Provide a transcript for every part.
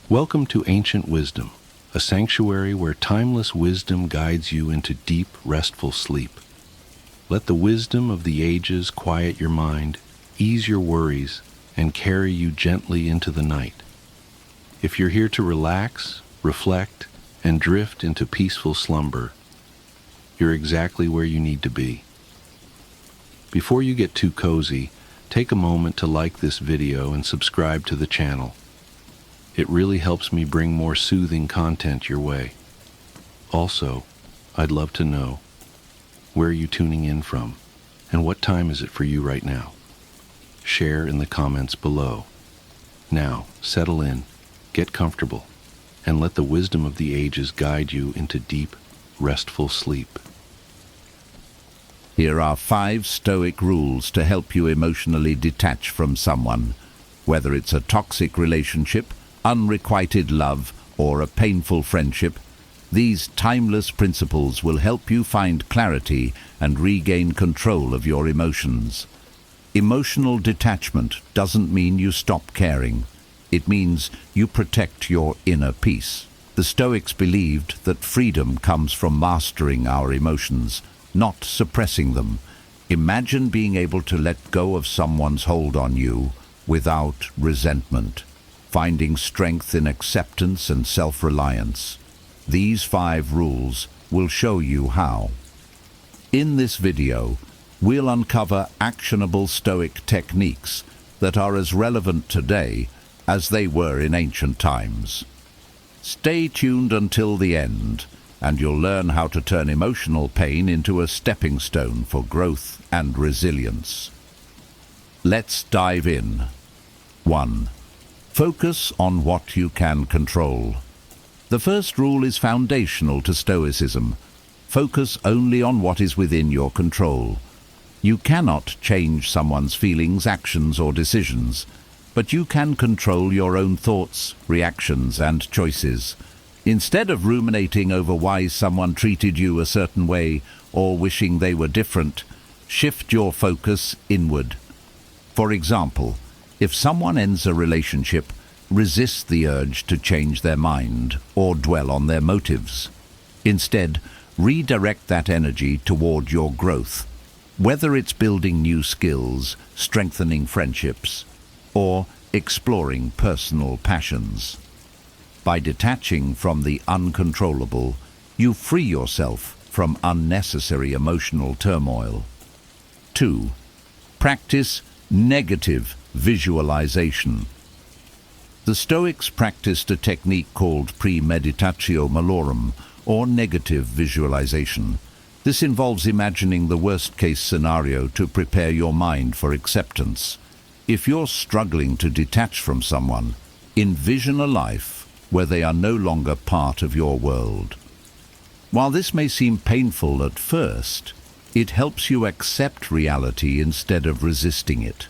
Welcome to Ancient Wisdom, a sanctuary where timeless wisdom guides you into deep, restful sleep. Let the wisdom of the ages quiet your mind, ease your worries, and carry you gently into the night. If you're here to relax, reflect, and drift into peaceful slumber, you're exactly where you need to be. Before you get too cozy, take a moment to like this video and subscribe to the channel. It really helps me bring more soothing content your way. Also, I'd love to know, where are you tuning in from, and what time is it for you right now? Share in the comments below. Now, settle in, get comfortable, and let the wisdom of the ages guide you into deep, restful sleep. Here are 5 Stoic rules to help you emotionally detach from someone, whether it's a toxic relationship, unrequited love, or a painful friendship. These timeless principles will help you find clarity and regain control of your emotions. Emotional detachment doesn't mean you stop caring. It means you protect your inner peace. The Stoics believed that freedom comes from mastering our emotions, not suppressing them. Imagine being able to let go of someone's hold on you without resentment, finding strength in acceptance and self-reliance. These 5 rules will show you how. In this video, we'll uncover actionable Stoic techniques that are as relevant today as they were in ancient times. Stay tuned until the end, and you'll learn how to turn emotional pain into a stepping stone for growth and resilience. Let's dive in. 1. Focus on what you can control. The first rule is foundational to Stoicism. Focus only on what is within your control. You cannot change someone's feelings, actions, or decisions, but you can control your own thoughts, reactions, and choices. Instead of ruminating over why someone treated you a certain way or wishing they were different, shift your focus inward. For example, if someone ends a relationship, resist the urge to change their mind or dwell on their motives. Instead, redirect that energy toward your growth, whether it's building new skills, strengthening friendships, or exploring personal passions. By detaching from the uncontrollable, you free yourself from unnecessary emotional turmoil. 2. Practice negative visualization. The Stoics practiced a technique called premeditatio malorum, or negative visualization. This involves imagining the worst-case scenario to prepare your mind for acceptance. If you're struggling to detach from someone, envision a life where they are no longer part of your world. While this may seem painful at first, it helps you accept reality instead of resisting it.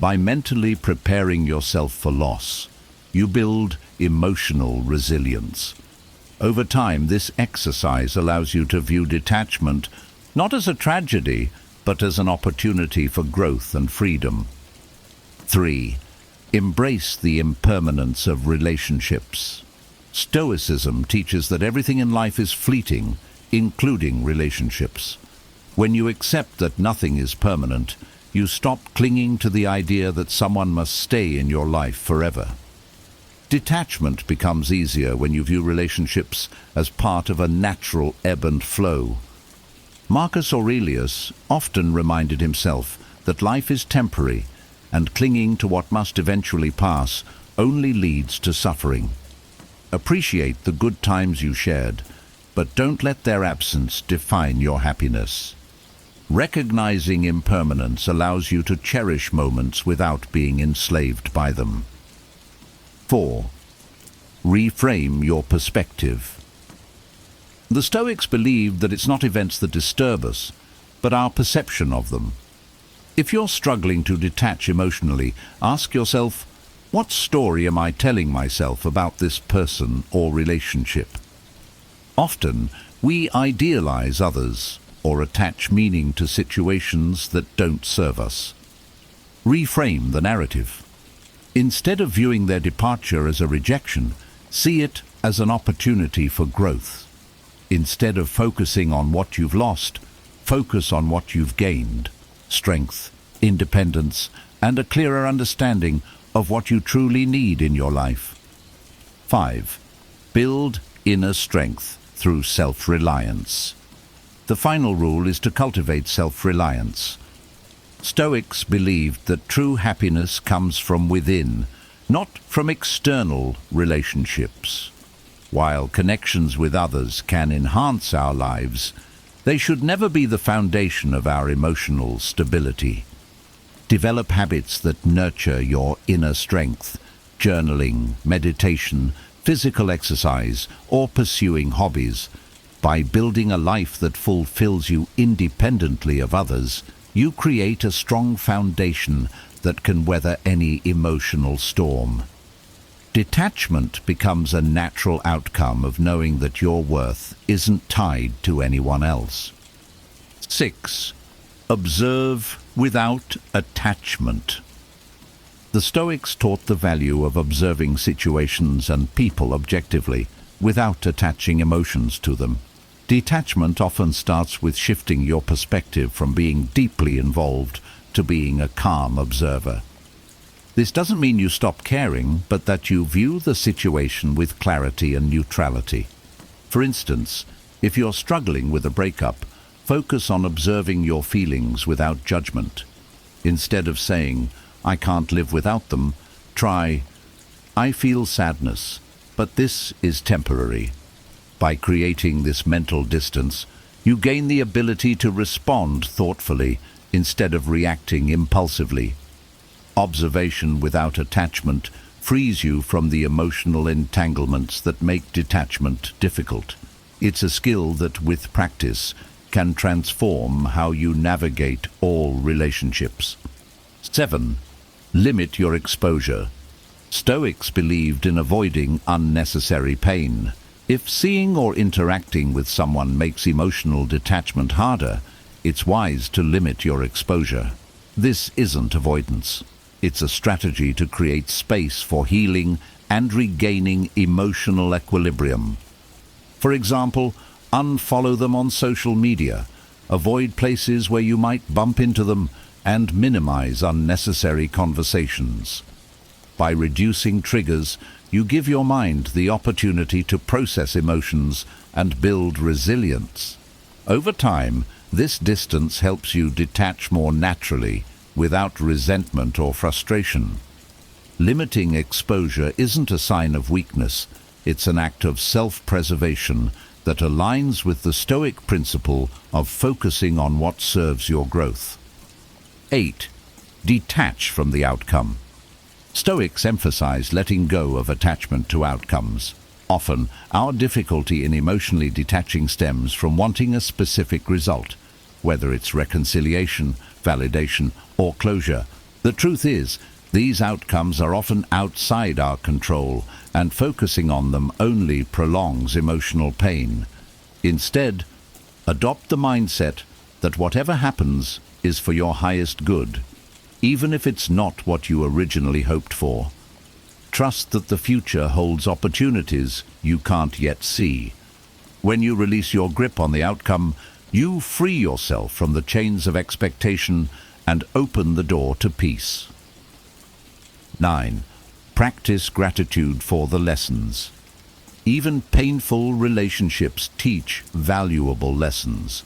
By mentally preparing yourself for loss, you build emotional resilience. Over time, this exercise allows you to view detachment not as a tragedy, but as an opportunity for growth and freedom. 3. Embrace the impermanence of relationships. Stoicism teaches that everything in life is fleeting, including relationships. When you accept that nothing is permanent, you stop clinging to the idea that someone must stay in your life forever. Detachment becomes easier when you view relationships as part of a natural ebb and flow. Marcus Aurelius often reminded himself that life is temporary, and clinging to what must eventually pass only leads to suffering. Appreciate the good times you shared, but don't let their absence define your happiness. Recognizing impermanence allows you to cherish moments without being enslaved by them. 4. Reframe your perspective. The Stoics believed that it's not events that disturb us, but our perception of them. If you're struggling to detach emotionally, ask yourself, what story am I telling myself about this person or relationship? Often, we idealize others or attach meaning to situations that don't serve us. Reframe the narrative. Instead of viewing their departure as a rejection, see it as an opportunity for growth. Instead of focusing on what you've lost, focus on what you've gained: strength, independence, and a clearer understanding of what you truly need in your life. 5. Build inner strength through self-reliance. The final rule is to cultivate self-reliance. Stoics believed that true happiness comes from within, not from external relationships. While connections with others can enhance our lives, they should never be the foundation of our emotional stability. Develop habits that nurture your inner strength: journaling, meditation, physical exercise, or pursuing hobbies. By building a life that fulfills you independently of others, you create a strong foundation that can weather any emotional storm. Detachment becomes a natural outcome of knowing that your worth isn't tied to anyone else. 6. Observe without attachment. The Stoics taught the value of observing situations and people objectively, without attaching emotions to them. Detachment often starts with shifting your perspective from being deeply involved to being a calm observer. This doesn't mean you stop caring, but that you view the situation with clarity and neutrality. For instance, if you're struggling with a breakup, focus on observing your feelings without judgment. Instead of saying, "I can't live without them," try, "I feel sadness, but this is temporary." By creating this mental distance, you gain the ability to respond thoughtfully instead of reacting impulsively. Observation without attachment frees you from the emotional entanglements that make detachment difficult. It's a skill that, with practice, can transform how you navigate all relationships. 7. Limit your exposure. Stoics believed in avoiding unnecessary pain. If seeing or interacting with someone makes emotional detachment harder, it's wise to limit your exposure. This isn't avoidance. It's a strategy to create space for healing and regaining emotional equilibrium. For example, unfollow them on social media, avoid places where you might bump into them, and minimize unnecessary conversations. By reducing triggers, you give your mind the opportunity to process emotions and build resilience. Over time, this distance helps you detach more naturally, without resentment or frustration. Limiting exposure isn't a sign of weakness, it's an act of self-preservation that aligns with the Stoic principle of focusing on what serves your growth. 8. Detach from the outcome. Stoics emphasize letting go of attachment to outcomes. Often, our difficulty in emotionally detaching stems from wanting a specific result, whether it's reconciliation, validation, or closure. The truth is, these outcomes are often outside our control, and focusing on them only prolongs emotional pain. Instead, adopt the mindset that whatever happens is for your highest good, even if it's not what you originally hoped for. Trust that the future holds opportunities you can't yet see. When you release your grip on the outcome, you free yourself from the chains of expectation and open the door to peace. 9. Practice gratitude for the lessons. Even painful relationships teach valuable lessons.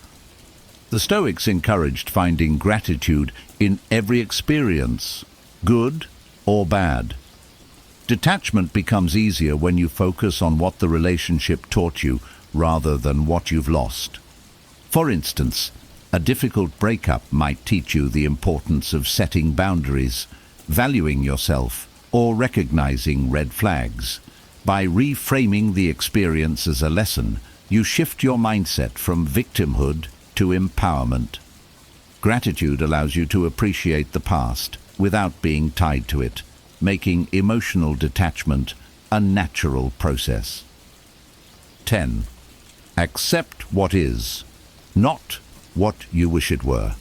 The Stoics encouraged finding gratitude in every experience, good or bad. Detachment becomes easier when you focus on what the relationship taught you rather than what you've lost. For instance, a difficult breakup might teach you the importance of setting boundaries, valuing yourself, or recognizing red flags. By reframing the experience as a lesson, you shift your mindset from victimhood to empowerment. Gratitude allows you to appreciate the past without being tied to it, making emotional detachment a natural process. 10. Accept what is, not what you wish it were.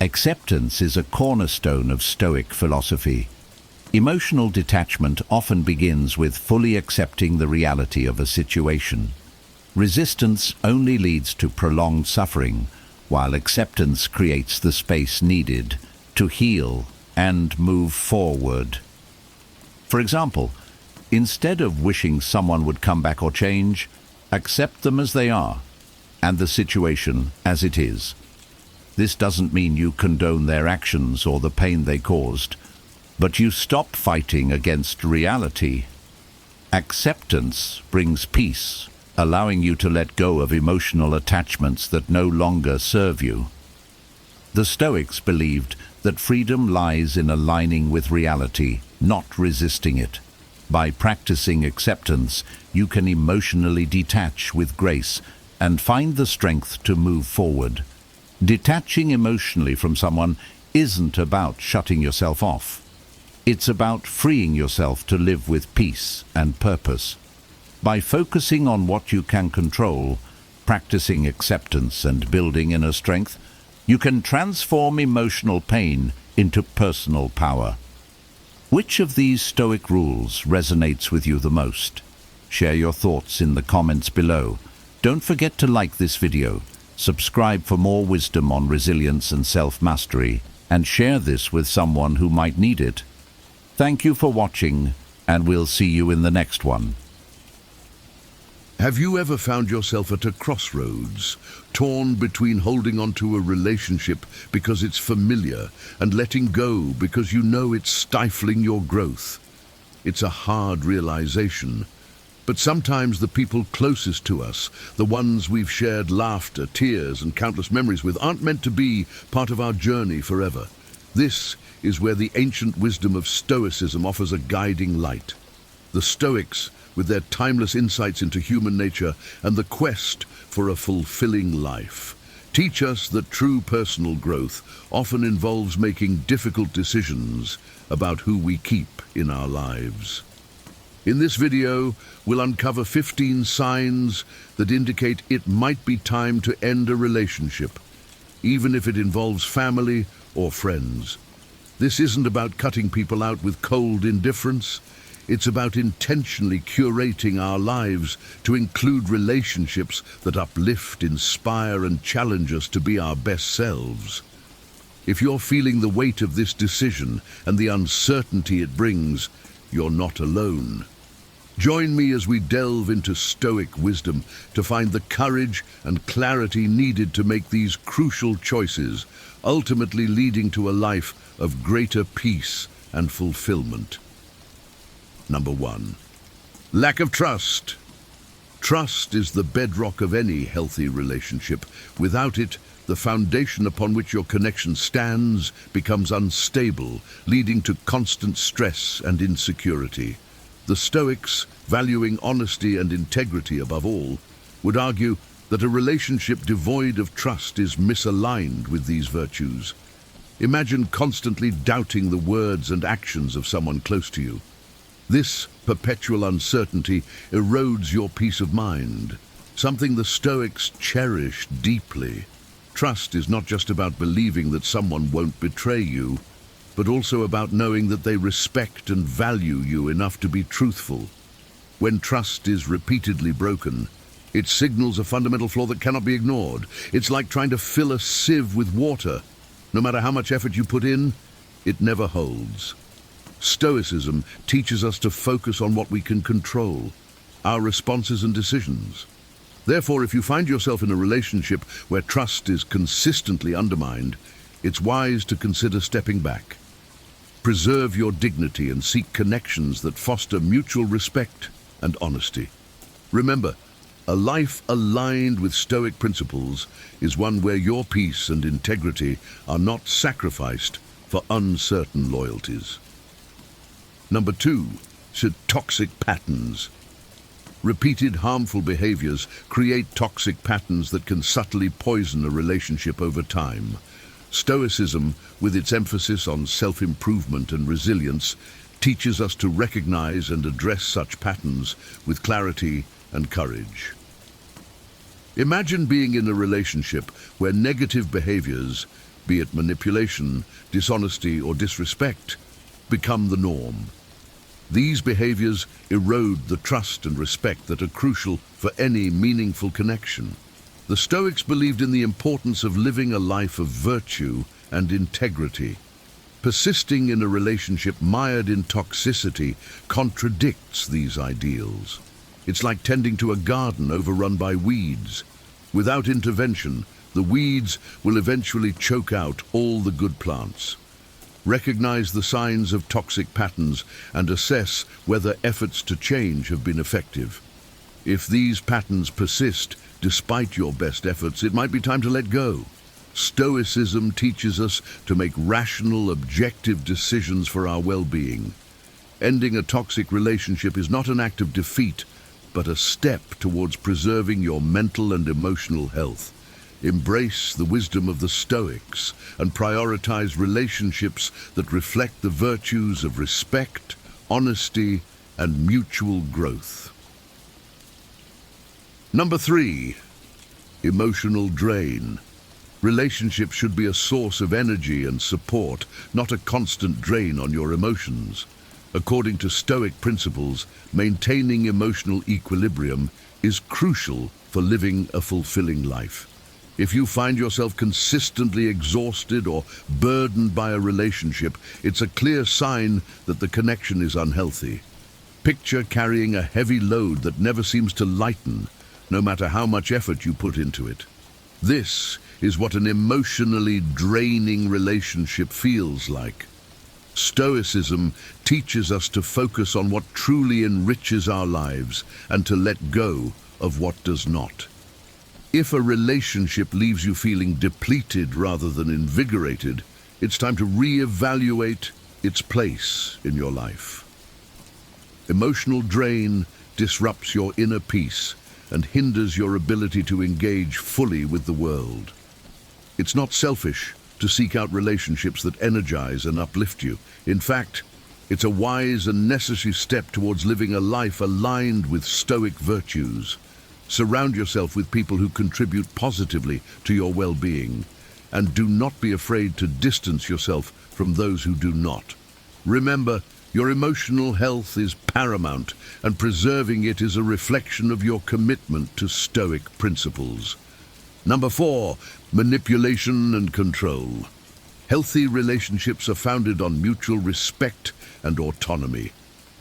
Acceptance is a cornerstone of Stoic philosophy. Emotional detachment often begins with fully accepting the reality of a situation. Resistance only leads to prolonged suffering, while acceptance creates the space needed to heal and move forward. For example, instead of wishing someone would come back or change, accept them as they are, and the situation as it is. This doesn't mean you condone their actions or the pain they caused, but you stop fighting against reality. Acceptance brings peace, allowing you to let go of emotional attachments that no longer serve you. The Stoics believed that freedom lies in aligning with reality, not resisting it. By practicing acceptance, you can emotionally detach with grace and find the strength to move forward. Detaching emotionally from someone isn't about shutting yourself off. It's about freeing yourself to live with peace and purpose. By focusing on what you can control, practicing acceptance and building inner strength, you can transform emotional pain into personal power. Which of these Stoic rules resonates with you the most? Share your thoughts in the comments below. Don't forget to like this video, subscribe for more wisdom on resilience and self-mastery, and share this with someone who might need it. Thank you for watching, and we'll see you in the next one. Have you ever found yourself at a crossroads, torn between holding on to a relationship because it's familiar and letting go because you know it's stifling your growth? It's a hard realization, but sometimes the people closest to us, the ones we've shared laughter, tears, and countless memories with, aren't meant to be part of our journey forever. This is where the ancient wisdom of Stoicism offers a guiding light. The Stoics, with their timeless insights into human nature and the quest for a fulfilling life, teach us that true personal growth often involves making difficult decisions about who we keep in our lives. In this video, we'll uncover 15 signs that indicate it might be time to end a relationship, even if it involves family or friends. This isn't about cutting people out with cold indifference. It's about intentionally curating our lives to include relationships that uplift, inspire, and challenge us to be our best selves. If you're feeling the weight of this decision and the uncertainty it brings, you're not alone. Join me as we delve into Stoic wisdom to find the courage and clarity needed to make these crucial choices, ultimately leading to a life of greater peace and fulfillment. Number 1. Lack of trust. Trust is the bedrock of any healthy relationship. Without it, the foundation upon which your connection stands becomes unstable, leading to constant stress and insecurity. The Stoics, valuing honesty and integrity above all, would argue that a relationship devoid of trust is misaligned with these virtues. Imagine constantly doubting the words and actions of someone close to you. This perpetual uncertainty erodes your peace of mind, something the Stoics cherish deeply. Trust is not just about believing that someone won't betray you, but also about knowing that they respect and value you enough to be truthful. When trust is repeatedly broken, it signals a fundamental flaw that cannot be ignored. It's like trying to fill a sieve with water. No matter how much effort you put in, it never holds. Stoicism teaches us to focus on what we can control, our responses and decisions. Therefore, if you find yourself in a relationship where trust is consistently undermined, it's wise to consider stepping back. Preserve your dignity and seek connections that foster mutual respect and honesty. Remember, a life aligned with Stoic principles is one where your peace and integrity are not sacrificed for uncertain loyalties. Number 2, toxic patterns. Repeated harmful behaviors create toxic patterns that can subtly poison a relationship over time. Stoicism, with its emphasis on self-improvement and resilience, teaches us to recognize and address such patterns with clarity and courage. Imagine being in a relationship where negative behaviors, be it manipulation, dishonesty, or disrespect, become the norm. These behaviors erode the trust and respect that are crucial for any meaningful connection. The Stoics believed in the importance of living a life of virtue and integrity. Persisting in a relationship mired in toxicity contradicts these ideals. It's like tending to a garden overrun by weeds. Without intervention, the weeds will eventually choke out all the good plants. Recognize the signs of toxic patterns and assess whether efforts to change have been effective. If these patterns persist despite your best efforts, it might be time to let go. Stoicism teaches us to make rational, objective decisions for our well-being. Ending a toxic relationship is not an act of defeat, but a step towards preserving your mental and emotional health. Embrace the wisdom of the Stoics and prioritize relationships that reflect the virtues of respect, honesty, and mutual growth. Number 3, emotional drain. Relationships should be a source of energy and support, not a constant drain on your emotions. According to Stoic principles, maintaining emotional equilibrium is crucial for living a fulfilling life. If you find yourself consistently exhausted or burdened by a relationship, it's a clear sign that the connection is unhealthy. Picture carrying a heavy load that never seems to lighten, no matter how much effort you put into it. This is what an emotionally draining relationship feels like. Stoicism teaches us to focus on what truly enriches our lives and to let go of what does not. If a relationship leaves you feeling depleted rather than invigorated, it's time to re-evaluate its place in your life. Emotional drain disrupts your inner peace and hinders your ability to engage fully with the world. It's not selfish to seek out relationships that energize and uplift you. In fact, it's a wise and necessary step towards living a life aligned with Stoic virtues. Surround yourself with people who contribute positively to your well-being, and do not be afraid to distance yourself from those who do not. Remember, your emotional health is paramount, and preserving it is a reflection of your commitment to Stoic principles. Number 4, manipulation and control. Healthy relationships are founded on mutual respect and autonomy.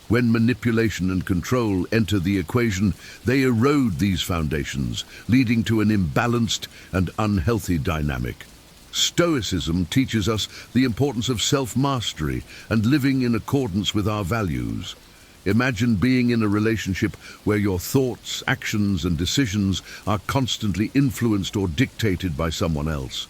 When manipulation and control enter the equation, they erode these foundations, leading to an imbalanced and unhealthy dynamic. Stoicism teaches us the importance of self-mastery and living in accordance with our values. Imagine being in a relationship where your thoughts, actions, and decisions are constantly influenced or dictated by someone else.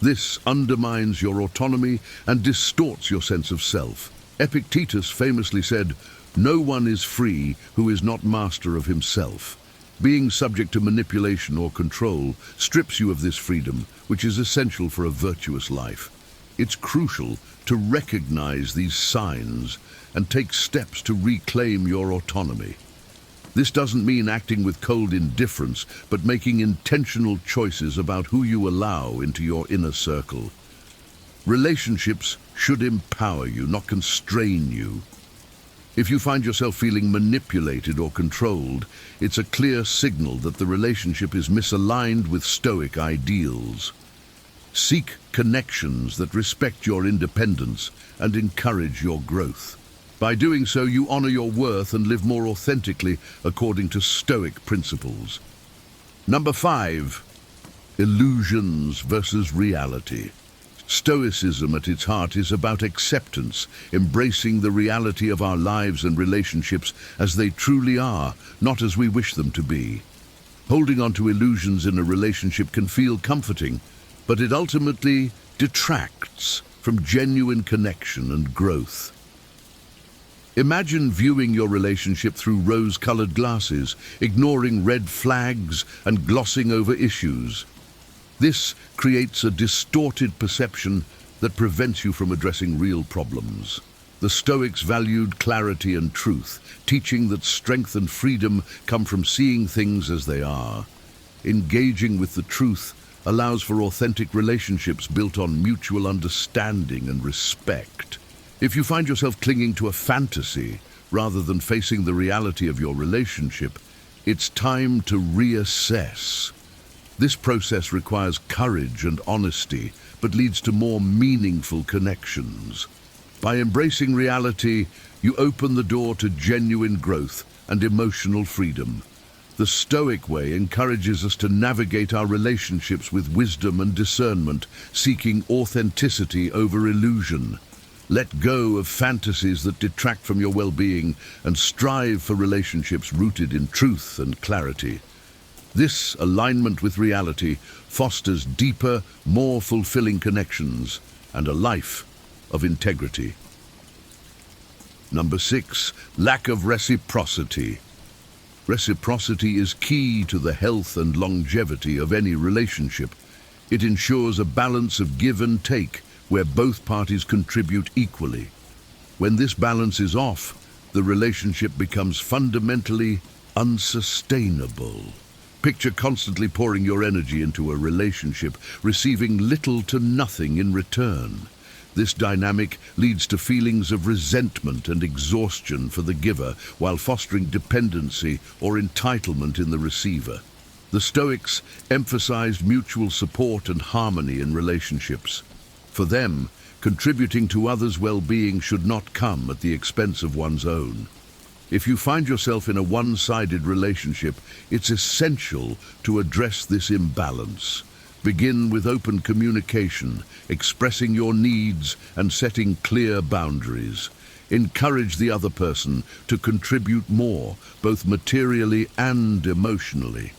This undermines your autonomy and distorts your sense of self. Epictetus famously said, "No one is free who is not master of himself." Being subject to manipulation or control strips you of this freedom, which is essential for a virtuous life. It's crucial to recognize these signs and take steps to reclaim your autonomy. This doesn't mean acting with cold indifference, but making intentional choices about who you allow into your inner circle. Relationships should empower you, not constrain you. If you find yourself feeling manipulated or controlled, it's a clear signal that the relationship is misaligned with Stoic ideals. Seek connections that respect your independence and encourage your growth. By doing so, you honor your worth and live more authentically according to Stoic principles. Number 5, illusions versus reality. Stoicism at its heart is about acceptance, embracing the reality of our lives and relationships as they truly are, not as we wish them to be. Holding on to illusions in a relationship can feel comforting, but it ultimately detracts from genuine connection and growth. Imagine viewing your relationship through rose-colored glasses, ignoring red flags and glossing over issues. This creates a distorted perception that prevents you from addressing real problems. The Stoics valued clarity and truth, teaching that strength and freedom come from seeing things as they are. Engaging with the truth allows for authentic relationships built on mutual understanding and respect. If you find yourself clinging to a fantasy rather than facing the reality of your relationship, it's time to reassess. This process requires courage and honesty, but leads to more meaningful connections. By embracing reality, you open the door to genuine growth and emotional freedom. The Stoic way encourages us to navigate our relationships with wisdom and discernment, seeking authenticity over illusion. Let go of fantasies that detract from your well-being and strive for relationships rooted in truth and clarity. This alignment with reality fosters deeper, more fulfilling connections and a life of integrity. Number 6, lack of reciprocity. Reciprocity is key to the health and longevity of any relationship. It ensures a balance of give and take, where both parties contribute equally. When this balance is off, the relationship becomes fundamentally unsustainable. Picture constantly pouring your energy into a relationship, receiving little to nothing in return. This dynamic leads to feelings of resentment and exhaustion for the giver, while fostering dependency or entitlement in the receiver. The Stoics emphasized mutual support and harmony in relationships. For them, contributing to others' well-being should not come at the expense of one's own. If you find yourself in a one-sided relationship, it's essential to address this imbalance. Begin with open communication, expressing your needs and setting clear boundaries. Encourage the other person to contribute more, both materially and emotionally.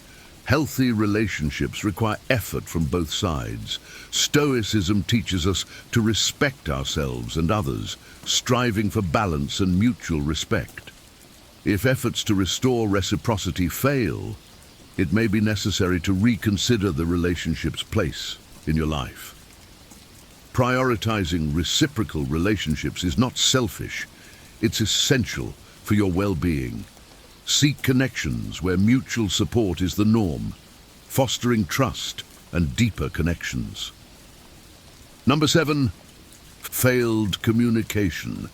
Healthy relationships require effort from both sides. Stoicism teaches us to respect ourselves and others, striving for balance and mutual respect. If efforts to restore reciprocity fail, it may be necessary to reconsider the relationship's place in your life. Prioritizing reciprocal relationships is not selfish, it's essential for your well-being. Seek connections where mutual support is the norm, fostering trust and deeper connections. Number 7, failed communication.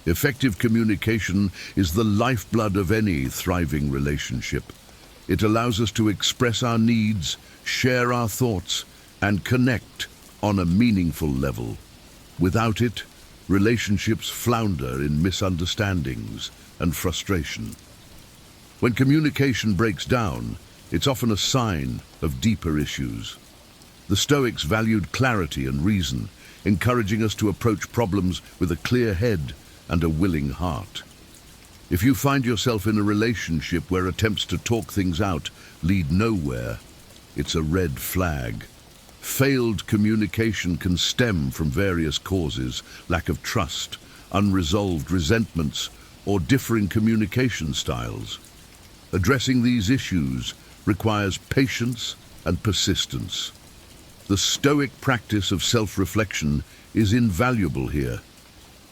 Effective communication is the lifeblood of any thriving relationship. It allows us to express our needs, share our thoughts, and connect on a meaningful level. Without it, relationships flounder in misunderstandings and frustration. When communication breaks down, it's often a sign of deeper issues. The Stoics valued clarity and reason, encouraging us to approach problems with a clear head and a willing heart. If you find yourself in a relationship where attempts to talk things out lead nowhere, it's a red flag. Failed communication can stem from various causes: lack of trust, unresolved resentments, or differing communication styles. Addressing these issues requires patience and persistence. The Stoic practice of self-reflection is invaluable here.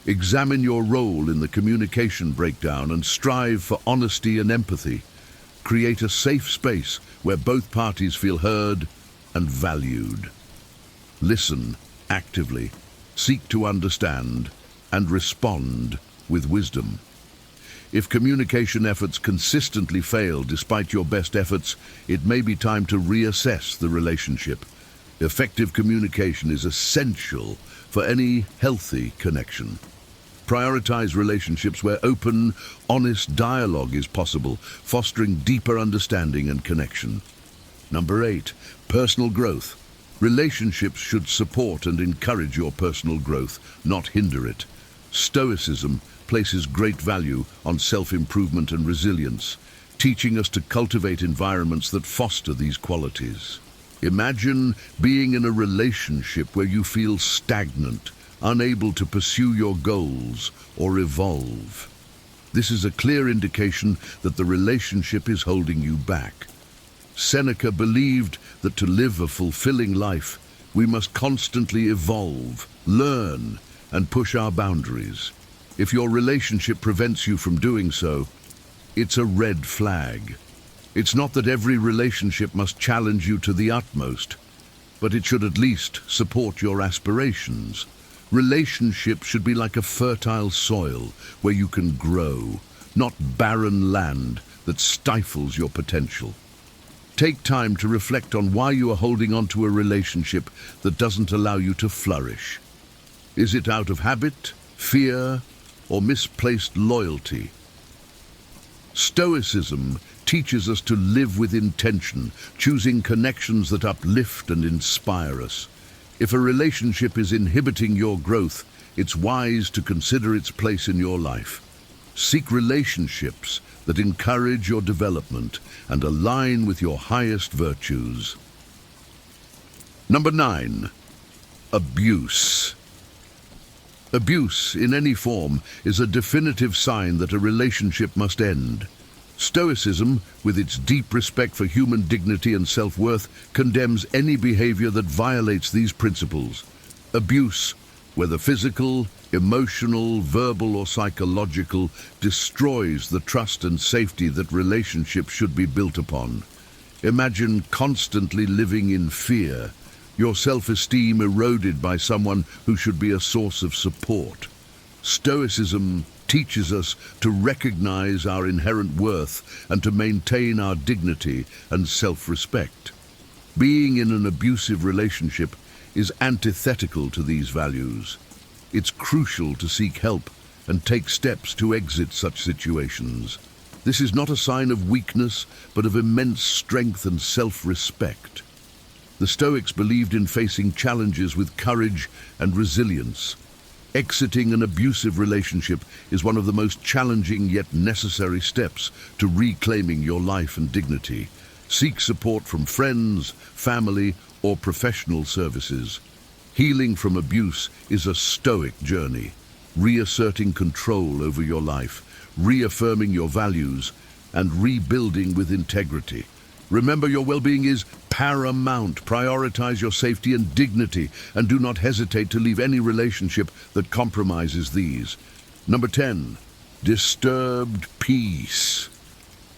Examine your role in the communication breakdown and strive for honesty and empathy. Create a safe space where both parties feel heard and valued. Listen actively, seek to understand, and respond with wisdom. If communication efforts consistently fail despite your best efforts, it may be time to reassess the relationship. Effective communication is essential for any healthy connection. Prioritize relationships where open, honest dialogue is possible, fostering deeper understanding and connection. Number 8, personal growth. Relationships should support and encourage your personal growth, not hinder it. Stoicism places great value on self-improvement and resilience, teaching us to cultivate environments that foster these qualities. Imagine being in a relationship where you feel stagnant, unable to pursue your goals or evolve. This is a clear indication that the relationship is holding you back. Seneca believed that to live a fulfilling life, we must constantly evolve, learn, and push our boundaries. If your relationship prevents you from doing so, it's a red flag. It's not that every relationship must challenge you to the utmost, but it should at least support your aspirations. Relationships should be like a fertile soil where you can grow, not barren land that stifles your potential. Take time to reflect on why you are holding on to a relationship that doesn't allow you to flourish. Is it out of habit, fear, or misplaced loyalty? Stoicism teaches us to live with intention, choosing connections that uplift and inspire us. If a relationship is inhibiting your growth, it's wise to consider its place in your life. Seek relationships that encourage your development and align with your highest virtues. Number 9, abuse. Abuse, in any form, is a definitive sign that a relationship must end. Stoicism, with its deep respect for human dignity and self-worth, condemns any behavior that violates these principles. Abuse, whether physical, emotional, verbal, or psychological, destroys the trust and safety that relationships should be built upon. Imagine constantly living in fear, your self-esteem eroded by someone who should be a source of support. Stoicism teaches us to recognize our inherent worth and to maintain our dignity and self-respect. Being in an abusive relationship is antithetical to these values. It's crucial to seek help and take steps to exit such situations. This is not a sign of weakness, but of immense strength and self-respect. The Stoics believed in facing challenges with courage and resilience. Exiting an abusive relationship is one of the most challenging yet necessary steps to reclaiming your life and dignity. Seek support from friends, family, or professional services. Healing from abuse is a Stoic journey, reasserting control over your life, reaffirming your values, and rebuilding with integrity. Remember, your well-being is paramount. Prioritize your safety and dignity, and do not hesitate to leave any relationship that compromises these. Number 10, disturbed peace.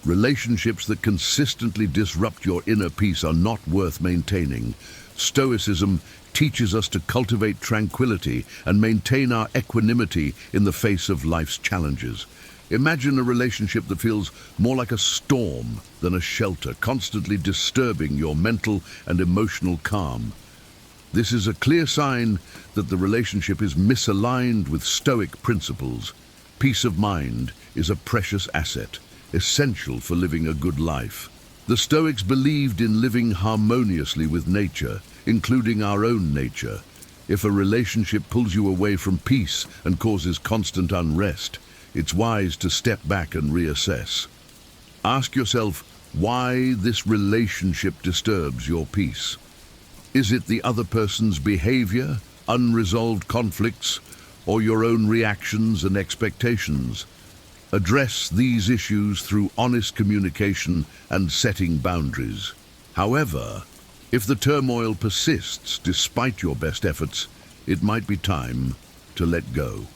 Relationships that consistently disrupt your inner peace are not worth maintaining. Stoicism teaches us to cultivate tranquility and maintain our equanimity in the face of life's challenges. Imagine a relationship that feels more like a storm than a shelter, constantly disturbing your mental and emotional calm. This is a clear sign that the relationship is misaligned with Stoic principles. Peace of mind is a precious asset, essential for living a good life. The Stoics believed in living harmoniously with nature, including our own nature. If a relationship pulls you away from peace and causes constant unrest, it's wise to step back and reassess. Ask yourself why this relationship disturbs your peace. Is it the other person's behavior, unresolved conflicts, or your own reactions and expectations? Address these issues through honest communication and setting boundaries. However, if the turmoil persists despite your best efforts, it might be time to let go.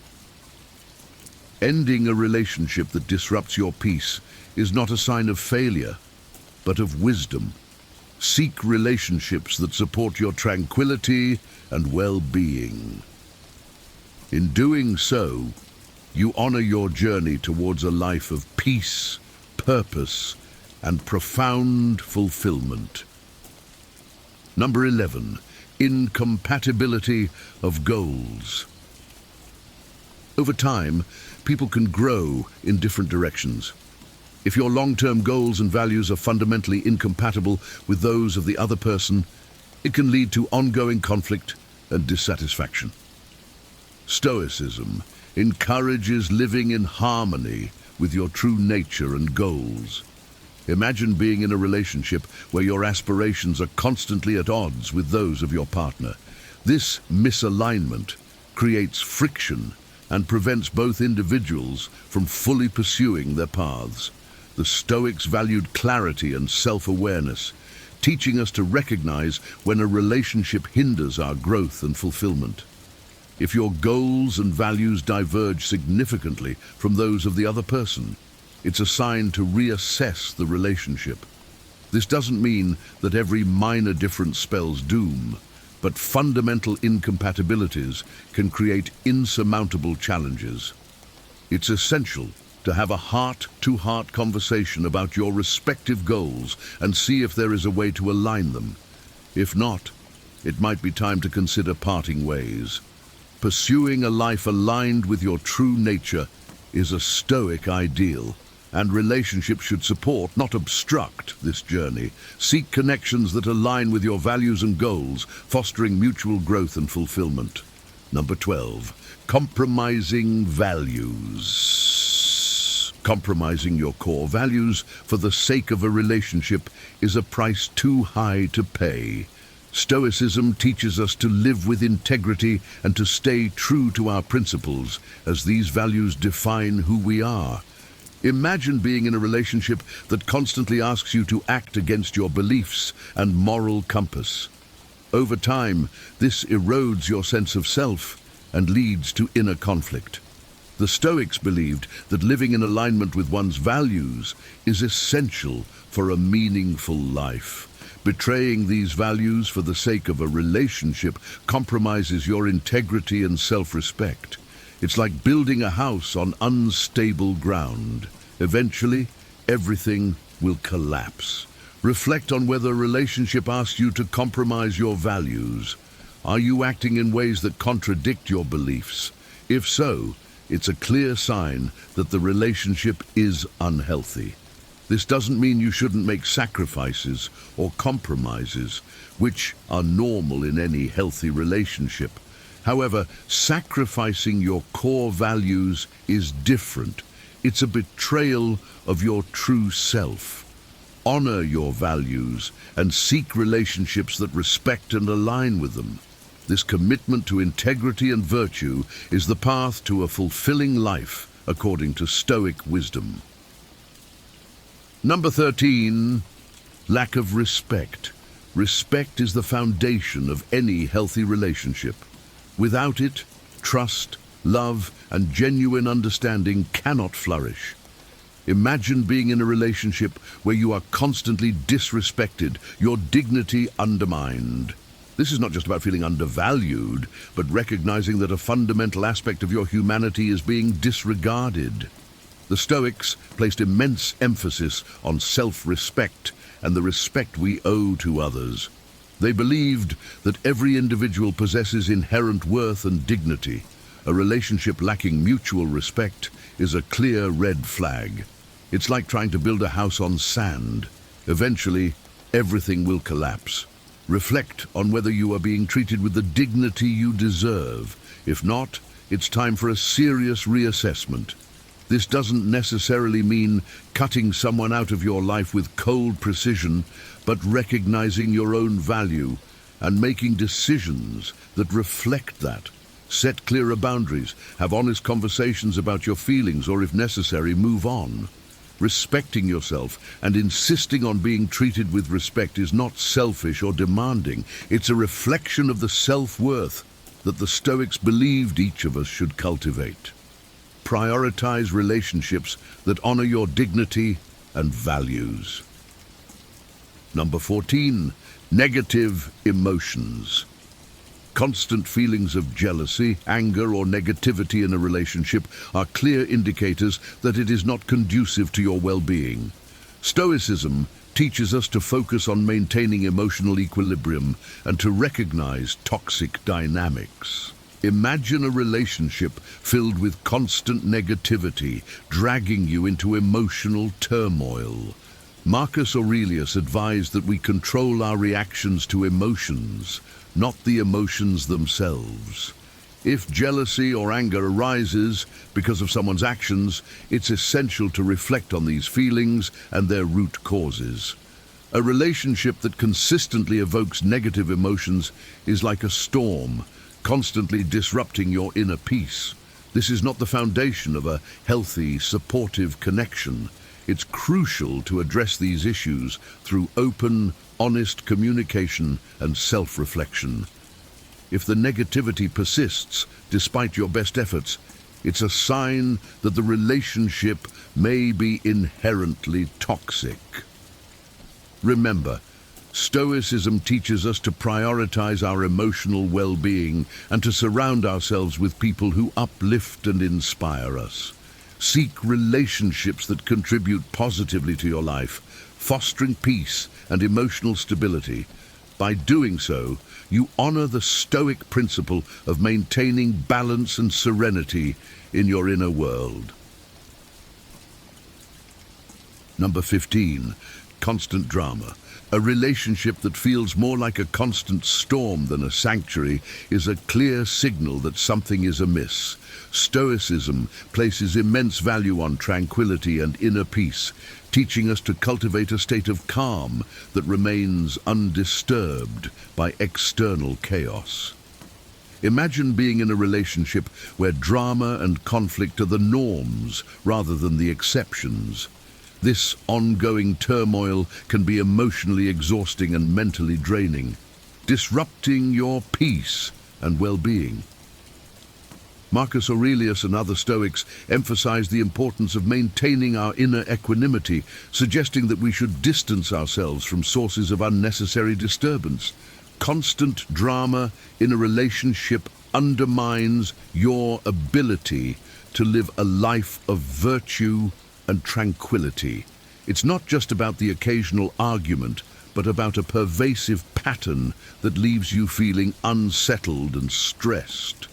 Ending a relationship that disrupts your peace is not a sign of failure, but of wisdom. Seek relationships that support your tranquility and well-being. In doing so, you honor your journey towards a life of peace, purpose, and profound fulfillment. Number 11, incompatibility of goals. Over time, people can grow in different directions. If your long-term goals and values are fundamentally incompatible with those of the other person, it can lead to ongoing conflict and dissatisfaction. Stoicism encourages living in harmony with your true nature and goals. Imagine being in a relationship where your aspirations are constantly at odds with those of your partner. This misalignment creates friction and prevents both individuals from fully pursuing their paths. The Stoics valued clarity and self-awareness, teaching us to recognize when a relationship hinders our growth and fulfillment. If your goals and values diverge significantly from those of the other person, it's a sign to reassess the relationship. This doesn't mean that every minor difference spells doom, but fundamental incompatibilities can create insurmountable challenges. It's essential to have a heart-to-heart conversation about your respective goals and see if there is a way to align them. If not, it might be time to consider parting ways. Pursuing a life aligned with your true nature is a Stoic ideal, and relationships should support, not obstruct, this journey. Seek connections that align with your values and goals, fostering mutual growth and fulfillment. Number 12, compromising values. Compromising your core values for the sake of a relationship is a price too high to pay. Stoicism teaches us to live with integrity and to stay true to our principles, as these values define who we are. Imagine being in a relationship that constantly asks you to act against your beliefs and moral compass. Over time, this erodes your sense of self and leads to inner conflict. The Stoics believed that living in alignment with one's values is essential for a meaningful life. Betraying these values for the sake of a relationship compromises your integrity and self-respect. It's like building a house on unstable ground. Eventually, everything will collapse. Reflect on whether a relationship asks you to compromise your values. Are you acting in ways that contradict your beliefs? If so, it's a clear sign that the relationship is unhealthy. This doesn't mean you shouldn't make sacrifices or compromises, which are normal in any healthy relationship. However, sacrificing your core values is different. It's a betrayal of your true self. Honor your values and seek relationships that respect and align with them. This commitment to integrity and virtue is the path to a fulfilling life, according to Stoic wisdom. Number 13, lack of respect. Respect is the foundation of any healthy relationship. Without it, trust, love, and genuine understanding cannot flourish. Imagine being in a relationship where you are constantly disrespected, your dignity undermined. This is not just about feeling undervalued, but recognizing that a fundamental aspect of your humanity is being disregarded. The Stoics placed immense emphasis on self-respect and the respect we owe to others. They believed that every individual possesses inherent worth and dignity. A relationship lacking mutual respect is a clear red flag. It's like trying to build a house on sand. Eventually, everything will collapse. Reflect on whether you are being treated with the dignity you deserve. If not, it's time for a serious reassessment. This doesn't necessarily mean cutting someone out of your life with cold precision, but recognizing your own value and making decisions that reflect that. Set clearer boundaries, have honest conversations about your feelings, or if necessary, move on. Respecting yourself and insisting on being treated with respect is not selfish or demanding. It's a reflection of the self-worth that the Stoics believed each of us should cultivate. Prioritize relationships that honor your dignity and values. Number 14, negative emotions. Constant feelings of jealousy, anger, or negativity in a relationship are clear indicators that it is not conducive to your well-being. Stoicism teaches us to focus on maintaining emotional equilibrium and to recognize toxic dynamics. Imagine a relationship filled with constant negativity, dragging you into emotional turmoil. Marcus Aurelius advised that we control our reactions to emotions, not the emotions themselves. If jealousy or anger arises because of someone's actions, it's essential to reflect on these feelings and their root causes. A relationship that consistently evokes negative emotions is like a storm, constantly disrupting your inner peace. This is not the foundation of a healthy, supportive connection. It's crucial to address these issues through open, honest communication and self-reflection. If the negativity persists despite your best efforts, it's a sign that the relationship may be inherently toxic. Remember, Stoicism teaches us to prioritize our emotional well-being and to surround ourselves with people who uplift and inspire us. Seek relationships that contribute positively to your life, fostering peace and emotional stability. By doing so, you honor the Stoic principle of maintaining balance and serenity in your inner world. Number 15, constant drama. A relationship that feels more like a constant storm than a sanctuary is a clear signal that something is amiss. Stoicism places immense value on tranquility and inner peace, teaching us to cultivate a state of calm that remains undisturbed by external chaos. Imagine being in a relationship where drama and conflict are the norms rather than the exceptions. This ongoing turmoil can be emotionally exhausting and mentally draining, disrupting your peace and well-being. Marcus Aurelius and other Stoics emphasize the importance of maintaining our inner equanimity, suggesting that we should distance ourselves from sources of unnecessary disturbance. Constant drama in a relationship undermines your ability to live a life of virtue and tranquility. It's not just about the occasional argument, but about a pervasive pattern that leaves you feeling unsettled and stressed.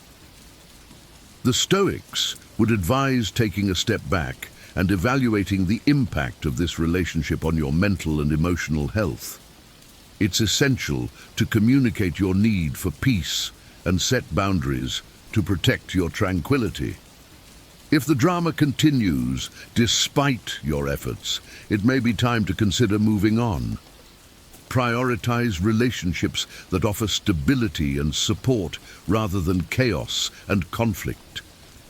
The Stoics would advise taking a step back and evaluating the impact of this relationship on your mental and emotional health. It's essential to communicate your need for peace and set boundaries to protect your tranquility. If the drama continues despite your efforts, it may be time to consider moving on. Prioritize relationships that offer stability and support rather than chaos and conflict.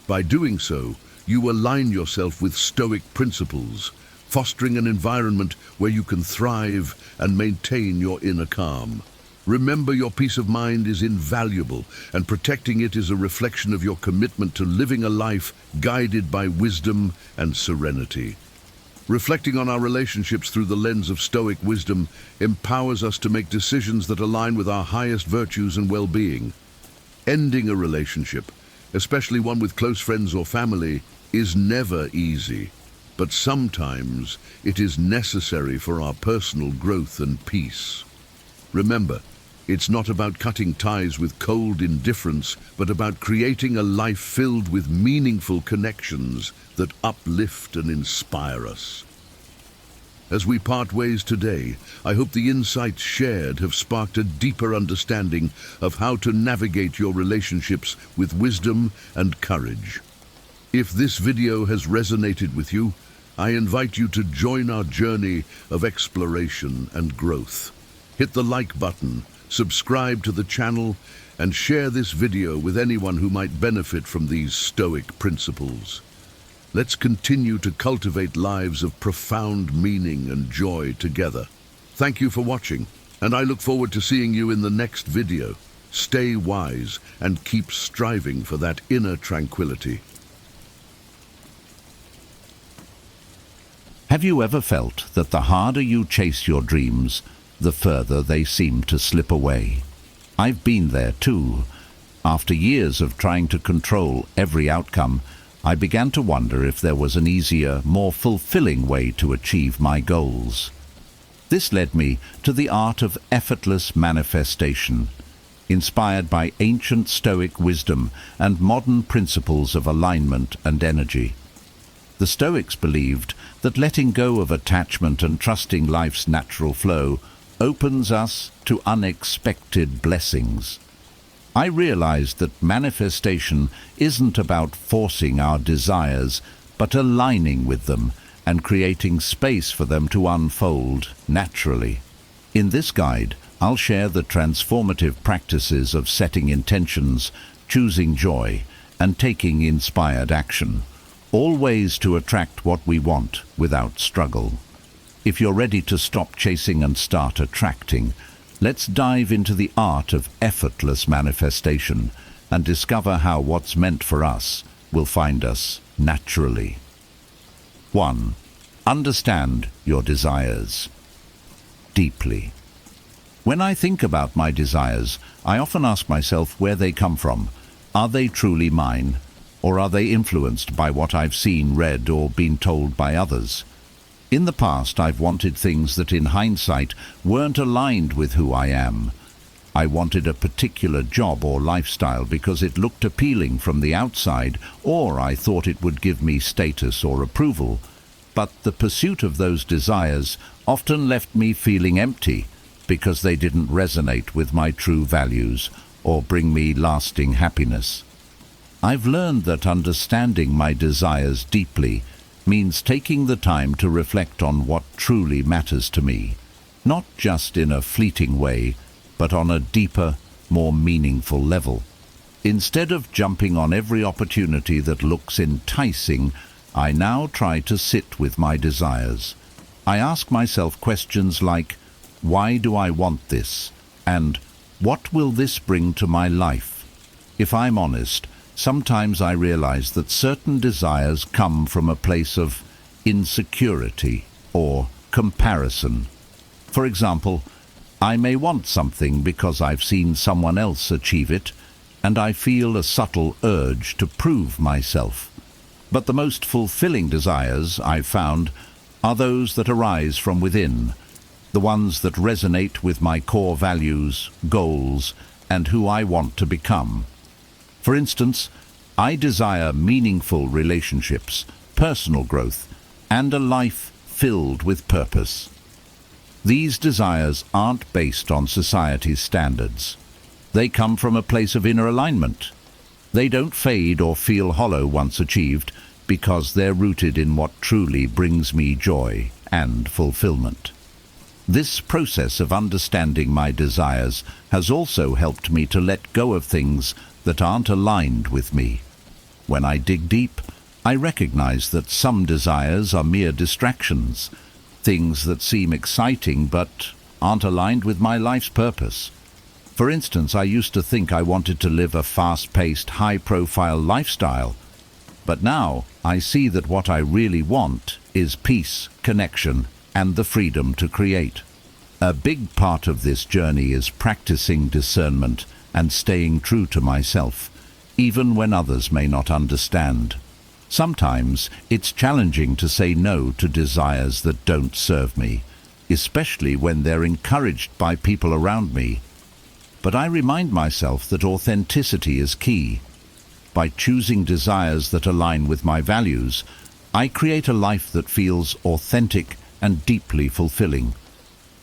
By doing so, you align yourself with Stoic principles, fostering an environment where you can thrive and maintain your inner calm. Remember, your peace of mind is invaluable, and protecting it is a reflection of your commitment to living a life guided by wisdom and serenity. Reflecting on our relationships through the lens of Stoic wisdom empowers us to make decisions that align with our highest virtues and well-being. Ending a relationship, especially one with close friends or family, is never easy, but sometimes it is necessary for our personal growth and peace. Remember, it's not about cutting ties with cold indifference, but about creating a life filled with meaningful connections that uplift and inspire us. As we part ways today, I hope the insights shared have sparked a deeper understanding of how to navigate your relationships with wisdom and courage. If this video has resonated with you, I invite you to join our journey of exploration and growth. Hit the like button, subscribe to the channel, and share this video with anyone who might benefit from these Stoic principles. Let's continue to cultivate lives of profound meaning and joy together. Thank you for watching, and I look forward to seeing you in the next video. Stay wise and keep striving for that inner tranquility. Have you ever felt that the harder you chase your dreams, the further they seem to slip away? I've been there too. After years of trying to control every outcome, I began to wonder if there was an easier, more fulfilling way to achieve my goals. This led me to the art of effortless manifestation, inspired by ancient Stoic wisdom and modern principles of alignment and energy. The Stoics believed that letting go of attachment and trusting life's natural flow opens us to unexpected blessings. I realized that manifestation isn't about forcing our desires, but aligning with them and creating space for them to unfold naturally. In this guide, I'll share the transformative practices of setting intentions, choosing joy, and taking inspired action, all ways to attract what we want without struggle. If you're ready to stop chasing and start attracting, let's dive into the art of effortless manifestation and discover how what's meant for us will find us naturally. 1. Understand your desires deeply. When I think about my desires, I often ask myself where they come from. Are they truly mine, or are they influenced by what I've seen, read, or been told by others? In the past, I've wanted things that in hindsight weren't aligned with who I am. I wanted a particular job or lifestyle because it looked appealing from the outside, or I thought it would give me status or approval. But the pursuit of those desires often left me feeling empty because they didn't resonate with my true values or bring me lasting happiness. I've learned that understanding my desires deeply means taking the time to reflect on what truly matters to me, not just in a fleeting way, but on a deeper, more meaningful level. Instead of jumping on every opportunity that looks enticing, I now try to sit with my desires. I ask myself questions like, why do I want this? And what will this bring to my life? If I'm honest, sometimes I realize that certain desires come from a place of insecurity or comparison. For example, I may want something because I've seen someone else achieve it, and I feel a subtle urge to prove myself. But the most fulfilling desires, I've found, are those that arise from within, the ones that resonate with my core values, goals, and who I want to become. For instance, I desire meaningful relationships, personal growth, and a life filled with purpose. These desires aren't based on society's standards. They come from a place of inner alignment. They don't fade or feel hollow once achieved because they're rooted in what truly brings me joy and fulfillment. This process of understanding my desires has also helped me to let go of things that aren't aligned with me. When I dig deep, I recognize that some desires are mere distractions, things that seem exciting but aren't aligned with my life's purpose. For instance, I used to think I wanted to live a fast-paced, high-profile lifestyle, but now I see that what I really want is peace, connection, and the freedom to create. A big part of this journey is practicing discernment and staying true to myself, even when others may not understand. Sometimes it's challenging to say no to desires that don't serve me, especially when they're encouraged by people around me. But I remind myself that authenticity is key. By choosing desires that align with my values, I create a life that feels authentic and deeply fulfilling.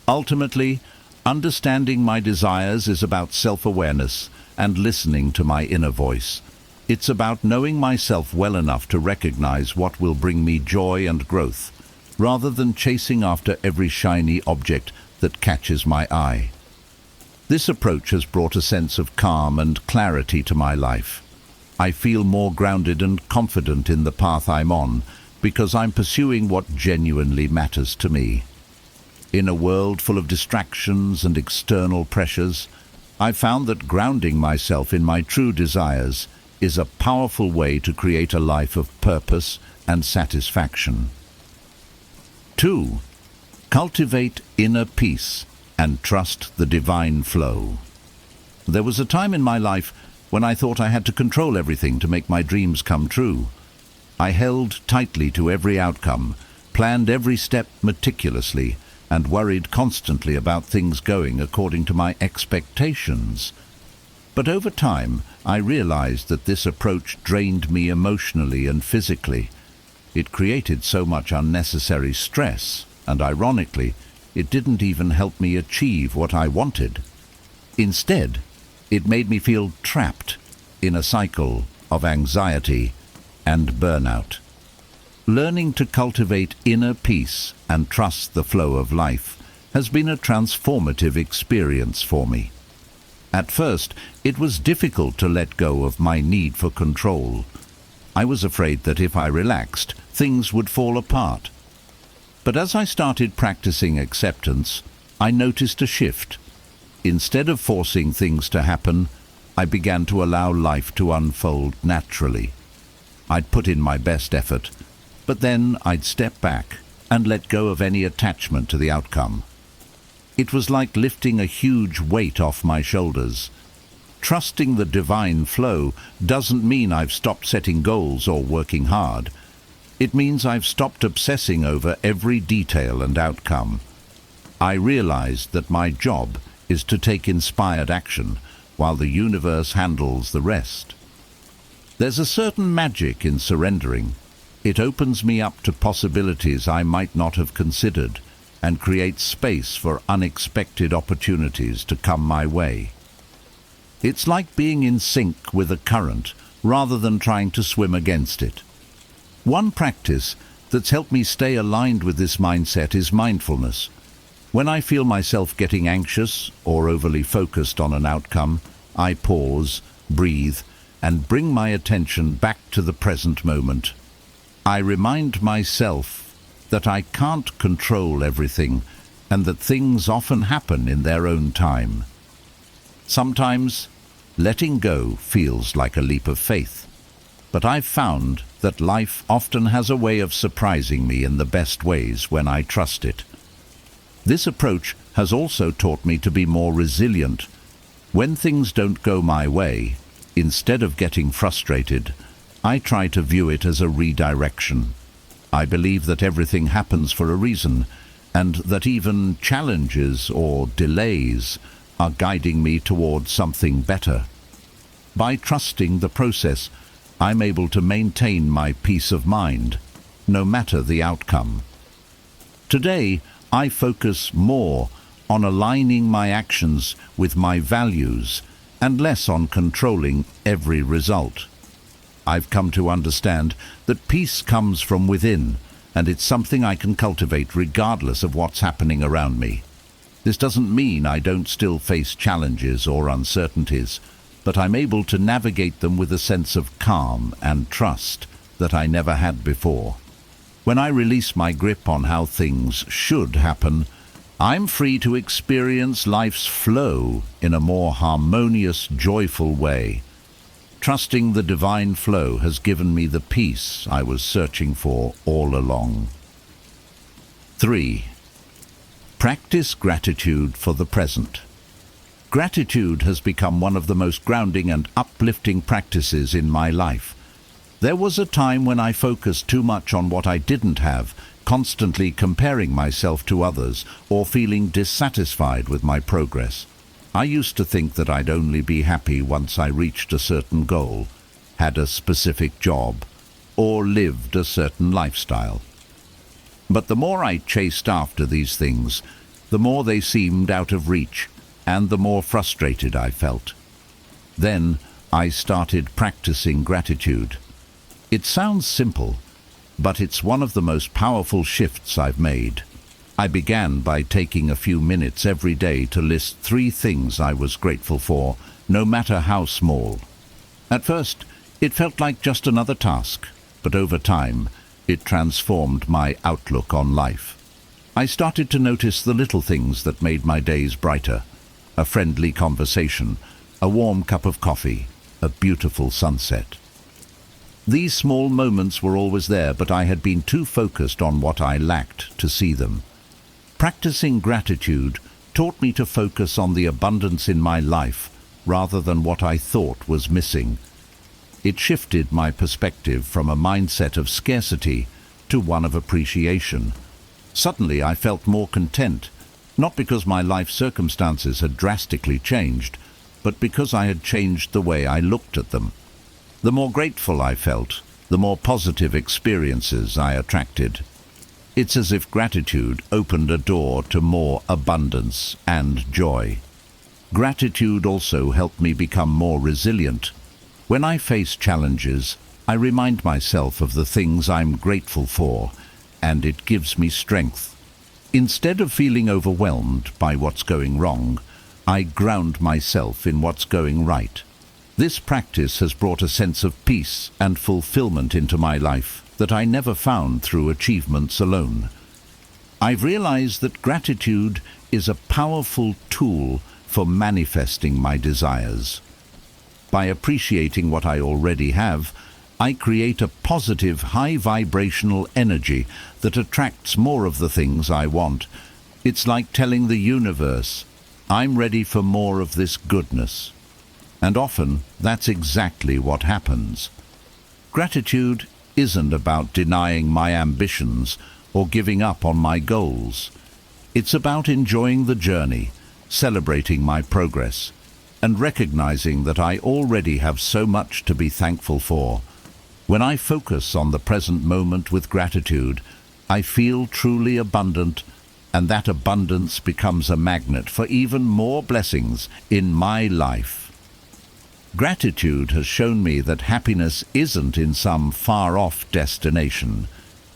Ultimately, understanding my desires is about self-awareness and listening to my inner voice. It's about knowing myself well enough to recognize what will bring me joy and growth, rather than chasing after every shiny object that catches my eye. This approach has brought a sense of calm and clarity to my life. I feel more grounded and confident in the path I'm on because I'm pursuing what genuinely matters to me. In a world full of distractions and external pressures, I've found that grounding myself in my true desires is a powerful way to create a life of purpose and satisfaction. 2. Cultivate inner peace and trust the divine flow. There was a time in my life when I thought I had to control everything to make my dreams come true. I held tightly to every outcome, planned every step meticulously, and worried constantly about things going according to my expectations. But over time, I realized that this approach drained me emotionally and physically. It created so much unnecessary stress, and ironically, it didn't even help me achieve what I wanted. Instead, it made me feel trapped in a cycle of anxiety and burnout. Learning to cultivate inner peace and trust the flow of life has been a transformative experience for me. At first, it was difficult to let go of my need for control. I was afraid that if I relaxed, things would fall apart. But as I started practicing acceptance, I noticed a shift. Instead of forcing things to happen, I began to allow life to unfold naturally. I'd put in my best effort, but then I'd step back and let go of any attachment to the outcome. It was like lifting a huge weight off my shoulders. Trusting the divine flow doesn't mean I've stopped setting goals or working hard. It means I've stopped obsessing over every detail and outcome. I realized that my job is to take inspired action while the universe handles the rest. There's a certain magic in surrendering. It opens me up to possibilities I might not have considered and creates space for unexpected opportunities to come my way. It's like being in sync with a current rather than trying to swim against it. One practice that's helped me stay aligned with this mindset is mindfulness. When I feel myself getting anxious or overly focused on an outcome, I pause, breathe, and bring my attention back to the present moment. I remind myself that I can't control everything and that things often happen in their own time. Sometimes, letting go feels like a leap of faith, but I've found that life often has a way of surprising me in the best ways when I trust it. This approach has also taught me to be more resilient. When things don't go my way, instead of getting frustrated, I try to view it as a redirection. I believe that everything happens for a reason, and that even challenges or delays are guiding me towards something better. By trusting the process, I'm able to maintain my peace of mind, no matter the outcome. Today, I focus more on aligning my actions with my values and less on controlling every result. I've come to understand that peace comes from within, and it's something I can cultivate regardless of what's happening around me. This doesn't mean I don't still face challenges or uncertainties, but I'm able to navigate them with a sense of calm and trust that I never had before. When I release my grip on how things should happen, I'm free to experience life's flow in a more harmonious, joyful way. Trusting the divine flow has given me the peace I was searching for all along. 3. Practice gratitude for the present. Gratitude has become one of the most grounding and uplifting practices in my life. There was a time when I focused too much on what I didn't have, constantly comparing myself to others or feeling dissatisfied with my progress. I used to think that I'd only be happy once I reached a certain goal, had a specific job, or lived a certain lifestyle. But the more I chased after these things, the more they seemed out of reach, and the more frustrated I felt. Then I started practicing gratitude. It sounds simple, but it's one of the most powerful shifts I've made. I began by taking a few minutes every day to list 3 things I was grateful for, no matter how small. At first, it felt like just another task, but over time, it transformed my outlook on life. I started to notice the little things that made my days brighter: a friendly conversation, a warm cup of coffee, a beautiful sunset. These small moments were always there, but I had been too focused on what I lacked to see them. Practicing gratitude taught me to focus on the abundance in my life rather than what I thought was missing. It shifted my perspective from a mindset of scarcity to one of appreciation. Suddenly I felt more content, not because my life circumstances had drastically changed, but because I had changed the way I looked at them. The more grateful I felt, the more positive experiences I attracted. It's as if gratitude opened a door to more abundance and joy. Gratitude also helped me become more resilient. When I face challenges, I remind myself of the things I'm grateful for, and it gives me strength. Instead of feeling overwhelmed by what's going wrong, I ground myself in what's going right. This practice has brought a sense of peace and fulfillment into my life that I never found through achievements alone. I've realized that gratitude is a powerful tool for manifesting my desires. By appreciating what I already have, I create a positive, high-vibrational energy that attracts more of the things I want. It's like telling the universe, I'm ready for more of this goodness. And often, that's exactly what happens. Gratitude isn't about denying my ambitions or giving up on my goals. It's about enjoying the journey, celebrating my progress, and recognizing that I already have so much to be thankful for. When I focus on the present moment with gratitude, I feel truly abundant, and that abundance becomes a magnet for even more blessings in my life. Gratitude has shown me that happiness isn't in some far-off destination.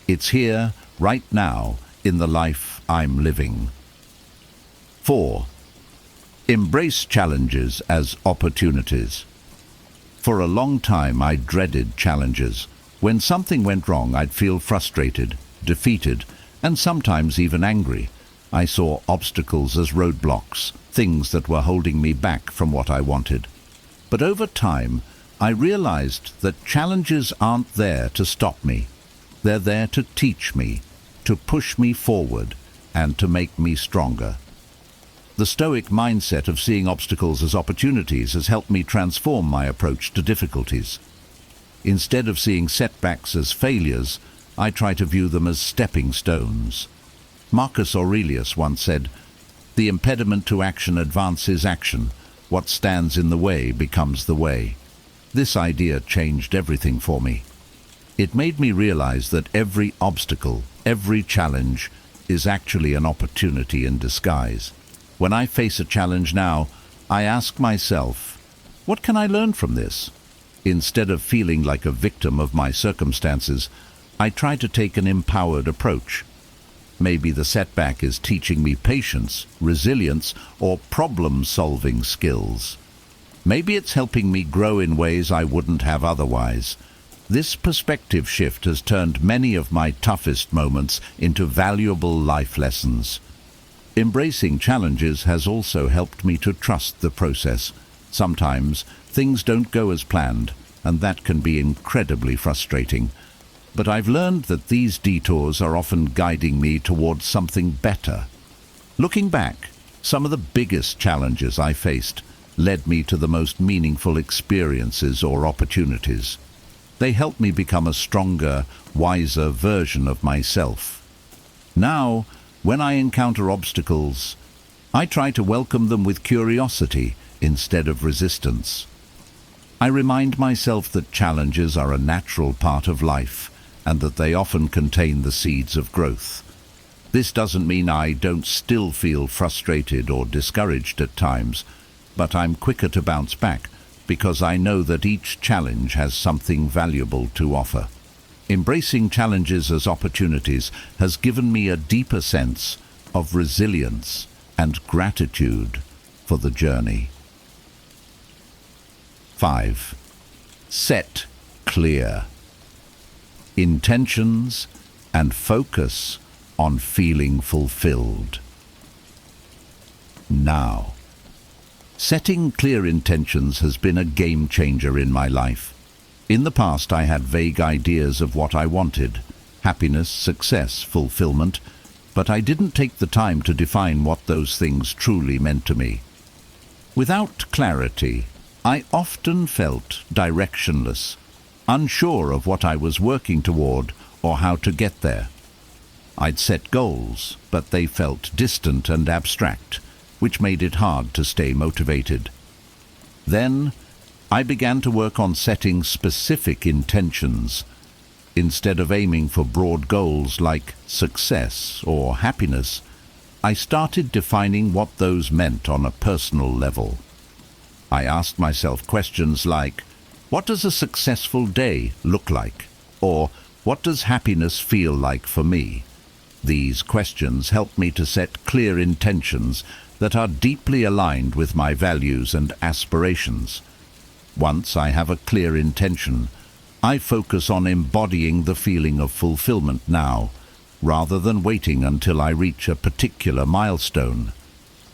It's here, right now, in the life I'm living. 4. Embrace challenges as opportunities. For a long time I dreaded challenges. When something went wrong, I'd feel frustrated, defeated, and sometimes even angry. I saw obstacles as roadblocks, things that were holding me back from what I wanted. But over time, I realized that challenges aren't there to stop me. They're there to teach me, to push me forward, and to make me stronger. The Stoic mindset of seeing obstacles as opportunities has helped me transform my approach to difficulties. Instead of seeing setbacks as failures, I try to view them as stepping stones. Marcus Aurelius once said, "The impediment to action advances action. What stands in the way becomes the way." This idea changed everything for me. It made me realize that every obstacle, every challenge, is actually an opportunity in disguise. When I face a challenge now, I ask myself, what can I learn from this? Instead of feeling like a victim of my circumstances, I try to take an empowered approach. Maybe the setback is teaching me patience, resilience, or problem-solving skills. Maybe it's helping me grow in ways I wouldn't have otherwise. This perspective shift has turned many of my toughest moments into valuable life lessons. Embracing challenges has also helped me to trust the process. Sometimes things don't go as planned, and that can be incredibly frustrating. But I've learned that these detours are often guiding me towards something better. Looking back, some of the biggest challenges I faced led me to the most meaningful experiences or opportunities. They helped me become a stronger, wiser version of myself. Now, when I encounter obstacles, I try to welcome them with curiosity instead of resistance. I remind myself that challenges are a natural part of life, and that they often contain the seeds of growth. This doesn't mean I don't still feel frustrated or discouraged at times, but I'm quicker to bounce back because I know that each challenge has something valuable to offer. Embracing challenges as opportunities has given me a deeper sense of resilience and gratitude for the journey. 5. Set clear intentions and focus on feeling fulfilled. Now, setting clear intentions has been a game changer in my life. In the past, I had vague ideas of what I wanted: happiness, success, fulfillment, but I didn't take the time to define what those things truly meant to me. Without clarity, I often felt directionless, unsure of what I was working toward or how to get there. I'd set goals, but they felt distant and abstract, which made it hard to stay motivated. Then, I began to work on setting specific intentions. Instead of aiming for broad goals like success or happiness, I started defining what those meant on a personal level. I asked myself questions like, what does a successful day look like? Or, what does happiness feel like for me? These questions help me to set clear intentions that are deeply aligned with my values and aspirations. Once I have a clear intention, I focus on embodying the feeling of fulfillment now, rather than waiting until I reach a particular milestone.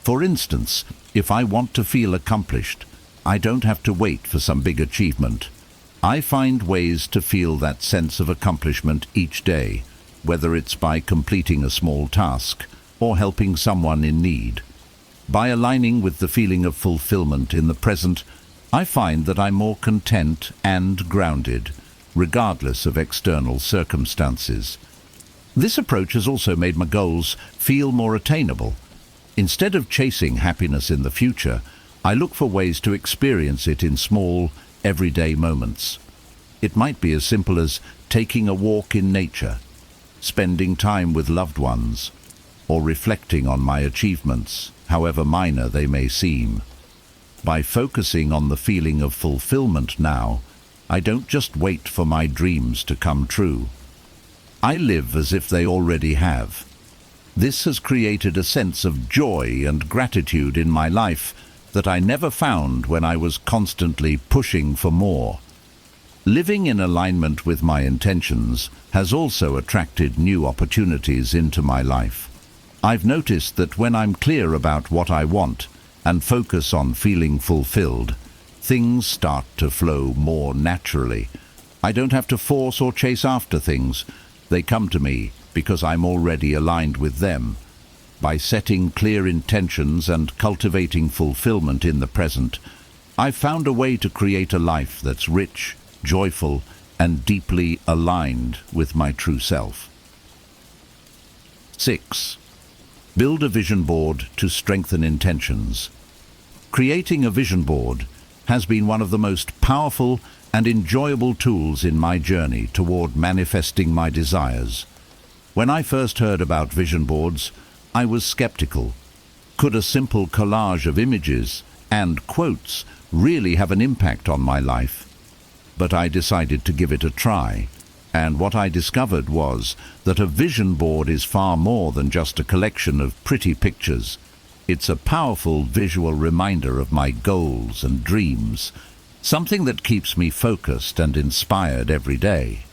For instance, if I want to feel accomplished, I don't have to wait for some big achievement. I find ways to feel that sense of accomplishment each day, whether it's by completing a small task, or helping someone in need. By aligning with the feeling of fulfillment in the present, I find that I'm more content and grounded, regardless of external circumstances. This approach has also made my goals feel more attainable. Instead of chasing happiness in the future, I look for ways to experience it in small, everyday moments. It might be as simple as taking a walk in nature, spending time with loved ones, or reflecting on my achievements, however minor they may seem. By focusing on the feeling of fulfillment now, I don't just wait for my dreams to come true. I live as if they already have. This has created a sense of joy and gratitude in my life that I never found when I was constantly pushing for more. Living in alignment with my intentions has also attracted new opportunities into my life. I've noticed that when I'm clear about what I want and focus on feeling fulfilled, things start to flow more naturally. I don't have to force or chase after things. They come to me because I'm already aligned with them. By setting clear intentions and cultivating fulfillment in the present, I've found a way to create a life that's rich, joyful, and deeply aligned with my true self. 6. Build a vision board to strengthen intentions. Creating a vision board has been one of the most powerful and enjoyable tools in my journey toward manifesting my desires. When I first heard about vision boards, I was skeptical. Could a simple collage of images and quotes really have an impact on my life? But I decided to give it a try, and what I discovered was that a vision board is far more than just a collection of pretty pictures. It's a powerful visual reminder of my goals and dreams, something that keeps me focused and inspired every day.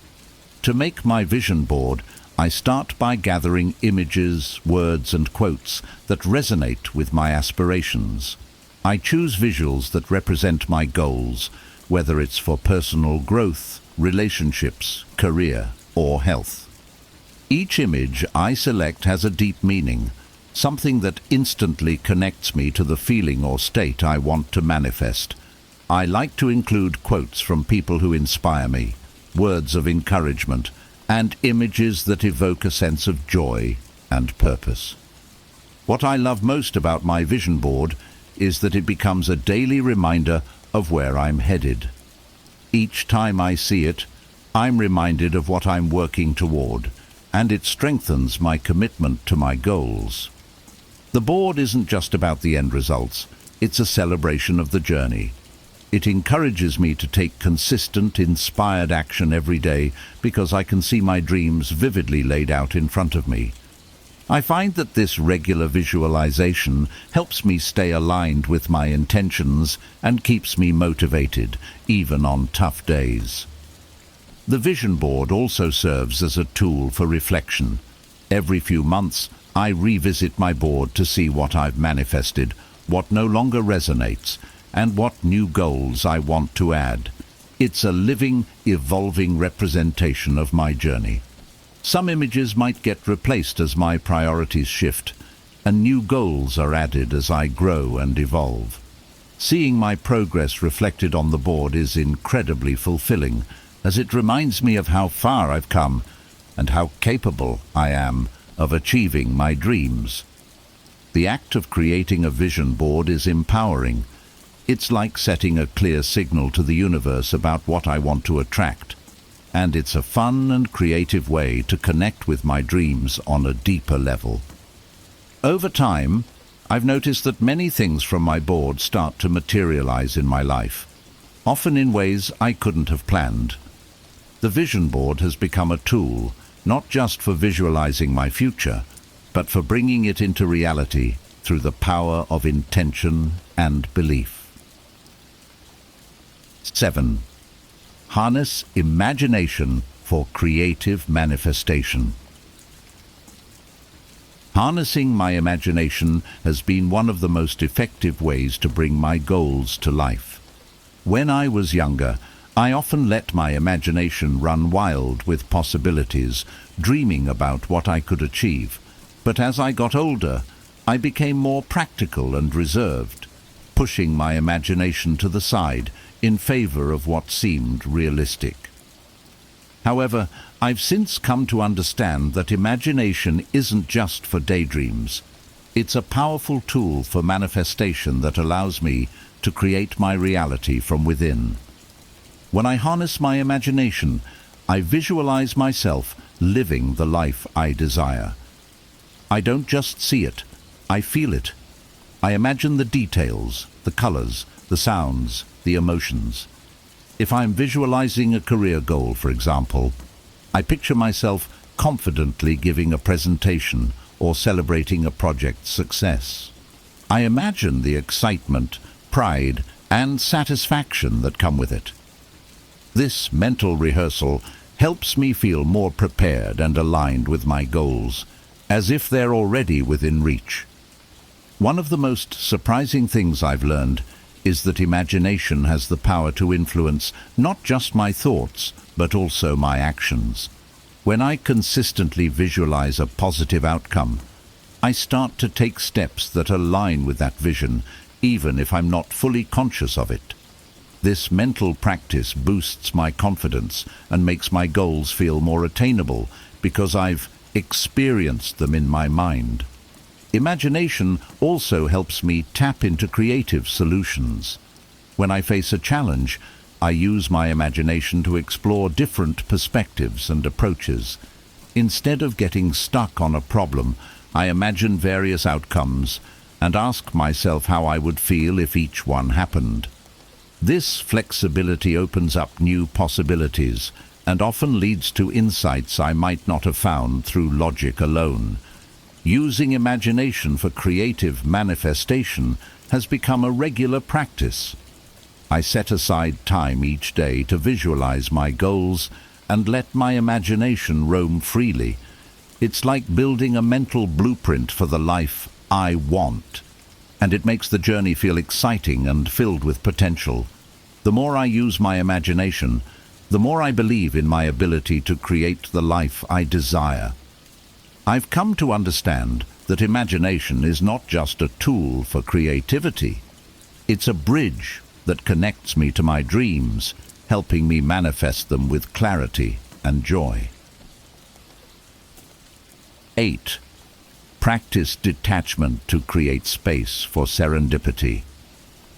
To make my vision board, I start by gathering images, words, and quotes that resonate with my aspirations. I choose visuals that represent my goals, whether it's for personal growth, relationships, career, or health. Each image I select has a deep meaning, something that instantly connects me to the feeling or state I want to manifest. I like to include quotes from people who inspire me, words of encouragement, and images that evoke a sense of joy and purpose. What I love most about my vision board is that it becomes a daily reminder of where I'm headed. Each time I see it, I'm reminded of what I'm working toward, and it strengthens my commitment to my goals. The board isn't just about the end results, it's a celebration of the journey. It encourages me to take consistent, inspired action every day because I can see my dreams vividly laid out in front of me. I find that this regular visualization helps me stay aligned with my intentions and keeps me motivated, even on tough days. The vision board also serves as a tool for reflection. Every few months, I revisit my board to see what I've manifested, what no longer resonates, and what new goals I want to add. It's a living, evolving representation of my journey. Some images might get replaced as my priorities shift, and new goals are added as I grow and evolve. Seeing my progress reflected on the board is incredibly fulfilling, as it reminds me of how far I've come and how capable I am of achieving my dreams. The act of creating a vision board is empowering. It's like setting a clear signal to the universe about what I want to attract, and it's a fun and creative way to connect with my dreams on a deeper level. Over time, I've noticed that many things from my board start to materialize in my life, often in ways I couldn't have planned. The vision board has become a tool, not just for visualizing my future, but for bringing it into reality through the power of intention and belief. 7. Harness imagination for creative manifestation. Harnessing my imagination has been one of the most effective ways to bring my goals to life. When I was younger, I often let my imagination run wild with possibilities, dreaming about what I could achieve. But as I got older, I became more practical and reserved, pushing my imagination to the side in favor of what seemed realistic. However, I've since come to understand that imagination isn't just for daydreams. It's a powerful tool for manifestation that allows me to create my reality from within. When I harness my imagination, I visualize myself living the life I desire. I don't just see it, I feel it. I imagine the details, the colors, the sounds, the emotions. If I'm visualizing a career goal, for example, I picture myself confidently giving a presentation or celebrating a project's success. I imagine the excitement, pride, and satisfaction that come with it. This mental rehearsal helps me feel more prepared and aligned with my goals, as if they're already within reach. One of the most surprising things I've learned is that imagination has the power to influence not just my thoughts, but also my actions. When I consistently visualize a positive outcome, I start to take steps that align with that vision, even if I'm not fully conscious of it. This mental practice boosts my confidence and makes my goals feel more attainable because I've experienced them in my mind. Imagination also helps me tap into creative solutions. When I face a challenge, I use my imagination to explore different perspectives and approaches. Instead of getting stuck on a problem, I imagine various outcomes and ask myself how I would feel if each one happened. This flexibility opens up new possibilities and often leads to insights I might not have found through logic alone. Using imagination for creative manifestation has become a regular practice. I set aside time each day to visualize my goals and let my imagination roam freely. It's like building a mental blueprint for the life I want, and it makes the journey feel exciting and filled with potential. The more I use my imagination, the more I believe in my ability to create the life I desire. I've come to understand that imagination is not just a tool for creativity. It's a bridge that connects me to my dreams, helping me manifest them with clarity and joy. 8. Practice detachment to create space for serendipity.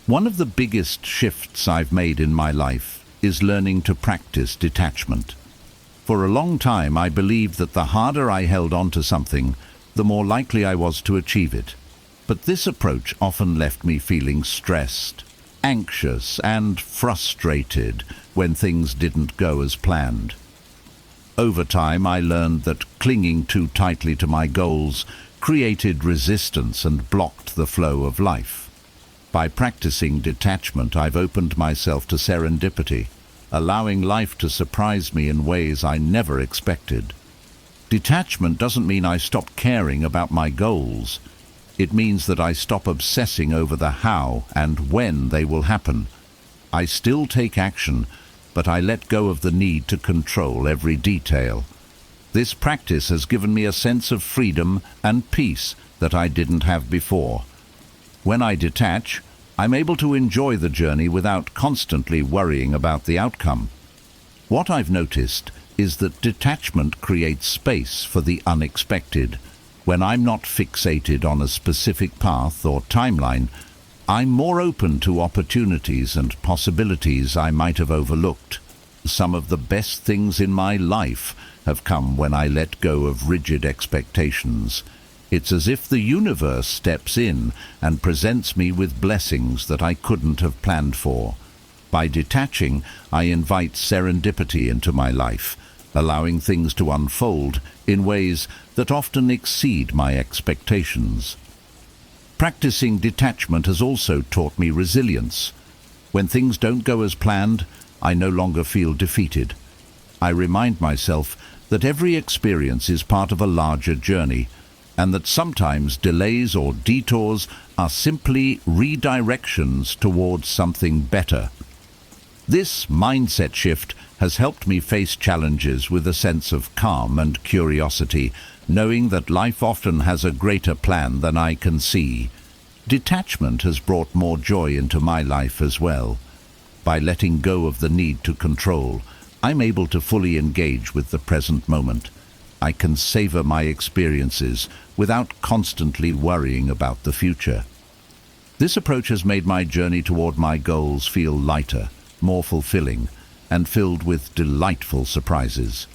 One of the biggest shifts I've made in my life is learning to practice detachment. For a long time, I believed that the harder I held on to something, the more likely I was to achieve it. But this approach often left me feeling stressed, anxious, and frustrated when things didn't go as planned. Over time, I learned that clinging too tightly to my goals created resistance and blocked the flow of life. By practicing detachment, I've opened myself to serendipity, allowing life to surprise me in ways I never expected. Detachment doesn't mean I stop caring about my goals. It means that I stop obsessing over the how and when they will happen. I still take action, but I let go of the need to control every detail. This practice has given me a sense of freedom and peace that I didn't have before. When I detach, I'm able to enjoy the journey without constantly worrying about the outcome. What I've noticed is that detachment creates space for the unexpected. When I'm not fixated on a specific path or timeline, I'm more open to opportunities and possibilities I might have overlooked. Some of the best things in my life have come when I let go of rigid expectations. It's as if the universe steps in and presents me with blessings that I couldn't have planned for. By detaching, I invite serendipity into my life, allowing things to unfold in ways that often exceed my expectations. Practicing detachment has also taught me resilience. When things don't go as planned, I no longer feel defeated. I remind myself that every experience is part of a larger journey, and that sometimes delays or detours are simply redirections towards something better. This mindset shift has helped me face challenges with a sense of calm and curiosity, knowing that life often has a greater plan than I can see. Detachment has brought more joy into my life as well. By letting go of the need to control, I'm able to fully engage with the present moment. I can savor my experiences without constantly worrying about the future. This approach has made my journey toward my goals feel lighter, more fulfilling, and filled with delightful surprises.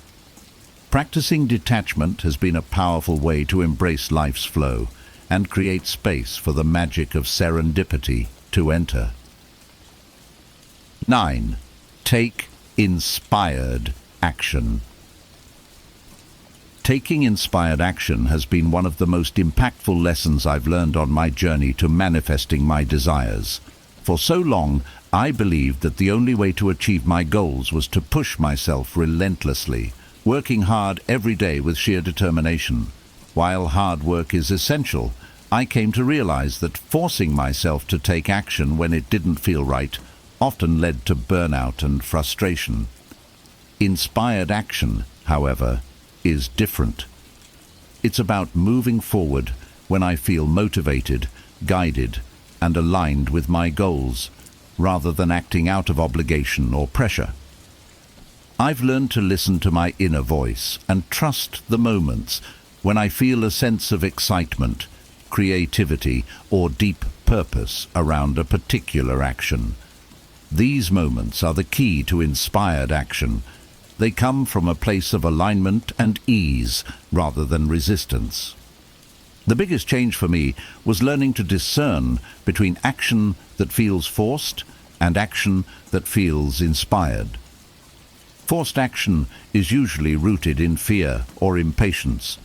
Practicing detachment has been a powerful way to embrace life's flow and create space for the magic of serendipity to enter. 9. Take inspired action. Taking inspired action has been one of the most impactful lessons I've learned on my journey to manifesting my desires. For so long, I believed that the only way to achieve my goals was to push myself relentlessly, working hard every day with sheer determination. While hard work is essential, I came to realize that forcing myself to take action when it didn't feel right often led to burnout and frustration. Inspired action, however, is different. It's about moving forward when I feel motivated, guided, and aligned with my goals, rather than acting out of obligation or pressure. I've learned to listen to my inner voice and trust the moments when I feel a sense of excitement, creativity, or deep purpose around a particular action. These moments are the key to inspired action. They come from a place of alignment and ease rather than resistance. The biggest change for me was learning to discern between action that feels forced and action that feels inspired. Forced action is usually rooted in fear or impatience.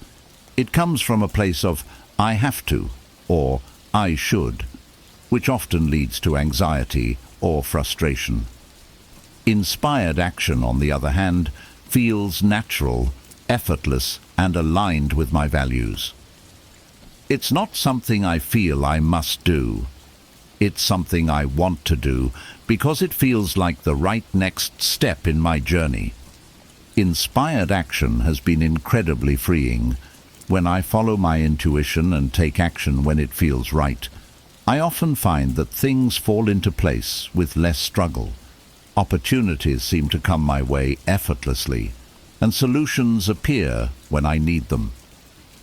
It comes from a place of "I have to" or "I should," which often leads to anxiety or frustration. Inspired action, on the other hand, feels natural, effortless, and aligned with my values. It's not something I feel I must do. It's something I want to do because it feels like the right next step in my journey. Inspired action has been incredibly freeing. When I follow my intuition and take action when it feels right, I often find that things fall into place with less struggle. Opportunities seem to come my way effortlessly, and solutions appear when I need them.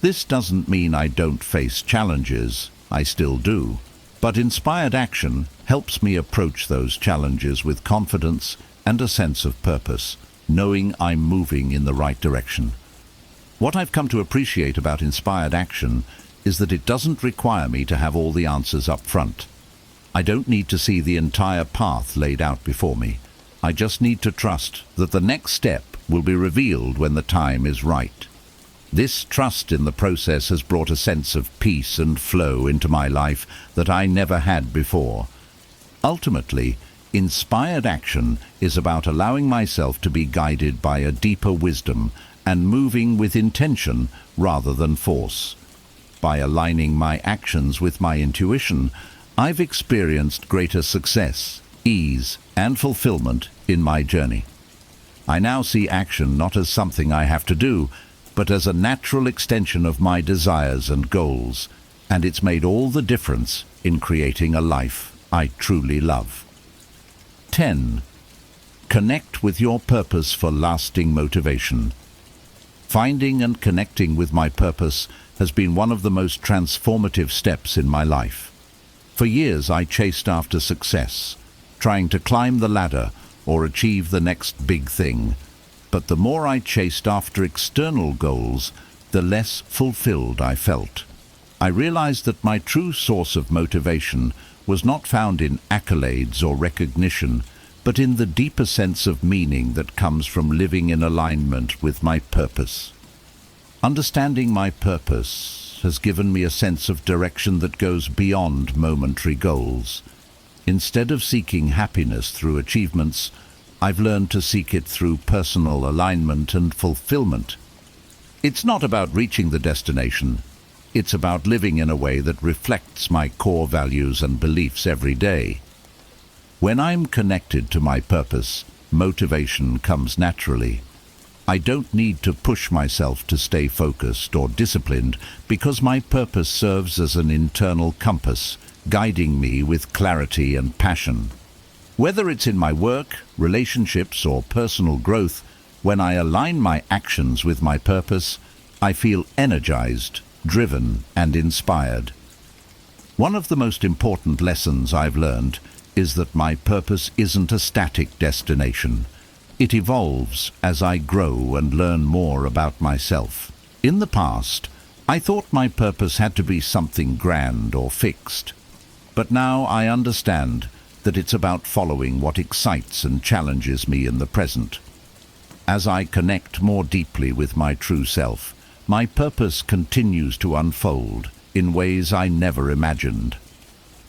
This doesn't mean I don't face challenges. I still do. But inspired action helps me approach those challenges with confidence and a sense of purpose, knowing I'm moving in the right direction. What I've come to appreciate about inspired action is that it doesn't require me to have all the answers up front. I don't need to see the entire path laid out before me. I just need to trust that the next step will be revealed when the time is right. This trust in the process has brought a sense of peace and flow into my life that I never had before. Ultimately, inspired action is about allowing myself to be guided by a deeper wisdom and moving with intention rather than force. By aligning my actions with my intuition, I've experienced greater success, ease, and fulfillment in my journey. I now see action not as something I have to do, but as a natural extension of my desires and goals, and it's made all the difference in creating a life I truly love. 10. Connect with your purpose for lasting motivation. Finding and connecting with my purpose has been one of the most transformative steps in my life. For years I chased after success, trying to climb the ladder or achieve the next big thing. But the more I chased after external goals, the less fulfilled I felt. I realized that my true source of motivation was not found in accolades or recognition, but in the deeper sense of meaning that comes from living in alignment with my purpose. Understanding my purpose has given me a sense of direction that goes beyond momentary goals. Instead of seeking happiness through achievements, I've learned to seek it through personal alignment and fulfillment. It's not about reaching the destination. It's about living in a way that reflects my core values and beliefs every day. When I'm connected to my purpose, motivation comes naturally. I don't need to push myself to stay focused or disciplined because my purpose serves as an internal compass, guiding me with clarity and passion. Whether it's in my work, relationships, or personal growth, when I align my actions with my purpose, I feel energized, driven, and inspired. One of the most important lessons I've learned is that my purpose isn't a static destination. It evolves as I grow and learn more about myself. In the past, I thought my purpose had to be something grand or fixed. But now I understand that it's about following what excites and challenges me in the present. As I connect more deeply with my true self, my purpose continues to unfold in ways I never imagined.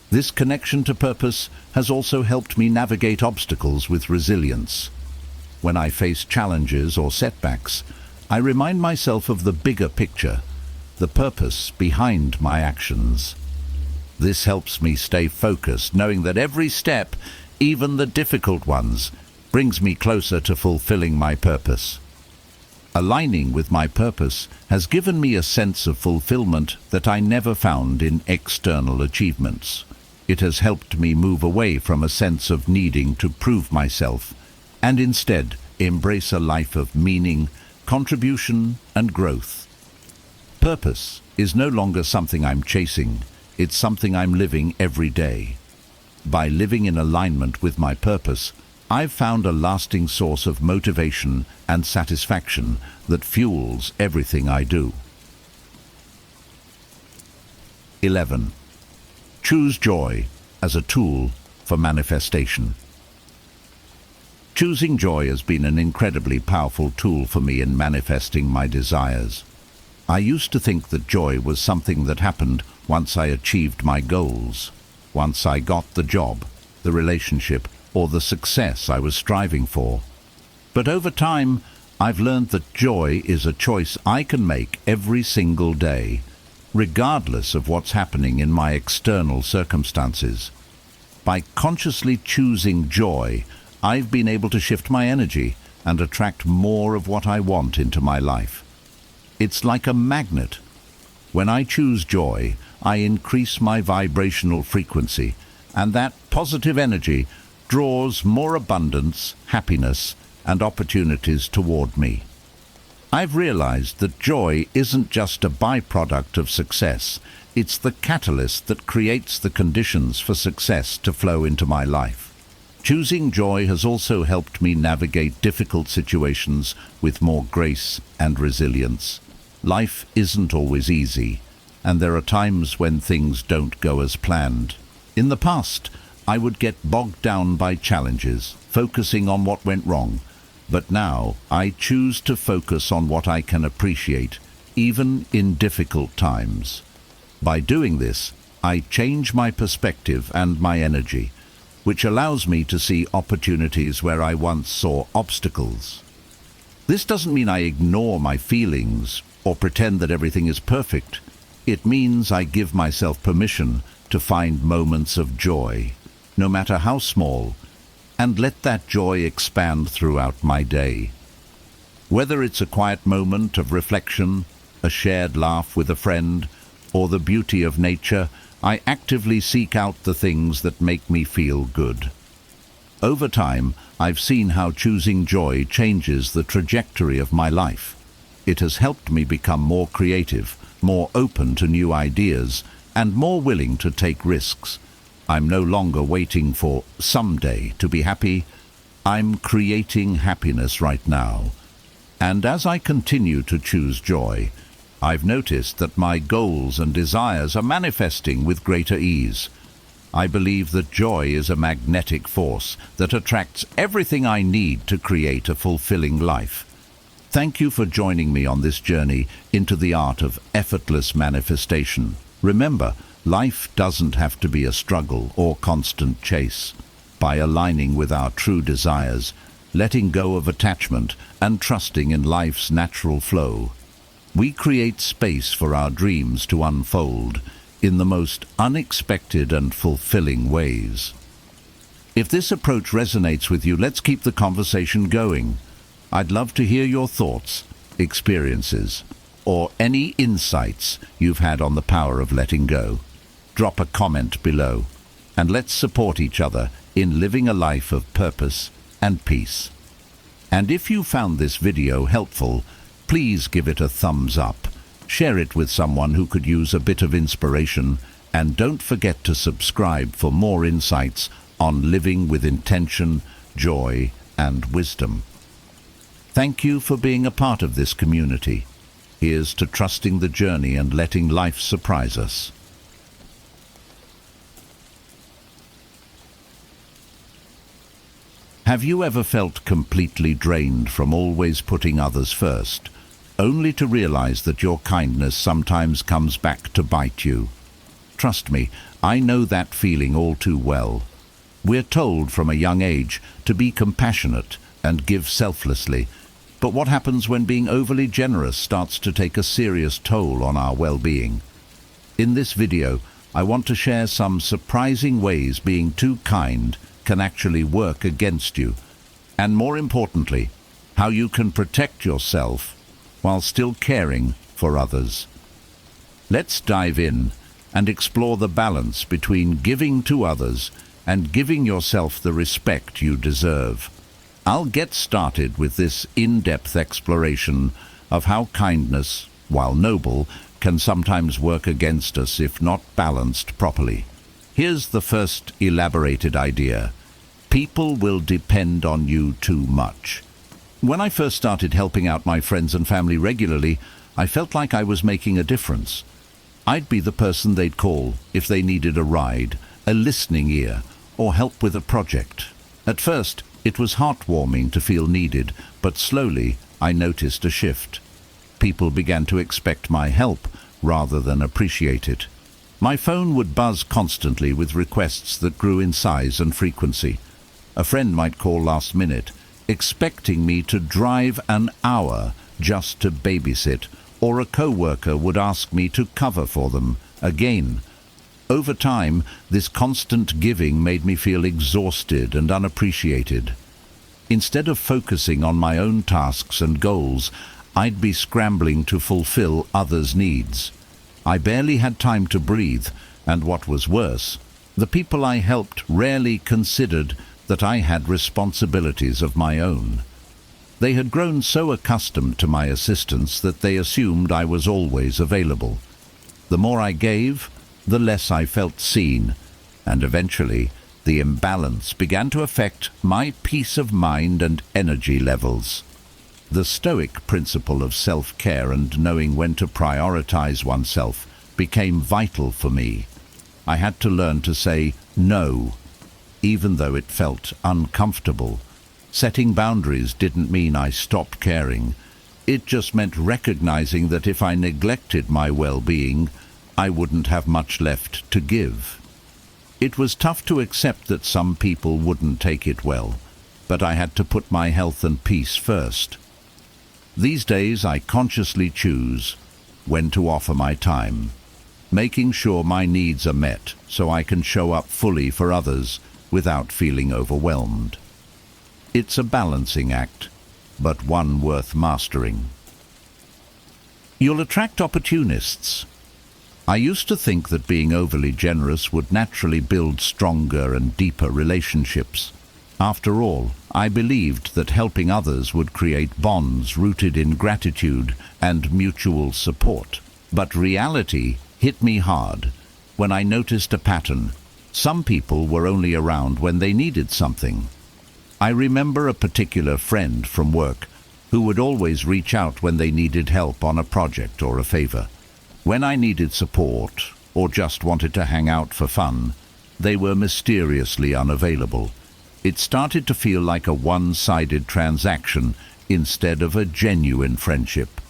This connection to purpose has also helped me navigate obstacles with resilience. When I face challenges or setbacks, I remind myself of the bigger picture, the purpose behind my actions. This helps me stay focused, knowing that every step, even the difficult ones, brings me closer to fulfilling my purpose. Aligning with my purpose has given me a sense of fulfillment that I never found in external achievements. It has helped me move away from a sense of needing to prove myself and instead embrace a life of meaning, contribution, and growth. Purpose is no longer something I'm chasing. It's something I'm living every day. By living in alignment with my purpose, I've found a lasting source of motivation and satisfaction that fuels everything I do. 11. Choose joy as a tool for manifestation. Choosing joy has been an incredibly powerful tool for me in manifesting my desires. I used to think that joy was something that happened once I achieved my goals, once I got the job, the relationship, or the success I was striving for. But over time, I've learned that joy is a choice I can make every single day, regardless of what's happening in my external circumstances. By consciously choosing joy, I've been able to shift my energy and attract more of what I want into my life. It's like a magnet. When I choose joy, I increase my vibrational frequency, and that positive energy draws more abundance, happiness, and opportunities toward me. I've realized that joy isn't just a byproduct of success. It's the catalyst that creates the conditions for success to flow into my life. Choosing joy has also helped me navigate difficult situations with more grace and resilience. Life isn't always easy, and there are times when things don't go as planned. In the past, I would get bogged down by challenges, focusing on what went wrong. But now, I choose to focus on what I can appreciate, even in difficult times. By doing this, I change my perspective and my energy, which allows me to see opportunities where I once saw obstacles. This doesn't mean I ignore my feelings or pretend that everything is perfect. It means I give myself permission to find moments of joy, no matter how small, and let that joy expand throughout my day. Whether it's a quiet moment of reflection, a shared laugh with a friend, or the beauty of nature, I actively seek out the things that make me feel good. Over time, I've seen how choosing joy changes the trajectory of my life. It has helped me become more creative, more open to new ideas, and more willing to take risks. I'm no longer waiting for someday to be happy. I'm creating happiness right now. And as I continue to choose joy, I've noticed that my goals and desires are manifesting with greater ease. I believe that joy is a magnetic force that attracts everything I need to create a fulfilling life. Thank you for joining me on this journey into the art of effortless manifestation. Remember, life doesn't have to be a struggle or constant chase. By aligning with our true desires, letting go of attachment, and trusting in life's natural flow, we create space for our dreams to unfold in the most unexpected and fulfilling ways. If this approach resonates with you, let's keep the conversation going. I'd love to hear your thoughts, experiences, or any insights you've had on the power of letting go. Drop a comment below, and let's support each other in living a life of purpose and peace. And if you found this video helpful, please give it a thumbs up, share it with someone who could use a bit of inspiration, and don't forget to subscribe for more insights on living with intention, joy, and wisdom. Thank you for being a part of this community. Here's to trusting the journey and letting life surprise us. Have you ever felt completely drained from always putting others first, only to realize that your kindness sometimes comes back to bite you? Trust me, I know that feeling all too well. We're told from a young age to be compassionate and give selflessly, but what happens when being overly generous starts to take a serious toll on our well-being? In this video, I want to share some surprising ways being too kind can actually work against you, and more importantly, how you can protect yourself while still caring for others. Let's dive in and explore the balance between giving to others and giving yourself the respect you deserve. I'll get started with this in-depth exploration of how kindness, while noble, can sometimes work against us if not balanced properly. Here's the first elaborated idea. People will depend on you too much. When I first started helping out my friends and family regularly, I felt like I was making a difference. I'd be the person they'd call if they needed a ride, a listening ear, or help with a project. At first, it was heartwarming to feel needed, but slowly I noticed a shift. People began to expect my help rather than appreciate it. My phone would buzz constantly with requests that grew in size and frequency. A friend might call last minute, expecting me to drive an hour just to babysit, or a co-worker would ask me to cover for them again. Over time, this constant giving made me feel exhausted and unappreciated. Instead of focusing on my own tasks and goals, I'd be scrambling to fulfill others' needs. I barely had time to breathe, and what was worse, the people I helped rarely considered that I had responsibilities of my own. They had grown so accustomed to my assistance that they assumed I was always available. The more I gave, the less I felt seen, and eventually the imbalance began to affect my peace of mind and energy levels. The Stoic principle of self-care and knowing when to prioritize oneself became vital for me. I had to learn to say no, even though it felt uncomfortable. Setting boundaries didn't mean I stopped caring. It just meant recognizing that if I neglected my well-being, I wouldn't have much left to give. It was tough to accept that some people wouldn't take it well, but I had to put my health and peace first. These days I consciously choose when to offer my time, making sure my needs are met so I can show up fully for others without feeling overwhelmed. It's a balancing act, but one worth mastering. You'll attract opportunists. I used to think that being overly generous would naturally build stronger and deeper relationships. After all, I believed that helping others would create bonds rooted in gratitude and mutual support. But reality hit me hard when I noticed a pattern. Some people were only around when they needed something. I remember a particular friend from work who would always reach out when they needed help on a project or a favor. When I needed support or just wanted to hang out for fun, they were mysteriously unavailable. It started to feel like a one-sided transaction instead of a genuine friendship.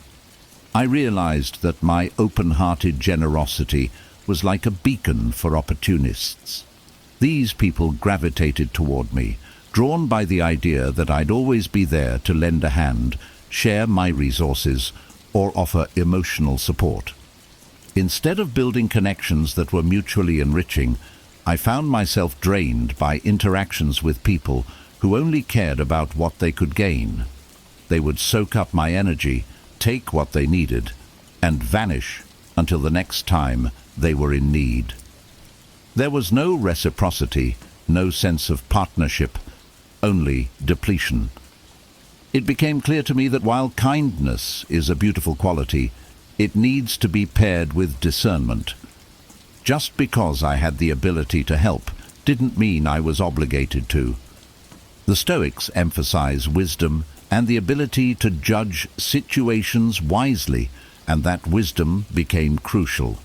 I realized that my open-hearted generosity was like a beacon for opportunists. These people gravitated toward me, drawn by the idea that I'd always be there to lend a hand, share my resources, or offer emotional support. Instead of building connections that were mutually enriching, I found myself drained by interactions with people who only cared about what they could gain. They would soak up my energy, take what they needed, and vanish until the next time they were in need. There was no reciprocity, no sense of partnership, only depletion. It became clear to me that while kindness is a beautiful quality, it needs to be paired with discernment. Just because I had the ability to help didn't mean I was obligated to. The Stoics emphasize wisdom and the ability to judge situations wisely, and that wisdom became crucial.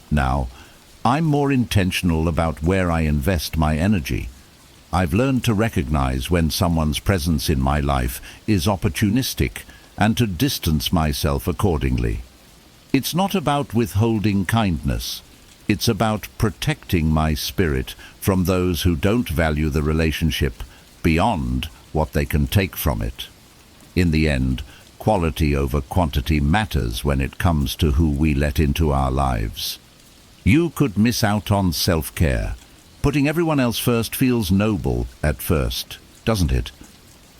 Now, I'm more intentional about where I invest my energy. I've learned to recognize when someone's presence in my life is opportunistic and to distance myself accordingly. It's not about withholding kindness. It's about protecting my spirit from those who don't value the relationship beyond what they can take from it. In the end, quality over quantity matters when it comes to who we let into our lives. You could miss out on self-care. Putting everyone else first feels noble at first, doesn't it?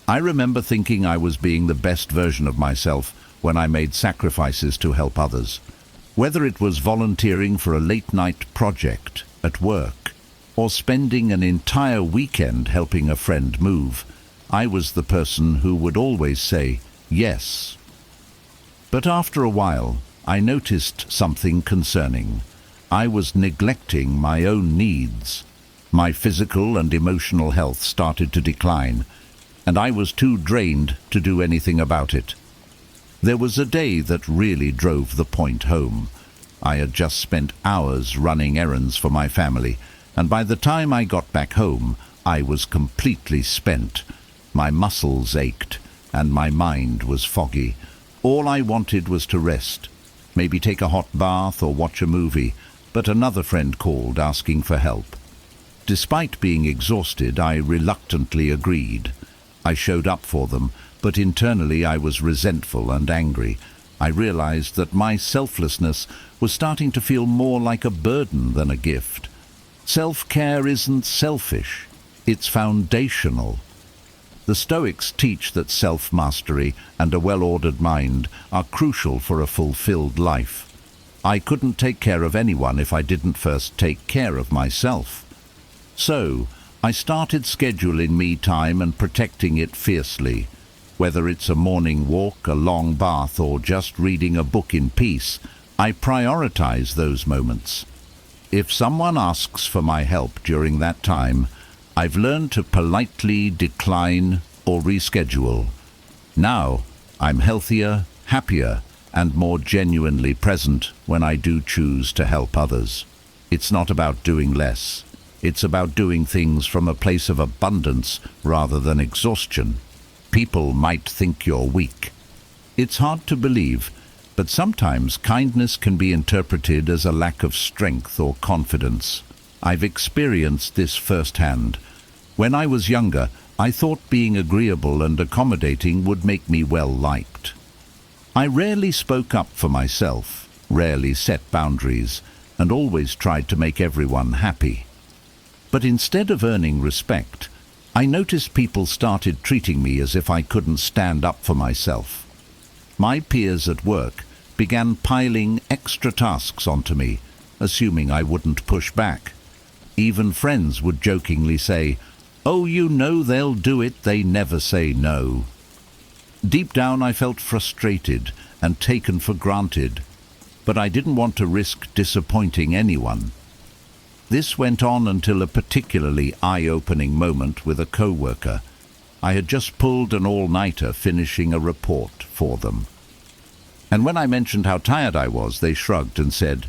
I remember thinking I was being the best version of myself when I made sacrifices to help others. Whether it was volunteering for a late-night project at work or spending an entire weekend helping a friend move, I was the person who would always say yes. But after a while, I noticed something concerning. I was neglecting my own needs. My physical and emotional health started to decline, and I was too drained to do anything about it. There was a day that really drove the point home. I had just spent hours running errands for my family, and by the time I got back home, I was completely spent. My muscles ached, and my mind was foggy. All I wanted was to rest, maybe take a hot bath or watch a movie, but another friend called asking for help. Despite being exhausted, I reluctantly agreed. I showed up for them, but internally I was resentful and angry. I realized that my selflessness was starting to feel more like a burden than a gift. Self-care isn't selfish, it's foundational. The Stoics teach that self-mastery and a well-ordered mind are crucial for a fulfilled life. I couldn't take care of anyone if I didn't first take care of myself. So, I started scheduling me time and protecting it fiercely. Whether it's a morning walk, a long bath, or just reading a book in peace, I prioritize those moments. If someone asks for my help during that time, I've learned to politely decline or reschedule. Now, I'm healthier, happier, and more genuinely present when I do choose to help others. It's not about doing less. It's about doing things from a place of abundance rather than exhaustion. People might think you're weak. It's hard to believe, but sometimes kindness can be interpreted as a lack of strength or confidence. I've experienced this firsthand. When I was younger, I thought being agreeable and accommodating would make me well liked. I rarely spoke up for myself, rarely set boundaries, and always tried to make everyone happy. But instead of earning respect, I noticed people started treating me as if I couldn't stand up for myself. My peers at work began piling extra tasks onto me, assuming I wouldn't push back. Even friends would jokingly say, "Oh, you know they'll do it, they never say no." Deep down I felt frustrated and taken for granted, but I didn't want to risk disappointing anyone. This went on until a particularly eye-opening moment with a co-worker. I had just pulled an all-nighter finishing a report for them. And when I mentioned how tired I was, they shrugged and said,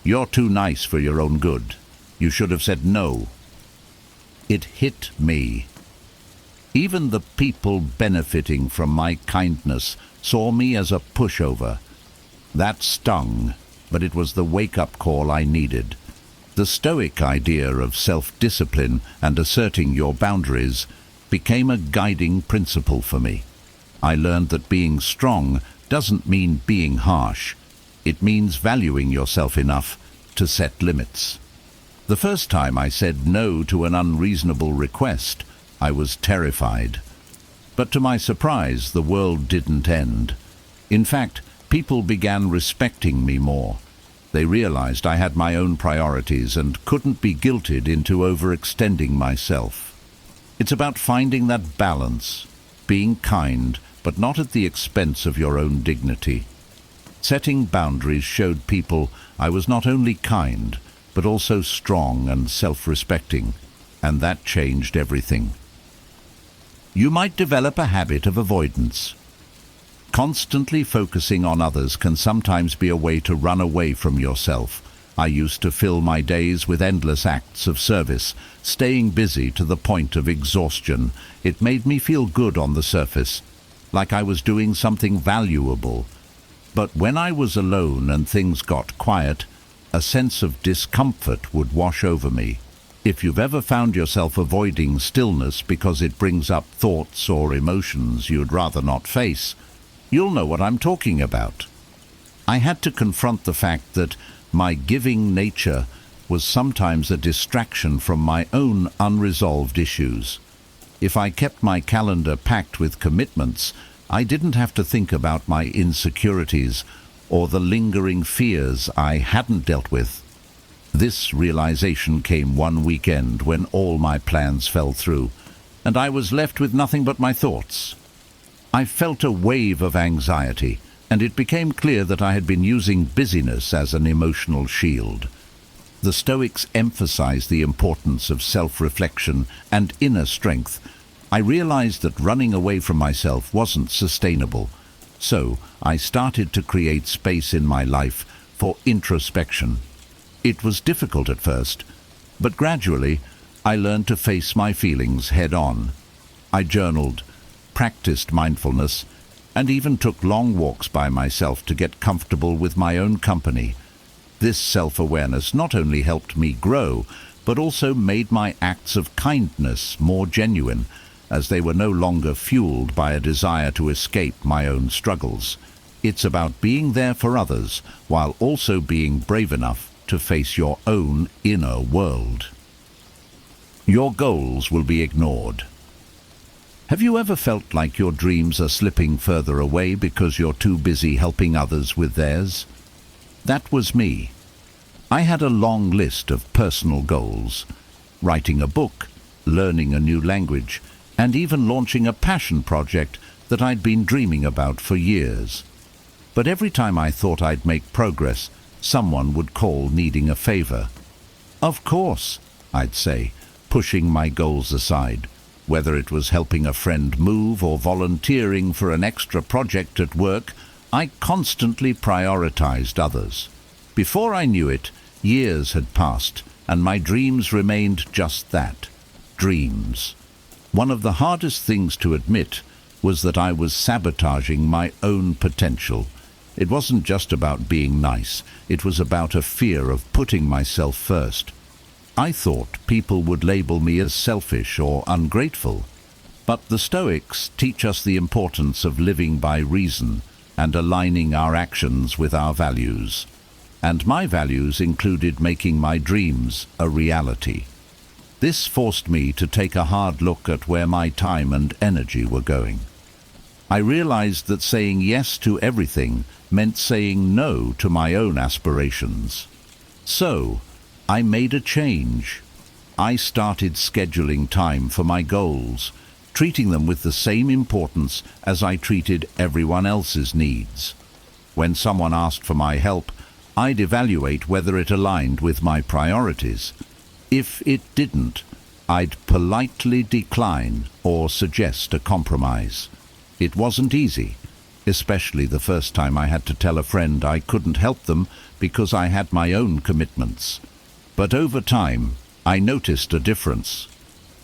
"You're too nice for your own good. You should have said no." It hit me. Even the people benefiting from my kindness saw me as a pushover. That stung, but it was the wake-up call I needed. The Stoic idea of self-discipline and asserting your boundaries became a guiding principle for me. I learned that being strong doesn't mean being harsh. It means valuing yourself enough to set limits. The first time I said no to an unreasonable request, I was terrified. But to my surprise, the world didn't end. In fact, people began respecting me more. They realized I had my own priorities and couldn't be guilted into overextending myself. It's about finding that balance, being kind, but not at the expense of your own dignity. Setting boundaries showed people I was not only kind, but also strong and self-respecting, and that changed everything. You might develop a habit of avoidance. Constantly focusing on others can sometimes be a way to run away from yourself. I used to fill my days with endless acts of service, staying busy to the point of exhaustion. It made me feel good on the surface, like I was doing something valuable. But when I was alone and things got quiet, a sense of discomfort would wash over me. If you've ever found yourself avoiding stillness because it brings up thoughts or emotions you'd rather not face, you'll know what I'm talking about. I had to confront the fact that my giving nature was sometimes a distraction from my own unresolved issues. If I kept my calendar packed with commitments, I didn't have to think about my insecurities or the lingering fears I hadn't dealt with. This realization came one weekend when all my plans fell through, and I was left with nothing but my thoughts. I felt a wave of anxiety, and it became clear that I had been using busyness as an emotional shield. The Stoics emphasize the importance of self-reflection and inner strength. I realized that running away from myself wasn't sustainable, so I started to create space in my life for introspection. It was difficult at first, but gradually I learned to face my feelings head-on. I journaled, practiced mindfulness, and even took long walks by myself to get comfortable with my own company. This self-awareness not only helped me grow, but also made my acts of kindness more genuine, as they were no longer fueled by a desire to escape my own struggles. It's about being there for others, while also being brave enough to face your own inner world. Your goals will be ignored. Have you ever felt like your dreams are slipping further away because you're too busy helping others with theirs? That was me. I had a long list of personal goals: writing a book, learning a new language, and even launching a passion project that I'd been dreaming about for years. But every time I thought I'd make progress, someone would call needing a favor. Of course, I'd say, pushing my goals aside. Whether it was helping a friend move or volunteering for an extra project at work, I constantly prioritized others. Before I knew it, years had passed, and my dreams remained just that, dreams. One of the hardest things to admit was that I was sabotaging my own potential. It wasn't just about being nice, it was about a fear of putting myself first. I thought people would label me as selfish or ungrateful. But the Stoics teach us the importance of living by reason and aligning our actions with our values. And my values included making my dreams a reality. This forced me to take a hard look at where my time and energy were going. I realized that saying yes to everything meant saying no to my own aspirations. So, I made a change. I started scheduling time for my goals, treating them with the same importance as I treated everyone else's needs. When someone asked for my help, I'd evaluate whether it aligned with my priorities. If it didn't, I'd politely decline or suggest a compromise. It wasn't easy, especially the first time I had to tell a friend I couldn't help them because I had my own commitments. But over time, I noticed a difference.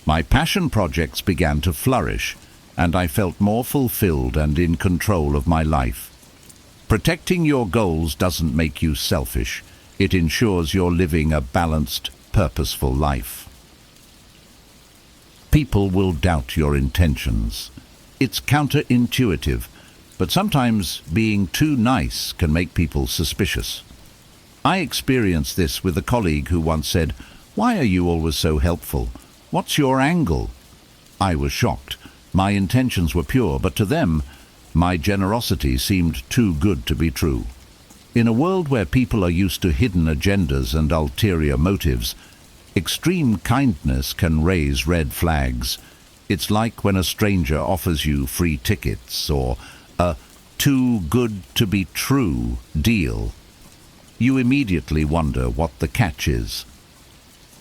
My passion projects began to flourish, and I felt more fulfilled and in control of my life. Protecting your goals doesn't make you selfish. It ensures you're living a balanced, purposeful life. People will doubt your intentions. It's counterintuitive, but sometimes being too nice can make people suspicious. I experienced this with a colleague who once said, "Why are you always so helpful? What's your angle?" I was shocked, My intentions were pure, but to them, my generosity seemed too good to be true. In a world where people are used to hidden agendas and ulterior motives, extreme kindness can raise red flags. It's like when a stranger offers you free tickets or a too good to be true deal. You immediately wonder what the catch is.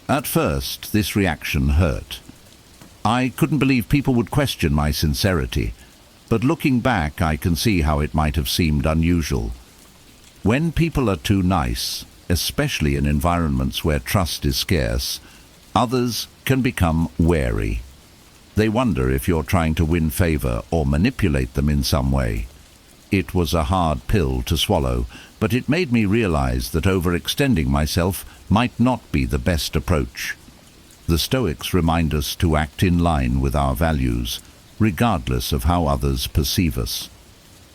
At first, this reaction hurt. I couldn't believe people would question my sincerity, but looking back, I can see how it might have seemed unusual. When people are too nice, especially in environments where trust is scarce, others can become wary. They wonder if you're trying to win favor or manipulate them in some way. It was a hard pill to swallow, but it made me realize that overextending myself might not be the best approach. The Stoics remind us to act in line with our values, regardless of how others perceive us.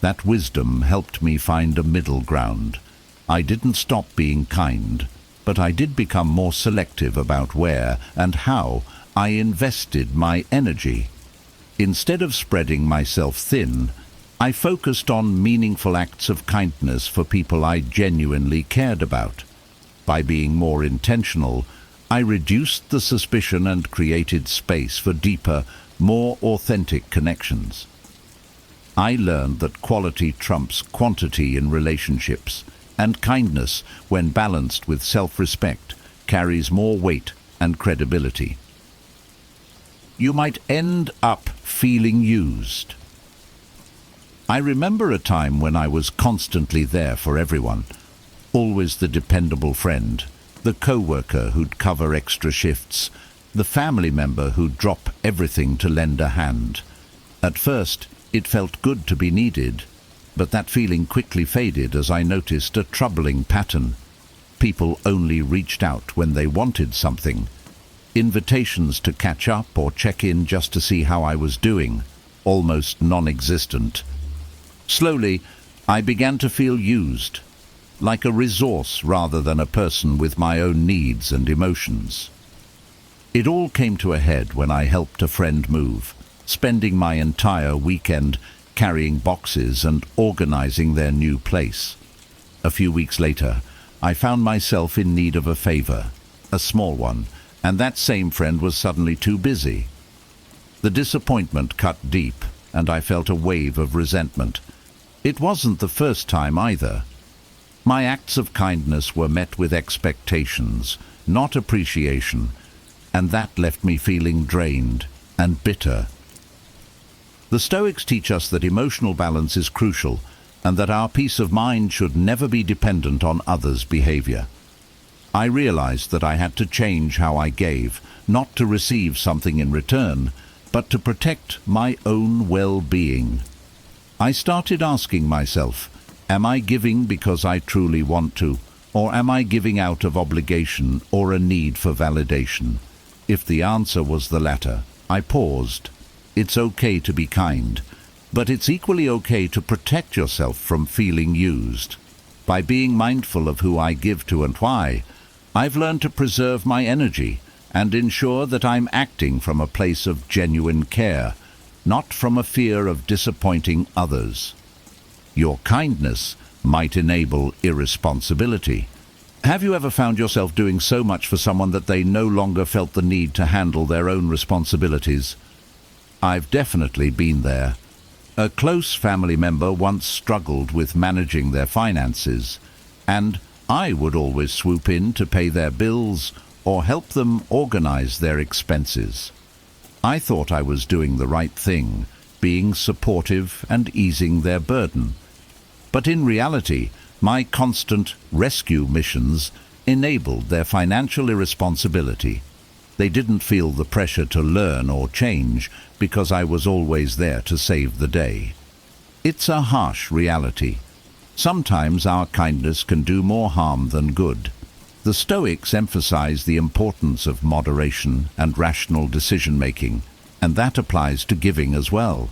That wisdom helped me find a middle ground. I didn't stop being kind, but I did become more selective about where and how I invested my energy. Instead of spreading myself thin, I focused on meaningful acts of kindness for people I genuinely cared about. By being more intentional, I reduced the suspicion and created space for deeper, more authentic connections. I learned that quality trumps quantity in relationships, and kindness, when balanced with self-respect, carries more weight and credibility. You might end up feeling used. I remember a time when I was constantly there for everyone, always the dependable friend, the co-worker who'd cover extra shifts, the family member who'd drop everything to lend a hand. At first, it felt good to be needed, but that feeling quickly faded as I noticed a troubling pattern. People only reached out when they wanted something. Invitations to catch up or check in just to see how I was doing, almost non-existent. Slowly, I began to feel used, like a resource rather than a person with my own needs and emotions. It all came to a head when I helped a friend move, spending my entire weekend carrying boxes and organizing their new place. A few weeks later, I found myself in need of a favor, a small one, and that same friend was suddenly too busy. The disappointment cut deep, and I felt a wave of resentment. It wasn't the first time either. My acts of kindness were met with expectations, not appreciation, and that left me feeling drained and bitter. The Stoics teach us that emotional balance is crucial and that our peace of mind should never be dependent on others' behavior. I realized that I had to change how I gave, not to receive something in return, but to protect my own well-being. I started asking myself, am I giving because I truly want to, or am I giving out of obligation or a need for validation? If the answer was the latter, I paused. It's okay to be kind, but it's equally okay to protect yourself from feeling used. By being mindful of who I give to and why, I've learned to preserve my energy and ensure that I'm acting from a place of genuine care, not from a fear of disappointing others. Your kindness might enable irresponsibility. Have you ever found yourself doing so much for someone that they no longer felt the need to handle their own responsibilities? I've definitely been there. A close family member once struggled with managing their finances, and I would always swoop in to pay their bills or help them organize their expenses. I thought I was doing the right thing, being supportive and easing their burden. But in reality, my constant rescue missions enabled their financial irresponsibility. They didn't feel the pressure to learn or change because I was always there to save the day. It's a harsh reality. Sometimes our kindness can do more harm than good. The Stoics emphasize the importance of moderation and rational decision-making, and that applies to giving as well.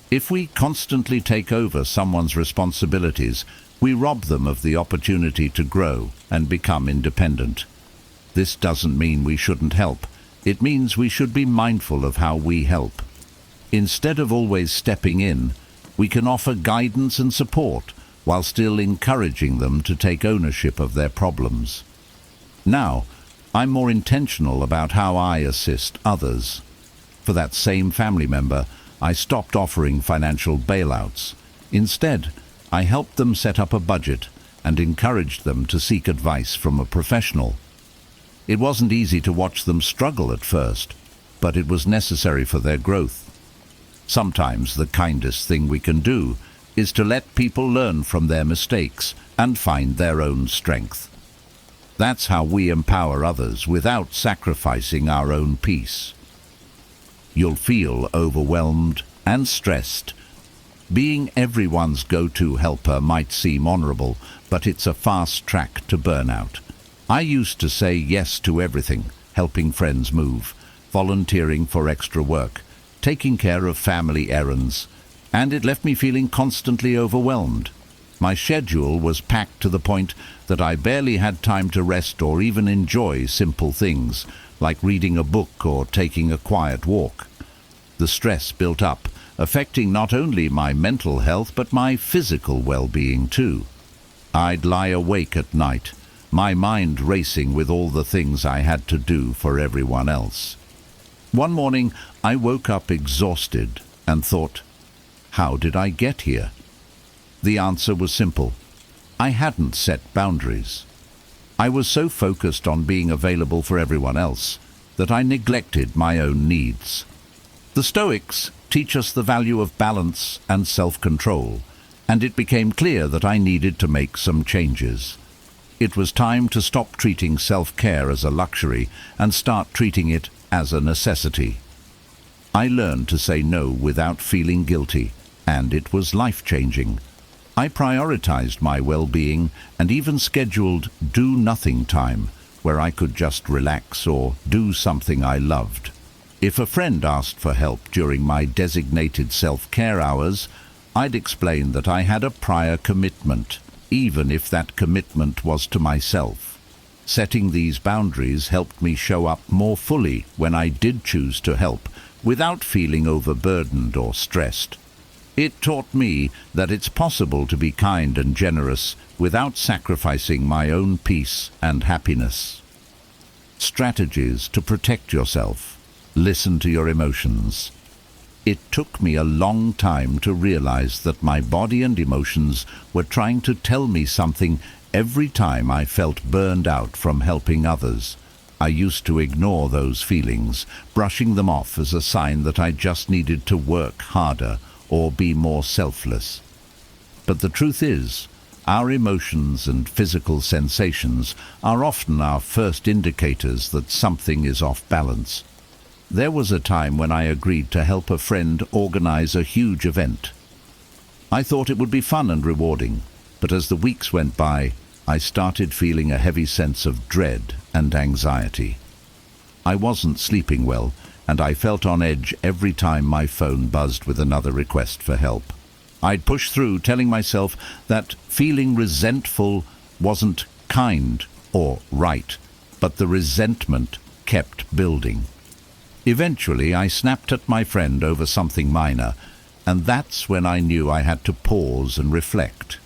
If we constantly take over someone's responsibilities, we rob them of the opportunity to grow and become independent. This doesn't mean we shouldn't help. It means we should be mindful of how we help. Instead of always stepping in, we can offer guidance and support while still encouraging them to take ownership of their problems. Now, I'm more intentional about how I assist others. For that same family member, I stopped offering financial bailouts. Instead, I helped them set up a budget and encouraged them to seek advice from a professional. It wasn't easy to watch them struggle at first, but it was necessary for their growth. Sometimes the kindest thing we can do is to let people learn from their mistakes and find their own strength. That's how we empower others without sacrificing our own peace. You'll feel overwhelmed and stressed. Being everyone's go-to helper might seem honorable, but it's a fast track to burnout. I used to say yes to everything, helping friends move, volunteering for extra work, taking care of family errands, and it left me feeling constantly overwhelmed. My schedule was packed to the point that I barely had time to rest or even enjoy simple things, like reading a book or taking a quiet walk. The stress built up, affecting not only my mental health but my physical well-being too. I'd lie awake at night, my mind racing with all the things I had to do for everyone else. One morning, I woke up exhausted and thought, how did I get here? The answer was simple. I hadn't set boundaries. I was so focused on being available for everyone else that I neglected my own needs. The Stoics teach us the value of balance and self-control, and it became clear that I needed to make some changes. It was time to stop treating self-care as a luxury and start treating it as a necessity. I learned to say no without feeling guilty, and it was life-changing. I prioritized my well-being and even scheduled do-nothing time where I could just relax or do something I loved. If a friend asked for help during my designated self-care hours, I'd explain that I had a prior commitment, even if that commitment was to myself. Setting these boundaries helped me show up more fully when I did choose to help, without feeling overburdened or stressed. It taught me that it's possible to be kind and generous without sacrificing my own peace and happiness. Strategies to protect yourself. Listen to your emotions. It took me a long time to realize that my body and emotions were trying to tell me something every time I felt burned out from helping others. I used to ignore those feelings, brushing them off as a sign that I just needed to work harder or be more selfless. But the truth is, our emotions and physical sensations are often our first indicators that something is off balance. There was a time when I agreed to help a friend organize a huge event. I thought it would be fun and rewarding, but as the weeks went by, I started feeling a heavy sense of dread and anxiety. I wasn't sleeping well, and I felt on edge every time my phone buzzed with another request for help. I'd push through, telling myself that feeling resentful wasn't kind or right, but the resentment kept building. Eventually, I snapped at my friend over something minor, and that's when I knew I had to pause and reflect.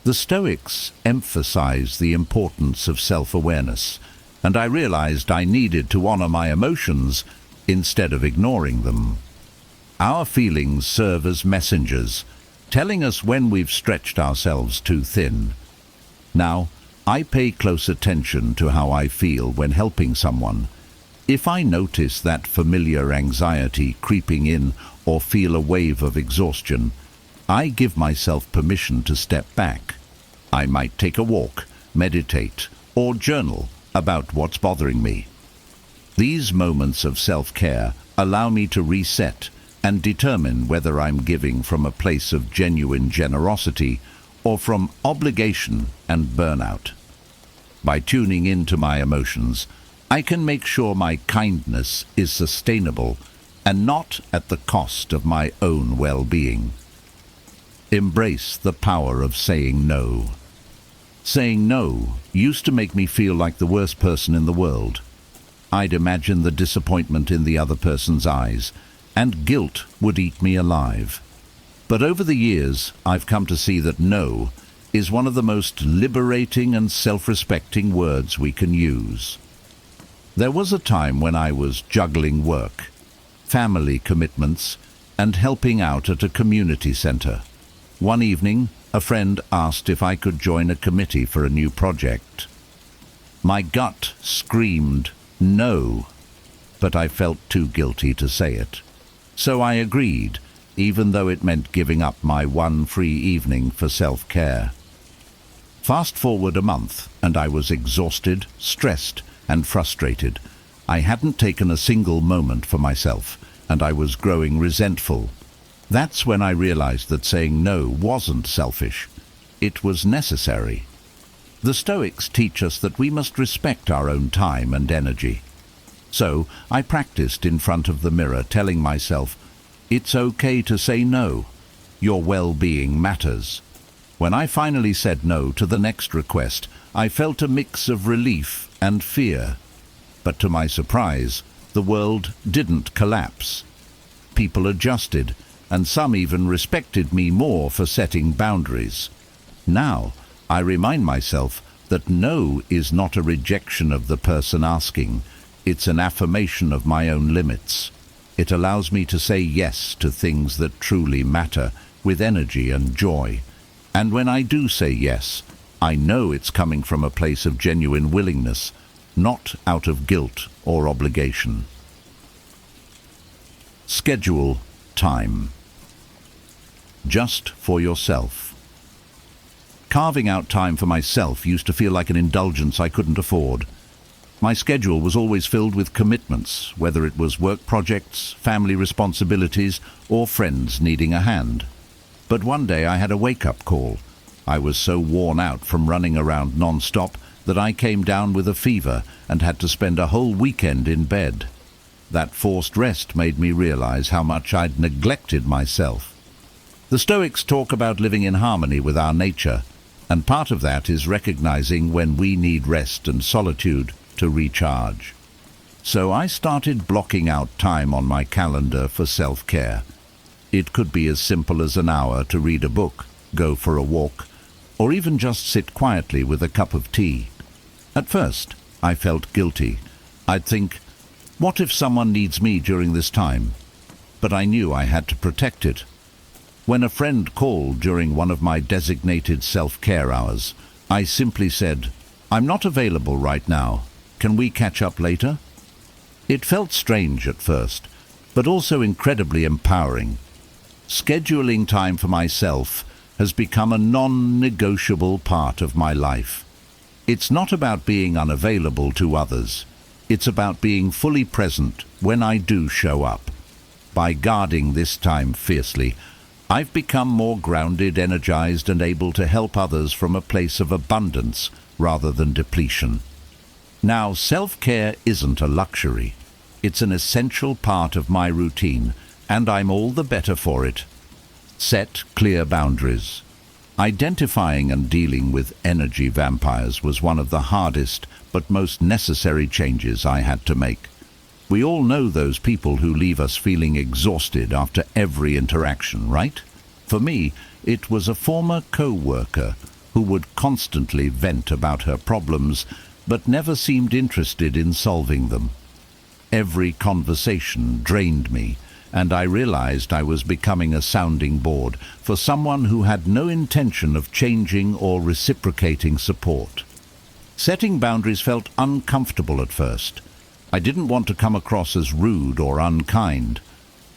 The Stoics emphasize the importance of self-awareness, and I realized I needed to honor my emotions instead of ignoring them. Our feelings serve as messengers, telling us when we've stretched ourselves too thin. Now, I pay close attention to how I feel when helping someone. If I notice that familiar anxiety creeping in or feel a wave of exhaustion, I give myself permission to step back. I might take a walk, meditate, or journal about what's bothering me. These moments of self-care allow me to reset and determine whether I'm giving from a place of genuine generosity or from obligation and burnout. By tuning into my emotions, I can make sure my kindness is sustainable and not at the cost of my own well-being. Embrace the power of saying no. Saying no used to make me feel like the worst person in the world. I'd imagine the disappointment in the other person's eyes, and guilt would eat me alive. But over the years, I've come to see that no is one of the most liberating and self-respecting words we can use. There was a time when I was juggling work, family commitments, and helping out at a community centre. One evening, a friend asked if I could join a committee for a new project. My gut screamed no, but I felt too guilty to say it. So I agreed, even though it meant giving up my one free evening for self-care. Fast forward a month, and I was exhausted, stressed, and frustrated. I hadn't taken a single moment for myself, and I was growing resentful. That's when I realized that saying no wasn't selfish. It was necessary. The Stoics teach us that we must respect our own time and energy. So I practiced in front of the mirror, telling myself, it's okay to say no. Your well-being matters. When I finally said no to the next request, I felt a mix of relief and fear. But to my surprise, the world didn't collapse. People adjusted, and some even respected me more for setting boundaries. Now, I remind myself that no is not a rejection of the person asking. It's an affirmation of my own limits. It allows me to say yes to things that truly matter, with energy and joy. And when I do say yes, I know it's coming from a place of genuine willingness, not out of guilt or obligation. Schedule time. Just for yourself. Carving out time for myself used to feel like an indulgence I couldn't afford. My schedule was always filled with commitments, whether it was work projects, family responsibilities, or friends needing a hand. But one day I had a wake-up call. I was so worn out from running around non-stop that I came down with a fever and had to spend a whole weekend in bed. That forced rest made me realize how much I'd neglected myself. The Stoics talk about living in harmony with our nature, and part of that is recognizing when we need rest and solitude to recharge. So I started blocking out time on my calendar for self-care. It could be as simple as an hour to read a book, go for a walk, or even just sit quietly with a cup of tea. At first, I felt guilty. I'd think, what if someone needs me during this time? But I knew I had to protect it. When a friend called during one of my designated self-care hours, I simply said, I'm not available right now. Can we catch up later? It felt strange at first, but also incredibly empowering. Scheduling time for myself has become a non-negotiable part of my life. It's not about being unavailable to others. It's about being fully present when I do show up. By guarding this time fiercely, I've become more grounded, energized, and able to help others from a place of abundance rather than depletion. Now, self-care isn't a luxury. It's an essential part of my routine, and I'm all the better for it. Set clear boundaries. Identifying and dealing with energy vampires was one of the hardest but most necessary changes I had to make. We all know those people who leave us feeling exhausted after every interaction, right? For me, it was a former co-worker who would constantly vent about her problems but never seemed interested in solving them. Every conversation drained me, and I realized I was becoming a sounding board for someone who had no intention of changing or reciprocating support. Setting boundaries felt uncomfortable at first. I didn't want to come across as rude or unkind,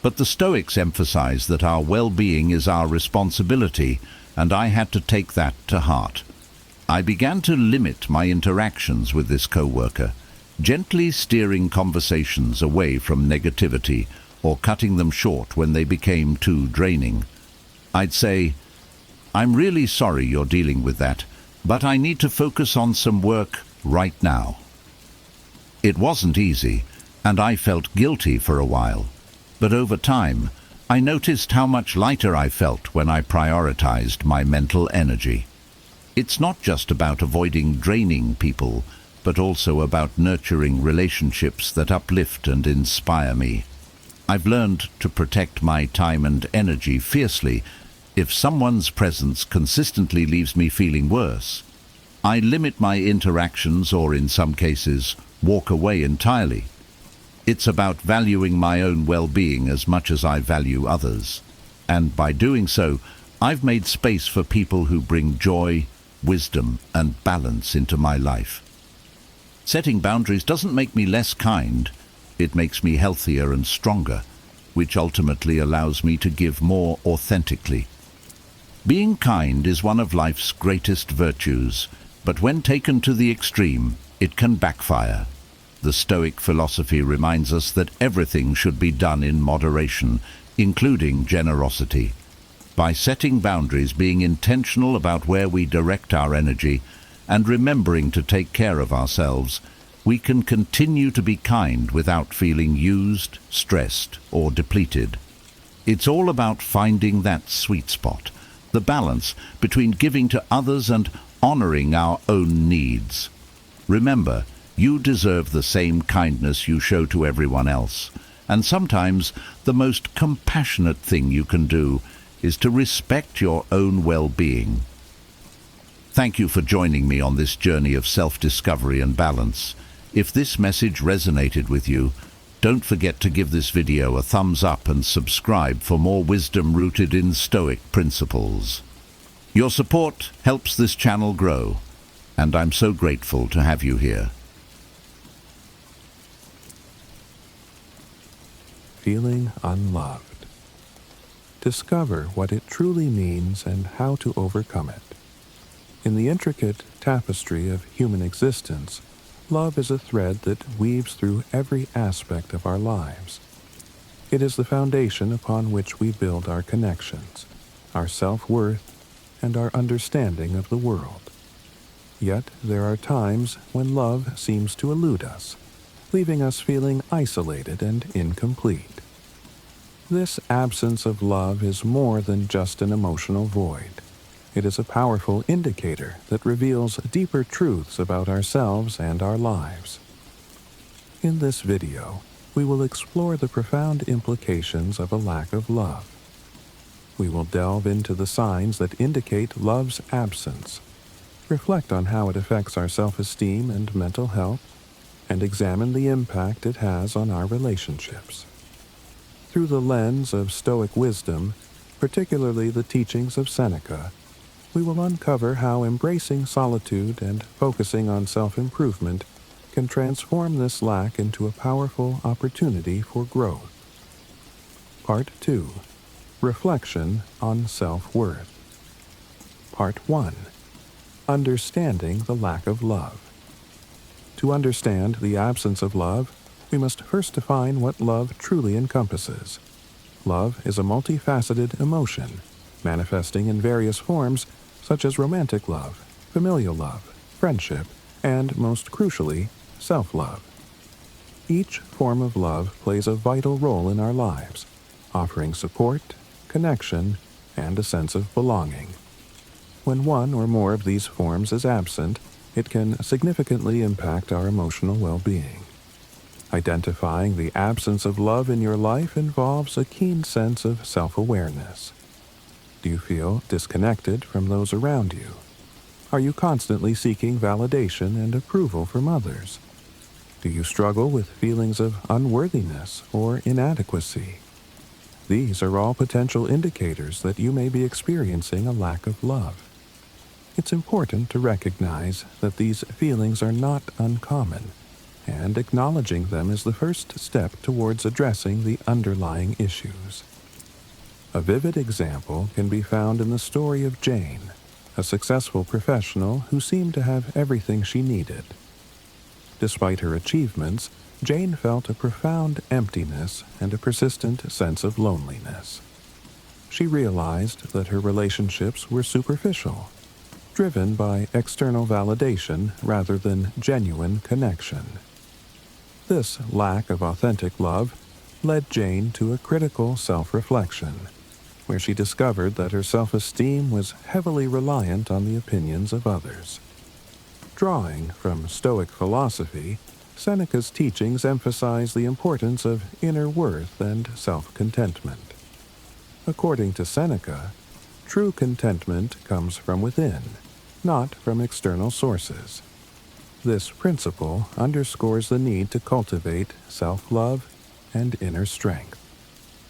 but the Stoics emphasize that our well-being is our responsibility, and I had to take that to heart. I began to limit my interactions with this co-worker, gently steering conversations away from negativity or cutting them short when they became too draining. I'd say, I'm really sorry you're dealing with that, but I need to focus on some work right now. It wasn't easy, and I felt guilty for a while. But over time, I noticed how much lighter I felt when I prioritized my mental energy. It's not just about avoiding draining people, but also about nurturing relationships that uplift and inspire me. I've learned to protect my time and energy fiercely. If someone's presence consistently leaves me feeling worse, I limit my interactions or, in some cases, walk away entirely. It's about valuing my own well-being as much as I value others. And by doing so, I've made space for people who bring joy, wisdom, and balance into my life. Setting boundaries doesn't make me less kind. It makes me healthier and stronger, which ultimately allows me to give more authentically. Being kind is one of life's greatest virtues, but when taken to the extreme, it can backfire. The Stoic philosophy reminds us that everything should be done in moderation, including generosity. By setting boundaries, being intentional about where we direct our energy, and remembering to take care of ourselves, we can continue to be kind without feeling used, stressed, or depleted. It's all about finding that sweet spot, the balance between giving to others and honoring our own needs. Remember, you deserve the same kindness you show to everyone else, and sometimes the most compassionate thing you can do is to respect your own well-being. Thank you for joining me on this journey of self-discovery and balance. If this message resonated with you, don't forget to give this video a thumbs up and subscribe for more wisdom rooted in Stoic principles. Your support helps this channel grow, and I'm so grateful to have you here. Feeling unloved. Discover what it truly means and how to overcome it. In the intricate tapestry of human existence, love is a thread that weaves through every aspect of our lives. It is the foundation upon which we build our connections, our self-worth, and our understanding of the world. Yet there are times when love seems to elude us, leaving us feeling isolated and incomplete. This absence of love is more than just an emotional void. It is a powerful indicator that reveals deeper truths about ourselves and our lives. In this video, we will explore the profound implications of a lack of love. We will delve into the signs that indicate love's absence, reflect on how it affects our self-esteem and mental health, and examine the impact it has on our relationships. Through the lens of Stoic wisdom, particularly the teachings of Seneca, we will uncover how embracing solitude and focusing on self-improvement can transform this lack into a powerful opportunity for growth. Part 2. Reflection on self-worth. Part 1. Understanding the lack of love. To understand the absence of love, we must first define what love truly encompasses. Love is a multifaceted emotion, manifesting in various forms such as romantic love, familial love, friendship, and, most crucially, self-love. Each form of love plays a vital role in our lives, offering support, connection, and a sense of belonging. When one or more of these forms is absent, it can significantly impact our emotional well-being. Identifying the absence of love in your life involves a keen sense of self-awareness. Do you feel disconnected from those around you? Are you constantly seeking validation and approval from others? Do you struggle with feelings of unworthiness or inadequacy? These are all potential indicators that you may be experiencing a lack of love. It's important to recognize that these feelings are not uncommon, and acknowledging them is the first step towards addressing the underlying issues. A vivid example can be found in the story of Jane, a successful professional who seemed to have everything she needed. Despite her achievements, Jane felt a profound emptiness and a persistent sense of loneliness. She realized that her relationships were superficial, driven by external validation rather than genuine connection. This lack of authentic love led Jane to a critical self-reflection, where she discovered that her self-esteem was heavily reliant on the opinions of others. Drawing from Stoic philosophy, Seneca's teachings emphasize the importance of inner worth and self-contentment. According to Seneca, true contentment comes from within, not from external sources. This principle underscores the need to cultivate self-love and inner strength,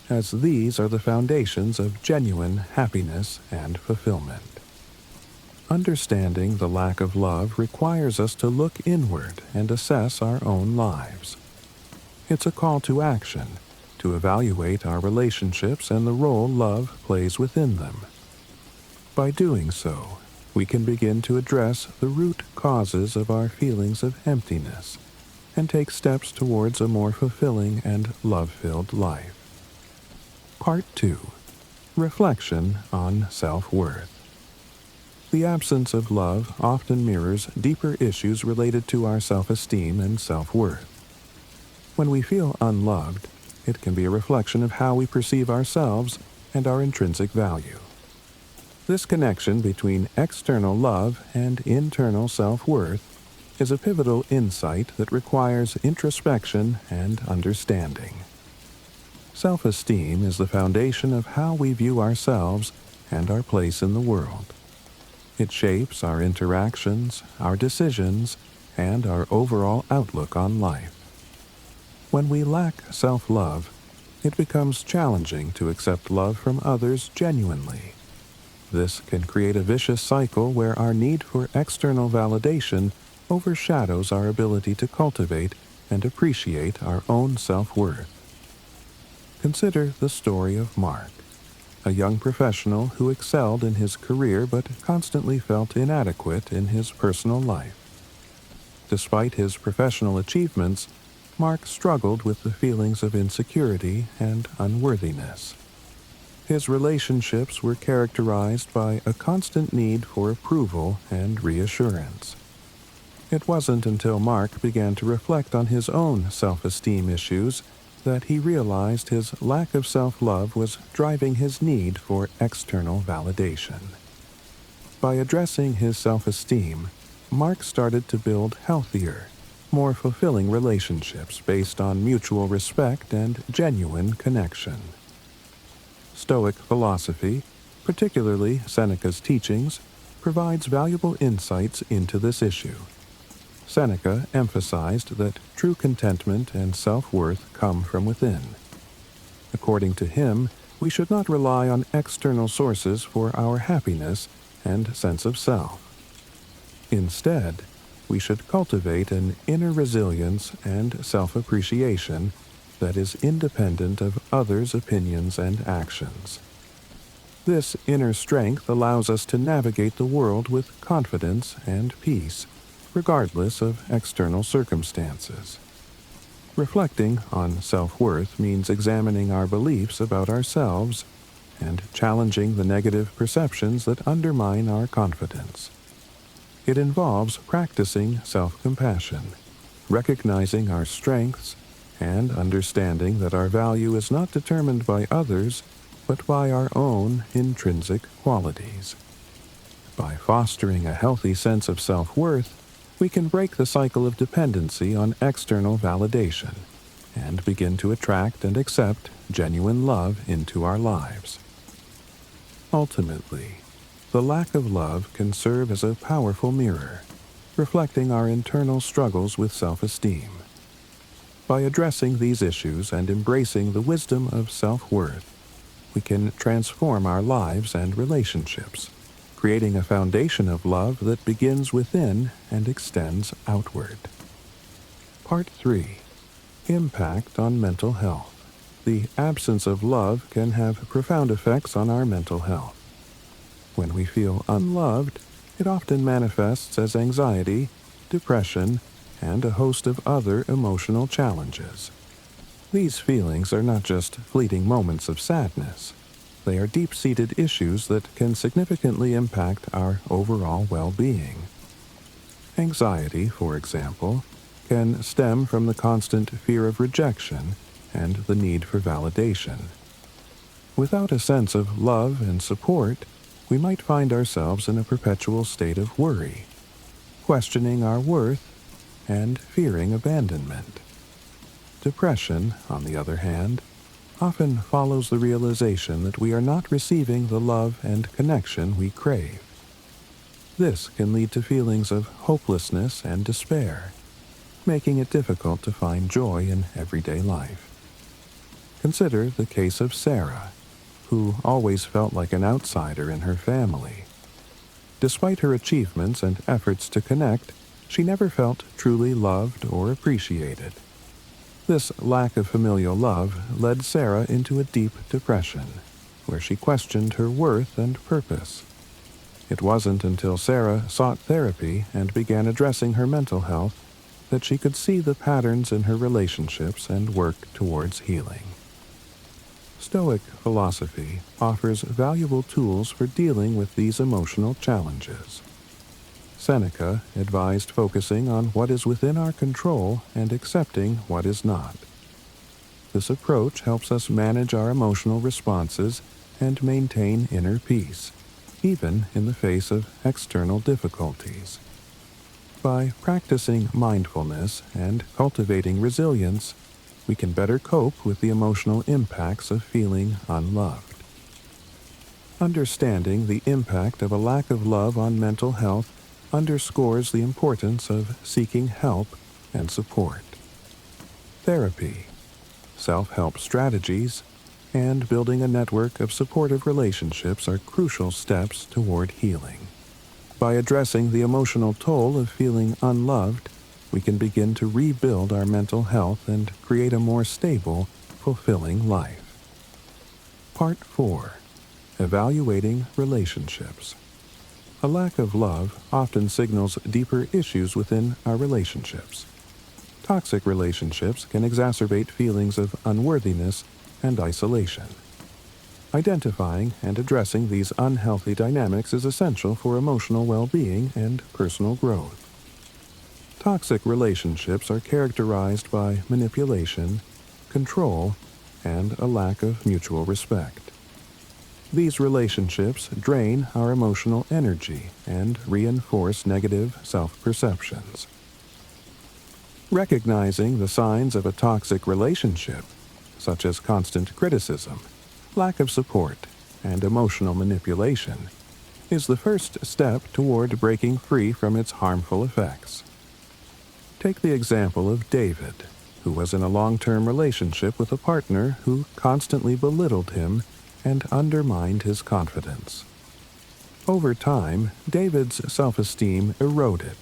as these are the foundations of genuine happiness and fulfillment. Understanding the lack of love requires us to look inward and assess our own lives. It's a call to action, to evaluate our relationships and the role love plays within them. By doing so, we can begin to address the root causes of our feelings of emptiness and take steps towards a more fulfilling and love-filled life. Part 2. Reflection on self-worth. The absence of love often mirrors deeper issues related to our self-esteem and self-worth. When we feel unloved, it can be a reflection of how we perceive ourselves and our intrinsic value. This connection between external love and internal self-worth is a pivotal insight that requires introspection and understanding. Self-esteem is the foundation of how we view ourselves and our place in the world. It shapes our interactions, our decisions, and our overall outlook on life. When we lack self-love, it becomes challenging to accept love from others genuinely. This can create a vicious cycle where our need for external validation overshadows our ability to cultivate and appreciate our own self-worth. Consider the story of Mark, a young professional who excelled in his career but constantly felt inadequate in his personal life. Despite his professional achievements, Mark struggled with the feelings of insecurity and unworthiness. His relationships were characterized by a constant need for approval and reassurance. It wasn't until Mark began to reflect on his own self-esteem issues that he realized his lack of self-love was driving his need for external validation. By addressing his self-esteem, Mark started to build healthier, more fulfilling relationships based on mutual respect and genuine connection. Stoic philosophy, particularly Seneca's teachings, provides valuable insights into this issue. Seneca emphasized that true contentment and self-worth come from within. According to him, we should not rely on external sources for our happiness and sense of self. Instead, we should cultivate an inner resilience and self-appreciation that is independent of others' opinions and actions. This inner strength allows us to navigate the world with confidence and peace, regardless of external circumstances. Reflecting on self-worth means examining our beliefs about ourselves and challenging the negative perceptions that undermine our confidence. It involves practicing self-compassion, recognizing our strengths, and understanding that our value is not determined by others, but by our own intrinsic qualities. By fostering a healthy sense of self-worth, we can break the cycle of dependency on external validation and begin to attract and accept genuine love into our lives. Ultimately, the lack of love can serve as a powerful mirror, reflecting our internal struggles with self-esteem. By addressing these issues and embracing the wisdom of self-worth, we can transform our lives and relationships, creating a foundation of love that begins within and extends outward. Part 3. Impact on mental health. The absence of love can have profound effects on our mental health. When we feel unloved, it often manifests as anxiety, depression, and a host of other emotional challenges. These feelings are not just fleeting moments of sadness. They are deep-seated issues that can significantly impact our overall well-being. Anxiety, for example, can stem from the constant fear of rejection and the need for validation. Without a sense of love and support, we might find ourselves in a perpetual state of worry, questioning our worth and fearing abandonment. Depression, on the other hand, often follows the realization that we are not receiving the love and connection we crave. This can lead to feelings of hopelessness and despair, making it difficult to find joy in everyday life. Consider the case of Sarah, who always felt like an outsider in her family. Despite her achievements and efforts to connect, she never felt truly loved or appreciated. This lack of familial love led Sarah into a deep depression, where she questioned her worth and purpose. It wasn't until Sarah sought therapy and began addressing her mental health that she could see the patterns in her relationships and work towards healing. Stoic philosophy offers valuable tools for dealing with these emotional challenges. Seneca advised focusing on what is within our control and accepting what is not. This approach helps us manage our emotional responses and maintain inner peace, even in the face of external difficulties. By practicing mindfulness and cultivating resilience, we can better cope with the emotional impacts of feeling unloved. Understanding the impact of a lack of love on mental health underscores the importance of seeking help and support. Therapy, self-help strategies, and building a network of supportive relationships are crucial steps toward healing. By addressing the emotional toll of feeling unloved, we can begin to rebuild our mental health and create a more stable, fulfilling life. Part 4. Evaluating relationships. A lack of love often signals deeper issues within our relationships. Toxic relationships can exacerbate feelings of unworthiness and isolation. Identifying and addressing these unhealthy dynamics is essential for emotional well-being and personal growth. Toxic relationships are characterized by manipulation, control, and a lack of mutual respect. These relationships drain our emotional energy and reinforce negative self-perceptions. Recognizing the signs of a toxic relationship, such as constant criticism, lack of support, and emotional manipulation, is the first step toward breaking free from its harmful effects. Take the example of David, who was in a long-term relationship with a partner who constantly belittled him and undermined his confidence. Over time, David's self-esteem eroded,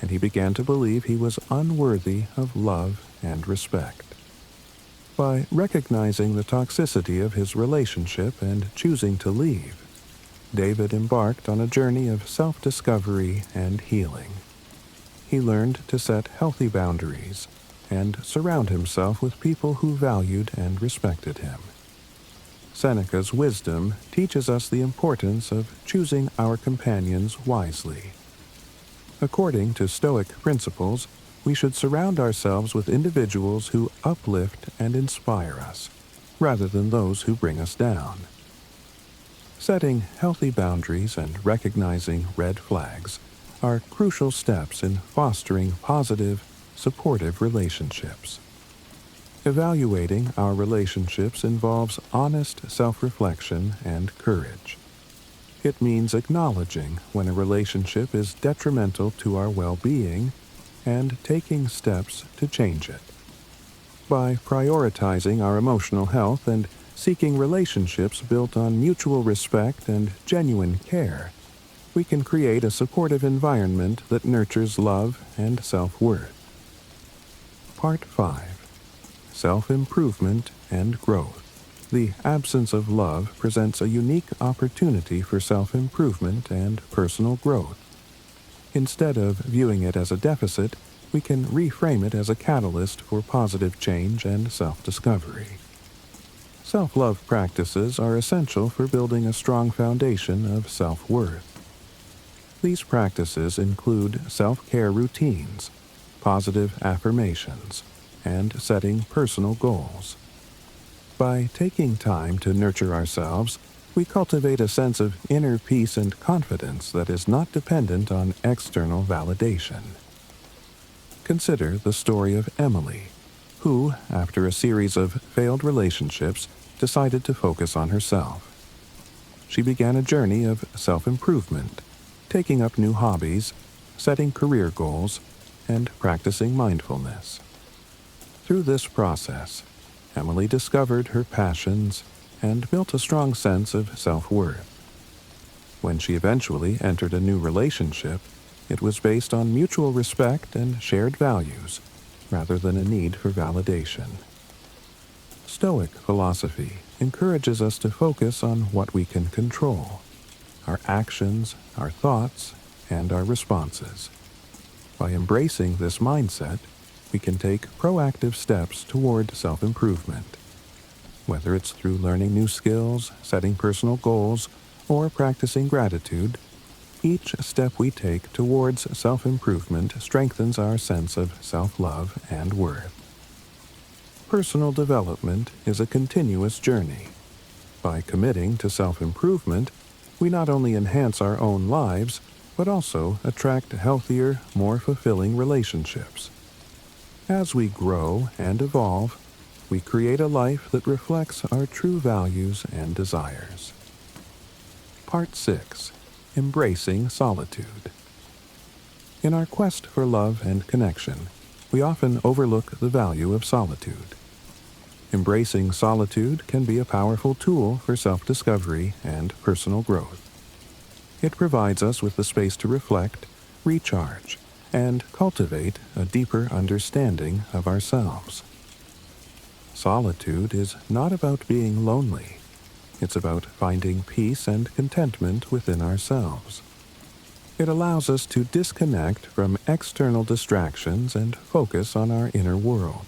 and he began to believe he was unworthy of love and respect. By recognizing the toxicity of his relationship and choosing to leave, David embarked on a journey of self-discovery and healing. He learned to set healthy boundaries and surround himself with people who valued and respected him. Seneca's wisdom teaches us the importance of choosing our companions wisely. According to Stoic principles, we should surround ourselves with individuals who uplift and inspire us, rather than those who bring us down. Setting healthy boundaries and recognizing red flags are crucial steps in fostering positive, supportive relationships. Evaluating our relationships involves honest self-reflection and courage. It means acknowledging when a relationship is detrimental to our well-being and taking steps to change it. By prioritizing our emotional health and seeking relationships built on mutual respect and genuine care, we can create a supportive environment that nurtures love and self-worth. Part 5. Self-improvement and growth. The absence of love presents a unique opportunity for self-improvement and personal growth. Instead of viewing it as a deficit, we can reframe it as a catalyst for positive change and self-discovery. Self-love practices are essential for building a strong foundation of self-worth. These practices include self-care routines, positive affirmations, and setting personal goals. By taking time to nurture ourselves, we cultivate a sense of inner peace and confidence that is not dependent on external validation. consider the story of Emily, who, after a series of failed relationships, decided to focus on herself. She began a journey of self-improvement, taking up new hobbies, setting career goals, and practicing mindfulness. Through this process, Emily discovered her passions and built a strong sense of self-worth. When she eventually entered a new relationship, it was based on mutual respect and shared values, rather than a need for validation. Stoic philosophy encourages us to focus on what we can control: our actions, our thoughts, and our responses. By embracing this mindset, we can take proactive steps toward self-improvement. Whether it's through learning new skills, setting personal goals, or practicing gratitude, each step we take towards self-improvement strengthens our sense of self-love and worth. Personal development is a continuous journey. By committing to self-improvement, we not only enhance our own lives, but also attract healthier, more fulfilling relationships. As we grow and evolve, we create a life that reflects our true values and desires. Part 6. Embracing solitude. In our quest for love and connection, we often overlook the value of solitude. Embracing solitude can be a powerful tool for self-discovery and personal growth. It provides us with the space to reflect, recharge, and cultivate a deeper understanding of ourselves. Solitude is not about being lonely. It's about finding peace and contentment within ourselves. It allows us to disconnect from external distractions and focus on our inner world.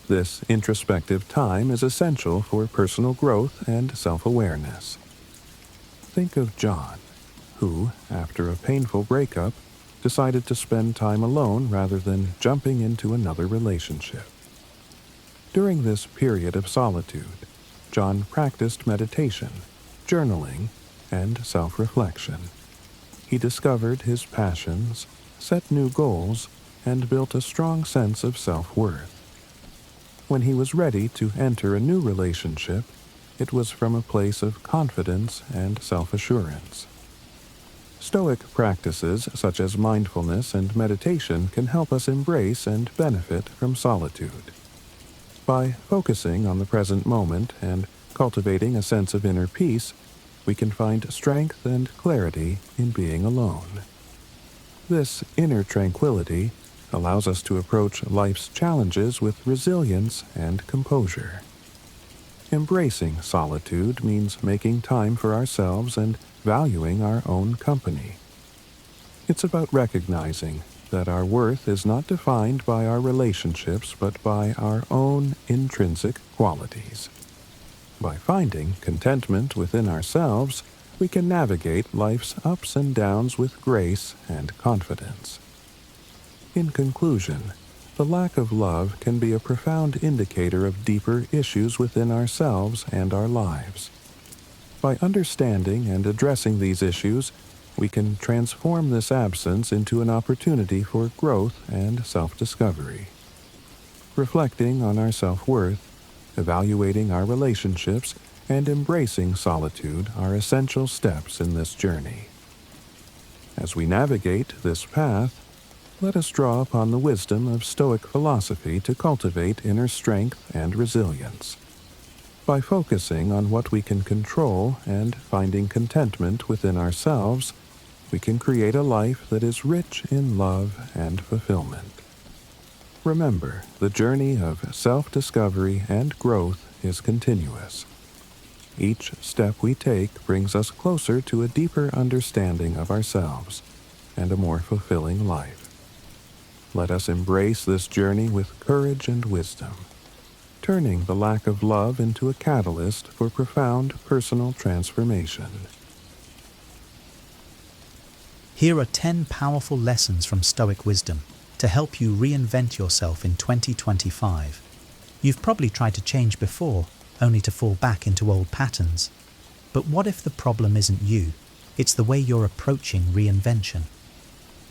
This introspective time is essential for personal growth and self-awareness. Think of John, who, after a painful breakup, decided to spend time alone rather than jumping into another relationship. During this period of solitude, John practiced meditation, journaling, and self-reflection. He discovered his passions, set new goals, and built a strong sense of self-worth. When he was ready to enter a new relationship, it was from a place of confidence and self-assurance. Stoic practices such as mindfulness and meditation can help us embrace and benefit from solitude. By focusing on the present moment and cultivating a sense of inner peace, we can find strength and clarity in being alone. This inner tranquility allows us to approach life's challenges with resilience and composure. Embracing solitude means making time for ourselves and valuing our own company. It's about recognizing that our worth is not defined by our relationships but by our own intrinsic qualities. By finding contentment within ourselves, we can navigate life's ups and downs with grace and confidence. In conclusion, the lack of love can be a profound indicator of deeper issues within ourselves and our lives. By understanding and addressing these issues, we can transform this absence into an opportunity for growth and self-discovery. Reflecting on our self-worth, evaluating our relationships, and embracing solitude are essential steps in this journey. As we navigate this path, let us draw upon the wisdom of Stoic philosophy to cultivate inner strength and resilience. By focusing on what we can control and finding contentment within ourselves, we can create a life that is rich in love and fulfillment. Remember, the journey of self-discovery and growth is continuous. Each step we take brings us closer to a deeper understanding of ourselves and a more fulfilling life. Let us embrace this journey with courage and wisdom, turning the lack of love into a catalyst for profound personal transformation. Here are 10 powerful lessons from Stoic wisdom to help you reinvent yourself in 2025. You've probably tried to change before, only to fall back into old patterns. But what if the problem isn't you? It's the way you're approaching reinvention.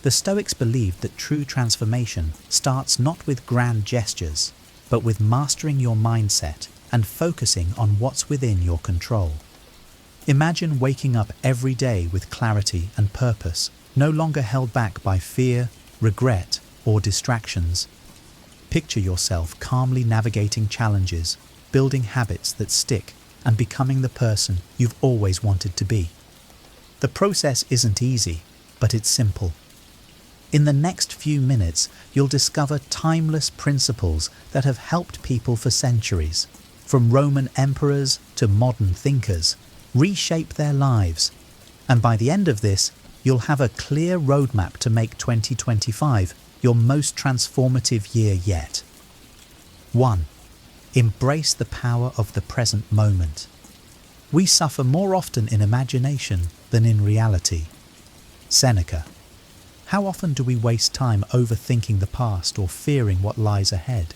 The Stoics believed that true transformation starts not with grand gestures, but with mastering your mindset and focusing on what's within your control. Imagine waking up every day with clarity and purpose, no longer held back by fear, regret, or distractions. Picture yourself calmly navigating challenges, building habits that stick, and becoming the person you've always wanted to be. The process isn't easy, but it's simple. In the next few minutes, you'll discover timeless principles that have helped people for centuries, from Roman emperors to modern thinkers, reshape their lives. And by the end of this, you'll have a clear roadmap to make 2025 your most transformative year yet. 1. Embrace the power of the present moment. We suffer more often in imagination than in reality. Seneca. How often do we waste time overthinking the past or fearing what lies ahead?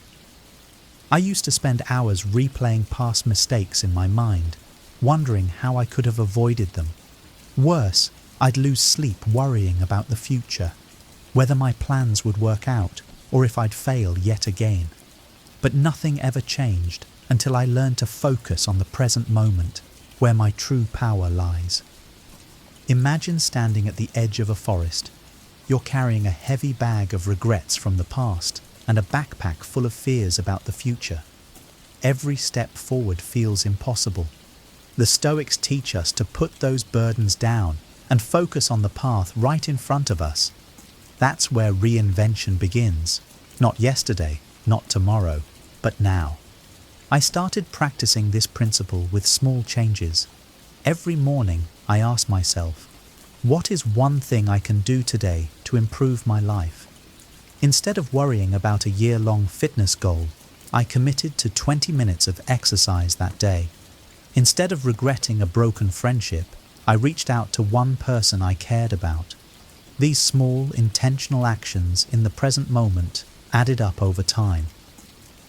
I used to spend hours replaying past mistakes in my mind, wondering how I could have avoided them. Worse, I'd lose sleep worrying about the future, whether my plans would work out or if I'd fail yet again. But nothing ever changed until I learned to focus on the present moment, where my true power lies. Imagine standing at the edge of a forest. You're carrying a heavy bag of regrets from the past and a backpack full of fears about the future. Every step forward feels impossible. The Stoics teach us to put those burdens down and focus on the path right in front of us. That's where reinvention begins. Not yesterday, not tomorrow, but now. I started practicing this principle with small changes. Every morning, I ask myself, what is one thing I can do today to improve my life? Instead of worrying about a year-long fitness goal, I committed to 20 minutes of exercise that day. Instead of regretting a broken friendship, I reached out to one person I cared about. These small, intentional actions in the present moment added up over time.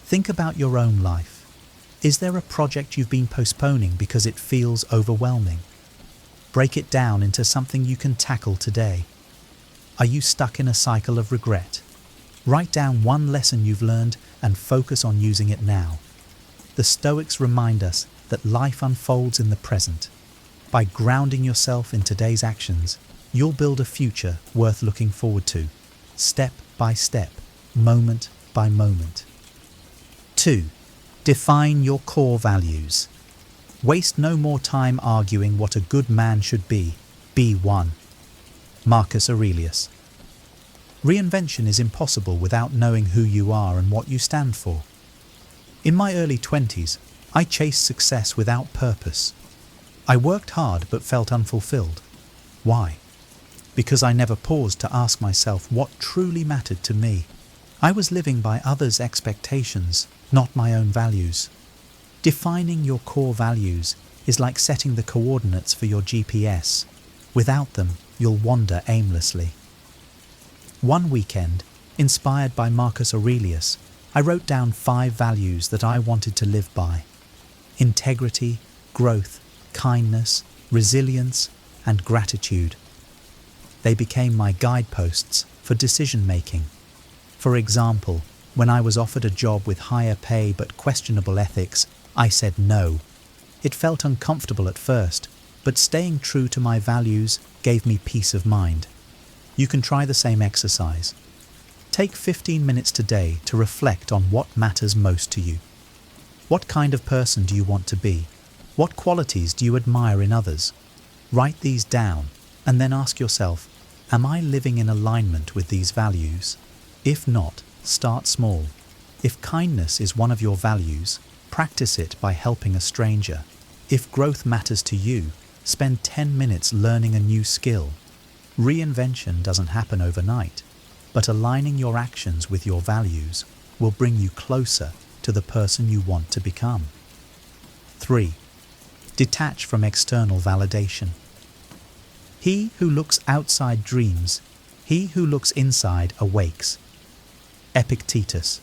Think about your own life. Is there a project you've been postponing because it feels overwhelming? Break it down into something you can tackle today. Are you stuck in a cycle of regret? Write down one lesson you've learned and focus on using it now. The Stoics remind us that life unfolds in the present. By grounding yourself in today's actions, you'll build a future worth looking forward to, step by step, moment by moment. 2. Define your core values. Waste no more time arguing what a good man should be. Be one. Marcus Aurelius. Reinvention is impossible without knowing who you are and what you stand for. In my early 20s, I chased success without purpose. I worked hard but felt unfulfilled. Why? Because I never paused to ask myself what truly mattered to me. I was living by others' expectations, not my own values. Defining your core values is like setting the coordinates for your GPS. Without them, you'll wander aimlessly. One weekend, inspired by Marcus Aurelius, I wrote down 5 values that I wanted to live by: integrity, growth, kindness, resilience, and gratitude. They became my guideposts for decision-making. For example, when I was offered a job with higher pay but questionable ethics, I said no. It felt uncomfortable at first, but staying true to my values gave me peace of mind. You can try the same exercise. Take 15 minutes today to reflect on what matters most to you. What kind of person do you want to be? What qualities do you admire in others? Write these down and then ask yourself, am I living in alignment with these values? If not, start small. If kindness is one of your values, practice it by helping a stranger. If growth matters to you, spend 10 minutes learning a new skill. Reinvention doesn't happen overnight, but aligning your actions with your values will bring you closer to the person you want to become. 3. Detach from external validation. He who looks outside dreams, he who looks inside awakes. Epictetus.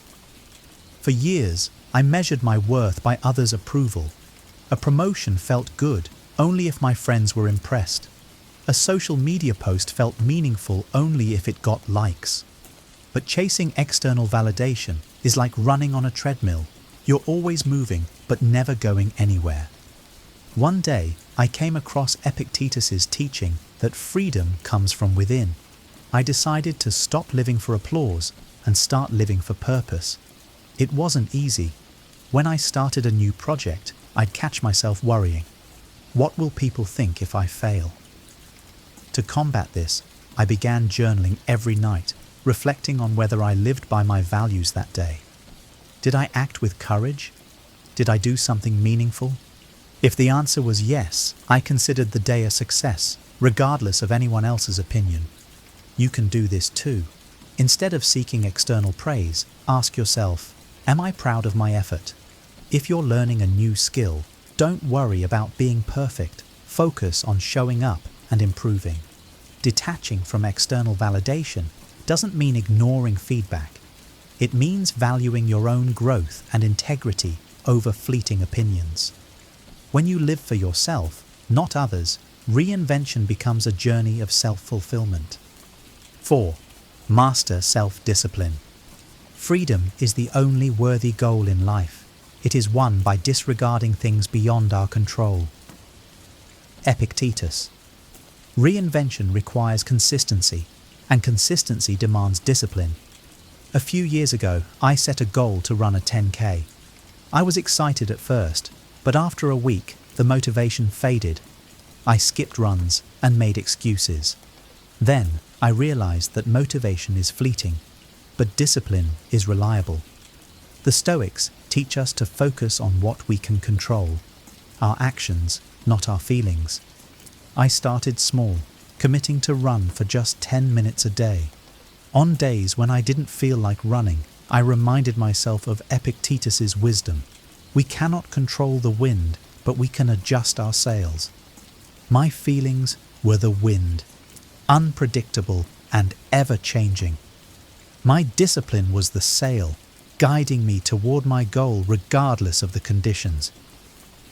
For years, I measured my worth by others' approval. A promotion felt good only if my friends were impressed. A social media post felt meaningful only if it got likes. But chasing external validation is like running on a treadmill. You're always moving, but never going anywhere. One day, I came across Epictetus's teaching that freedom comes from within. I decided to stop living for applause and start living for purpose. It wasn't easy. When I started a new project, I'd catch myself worrying. What will people think if I fail? To combat this, I began journaling every night, reflecting on whether I lived by my values that day. Did I act with courage? Did I do something meaningful? If the answer was yes, I considered the day a success, regardless of anyone else's opinion. You can do this too. Instead of seeking external praise, ask yourself, am I proud of my effort? If you're learning a new skill, don't worry about being perfect. Focus on showing up and improving. Detaching from external validation doesn't mean ignoring feedback. It means valuing your own growth and integrity over fleeting opinions. When you live for yourself, not others, reinvention becomes a journey of self-fulfillment. 4. Master self-discipline. Freedom is the only worthy goal in life. It is won by disregarding things beyond our control. Epictetus. Reinvention requires consistency, and consistency demands discipline. A few years ago, I set a goal to run a 10K. I was excited at first, but after a week, the motivation faded. I skipped runs and made excuses. Then, I realized that motivation is fleeting, but discipline is reliable. The Stoics teach us to focus on what we can control, our actions, not our feelings. I started small, committing to run for just 10 minutes a day. On days when I didn't feel like running, I reminded myself of Epictetus's wisdom. We cannot control the wind, but we can adjust our sails. My feelings were the wind, unpredictable and ever-changing. My discipline was the sail, guiding me toward my goal regardless of the conditions.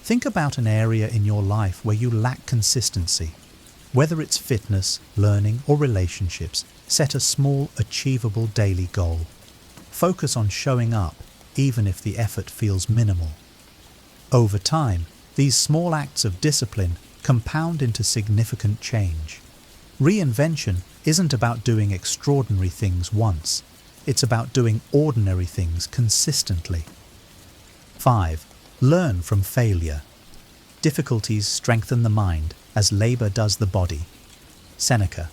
Think about an area in your life where you lack consistency. Whether it's fitness, learning, or relationships, set a small, achievable daily goal. Focus on showing up, even if the effort feels minimal. Over time, these small acts of discipline compound into significant change. Reinvention isn't about doing extraordinary things once. It's about doing ordinary things consistently. 5. Learn from failure. Difficulties strengthen the mind as labor does the body. Seneca.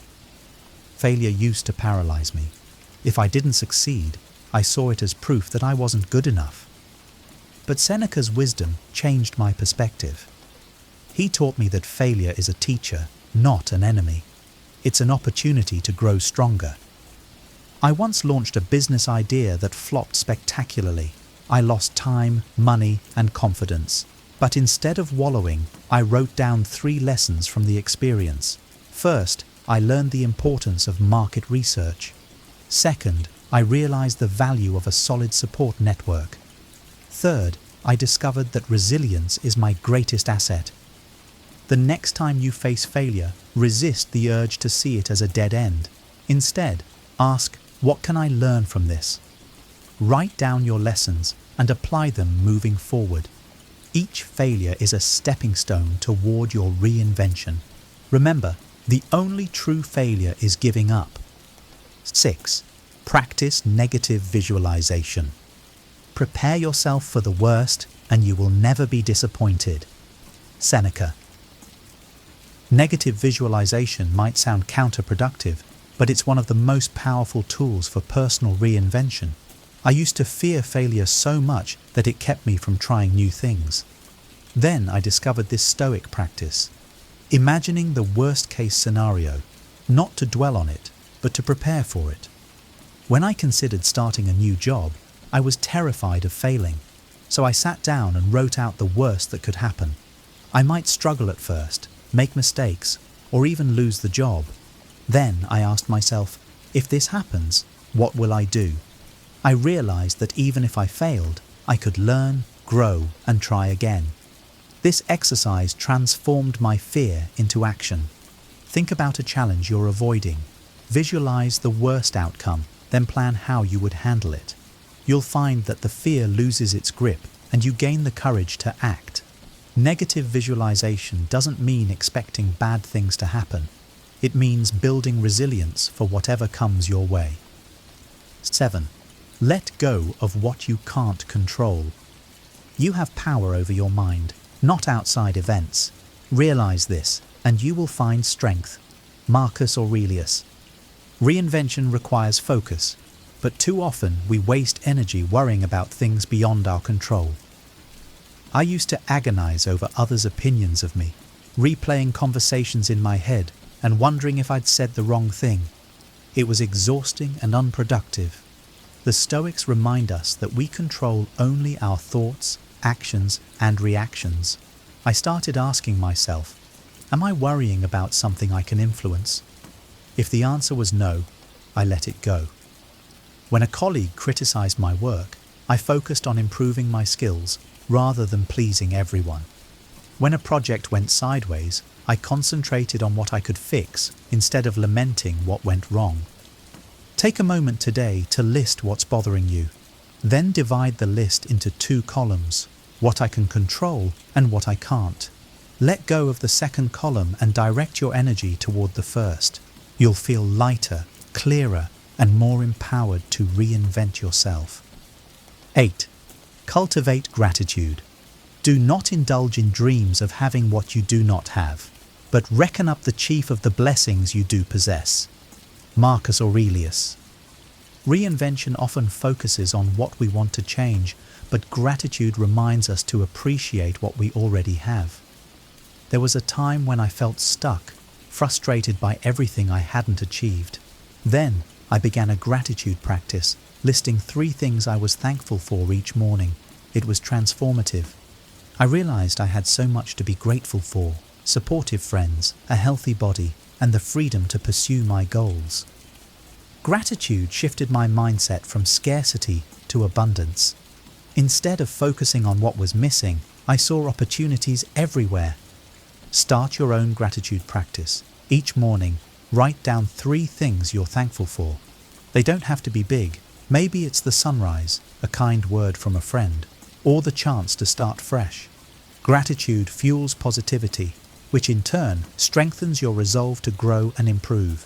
Failure used to paralyze me. If I didn't succeed, I saw it as proof that I wasn't good enough. But Seneca's wisdom changed my perspective. He taught me that failure is a teacher, not an enemy. It's an opportunity to grow stronger. I once launched a business idea that flopped spectacularly. I lost time, money, and confidence. But instead of wallowing, I wrote down 3 lessons from the experience. First, I learned the importance of market research. Second, I realized the value of a solid support network. Third, I discovered that resilience is my greatest asset. The next time you face failure, resist the urge to see it as a dead end. Instead, ask, what can I learn from this? Write down your lessons and apply them moving forward. Each failure is a stepping stone toward your reinvention. Remember, the only true failure is giving up. 6. Practice negative visualization. Prepare yourself for the worst and you will never be disappointed. Seneca. Negative visualization might sound counterproductive, but it's one of the most powerful tools for personal reinvention. I used to fear failure so much that it kept me from trying new things. Then I discovered this Stoic practice. Imagining the worst-case scenario, not to dwell on it, but to prepare for it. When I considered starting a new job, I was terrified of failing, so I sat down and wrote out the worst that could happen. I might struggle at first, make mistakes, or even lose the job. Then I asked myself, if this happens, what will I do? I realized that even if I failed, I could learn, grow, and try again. This exercise transformed my fear into action. Think about a challenge you're avoiding. Visualize the worst outcome, then plan how you would handle it. You'll find that the fear loses its grip and you gain the courage to act. Negative visualization doesn't mean expecting bad things to happen. It means building resilience for whatever comes your way. 7. Let go of what you can't control. You have power over your mind, not outside events. Realize this, and you will find strength. Marcus Aurelius. Reinvention requires focus, but too often we waste energy worrying about things beyond our control. I used to agonize over others' opinions of me, replaying conversations in my head and wondering if I'd said the wrong thing. It was exhausting and unproductive. The Stoics remind us that we control only our thoughts, actions, and reactions. I started asking myself, am I worrying about something I can influence? If the answer was no, I let it go. When a colleague criticized my work, I focused on improving my skills rather than pleasing everyone. When a project went sideways, I concentrated on what I could fix instead of lamenting what went wrong. Take a moment today to list what's bothering you. Then divide the list into 2 columns, what I can control and what I can't. Let go of the second column and direct your energy toward the first. You'll feel lighter, clearer, and more empowered to reinvent yourself. 8. Cultivate gratitude. Do not indulge in dreams of having what you do not have, but reckon up the chief of the blessings you do possess. Marcus Aurelius. Reinvention often focuses on what we want to change, but gratitude reminds us to appreciate what we already have. There was a time when I felt stuck, frustrated by everything I hadn't achieved. Then I began a gratitude practice, listing 3 things I was thankful for each morning. It was transformative. I realized I had so much to be grateful for: supportive friends, a healthy body, and the freedom to pursue my goals. Gratitude shifted my mindset from scarcity to abundance. Instead of focusing on what was missing, I saw opportunities everywhere. Start your own gratitude practice. Each morning, write down 3 things you're thankful for. They don't have to be big. Maybe it's the sunrise, a kind word from a friend, or the chance to start fresh. Gratitude fuels positivity, which in turn strengthens your resolve to grow and improve.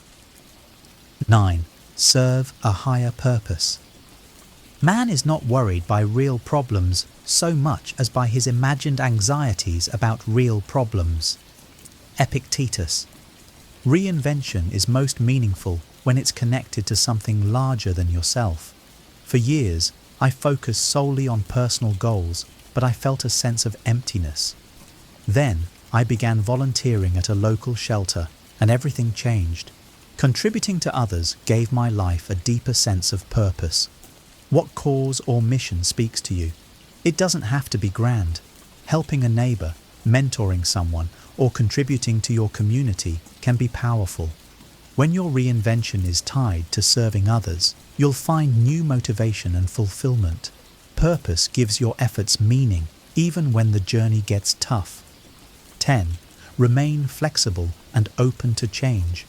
9. Serve a higher purpose. Man is not worried by real problems so much as by his imagined anxieties about real problems. Epictetus. Reinvention is most meaningful when it's connected to something larger than yourself. For years, I focused solely on personal goals, but I felt a sense of emptiness. Then, I began volunteering at a local shelter, and everything changed. Contributing to others gave my life a deeper sense of purpose. What cause or mission speaks to you? It doesn't have to be grand. Helping a neighbor, mentoring someone, or contributing to your community can be powerful. When your reinvention is tied to serving others, you'll find new motivation and fulfillment. Purpose gives your efforts meaning, even when the journey gets tough. 10. Remain flexible and open to change.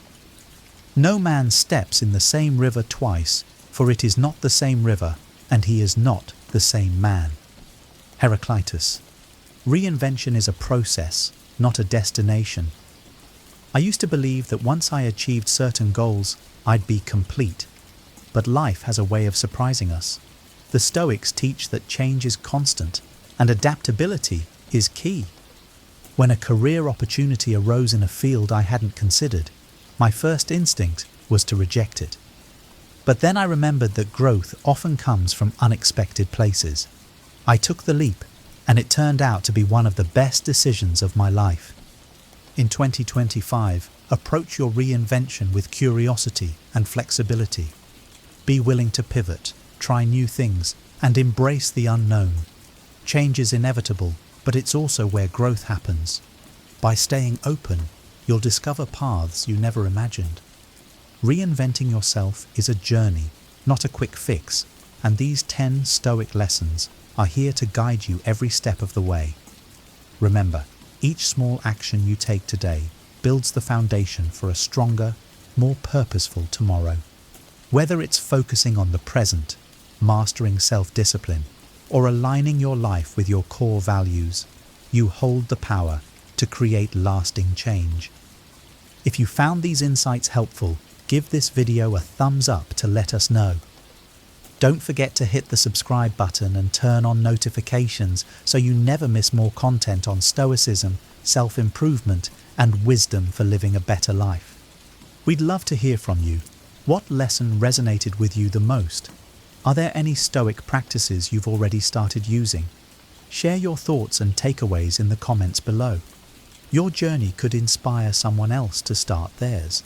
No man steps in the same river twice, for it is not the same river, and he is not the same man. Heraclitus. Reinvention is a process, not a destination. I used to believe that once I achieved certain goals, I'd be complete. But life has a way of surprising us. The Stoics teach that change is constant, and adaptability is key. When a career opportunity arose in a field I hadn't considered, my first instinct was to reject it. But then I remembered that growth often comes from unexpected places. I took the leap, and it turned out to be one of the best decisions of my life. In 2025, approach your reinvention with curiosity and flexibility. Be willing to pivot, try new things, and embrace the unknown. Change is inevitable, but it's also where growth happens. By staying open, you'll discover paths you never imagined. Reinventing yourself is a journey, not a quick fix, and these 10 Stoic lessons are here to guide you every step of the way. Remember, each small action you take today builds the foundation for a stronger, more purposeful tomorrow. Whether it's focusing on the present, mastering self-discipline, or aligning your life with your core values, you hold the power to create lasting change. If you found these insights helpful, give this video a thumbs up to let us know. Don't forget to hit the subscribe button and turn on notifications so you never miss more content on Stoicism, self-improvement, and wisdom for living a better life. We'd love to hear from you. What lesson resonated with you the most? Are there any Stoic practices you've already started using? Share your thoughts and takeaways in the comments below. Your journey could inspire someone else to start theirs.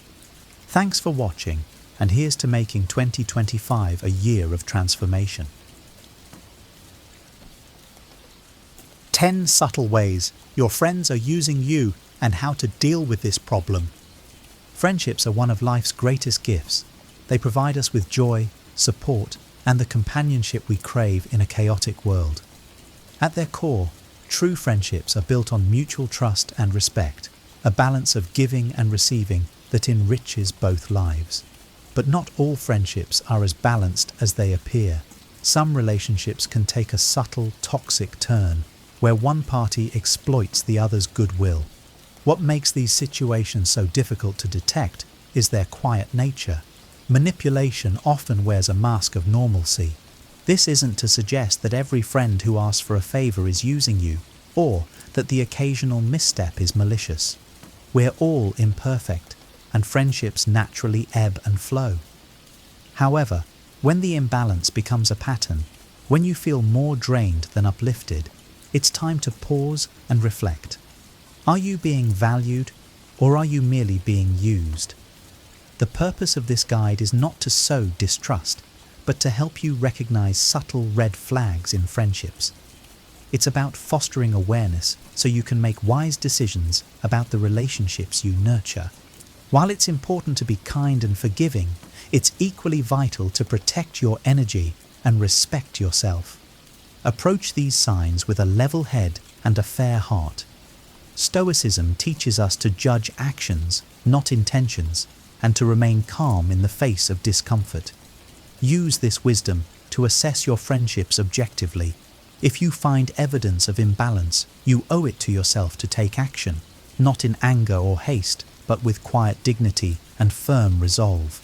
Thanks for watching, and here's to making 2025 a year of transformation. 10 subtle ways your friends are using you and how to deal with this problem. Friendships are one of life's greatest gifts. They provide us with joy, support, and the companionship we crave in a chaotic world. At their core, true friendships are built on mutual trust and respect, a balance of giving and receiving that enriches both lives. But not all friendships are as balanced as they appear. Some relationships can take a subtle, toxic turn, where one party exploits the other's goodwill. What makes these situations so difficult to detect is their quiet nature. Manipulation often wears a mask of normalcy. This isn't to suggest that every friend who asks for a favor is using you, or that the occasional misstep is malicious. We're all imperfect, and friendships naturally ebb and flow. However, when the imbalance becomes a pattern, when you feel more drained than uplifted, it's time to pause and reflect. Are you being valued, or are you merely being used? The purpose of this guide is not to sow distrust, but to help you recognize subtle red flags in friendships. It's about fostering awareness so you can make wise decisions about the relationships you nurture. While it's important to be kind and forgiving, it's equally vital to protect your energy and respect yourself. Approach these signs with a level head and a fair heart. Stoicism teaches us to judge actions, not intentions, and to remain calm in the face of discomfort. Use this wisdom to assess your friendships objectively. If you find evidence of imbalance, you owe it to yourself to take action, not in anger or haste, but with quiet dignity and firm resolve.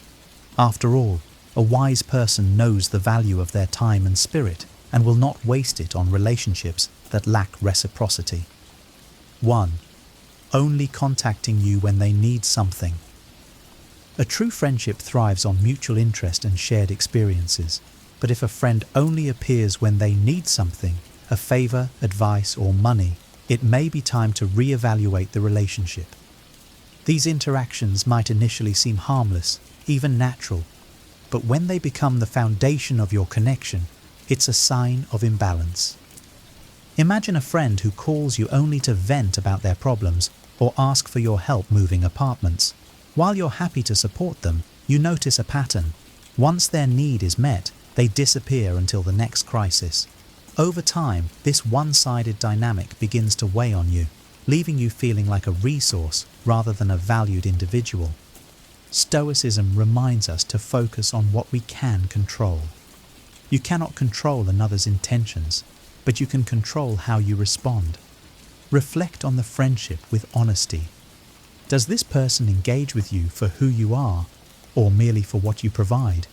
After all, a wise person knows the value of their time and spirit and will not waste it on relationships that lack reciprocity. 1. Only contacting you when they need something. A true friendship thrives on mutual interest and shared experiences, but if a friend only appears when they need something, a favor, advice, or money, it may be time to reevaluate the relationship. These interactions might initially seem harmless, even natural, but when they become the foundation of your connection, it's a sign of imbalance. Imagine a friend who calls you only to vent about their problems or ask for your help moving apartments. While you're happy to support them, you notice a pattern. Once their need is met, they disappear until the next crisis. Over time, this one-sided dynamic begins to weigh on you, leaving you feeling like a resource rather than a valued individual. Stoicism reminds us to focus on what we can control. You cannot control another's intentions, but you can control how you respond. Reflect on the friendship with honesty. Does this person engage with you for who you are, or merely for what you provide?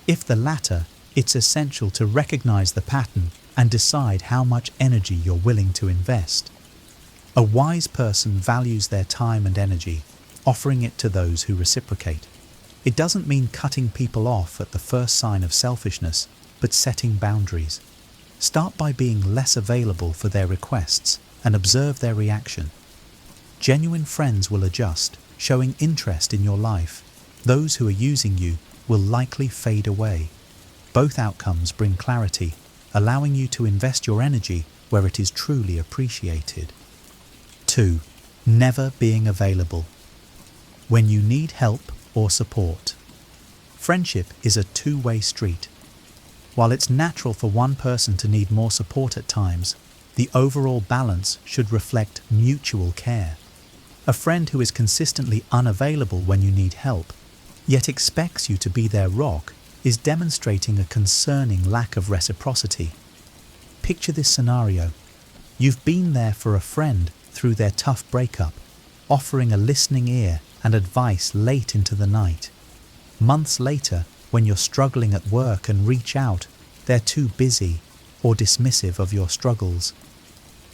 If the latter, it's essential to recognize the pattern and decide how much energy you're willing to invest. A wise person values their time and energy, offering it to those who reciprocate. It doesn't mean cutting people off at the first sign of selfishness, but setting boundaries. Start by being less available for their requests and observe their reaction. Genuine friends will adjust, showing interest in your life. Those who are using you will likely fade away. Both outcomes bring clarity, allowing you to invest your energy where it is truly appreciated. 2. Never being available. When you need help or support. Friendship is a two-way street. While it's natural for one person to need more support at times, the overall balance should reflect mutual care. A friend who is consistently unavailable when you need help, yet expects you to be their rock, is demonstrating a concerning lack of reciprocity. Picture this scenario. You've been there for a friend through their tough breakup, offering a listening ear and advice late into the night. Months later, when you're struggling at work and reach out, they're too busy or dismissive of your struggles.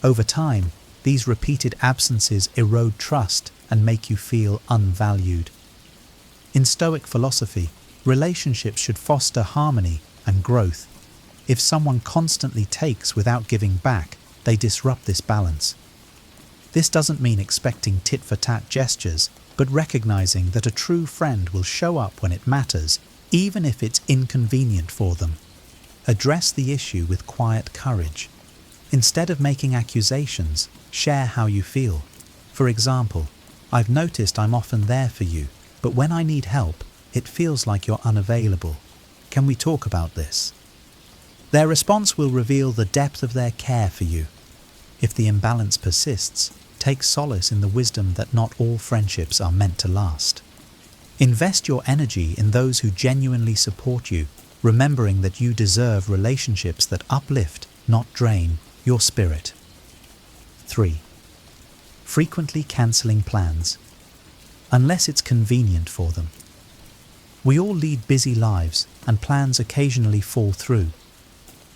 Over time, these repeated absences erode trust and make you feel unvalued. In Stoic philosophy, relationships should foster harmony and growth. If someone constantly takes without giving back, they disrupt this balance. This doesn't mean expecting tit-for-tat gestures, but recognizing that a true friend will show up when it matters, even if it's inconvenient for them. Address the issue with quiet courage. Instead of making accusations, share how you feel. For example, "I've noticed I'm often there for you, but when I need help, it feels like you're unavailable. Can we talk about this?" Their response will reveal the depth of their care for you. If the imbalance persists, take solace in the wisdom that not all friendships are meant to last. Invest your energy in those who genuinely support you, remembering that you deserve relationships that uplift, not drain, your spirit. 3. Frequently cancelling plans, unless it's convenient for them. We all lead busy lives, and plans occasionally fall through.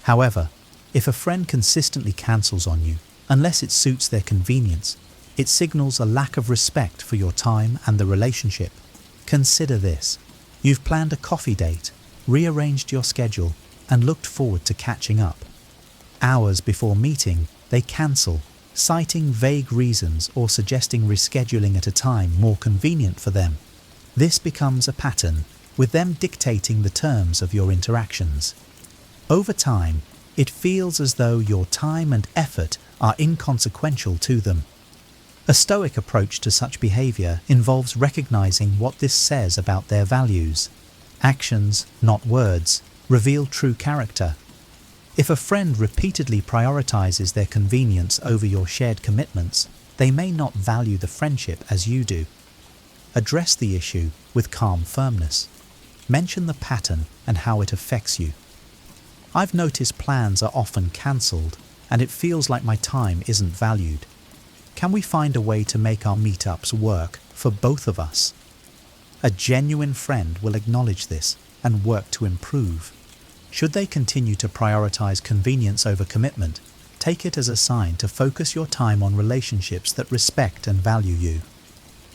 However, if a friend consistently cancels on you, unless it suits their convenience, it signals a lack of respect for your time and the relationship. Consider this. You've planned a coffee date, rearranged your schedule, and looked forward to catching up. Hours before meeting, they cancel, citing vague reasons or suggesting rescheduling at a time more convenient for them. This becomes a pattern, with them dictating the terms of your interactions. Over time, it feels as though your time and effort are inconsequential to them. A Stoic approach to such behavior involves recognizing what this says about their values. Actions, not words, reveal true character. If a friend repeatedly prioritizes their convenience over your shared commitments, they may not value the friendship as you do. Address the issue with calm firmness. Mention the pattern and how it affects you. "I've noticed plans are often cancelled, and it feels like my time isn't valued. Can we find a way to make our meetups work for both of us?" A genuine friend will acknowledge this and work to improve. Should they continue to prioritize convenience over commitment, take it as a sign to focus your time on relationships that respect and value you.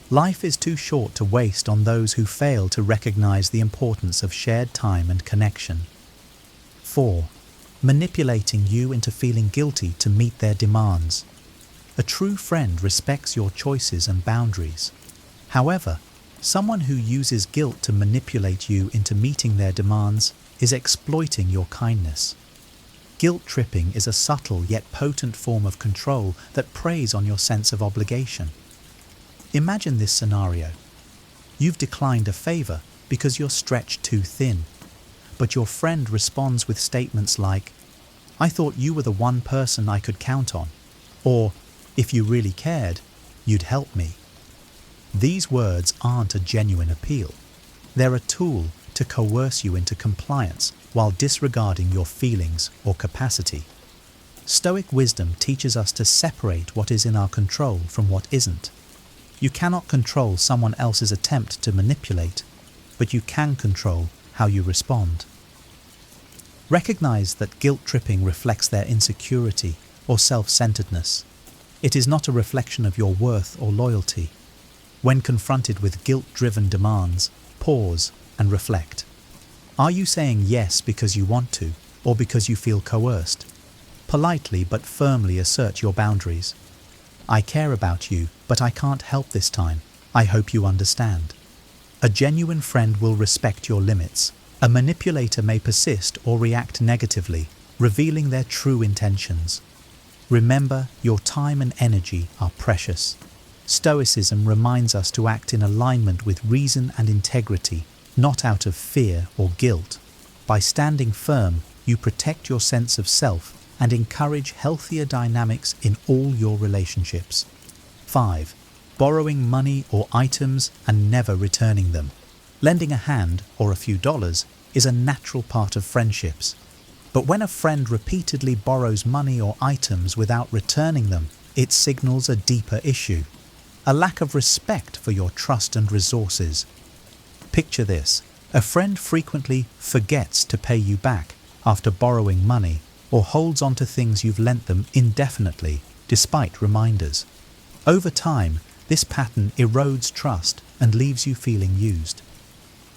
Life is too short to waste on those who fail to recognize the importance of shared time and connection. 4. Manipulating you into feeling guilty to meet their demands. A true friend respects your choices and boundaries. However, someone who uses guilt to manipulate you into meeting their demands is exploiting your kindness. Guilt tripping is a subtle yet potent form of control that preys on your sense of obligation. Imagine this scenario. You've declined a favor because you're stretched too thin, but your friend responds with statements like, "I thought you were the one person I could count on," or, "If you really cared, you'd help me." These words aren't a genuine appeal. They're a tool to coerce you into compliance while disregarding your feelings or capacity. Stoic wisdom teaches us to separate what is in our control from what isn't. You cannot control someone else's attempt to manipulate, but you can control how you respond. Recognize that guilt tripping reflects their insecurity or self-centeredness. It is not a reflection of your worth or loyalty. When confronted with guilt-driven demands, pause and reflect. Are you saying yes because you want to, or because you feel coerced? Politely but firmly assert your boundaries. "I care about you, but I can't help this time. I hope you understand." A genuine friend will respect your limits. A manipulator may persist or react negatively, revealing their true intentions. Remember, your time and energy are precious. Stoicism reminds us to act in alignment with reason and integrity, not out of fear or guilt. By standing firm, you protect your sense of self and encourage healthier dynamics in all your relationships. 5. borrowing money or items and never returning them. Lending a hand or a few dollars is a natural part of friendships. But when a friend repeatedly borrows money or items without returning them, it signals a deeper issue, a lack of respect for your trust and resources. Picture this: a friend frequently forgets to pay you back after borrowing money or holds on to things you've lent them indefinitely despite reminders. Over time, this pattern erodes trust and leaves you feeling used.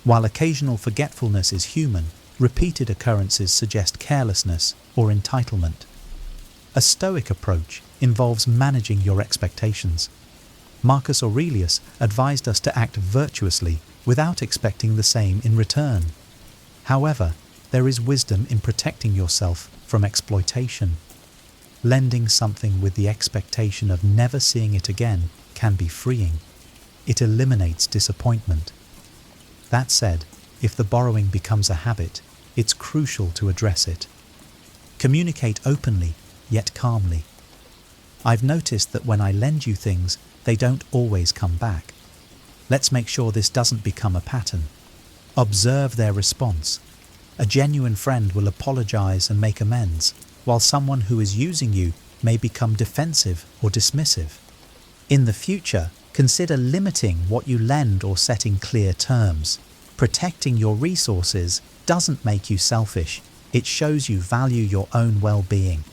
While occasional forgetfulness is human, repeated occurrences suggest carelessness or entitlement. A Stoic approach involves managing your expectations. Marcus Aurelius advised us to act virtuously without expecting the same in return. However, there is wisdom in protecting yourself from exploitation. Lending something with the expectation of never seeing it again can be freeing. It eliminates disappointment. That said, if the borrowing becomes a habit, it's crucial to address it. Communicate openly, yet calmly. I've noticed that when I lend you things, they don't always come back. Let's make sure this doesn't become a pattern. Observe their response. A genuine friend will apologize and make amends, while someone who is using you may become defensive or dismissive. In the future, consider limiting what you lend or setting clear terms. Protecting your resources doesn't make you selfish. It shows you value your own well-being.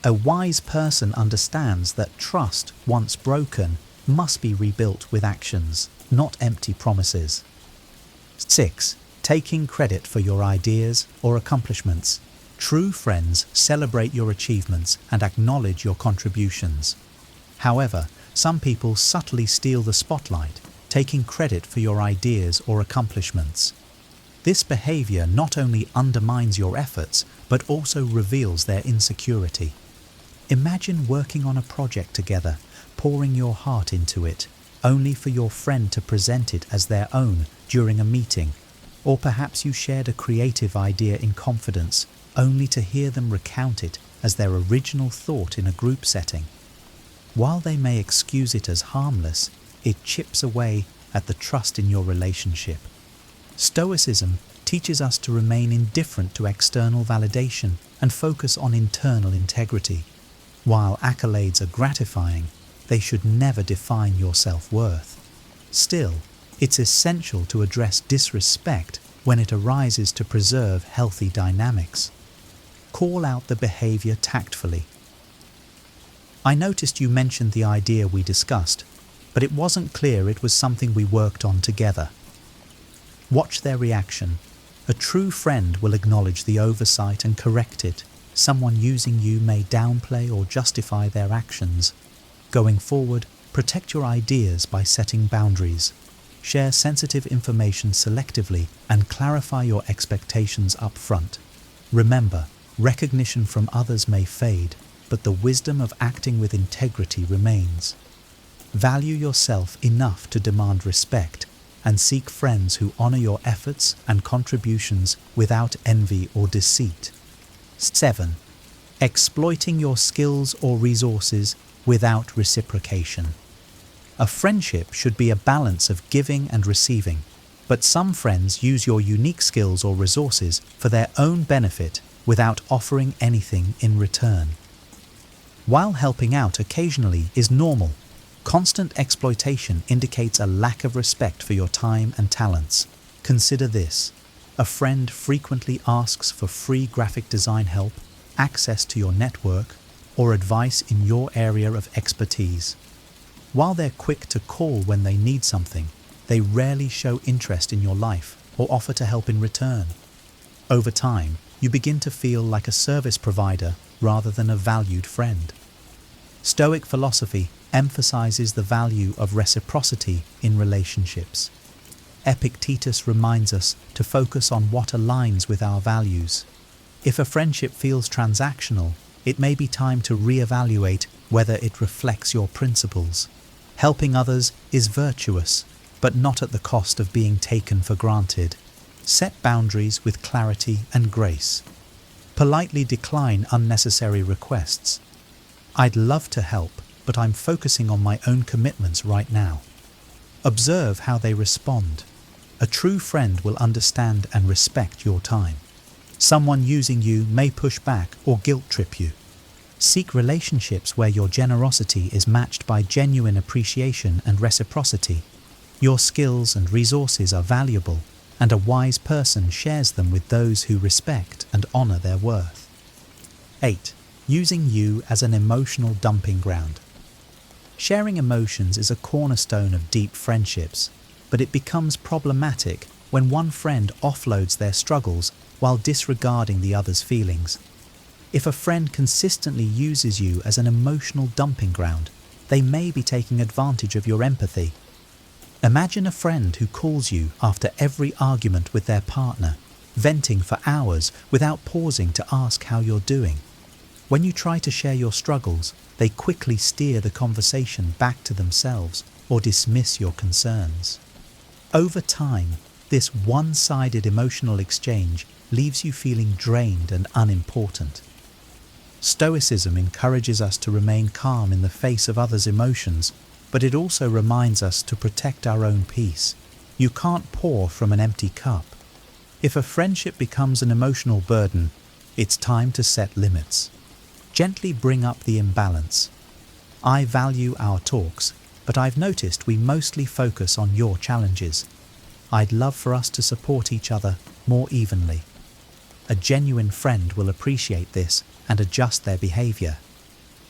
A wise person understands that trust, once broken, must be rebuilt with actions, not empty promises. 6. Taking credit for your ideas or accomplishments. True friends celebrate your achievements and acknowledge your contributions. However, some people subtly steal the spotlight, taking credit for your ideas or accomplishments. This behavior not only undermines your efforts, but also reveals their insecurity. Imagine working on a project together, pouring your heart into it, only for your friend to present it as their own during a meeting. Or perhaps you shared a creative idea in confidence, only to hear them recount it as their original thought in a group setting. While they may excuse it as harmless, it chips away at the trust in your relationship. Stoicism teaches us to remain indifferent to external validation and focus on internal integrity. While accolades are gratifying, they should never define your self-worth. Still, it's essential to address disrespect when it arises to preserve healthy dynamics. Call out the behavior tactfully. I noticed you mentioned the idea we discussed, but it wasn't clear it was something we worked on together. Watch their reaction. A true friend will acknowledge the oversight and correct it. Someone using you may downplay or justify their actions. Going forward, protect your ideas by setting boundaries. Share sensitive information selectively and clarify your expectations up front. Remember, recognition from others may fade, but the wisdom of acting with integrity remains. Value yourself enough to demand respect and seek friends who honor your efforts and contributions without envy or deceit. 7. Exploiting your skills or resources without reciprocation. A friendship should be a balance of giving and receiving, but some friends use your unique skills or resources for their own benefit without offering anything in return. While helping out occasionally is normal, constant exploitation indicates a lack of respect for your time and talents. Consider this: a friend frequently asks for free graphic design help, access to your network, or advice in your area of expertise. While they're quick to call when they need something, they rarely show interest in your life or offer to help in return. Over time, you begin to feel like a service provider rather than a valued friend. Stoic philosophy emphasizes the value of reciprocity in relationships. Epictetus reminds us to focus on what aligns with our values. If a friendship feels transactional, it may be time to reevaluate whether it reflects your principles. Helping others is virtuous, but not at the cost of being taken for granted. Set boundaries with clarity and grace. Politely decline unnecessary requests. I'd love to help, but I'm focusing on my own commitments right now. Observe how they respond. A true friend will understand and respect your time. Someone using you may push back or guilt trip you. Seek relationships where your generosity is matched by genuine appreciation and reciprocity. Your skills and resources are valuable, and a wise person shares them with those who respect and honor their worth. 8. Using you as an emotional dumping ground. Sharing emotions is a cornerstone of deep friendships, but it becomes problematic when one friend offloads their struggles while disregarding the other's feelings. If a friend consistently uses you as an emotional dumping ground, they may be taking advantage of your empathy. Imagine a friend who calls you after every argument with their partner, venting for hours without pausing to ask how you're doing. When you try to share your struggles, they quickly steer the conversation back to themselves or dismiss your concerns. Over time, this one-sided emotional exchange leaves you feeling drained and unimportant. Stoicism encourages us to remain calm in the face of others' emotions, but it also reminds us to protect our own peace. You can't pour from an empty cup. If a friendship becomes an emotional burden, it's time to set limits. Gently bring up the imbalance. I value our talks, but I've noticed we mostly focus on your challenges. I'd love for us to support each other more evenly. A genuine friend will appreciate this and adjust their behavior.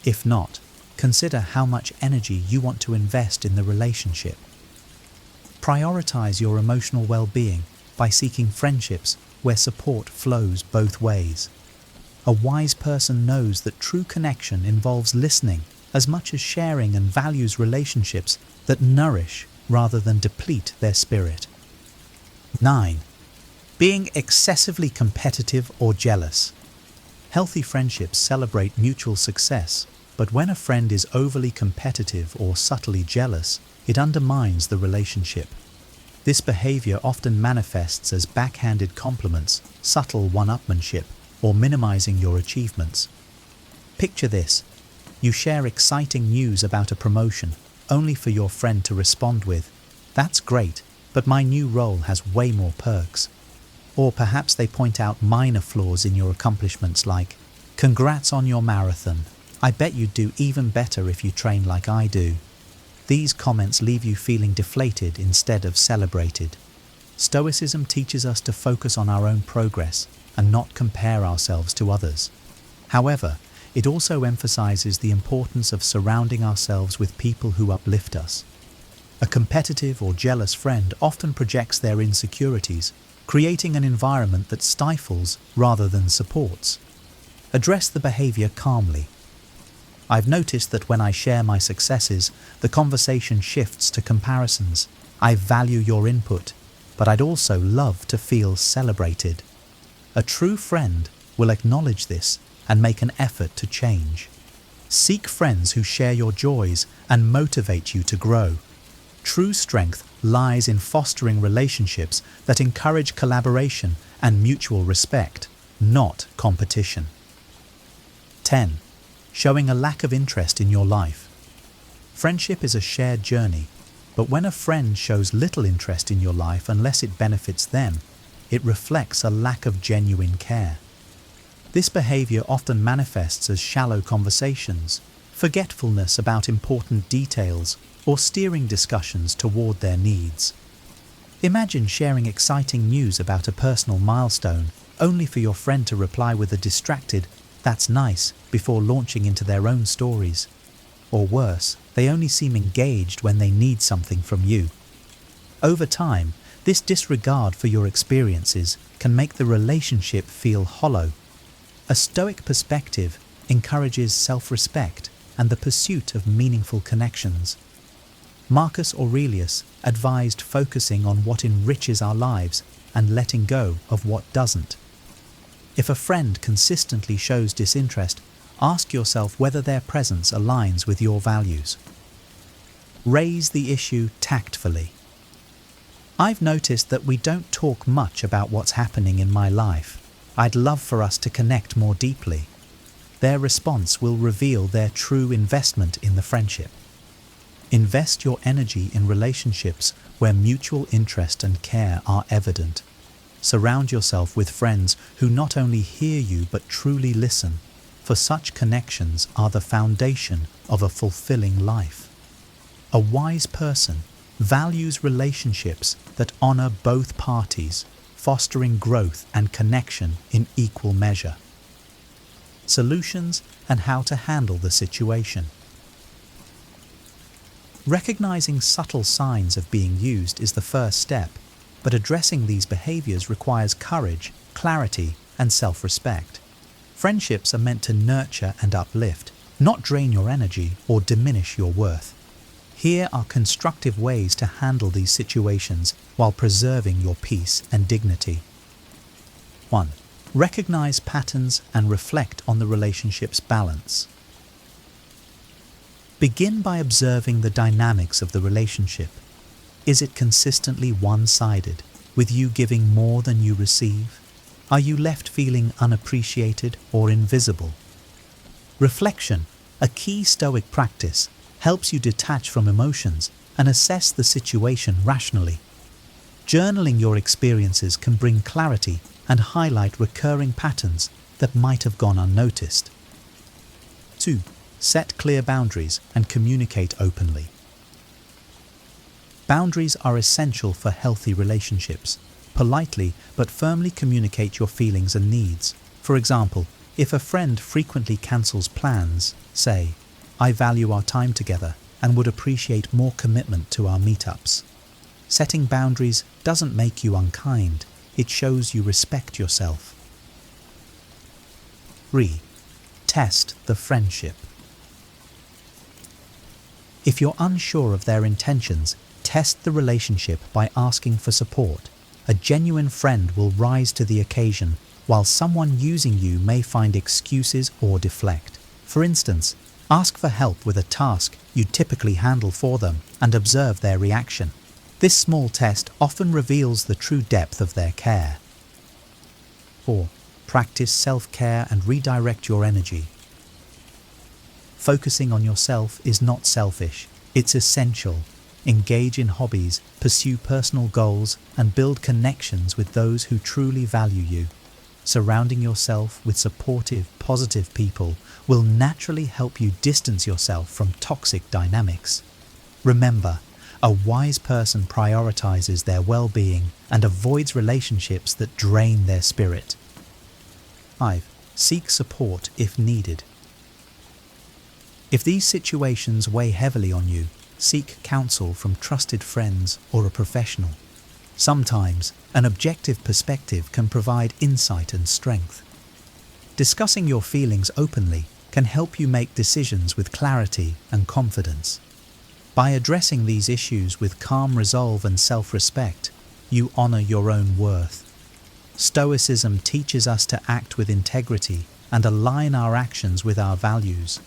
If not, consider how much energy you want to invest in the relationship. Prioritize your emotional well-being by seeking friendships where support flows both ways. A wise person knows that true connection involves listening as much as sharing and values relationships that nourish rather than deplete their spirit. 9. Being excessively competitive or jealous. Healthy friendships celebrate mutual success, but when a friend is overly competitive or subtly jealous, it undermines the relationship. This behavior often manifests as backhanded compliments, subtle one-upmanship, or minimizing your achievements. Picture this. You share exciting news about a promotion, only for your friend to respond with, "That's great, but my new role has way more perks." Or perhaps they point out minor flaws in your accomplishments like, "Congrats on your marathon. I bet you'd do even better if you train like I do." These comments leave you feeling deflated instead of celebrated. Stoicism teaches us to focus on our own progress and not compare ourselves to others. However, it also emphasizes the importance of surrounding ourselves with people who uplift us. A competitive or jealous friend often projects their insecurities, creating an environment that stifles rather than supports. Address the behavior calmly. I've noticed that when I share my successes, the conversation shifts to comparisons. "I value your input, but I'd also love to feel celebrated." A true friend will acknowledge this and make an effort to change. Seek friends who share your joys and motivate you to grow. True strength lies in fostering relationships that encourage collaboration and mutual respect, not competition. 10. Showing a lack of interest in your life. Friendship is a shared journey, but when a friend shows little interest in your life unless it benefits them, it reflects a lack of genuine care. This behavior often manifests as shallow conversations, forgetfulness about important details, or steering discussions toward their needs. Imagine sharing exciting news about a personal milestone, only for your friend to reply with a distracted, "That's nice," before launching into their own stories. Or worse, they only seem engaged when they need something from you. Over time, this disregard for your experiences can make the relationship feel hollow. A Stoic perspective encourages self-respect and the pursuit of meaningful connections. Marcus Aurelius advised focusing on what enriches our lives and letting go of what doesn't. If a friend consistently shows disinterest, ask yourself whether their presence aligns with your values. Raise the issue tactfully. I've noticed that we don't talk much about what's happening in my life. I'd love for us to connect more deeply. their response will reveal their true investment in the friendship. Invest your energy in relationships where mutual interest and care are evident. Surround yourself with friends who not only hear you but truly listen, for such connections are the foundation of a fulfilling life. A wise person values relationships that honor both parties, fostering growth and connection in equal measure. Solutions and how to handle the situation. Recognizing subtle signs of being used is the first step, but addressing these behaviors requires courage, clarity, and self-respect. Friendships are meant to nurture and uplift, not drain your energy or diminish your worth. Here are constructive ways to handle these situations while preserving your peace and dignity. 1. Recognize patterns and reflect on the relationship's balance. Begin by observing the dynamics of the relationship. Is it consistently one-sided, with you giving more than you receive? Are you left feeling unappreciated or invisible? Reflection, a key Stoic practice, helps you detach from emotions and assess the situation rationally. Journaling your experiences can bring clarity and highlight recurring patterns that might have gone unnoticed. 2. Set clear boundaries and communicate openly. Boundaries are essential for healthy relationships. Politely but firmly communicate your feelings and needs. For example, if a friend frequently cancels plans, say, "I value our time together and would appreciate more commitment to our meetups." Setting boundaries doesn't make you unkind, it shows you respect yourself. 3. Test the friendship. If you're unsure of their intentions, test the relationship by asking for support. A genuine friend will rise to the occasion, while someone using you may find excuses or deflect. For instance, ask for help with a task you typically handle for them and observe their reaction. This small test often reveals the true depth of their care. 4. Practice self-care and redirect your energy. Focusing on yourself is not selfish, it's essential. Engage in hobbies, pursue personal goals, and build connections with those who truly value you. Surrounding yourself with supportive, positive people will naturally help you distance yourself from toxic dynamics. Remember, a wise person prioritizes their well-being and avoids relationships that drain their spirit. 5. Seek support if needed. If these situations weigh heavily on you, seek counsel from trusted friends or a professional. Sometimes, an objective perspective can provide insight and strength. Discussing your feelings openly can help you make decisions with clarity and confidence. By addressing these issues with calm resolve and self-respect, you honor your own worth. Stoicism teaches us to act with integrity and align our actions with our values.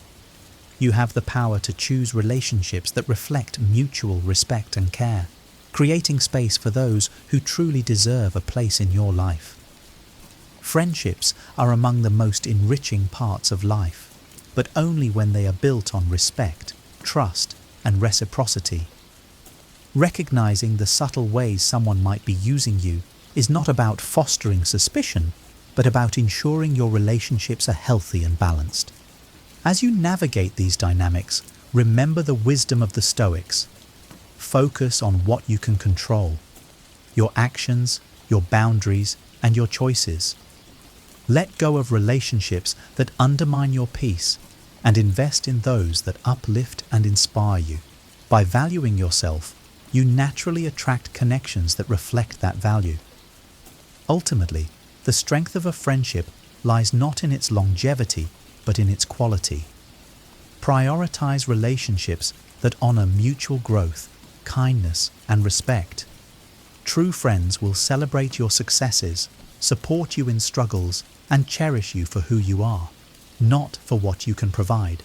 You have the power to choose relationships that reflect mutual respect and care, creating space for those who truly deserve a place in your life. Friendships are among the most enriching parts of life, but only when they are built on respect, trust, and reciprocity. Recognizing the subtle ways someone might be using you is not about fostering suspicion, but about ensuring your relationships are healthy and balanced. As you navigate these dynamics, remember the wisdom of the Stoics. Focus on what you can control: your actions, your boundaries, and your choices. Let go of relationships that undermine your peace and invest in those that uplift and inspire you. By valuing yourself, you naturally attract connections that reflect that value. Ultimately, the strength of a friendship lies not in its longevity, but in its quality. Prioritize relationships that honor mutual growth, kindness, and respect. True friends will celebrate your successes, support you in struggles, and cherish you for who you are, not for what you can provide.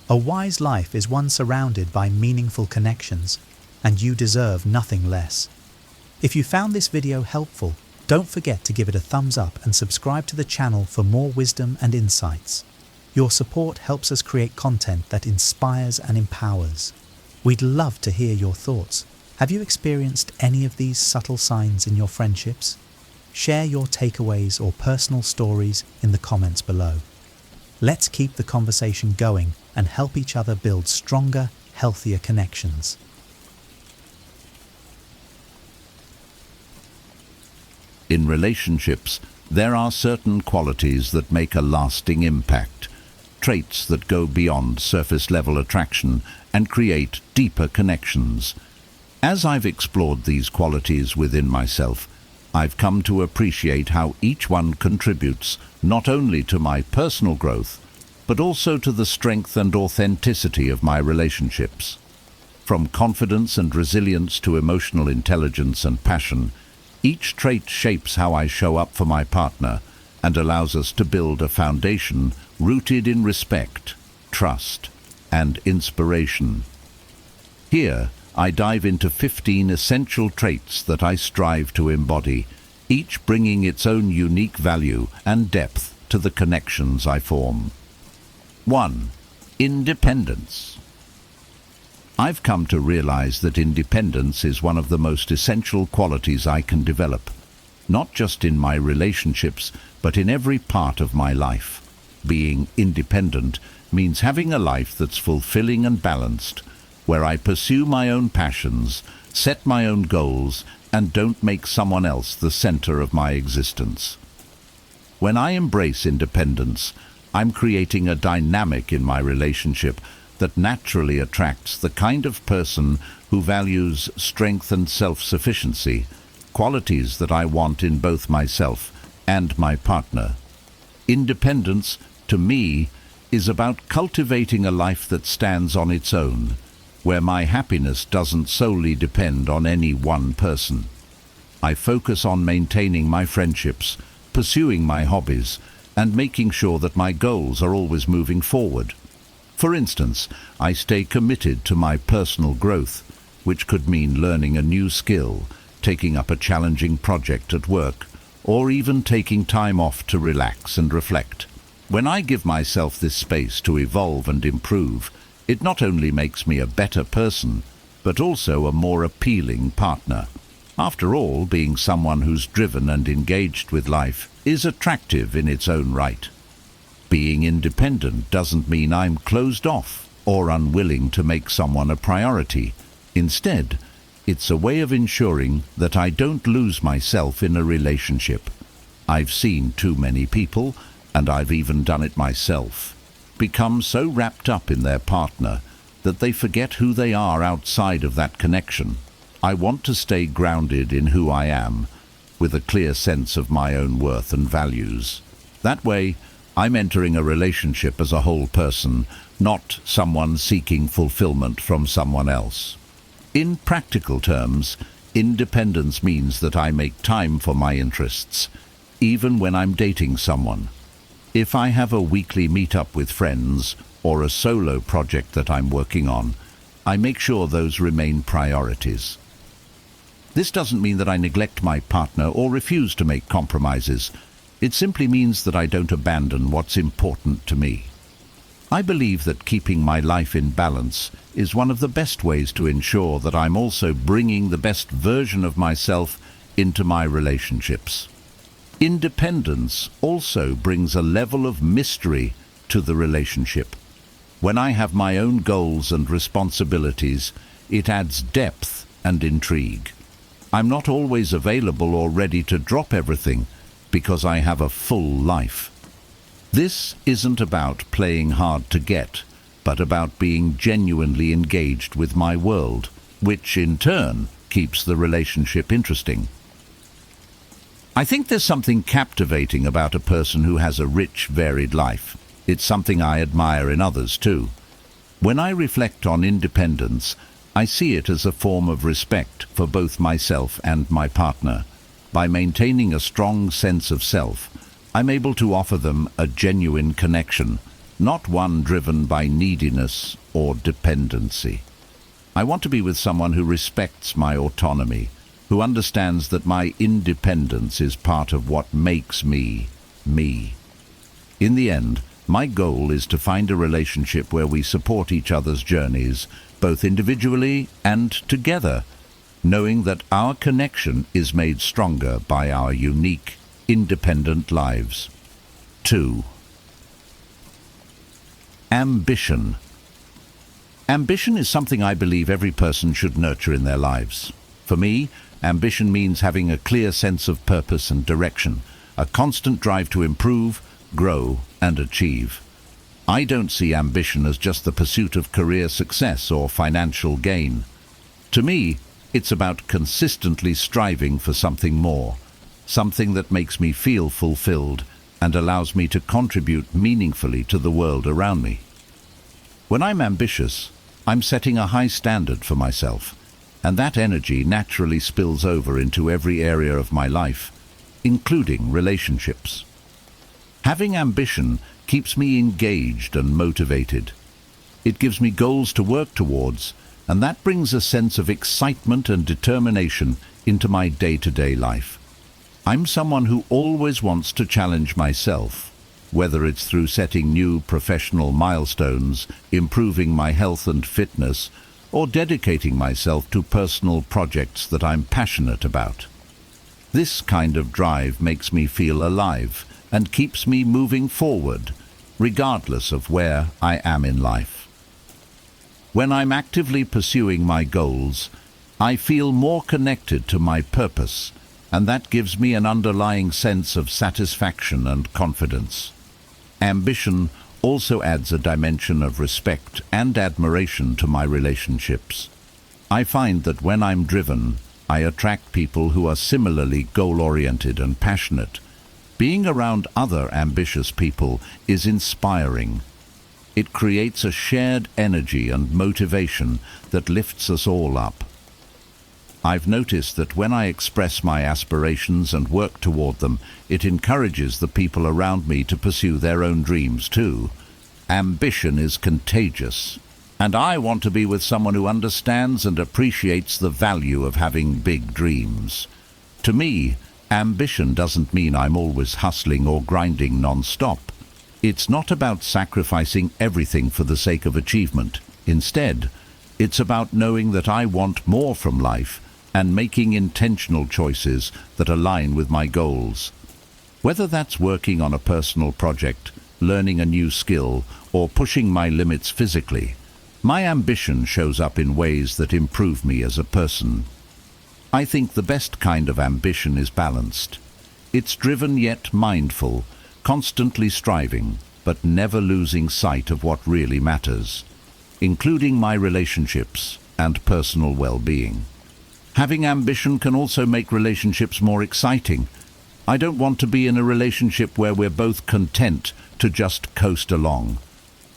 A wise life is one surrounded by meaningful connections, and you deserve nothing less. If you found this video helpful, don't forget to give it a thumbs up and subscribe to the channel for more wisdom and insights. Your support helps us create content that inspires and empowers. We'd love to hear your thoughts. Have you experienced any of these subtle signs in your friendships? Share your takeaways or personal stories in the comments below. Let's keep the conversation going and help each other build stronger, healthier connections. In relationships, there are certain qualities that make a lasting impact, traits that go beyond surface-level attraction and create deeper connections. As I've explored these qualities within myself, I've come to appreciate how each one contributes not only to my personal growth, but also to the strength and authenticity of my relationships. From confidence and resilience to emotional intelligence and passion, each trait shapes how I show up for my partner and allows us to build a foundation rooted in respect, trust, and inspiration. Here, I dive into 15 essential traits that I strive to embody, each bringing its own unique value and depth to the connections I form. 1. Independence. I've come to realize that independence is one of the most essential qualities I can develop, not just in my relationships, but in every part of my life. Being independent means having a life that's fulfilling and balanced, where I pursue my own passions, set my own goals, and don't make someone else the center of my existence. When I embrace independence, I'm creating a dynamic in my relationship that naturally attracts the kind of person who values strength and self-sufficiency, qualities that I want in both myself and my partner. Independence, to me, is about cultivating a life that stands on its own, where my happiness doesn't solely depend on any one person. I focus on maintaining my friendships, pursuing my hobbies, and making sure that my goals are always moving forward. For instance, I stay committed to my personal growth, which could mean learning a new skill, taking up a challenging project at work, or even taking time off to relax and reflect. When I give myself this space to evolve and improve, it not only makes me a better person, but also a more appealing partner. After all, being someone who's driven and engaged with life is attractive in its own right. Being independent doesn't mean I'm closed off or unwilling to make someone a priority. Instead, it's a way of ensuring that I don't lose myself in a relationship. I've seen too many people, and I've even done it myself, become so wrapped up in their partner that they forget who they are outside of that connection. I want to stay grounded in who I am, with a clear sense of my own worth and values. That way, I'm entering a relationship as a whole person, not someone seeking fulfillment from someone else. In practical terms, independence means that I make time for my interests, even when I'm dating someone. If I have a weekly meet-up with friends or a solo project that I'm working on, I make sure those remain priorities. This doesn't mean that I neglect my partner or refuse to make compromises. It simply means that I don't abandon what's important to me. I believe that keeping my life in balance is one of the best ways to ensure that I'm also bringing the best version of myself into my relationships. Independence also brings a level of mystery to the relationship. When I have my own goals and responsibilities, it adds depth and intrigue. I'm not always available or ready to drop everything because I have a full life. This isn't about playing hard to get, but about being genuinely engaged with my world, which in turn keeps the relationship interesting. I think there's something captivating about a person who has a rich, varied life. It's something I admire in others too. When I reflect on independence, I see it as a form of respect for both myself and my partner. By maintaining a strong sense of self, I'm able to offer them a genuine connection, not one driven by neediness or dependency. I want to be with someone who respects my autonomy, who understands that my independence is part of what makes me, me. In the end, My goal is to find a relationship where we support each other's journeys, both individually and together, knowing that our connection is made stronger by our unique, independent lives. 2. Ambition. Ambition is something I believe every person should nurture in their lives. For me, ambition means having a clear sense of purpose and direction, a constant drive to improve, grow, and achieve. I don't see ambition as just the pursuit of career success or financial gain. To me, it's about consistently striving for something more, something that makes me feel fulfilled and allows me to contribute meaningfully to the world around me. When I'm ambitious, I'm setting a high standard for myself, and that energy naturally spills over into every area of my life, including relationships. Having ambition keeps me engaged and motivated. It gives me goals to work towards, and that brings a sense of excitement and determination into my day-to-day life. I'm someone who always wants to challenge myself, whether it's through setting new professional milestones, improving my health and fitness, or dedicating myself to personal projects that I'm passionate about. This kind of drive makes me feel alive and keeps me moving forward, regardless of where I am in life. When I'm actively pursuing my goals, I feel more connected to my purpose, and that gives me an underlying sense of satisfaction and confidence. Ambition also adds a dimension of respect and admiration to my relationships. I find that when I'm driven, I attract people who are similarly goal-oriented and passionate. Being around other ambitious people is inspiring. It creates a shared energy and motivation that lifts us all up. I've noticed that when I express my aspirations and work toward them, it encourages the people around me to pursue their own dreams too. Ambition is contagious, and I want to be with someone who understands and appreciates the value of having big dreams. To me, ambition doesn't mean I'm always hustling or grinding non-stop. It's not about sacrificing everything for the sake of achievement. Instead, it's about knowing that I want more from life and making intentional choices that align with my goals. Whether that's working on a personal project, learning a new skill, or pushing my limits physically, my ambition shows up in ways that improve me as a person. I think the best kind of ambition is balanced. It's driven yet mindful, constantly striving, but never losing sight of what really matters, including my relationships and personal well-being. Having ambition can also make relationships more exciting. I don't want to be in a relationship where we're both content to just coast along.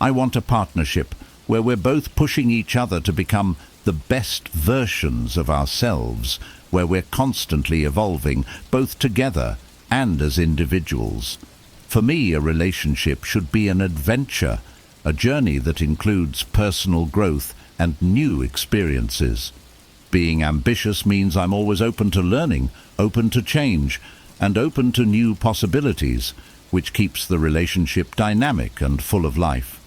I want a partnership where we're both pushing each other to become the best versions of ourselves, where we're constantly evolving, both together and as individuals. For me, a relationship should be an adventure, a journey that includes personal growth and new experiences. Being ambitious means I'm always open to learning, open to change, and open to new possibilities, which keeps the relationship dynamic and full of life.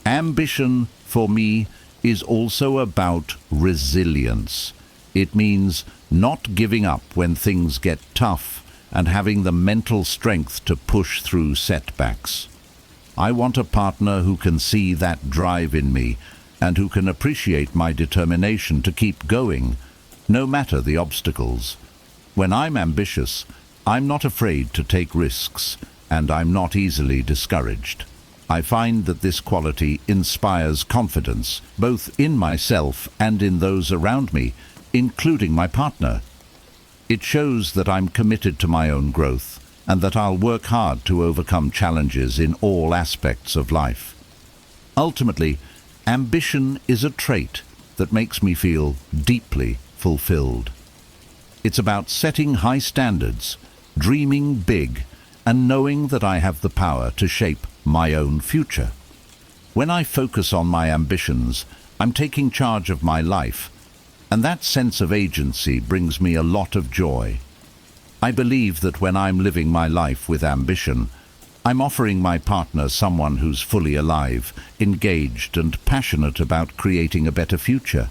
Ambition, for me, is also about resilience. It means not giving up when things get tough and having the mental strength to push through setbacks. I want a partner who can see that drive in me and who can appreciate my determination to keep going, no matter the obstacles. When I'm ambitious, I'm not afraid to take risks, and I'm not easily discouraged. I find that this quality inspires confidence, both in myself and in those around me, including my partner. It shows that I'm committed to my own growth, and that I'll work hard to overcome challenges in all aspects of life. Ultimately, ambition is a trait that makes me feel deeply fulfilled. It's about setting high standards, dreaming big, and knowing that I have the power to shape my own future. When I focus on my ambitions, I'm taking charge of my life, and that sense of agency brings me a lot of joy. I believe that when I'm living my life with ambition, I'm offering my partner someone who's fully alive, engaged and passionate about creating a better future.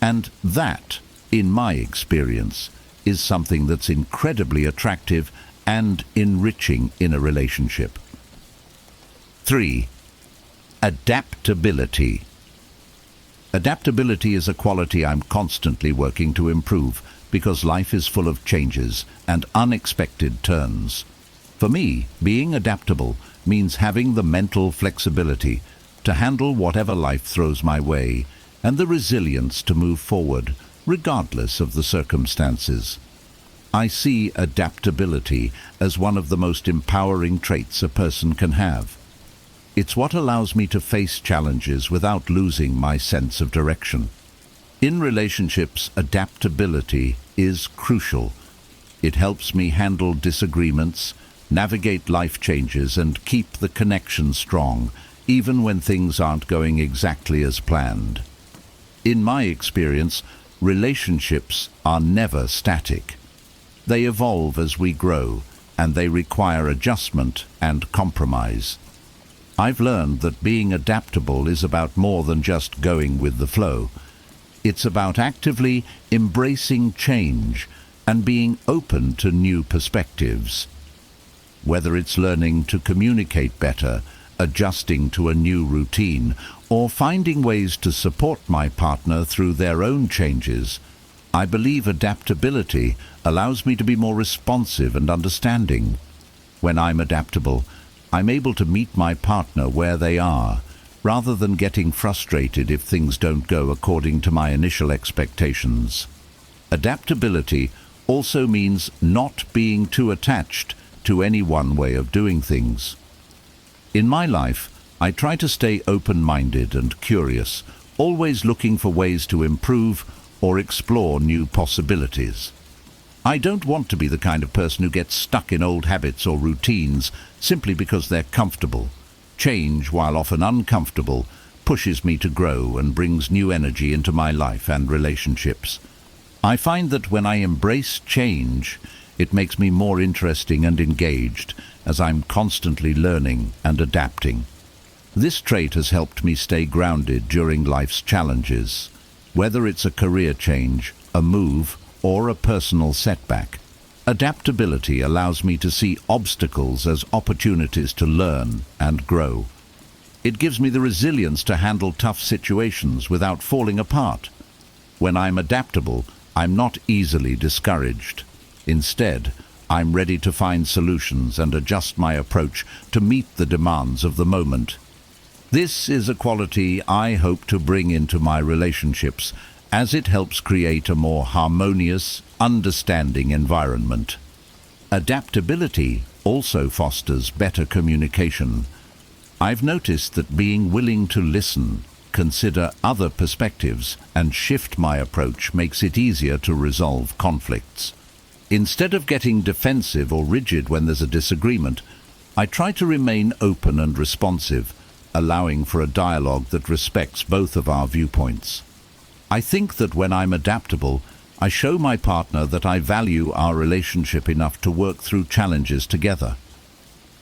And that, in my experience, is something that's incredibly attractive and enriching in a relationship. 3. Adaptability. Adaptability is a quality I'm constantly working to improve because life is full of changes and unexpected turns. For me, being adaptable means having the mental flexibility to handle whatever life throws my way and the resilience to move forward, regardless of the circumstances. I see adaptability as one of the most empowering traits a person can have. It's what allows me to face challenges without losing my sense of direction. In relationships, adaptability is crucial. It helps me handle disagreements, navigate life changes, and keep the connection strong, even when things aren't going exactly as planned. In my experience, relationships are never static. They evolve as we grow, and they require adjustment and compromise. I've learned that being adaptable is about more than just going with the flow. It's about actively embracing change and being open to new perspectives. Whether it's learning to communicate better, adjusting to a new routine, or finding ways to support my partner through their own changes, I believe adaptability allows me to be more responsive and understanding. When I'm adaptable, I'm able to meet my partner where they are, rather than getting frustrated if things don't go according to my initial expectations. Adaptability also means not being too attached to any one way of doing things. In my life, I try to stay open-minded and curious, always looking for ways to improve or explore new possibilities. I don't want to be the kind of person who gets stuck in old habits or routines simply because they're comfortable. Change, while often uncomfortable, pushes me to grow and brings new energy into my life and relationships. I find that when I embrace change, it makes me more interesting and engaged as I'm constantly learning and adapting. This trait has helped me stay grounded during life's challenges, whether it's a career change, a move, or a personal setback. Adaptability allows me to see obstacles as opportunities to learn and grow. It gives me the resilience to handle tough situations without falling apart. When I'm adaptable, I'm not easily discouraged. Instead, I'm ready to find solutions and adjust my approach to meet the demands of the moment. This is a quality I hope to bring into my relationships, as it helps create a more harmonious, understanding environment. Adaptability also fosters better communication. I've noticed that being willing to listen, consider other perspectives, and shift my approach makes it easier to resolve conflicts. Instead of getting defensive or rigid when there's a disagreement, I try to remain open and responsive, allowing for a dialogue that respects both of our viewpoints. I think that when I'm adaptable, I show my partner that I value our relationship enough to work through challenges together.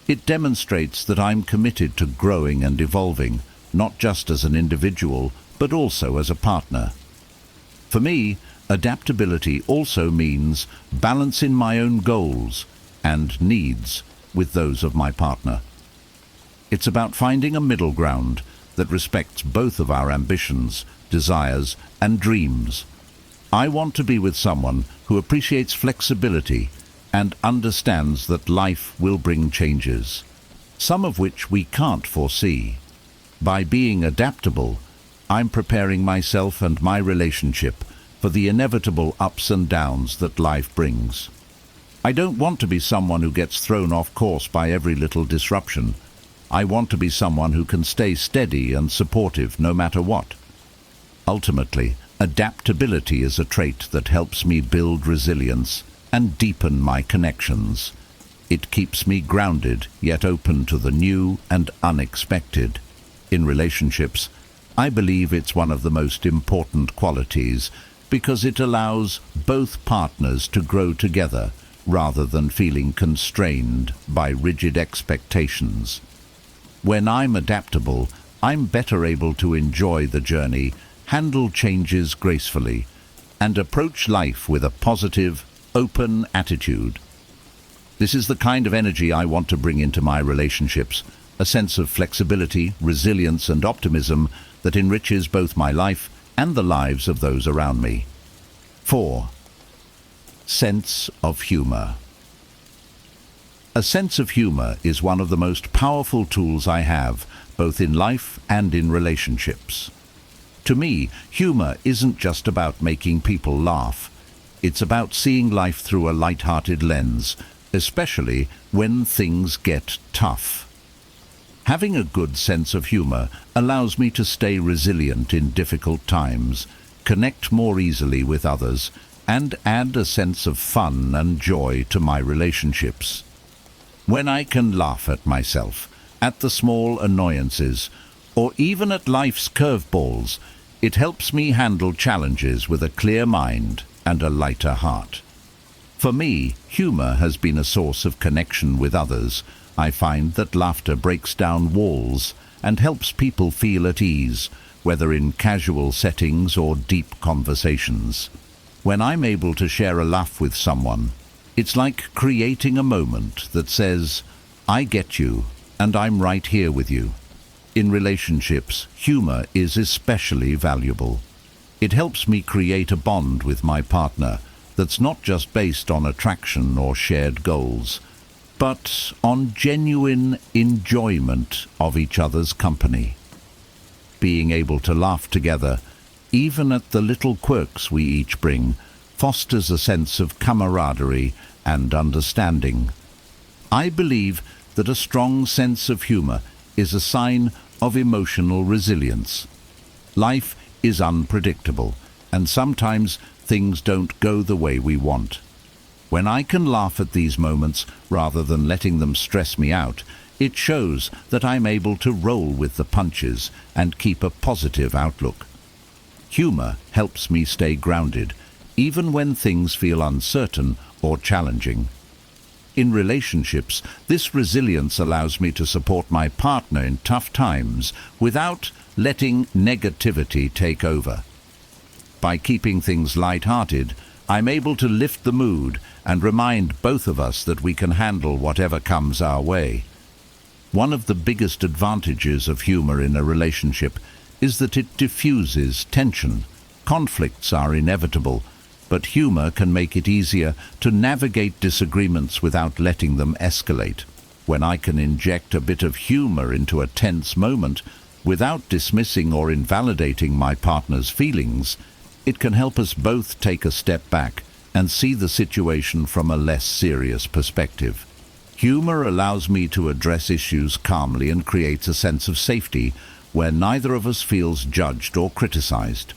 It demonstrates that I'm committed to growing and evolving, not just as an individual, but also as a partner. For me, adaptability also means balancing my own goals and needs with those of my partner. It's about finding a middle ground that respects both of our ambitions, desires, and dreams. I want to be with someone who appreciates flexibility and understands that life will bring changes, some of which we can't foresee. By being adaptable, I'm preparing myself and my relationship for the inevitable ups and downs that life brings. I don't want to be someone who gets thrown off course by every little disruption. I want to be someone who can stay steady and supportive no matter what. Ultimately, adaptability is a trait that helps me build resilience and deepen my connections. It keeps me grounded, yet open to the new and unexpected. In relationships, I believe it's one of the most important qualities because it allows both partners to grow together rather than feeling constrained by rigid expectations. When I'm adaptable, I'm better able to enjoy the journey, handle changes gracefully, and approach life with a positive, open attitude. This is the kind of energy I want to bring into my relationships, a sense of flexibility, resilience, and optimism that enriches both my life and the lives of those around me. 4. Sense of humor. A sense of humor is one of the most powerful tools I have, both in life and in relationships. To me, humor isn't just about making people laugh. It's about seeing life through a light-hearted lens, especially when things get tough. Having a good sense of humor allows me to stay resilient in difficult times, connect more easily with others, and add a sense of fun and joy to my relationships. When I can laugh at myself, at the small annoyances, or even at life's curveballs, it helps me handle challenges with a clear mind and a lighter heart. For me, humor has been a source of connection with others. I find that laughter breaks down walls and helps people feel at ease, whether in casual settings or deep conversations. When I'm able to share a laugh with someone, it's like creating a moment that says, "I get you, and I'm right here with you." In relationships, humor is especially valuable. It helps me create a bond with my partner that's not just based on attraction or shared goals, but on genuine enjoyment of each other's company. Being able to laugh together, even at the little quirks we each bring, fosters a sense of camaraderie and understanding. I believe that a strong sense of humor is a sign of emotional resilience. Life is unpredictable, and sometimes things don't go the way we want. When I can laugh at these moments rather than letting them stress me out, it shows that I'm able to roll with the punches and keep a positive outlook. Humor helps me stay grounded, even when things feel uncertain or challenging. In relationships, this resilience allows me to support my partner in tough times without letting negativity take over. By keeping things light-hearted, I'm able to lift the mood and remind both of us that we can handle whatever comes our way. One of the biggest advantages of humor in a relationship is that it diffuses tension. Conflicts are inevitable, but humor can make it easier to navigate disagreements without letting them escalate. When I can inject a bit of humor into a tense moment without dismissing or invalidating my partner's feelings, it can help us both take a step back and see the situation from a less serious perspective. Humor allows me to address issues calmly and creates a sense of safety where neither of us feels judged or criticized.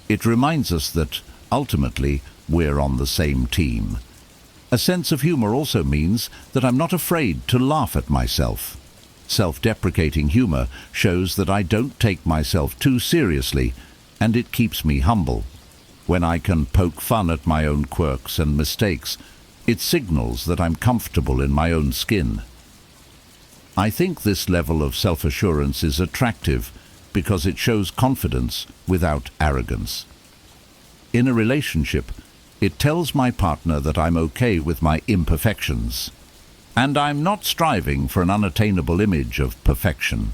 It reminds us that, ultimately, we're on the same team. A sense of humor also means that I'm not afraid to laugh at myself. Self-deprecating humor shows that I don't take myself too seriously, and it keeps me humble. When I can poke fun at my own quirks and mistakes, it signals that I'm comfortable in my own skin. I think this level of self-assurance is attractive because it shows confidence without arrogance. In a relationship, it tells my partner that I'm okay with my imperfections, and I'm not striving for an unattainable image of perfection.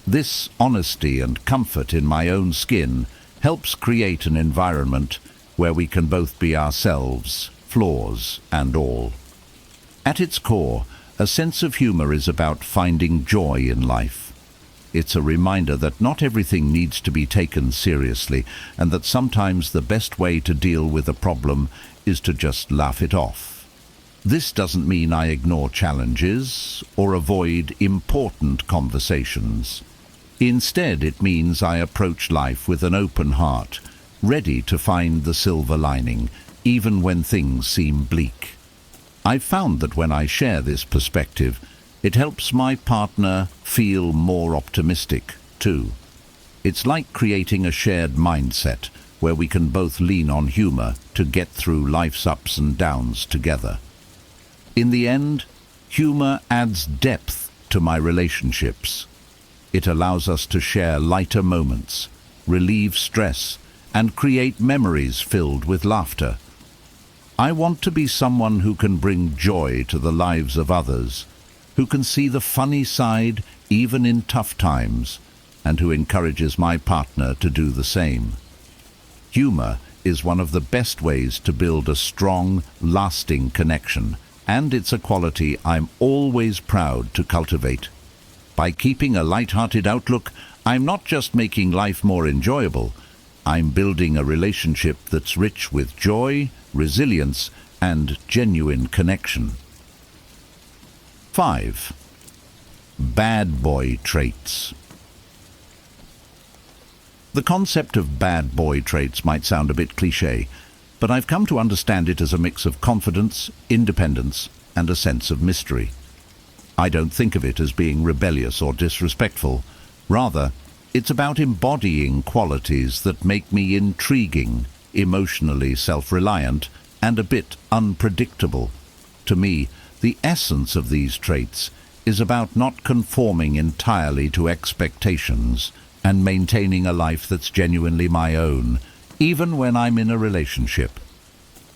This honesty and comfort in my own skin helps create an environment where we can both be ourselves, flaws and all. At its core, a sense of humor is about finding joy in life. It's a reminder that not everything needs to be taken seriously, and that sometimes the best way to deal with a problem is to just laugh it off. This doesn't mean I ignore challenges or avoid important conversations. Instead, it means I approach life with an open heart, ready to find the silver lining, even when things seem bleak. I've found that when I share this perspective, it helps my partner feel more optimistic, too. It's like creating a shared mindset where we can both lean on humor to get through life's ups and downs together. In the end, humor adds depth to my relationships. It allows us to share lighter moments, relieve stress, and create memories filled with laughter. I want to be someone who can bring joy to the lives of others, who can see the funny side even in tough times, and who encourages my partner to do the same. Humor is one of the best ways to build a strong, lasting connection, and it's a quality I'm always proud to cultivate. By keeping a light-hearted outlook, I'm not just making life more enjoyable, I'm building a relationship that's rich with joy, resilience, and genuine connection. 5. Bad boy traits. The concept of bad boy traits might sound a bit cliché, but I've come to understand it as a mix of confidence, independence, and a sense of mystery. I don't think of it as being rebellious or disrespectful. Rather, it's about embodying qualities that make me intriguing, emotionally self-reliant, and a bit unpredictable. To me, the essence of these traits is about not conforming entirely to expectations and maintaining a life that's genuinely my own, even when I'm in a relationship.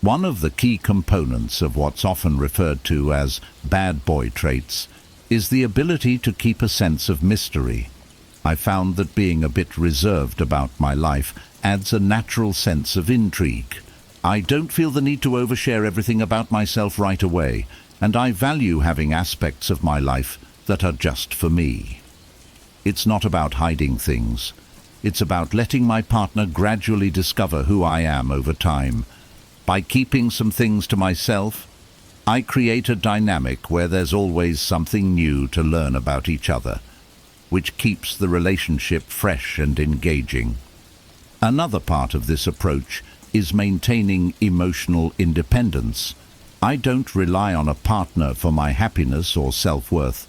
One of the key components of what's often referred to as bad boy traits is the ability to keep a sense of mystery. I found that being a bit reserved about my life adds a natural sense of intrigue. I don't feel the need to overshare everything about myself right away, and I value having aspects of my life that are just for me. It's not about hiding things. It's about letting my partner gradually discover who I am over time. By keeping some things to myself, I create a dynamic where there's always something new to learn about each other, which keeps the relationship fresh and engaging. Another part of this approach is maintaining emotional independence. I don't rely on a partner for my happiness or self-worth.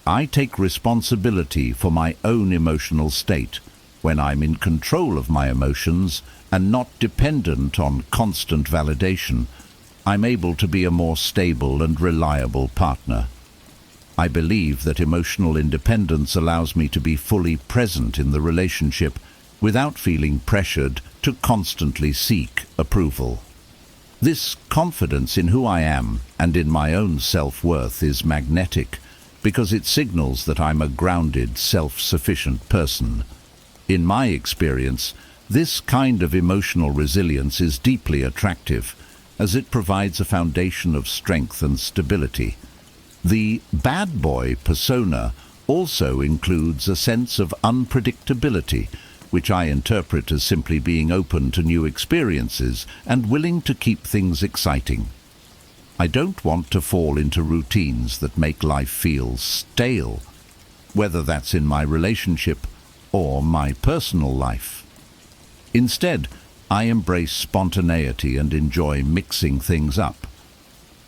I take responsibility for my own emotional state. When I'm in control of my emotions and not dependent on constant validation, I'm able to be a more stable and reliable partner. I believe that emotional independence allows me to be fully present in the relationship without feeling pressured to constantly seek approval. This confidence in who I am and in my own self-worth is magnetic because it signals that I'm a grounded, self-sufficient person. In my experience, this kind of emotional resilience is deeply attractive, as it provides a foundation of strength and stability. The bad boy persona also includes a sense of unpredictability, which I interpret as simply being open to new experiences and willing to keep things exciting. I don't want to fall into routines that make life feel stale, whether that's in my relationship or my personal life. Instead, I embrace spontaneity and enjoy mixing things up.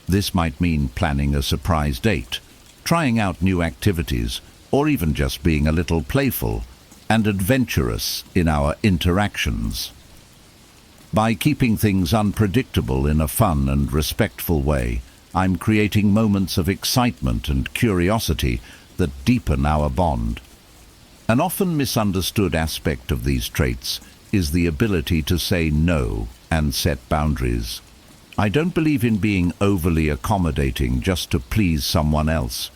This might mean planning a surprise date, trying out new activities, or even just being a little playful and adventurous in our interactions. By keeping things unpredictable in a fun and respectful way, I'm creating moments of excitement and curiosity that deepen our bond. An often misunderstood aspect of these traits is the ability to say no and set boundaries. I don't believe in being overly accommodating just to please someone else.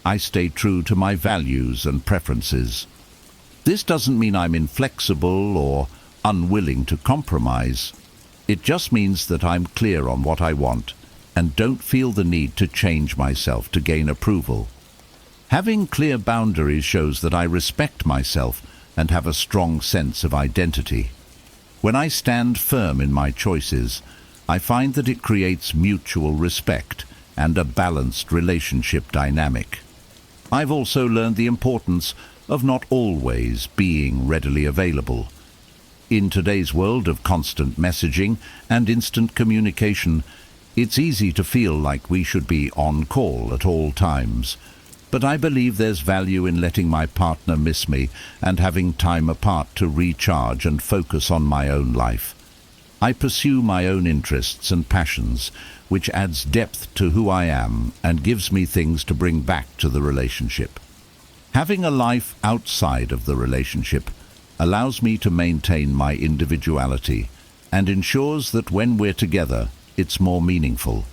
I stay true to my values and preferences. This doesn't mean I'm inflexible or unwilling to compromise. It just means that I'm clear on what I want and don't feel the need to change myself to gain approval. Having clear boundaries shows that I respect myself and have a strong sense of identity. When I stand firm in my choices, I find that it creates mutual respect and a balanced relationship dynamic. I've also learned the importance of not always being readily available. In today's world of constant messaging and instant communication, it's easy to feel like we should be on call at all times. But I believe there's value in letting my partner miss me and having time apart to recharge and focus on my own life. I pursue my own interests and passions, which adds depth to who I am and gives me things to bring back to the relationship. Having a life outside of the relationship allows me to maintain my individuality and ensures that when we're together, it's more meaningful.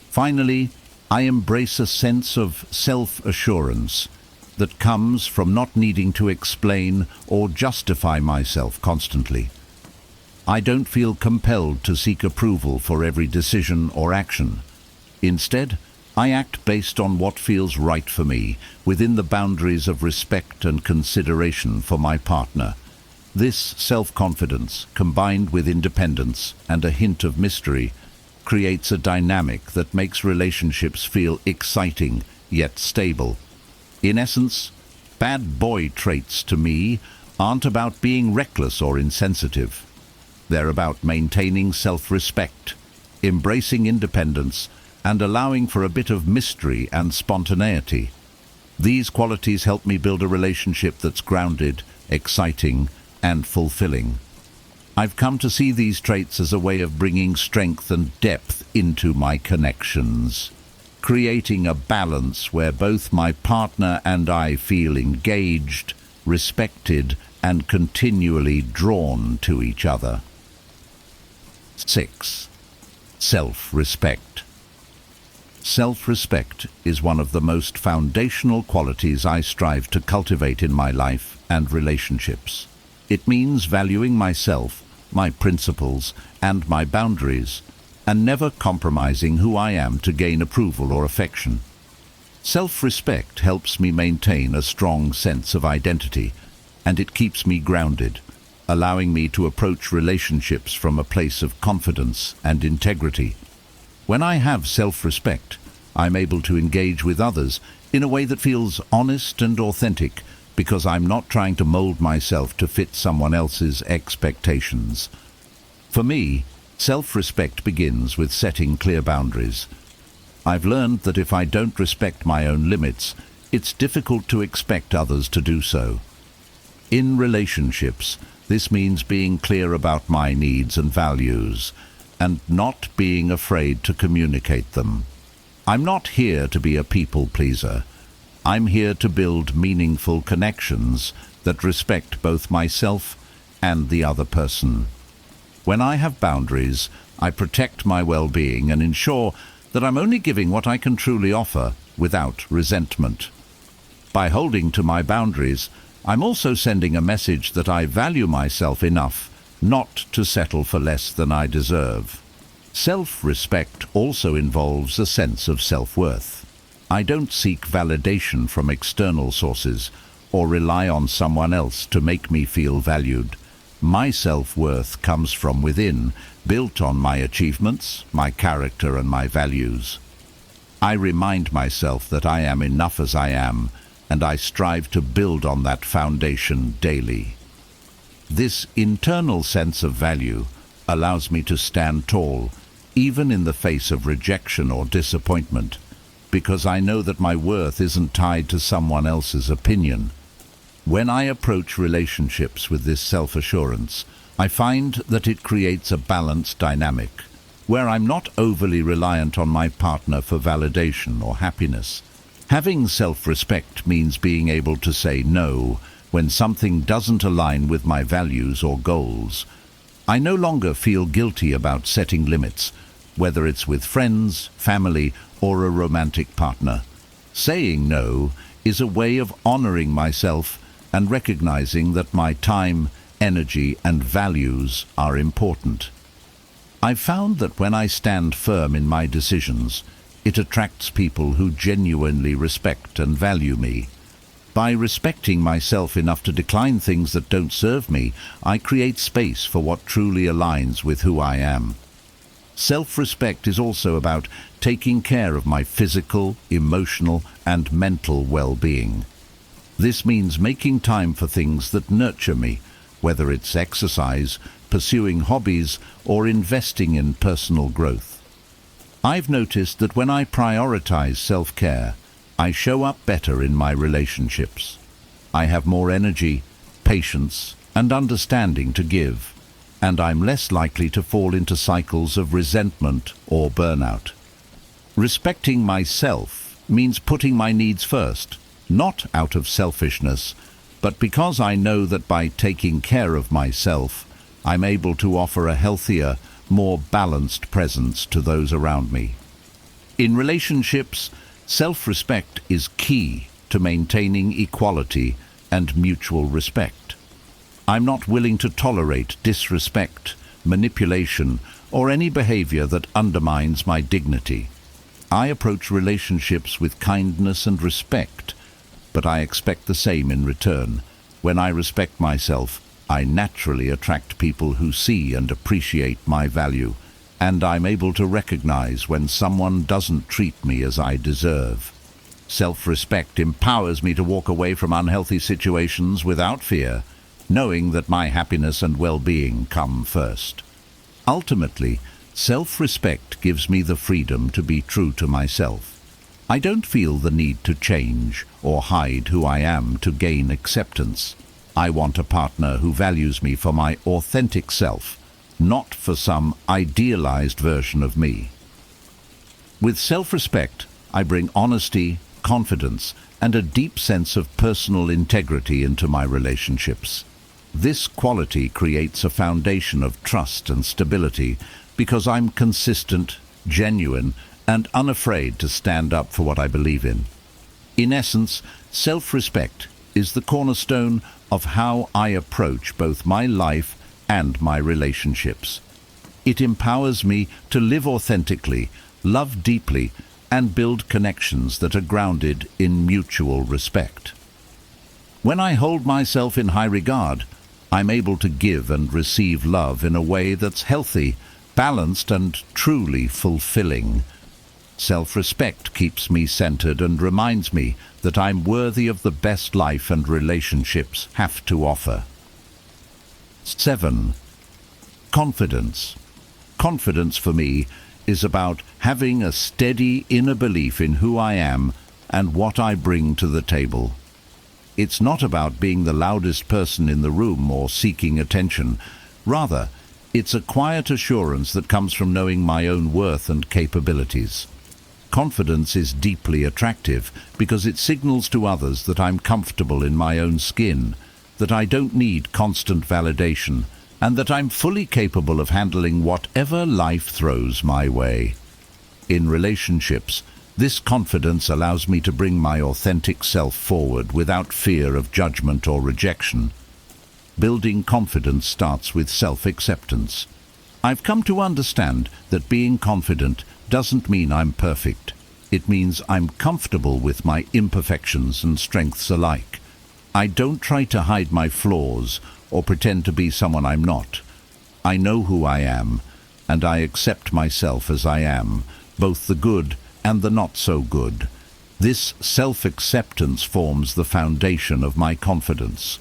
Finally, I embrace a sense of self-assurance that comes from not needing to explain or justify myself constantly. I don't feel compelled to seek approval for every decision or action. Instead, I act based on what feels right for me, within the boundaries of respect and consideration for my partner. This self-confidence, combined with independence and a hint of mystery, creates a dynamic that makes relationships feel exciting yet stable. In essence, bad boy traits to me aren't about being reckless or insensitive. They're about maintaining self-respect, embracing independence, and allowing for a bit of mystery and spontaneity. These qualities help me build a relationship that's grounded, exciting, and fulfilling. I've come to see these traits as a way of bringing strength and depth into my connections, creating a balance where both my partner and I feel engaged, respected, and continually drawn to each other. 6. Self-respect. Self-respect is one of the most foundational qualities I strive to cultivate in my life and relationships. It means valuing myself, my principles, and my boundaries, and never compromising who I am to gain approval or affection. Self-respect helps me maintain a strong sense of identity, and it keeps me grounded, allowing me to approach relationships from a place of confidence and integrity. When I have self-respect, I'm able to engage with others in a way that feels honest and authentic, because I'm not trying to mold myself to fit someone else's expectations. For me, self-respect begins with setting clear boundaries. I've learned that if I don't respect my own limits, it's difficult to expect others to do so. In relationships, this means being clear about my needs and values, and not being afraid to communicate them. I'm not here to be a people pleaser. I'm here to build meaningful connections that respect both myself and the other person. When I have boundaries, I protect my well-being and ensure that I'm only giving what I can truly offer without resentment. By holding to my boundaries, I'm also sending a message that I value myself enough not to settle for less than I deserve. Self-respect also involves a sense of self-worth. I don't seek validation from external sources or rely on someone else to make me feel valued. My self-worth comes from within, built on my achievements, my character, and my values. I remind myself that I am enough as I am, and I strive to build on that foundation daily. This internal sense of value allows me to stand tall, even in the face of rejection or disappointment, because I know that my worth isn't tied to someone else's opinion. When I approach relationships with this self-assurance, I find that it creates a balanced dynamic, where I'm not overly reliant on my partner for validation or happiness. Having self-respect means being able to say no when something doesn't align with my values or goals. I no longer feel guilty about setting limits, whether it's with friends, family, or a romantic partner. Saying no is a way of honoring myself and recognizing that my time, energy, and values are important. I've found that when I stand firm in my decisions, it attracts people who genuinely respect and value me. By respecting myself enough to decline things that don't serve me, I create space for what truly aligns with who I am. Self-respect is also about taking care of my physical, emotional, and mental well-being. This means making time for things that nurture me, whether it's exercise, pursuing hobbies, or investing in personal growth. I've noticed that when I prioritize self-care, I show up better in my relationships. I have more energy, patience, and understanding to give, and I'm less likely to fall into cycles of resentment or burnout. Respecting myself means putting my needs first, not out of selfishness, but because I know that by taking care of myself, I'm able to offer a healthier, more balanced presence to those around me. In relationships, self-respect is key to maintaining equality and mutual respect. I'm not willing to tolerate disrespect, manipulation, or any behavior that undermines my dignity. I approach relationships with kindness and respect, but I expect the same in return. When I respect myself, I naturally attract people who see and appreciate my value, and I'm able to recognize when someone doesn't treat me as I deserve. Self-respect empowers me to walk away from unhealthy situations without fear, knowing that my happiness and well-being come first. Ultimately, self-respect gives me the freedom to be true to myself. I don't feel the need to change or hide who I am to gain acceptance. I want a partner who values me for my authentic self, not for some idealized version of me. With self-respect, I bring honesty, confidence, and a deep sense of personal integrity into my relationships. This quality creates a foundation of trust and stability because I'm consistent, genuine, and unafraid to stand up for what I believe in. In essence, self-respect is the cornerstone of how I approach both my life and my relationships. It empowers me to live authentically, love deeply, and build connections that are grounded in mutual respect. When I hold myself in high regard, I'm able to give and receive love in a way that's healthy, balanced, and truly fulfilling. Self-respect keeps me centered and reminds me that I'm worthy of the best life and relationships have to offer. 7. Confidence. Confidence for me is about having a steady inner belief in who I am and what I bring to the table. It's not about being the loudest person in the room or seeking attention. Rather, it's a quiet assurance that comes from knowing my own worth and capabilities. Confidence is deeply attractive because it signals to others that I'm comfortable in my own skin, that I don't need constant validation, and that I'm fully capable of handling whatever life throws my way. In relationships, this confidence allows me to bring my authentic self forward without fear of judgment or rejection. Building confidence starts with self-acceptance. I've come to understand that being confident doesn't mean I'm perfect. It means I'm comfortable with my imperfections and strengths alike. I don't try to hide my flaws or pretend to be someone I'm not. I know who I am, and I accept myself as I am, both the good and the not so good. This self-acceptance forms the foundation of my confidence.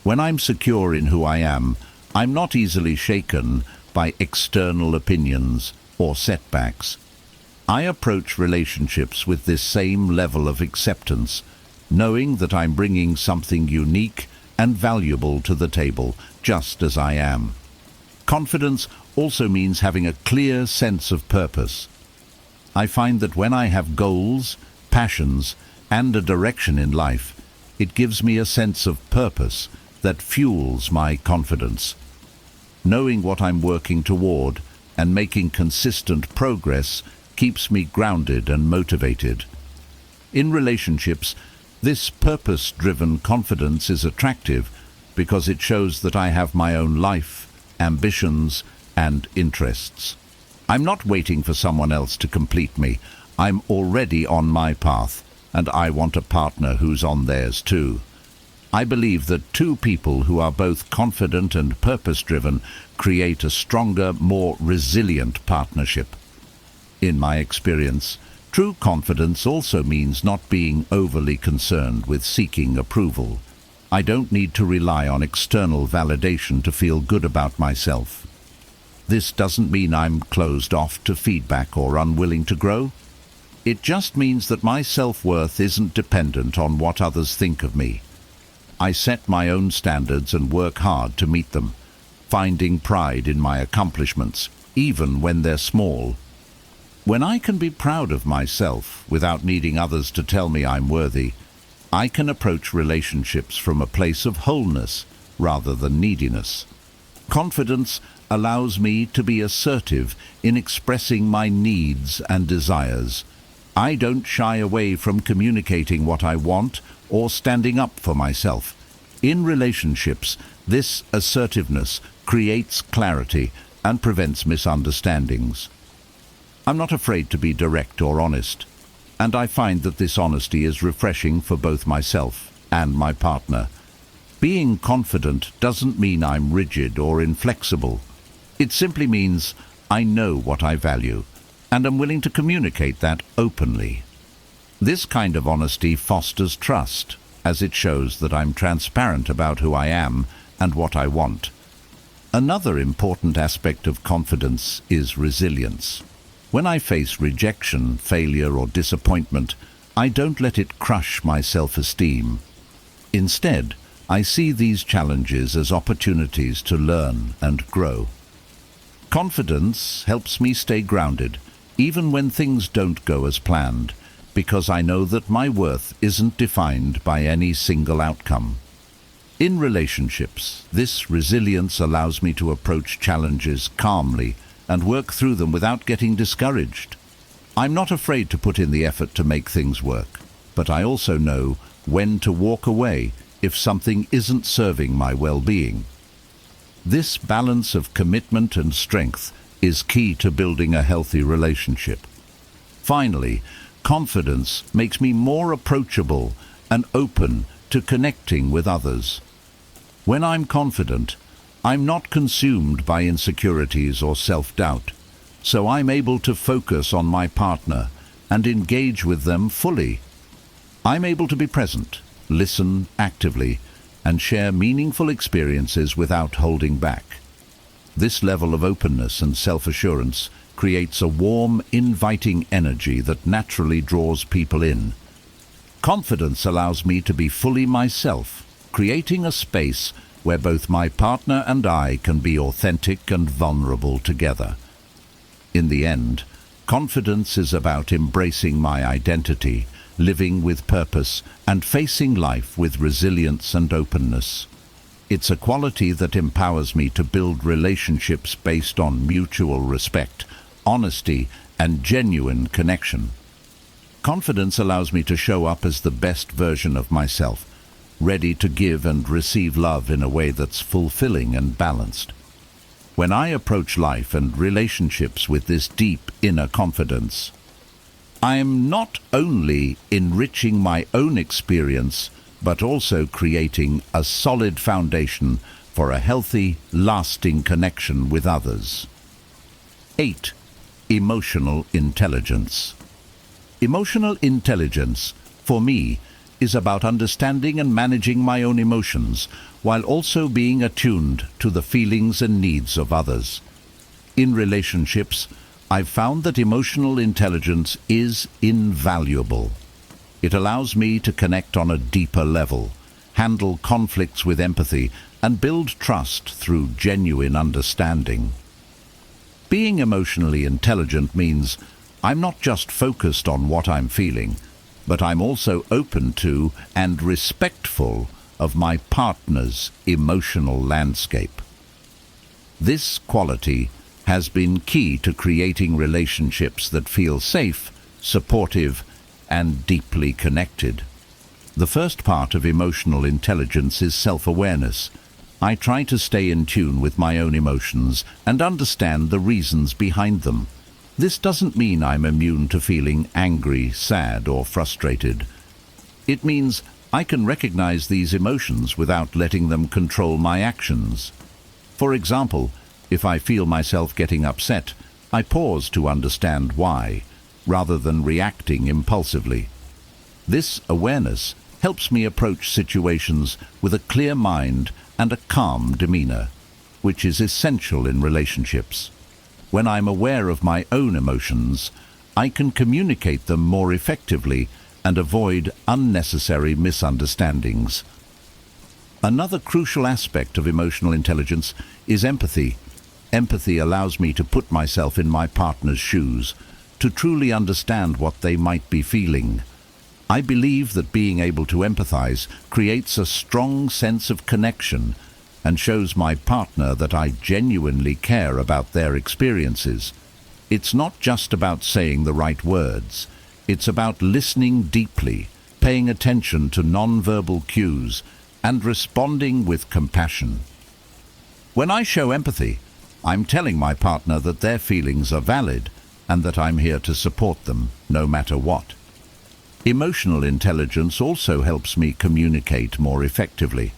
When I'm secure in who I am, I'm not easily shaken by external opinions or setbacks. I approach relationships with this same level of acceptance, knowing that I'm bringing something unique and valuable to the table, just as I am. Confidence also means having a clear sense of purpose. I find that when I have goals, passions, and a direction in life, it gives me a sense of purpose that fuels my confidence. Knowing what I'm working toward and making consistent progress keeps me grounded and motivated. In relationships, this purpose-driven confidence is attractive because it shows that I have my own life, ambitions, and interests. I'm not waiting for someone else to complete me. I'm already on my path, and I want a partner who's on theirs too. I believe that two people who are both confident and purpose-driven create a stronger, more resilient partnership. In my experience, true confidence also means not being overly concerned with seeking approval. I don't need to rely on external validation to feel good about myself. This doesn't mean I'm closed off to feedback or unwilling to grow. It just means that my self-worth isn't dependent on what others think of me. I set my own standards and work hard to meet them. finding pride in my accomplishments, even when they're small. When I can be proud of myself without needing others to tell me I'm worthy, I can approach relationships from a place of wholeness rather than neediness. Confidence allows me to be assertive in expressing my needs and desires. I don't shy away from communicating what I want or standing up for myself. In relationships, this assertiveness creates clarity and prevents misunderstandings. I'm not afraid to be direct or honest, and I find that this honesty is refreshing for both myself and my partner. Being confident doesn't mean I'm rigid or inflexible. It simply means I know what I value, and am willing to communicate that openly. This kind of honesty fosters trust, as it shows that I'm transparent about who I am and what I want. Another important aspect of confidence is resilience. When I face rejection, failure, or disappointment, I don't let it crush my self-esteem. Instead, I see these challenges as opportunities to learn and grow. Confidence helps me stay grounded, even when things don't go as planned, because I know that my worth isn't defined by any single outcome. In relationships, this resilience allows me to approach challenges calmly and work through them without getting discouraged. I'm not afraid to put in the effort to make things work, but I also know when to walk away if something isn't serving my well-being. This balance of commitment and strength is key to building a healthy relationship. Finally, confidence makes me more approachable and open to connecting with others. When I'm confident, I'm not consumed by insecurities or self-doubt, so I'm able to focus on my partner and engage with them fully. I'm able to be present, listen actively, and share meaningful experiences without holding back. This level of openness and self-assurance creates a warm, inviting energy that naturally draws people in. Confidence allows me to be fully myself, creating a space where both my partner and I can be authentic and vulnerable together. In the end, confidence is about embracing my identity, living with purpose, and facing life with resilience and openness. It's a quality that empowers me to build relationships based on mutual respect, honesty, and genuine connection. Confidence allows me to show up as the best version of myself, ready to give and receive love in a way that's fulfilling and balanced. When I approach life and relationships with this deep inner confidence, I'm not only enriching my own experience, but also creating a solid foundation for a healthy, lasting connection with others. 8. Emotional intelligence. Emotional intelligence, for me, is about understanding and managing my own emotions, while also being attuned to the feelings and needs of others. In relationships, I've found that emotional intelligence is invaluable. It allows me to connect on a deeper level, handle conflicts with empathy, and build trust through genuine understanding. Being emotionally intelligent means I'm not just focused on what I'm feeling, but I'm also open to and respectful of my partner's emotional landscape. This quality has been key to creating relationships that feel safe, supportive, and deeply connected. The first part of emotional intelligence is self-awareness. I try to stay in tune with my own emotions and understand the reasons behind them. This doesn't mean I'm immune to feeling angry, sad, or frustrated. It means I can recognize these emotions without letting them control my actions. For example, if I feel myself getting upset, I pause to understand why, rather than reacting impulsively. This awareness helps me approach situations with a clear mind and a calm demeanor, which is essential in relationships. When I'm aware of my own emotions, I can communicate them more effectively and avoid unnecessary misunderstandings. Another crucial aspect of emotional intelligence is empathy. Empathy allows me to put myself in my partner's shoes, to truly understand what they might be feeling. I believe that being able to empathize creates a strong sense of connection and shows my partner that I genuinely care about their experiences. It's not just about saying the right words. It's about listening deeply, paying attention to non-verbal cues, and responding with compassion. When I show empathy, I'm telling my partner that their feelings are valid and that I'm here to support them, no matter what. Emotional intelligence also helps me communicate more effectively.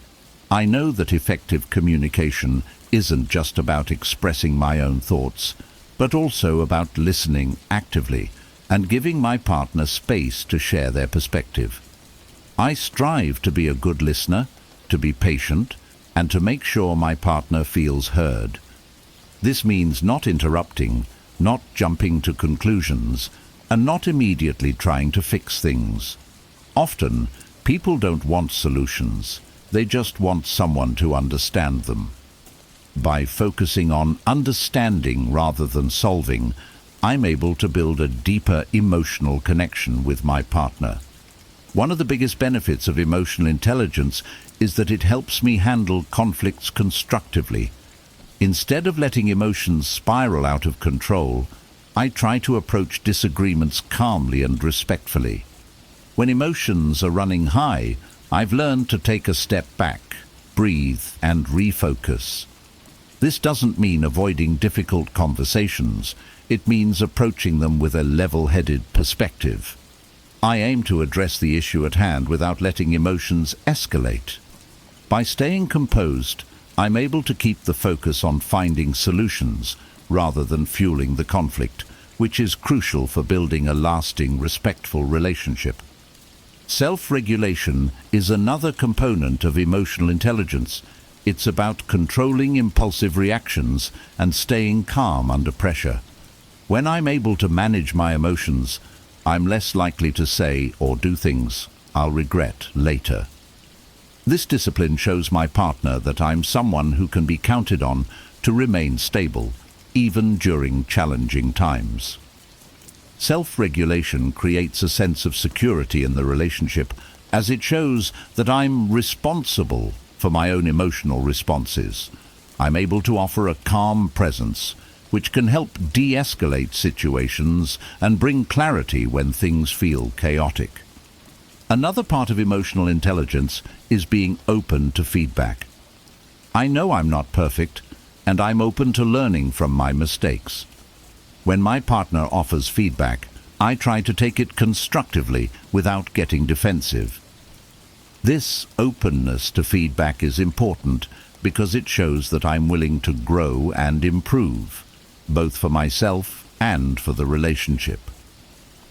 I know that effective communication isn't just about expressing my own thoughts, but also about listening actively and giving my partner space to share their perspective. I strive to be a good listener, to be patient, and to make sure my partner feels heard. This means not interrupting, not jumping to conclusions, and not immediately trying to fix things. Often, people don't want solutions. They just want someone to understand them. By focusing on understanding rather than solving, I'm able to build a deeper emotional connection with my partner. One of the biggest benefits of emotional intelligence is that it helps me handle conflicts constructively. Instead of letting emotions spiral out of control, I try to approach disagreements calmly and respectfully. When emotions are running high, I've learned to take a step back, breathe, and refocus. This doesn't mean avoiding difficult conversations. It means approaching them with a level-headed perspective. I aim to address the issue at hand without letting emotions escalate. By staying composed, I'm able to keep the focus on finding solutions rather than fueling the conflict, which is crucial for building a lasting, respectful relationship. Self-regulation is another component of emotional intelligence. It's about controlling impulsive reactions and staying calm under pressure. When I'm able to manage my emotions, I'm less likely to say or do things I'll regret later. This discipline shows my partner that I'm someone who can be counted on to remain stable, even during challenging times. Self-regulation creates a sense of security in the relationship, as it shows that I'm responsible for my own emotional responses. I'm able to offer a calm presence, which can help de-escalate situations and bring clarity when things feel chaotic. Another part of emotional intelligence is being open to feedback. I know I'm not perfect, and I'm open to learning from my mistakes. When my partner offers feedback, I try to take it constructively without getting defensive. This openness to feedback is important because it shows that I'm willing to grow and improve, both for myself and for the relationship.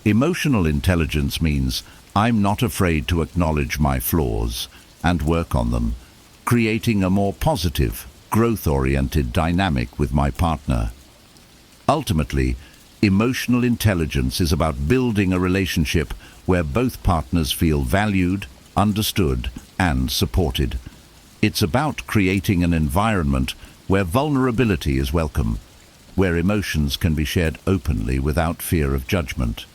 Emotional intelligence means I'm not afraid to acknowledge my flaws and work on them, creating a more positive, growth-oriented dynamic with my partner. Ultimately, emotional intelligence is about building a relationship where both partners feel valued, understood, and supported. It's about creating an environment where vulnerability is welcome, where emotions can be shared openly without fear of judgment.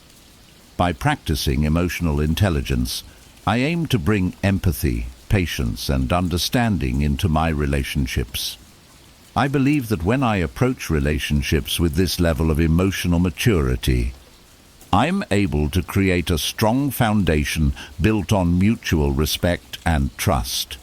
By practicing emotional intelligence, I aim to bring empathy, patience, and understanding into my relationships. I believe that when I approach relationships with this level of emotional maturity, I'm able to create a strong foundation built on mutual respect and trust.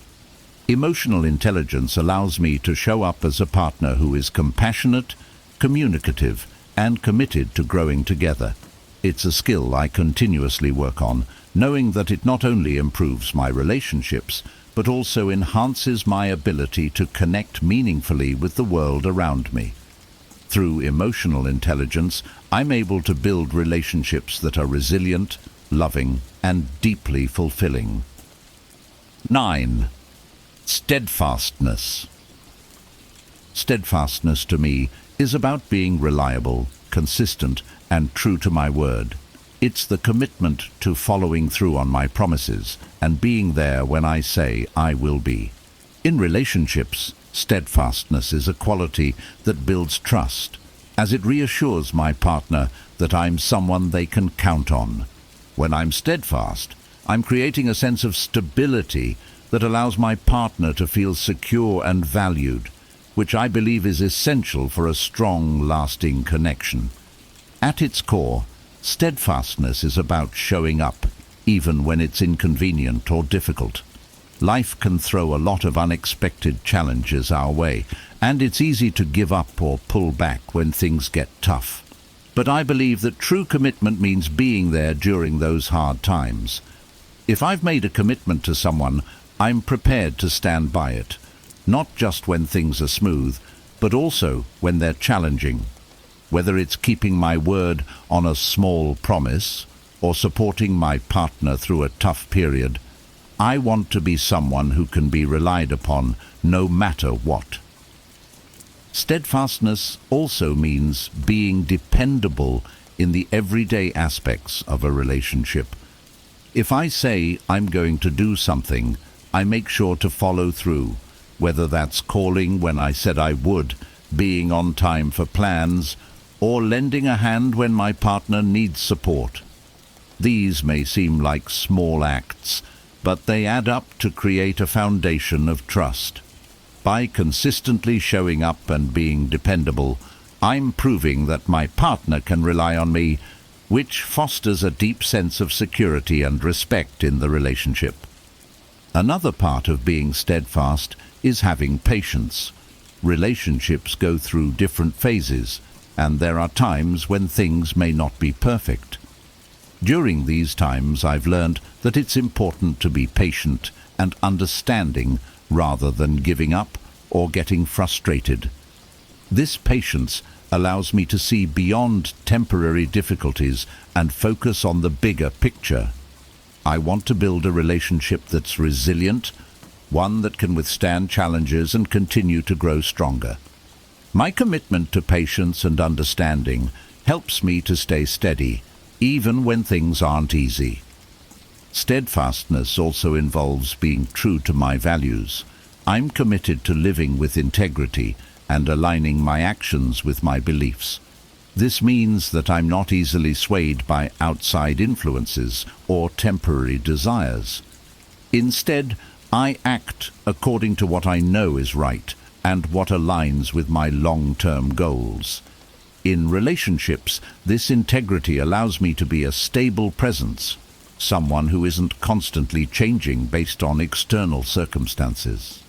Emotional intelligence allows me to show up as a partner who is compassionate, communicative, and committed to growing together. It's a skill I continuously work on, knowing that it not only improves my relationships, but also enhances my ability to connect meaningfully with the world around me. Through emotional intelligence, I'm able to build relationships that are resilient, loving, and deeply fulfilling. 9. Steadfastness. Steadfastness to me is about being reliable, consistent, and true to my word. It's the commitment to following through on my promises and being there when I say I will be. In relationships, steadfastness is a quality that builds trust, as it reassures my partner that I'm someone they can count on. When I'm steadfast, I'm creating a sense of stability that allows my partner to feel secure and valued, which I believe is essential for a strong, lasting connection. At its core, steadfastness is about showing up, even when it's inconvenient or difficult. Life can throw a lot of unexpected challenges our way, and it's easy to give up or pull back when things get tough. But I believe that true commitment means being there during those hard times. If I've made a commitment to someone, I'm prepared to stand by it, not just when things are smooth, but also when they're challenging. Whether it's keeping my word on a small promise or supporting my partner through a tough period, I want to be someone who can be relied upon no matter what. Steadfastness also means being dependable in the everyday aspects of a relationship. If I say I'm going to do something, I make sure to follow through, whether that's calling when I said I would, being on time for plans, or lending a hand when my partner needs support. These may seem like small acts, but they add up to create a foundation of trust. By consistently showing up and being dependable, I'm proving that my partner can rely on me, which fosters a deep sense of security and respect in the relationship. Another part of being steadfast is having patience. Relationships go through different phases, and there are times when things may not be perfect. During these times, I've learned that it's important to be patient and understanding rather than giving up or getting frustrated. This patience allows me to see beyond temporary difficulties and focus on the bigger picture. I want to build a relationship that's resilient, one that can withstand challenges and continue to grow stronger. My commitment to patience and understanding helps me to stay steady, even when things aren't easy. Steadfastness also involves being true to my values. I'm committed to living with integrity and aligning my actions with my beliefs. This means that I'm not easily swayed by outside influences or temporary desires. Instead, I act according to what I know is right and what aligns with my long-term goals. In relationships, this integrity allows me to be a stable presence, someone who isn't constantly changing based on external circumstances.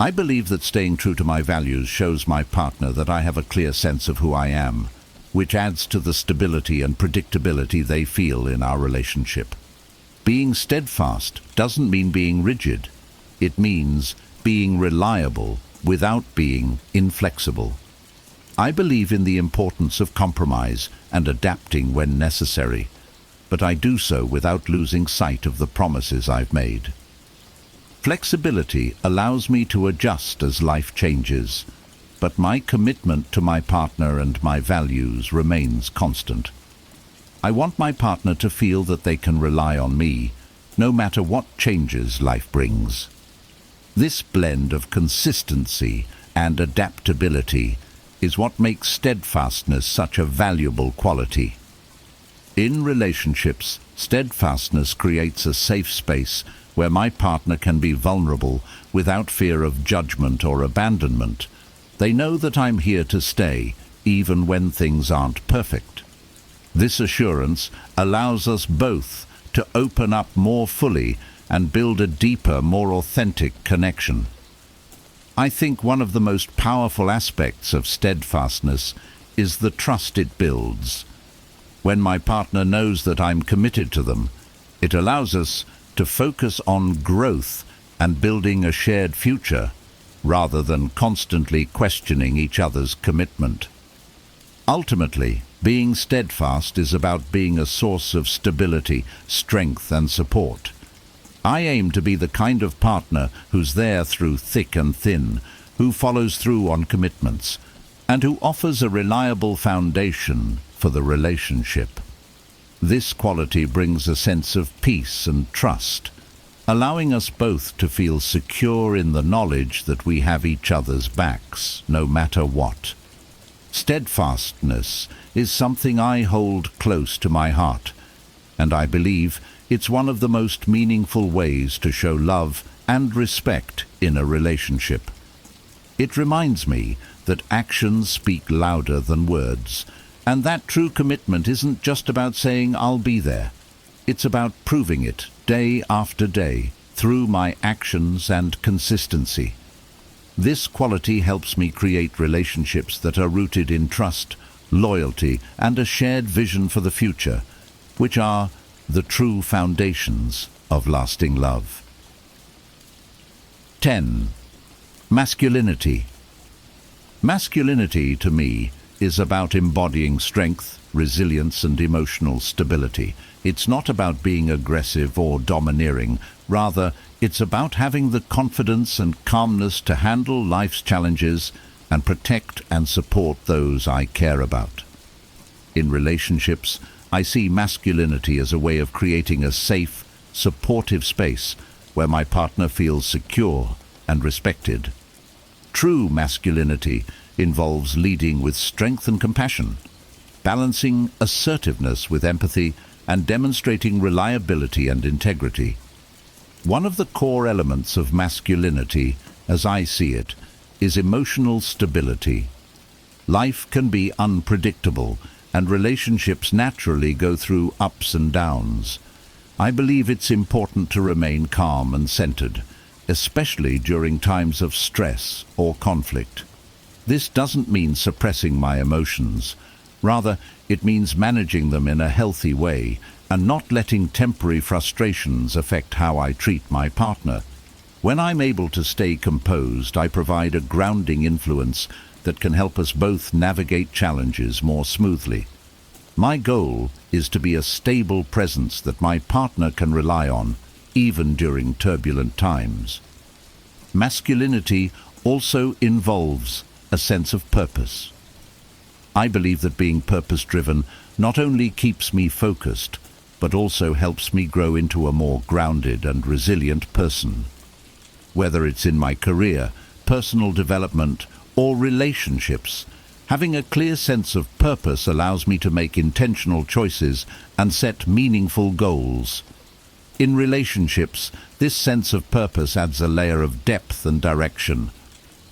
I believe that staying true to my values shows my partner that I have a clear sense of who I am, which adds to the stability and predictability they feel in our relationship. Being steadfast doesn't mean being rigid. It means being reliable without being inflexible. I believe in the importance of compromise and adapting when necessary, but I do so without losing sight of the promises I've made. Flexibility allows me to adjust as life changes, but my commitment to my partner and my values remains constant. I want my partner to feel that they can rely on me, no matter what changes life brings. This blend of consistency and adaptability is what makes steadfastness such a valuable quality. In relationships, steadfastness creates a safe space where my partner can be vulnerable without fear of judgment or abandonment. They know that I'm here to stay, even when things aren't perfect. This assurance allows us both to open up more fully and build a deeper, more authentic connection. I think one of the most powerful aspects of steadfastness is the trust it builds. When my partner knows that I'm committed to them, it allows us to focus on growth and building a shared future, rather than constantly questioning each other's commitment. Ultimately, being steadfast is about being a source of stability, strength, and support. I aim to be the kind of partner who's there through thick and thin, who follows through on commitments, and who offers a reliable foundation for the relationship. This quality brings a sense of peace and trust, allowing us both to feel secure in the knowledge that we have each other's backs, no matter what. Steadfastness is something I hold close to my heart, and I believe it's one of the most meaningful ways to show love and respect in a relationship. It reminds me that actions speak louder than words, and that true commitment isn't just about saying I'll be there. It's about proving it day after day through my actions and consistency. This quality helps me create relationships that are rooted in trust, loyalty, and a shared vision for the future, which are the true foundations of lasting love. 10. Masculinity. Masculinity, to me, is about embodying strength, resilience, and emotional stability. It's not about being aggressive or domineering. Rather, it's about having the confidence and calmness to handle life's challenges and protect and support those I care about. In relationships, I see masculinity as a way of creating a safe, supportive space where my partner feels secure and respected. True masculinity involves leading with strength and compassion, balancing assertiveness with empathy, and demonstrating reliability and integrity. One of the core elements of masculinity, as I see it, is emotional stability. Life can be unpredictable, and relationships naturally go through ups and downs. I believe it's important to remain calm and centered, especially during times of stress or conflict. This doesn't mean suppressing my emotions. Rather, it means managing them in a healthy way and not letting temporary frustrations affect how I treat my partner. When I'm able to stay composed, I provide a grounding influence that can help us both navigate challenges more smoothly. My goal is to be a stable presence that my partner can rely on, even during turbulent times. Masculinity also involves a sense of purpose. I believe that being purpose-driven not only keeps me focused, but also helps me grow into a more grounded and resilient person. Whether it's in my career, personal development, or relationships, having a clear sense of purpose allows me to make intentional choices and set meaningful goals. In relationships, this sense of purpose adds a layer of depth and direction.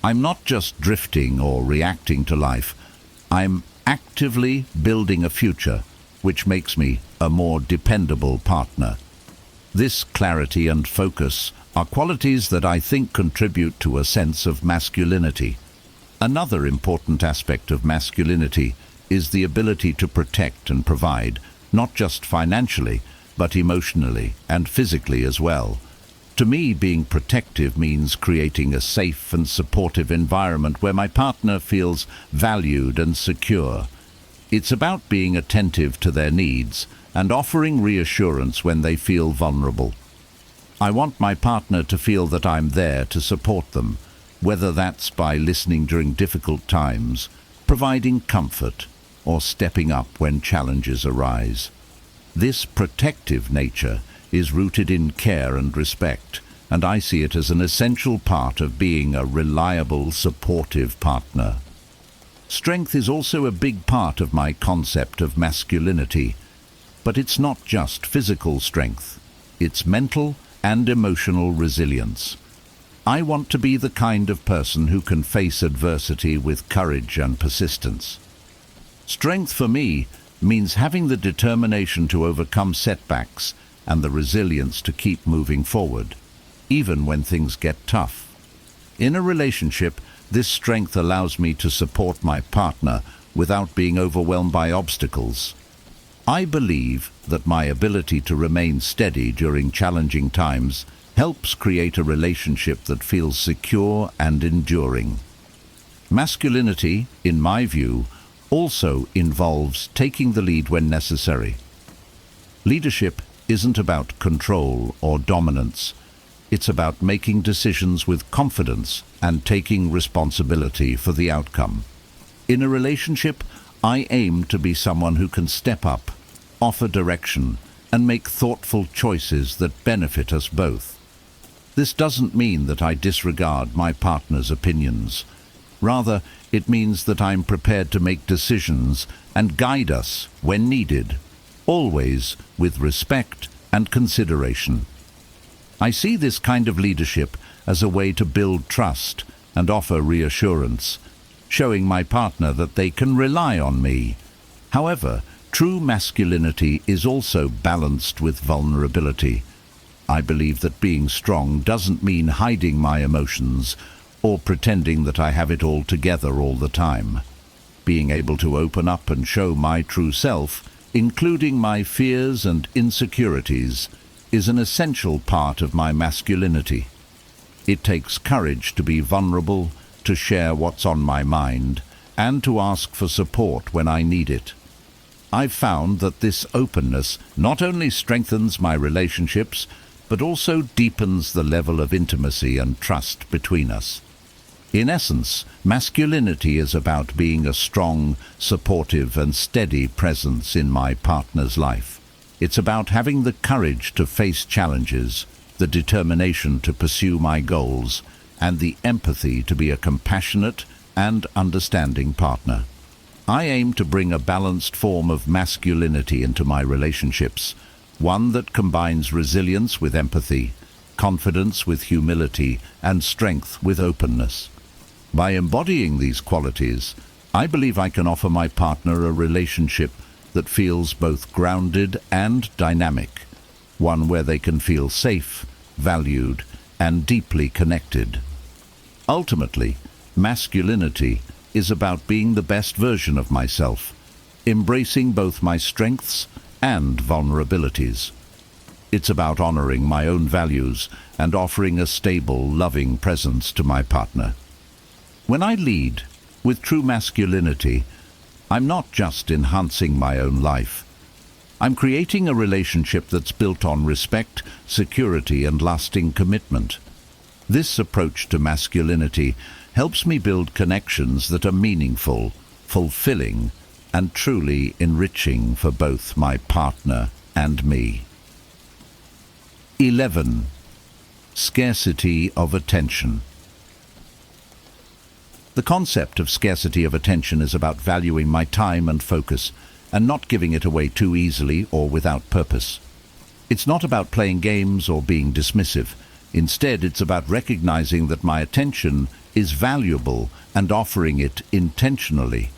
I'm not just drifting or reacting to life. I'm actively building a future, which makes me a more dependable partner. This clarity and focus are qualities that I think contribute to a sense of masculinity. Another important aspect of masculinity is the ability to protect and provide, not just financially, but emotionally and physically as well. To me, being protective means creating a safe and supportive environment where my partner feels valued and secure. It's about being attentive to their needs and offering reassurance when they feel vulnerable. I want my partner to feel that I'm there to support them, whether that's by listening during difficult times, providing comfort, or stepping up when challenges arise. This protective nature is rooted in care and respect, and I see it as an essential part of being a reliable, supportive partner. Strength is also a big part of my concept of masculinity, but it's not just physical strength. It's mental and emotional resilience. I want to be the kind of person who can face adversity with courage and persistence. Strength for me means having the determination to overcome setbacks and the resilience to keep moving forward, even when things get tough. In a relationship, this strength allows me to support my partner without being overwhelmed by obstacles. I believe that my ability to remain steady during challenging times helps create a relationship that feels secure and enduring. Masculinity, in my view, also involves taking the lead when necessary. Leadership isn't about control or dominance. It's about making decisions with confidence and taking responsibility for the outcome. In a relationship, I aim to be someone who can step up, offer direction, and make thoughtful choices that benefit us both. This doesn't mean that I disregard my partner's opinions. Rather, it means that I'm prepared to make decisions and guide us when needed, always with respect and consideration. I see this kind of leadership as a way to build trust and offer reassurance, showing my partner that they can rely on me. However, true masculinity is also balanced with vulnerability. I believe that being strong doesn't mean hiding my emotions or pretending that I have it all together all the time. Being able to open up and show my true self, including my fears and insecurities, is an essential part of my masculinity. It takes courage to be vulnerable, to share what's on my mind, and to ask for support when I need it. I've found that this openness not only strengthens my relationships, but also deepens the level of intimacy and trust between us. In essence, masculinity is about being a strong, supportive and steady presence in my partner's life. It's about having the courage to face challenges, the determination to pursue my goals, and the empathy to be a compassionate and understanding partner. I aim to bring a balanced form of masculinity into my relationships, one that combines resilience with empathy, confidence with humility, and strength with openness. By embodying these qualities, I believe I can offer my partner a relationship that feels both grounded and dynamic, one where they can feel safe, valued, and deeply connected. Ultimately, masculinity is about being the best version of myself, embracing both my strengths and vulnerabilities. It's about honoring my own values and offering a stable, loving presence to my partner. When I lead with true masculinity, I'm not just enhancing my own life. I'm creating a relationship that's built on respect, security, and lasting commitment. This approach to masculinity helps me build connections that are meaningful, fulfilling, and truly enriching for both my partner and me. 11. Scarcity of attention. The concept of scarcity of attention is about valuing my time and focus and not giving it away too easily or without purpose. It's not about playing games or being dismissive. Instead, it's about recognizing that my attention is valuable and offering it intentionally.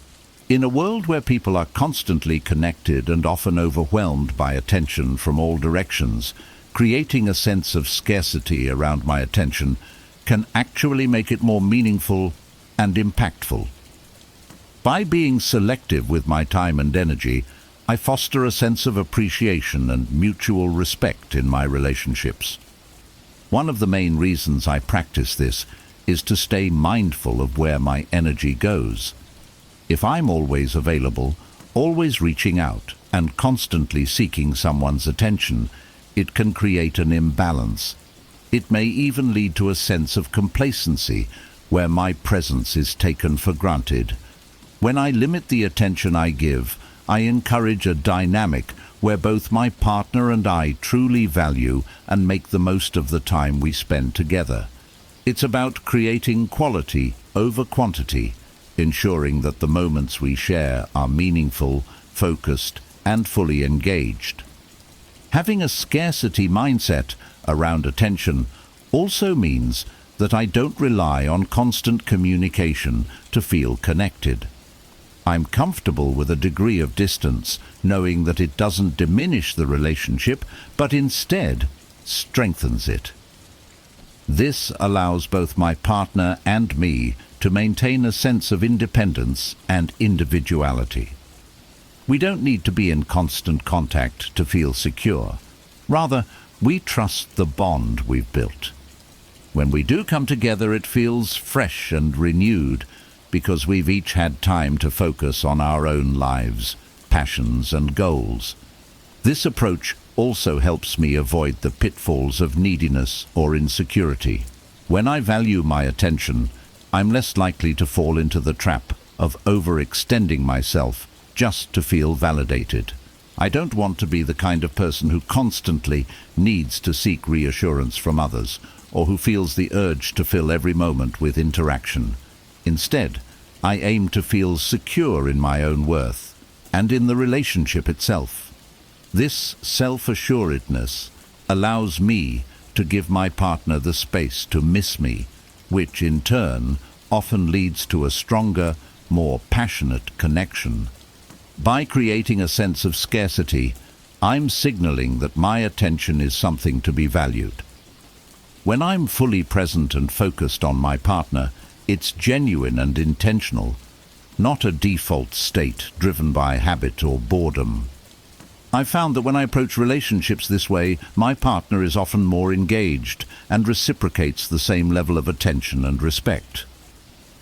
In a world where people are constantly connected and often overwhelmed by attention from all directions, creating a sense of scarcity around my attention can actually make it more meaningful and impactful. By being selective with my time and energy, I foster a sense of appreciation and mutual respect in my relationships. One of the main reasons I practice this is to stay mindful of where my energy goes. If I'm always available, always reaching out, and constantly seeking someone's attention, it can create an imbalance. It may even lead to a sense of complacency, where my presence is taken for granted. When I limit the attention I give, I encourage a dynamic where both my partner and I truly value and make the most of the time we spend together. It's about creating quality over quantity, ensuring that the moments we share are meaningful, focused, and fully engaged. Having a scarcity mindset around attention also means that I don't rely on constant communication to feel connected. I'm comfortable with a degree of distance, knowing that it doesn't diminish the relationship, but instead strengthens it. This allows both my partner and me to maintain a sense of independence and individuality. We don't need to be in constant contact to feel secure. Rather, we trust the bond we've built. When we do come together, it feels fresh and renewed because we've each had time to focus on our own lives, passions, and goals. This approach also helps me avoid the pitfalls of neediness or insecurity. When I value my attention, I'm less likely to fall into the trap of overextending myself just to feel validated. I don't want to be the kind of person who constantly needs to seek reassurance from others or who feels the urge to fill every moment with interaction. Instead, I aim to feel secure in my own worth and in the relationship itself. This self-assuredness allows me to give my partner the space to miss me, which in turn often leads to a stronger, more passionate connection. By creating a sense of scarcity, I'm signaling that my attention is something to be valued. When I'm fully present and focused on my partner, it's genuine and intentional, not a default state driven by habit or boredom. I've found that when I approach relationships this way, my partner is often more engaged and reciprocates the same level of attention and respect.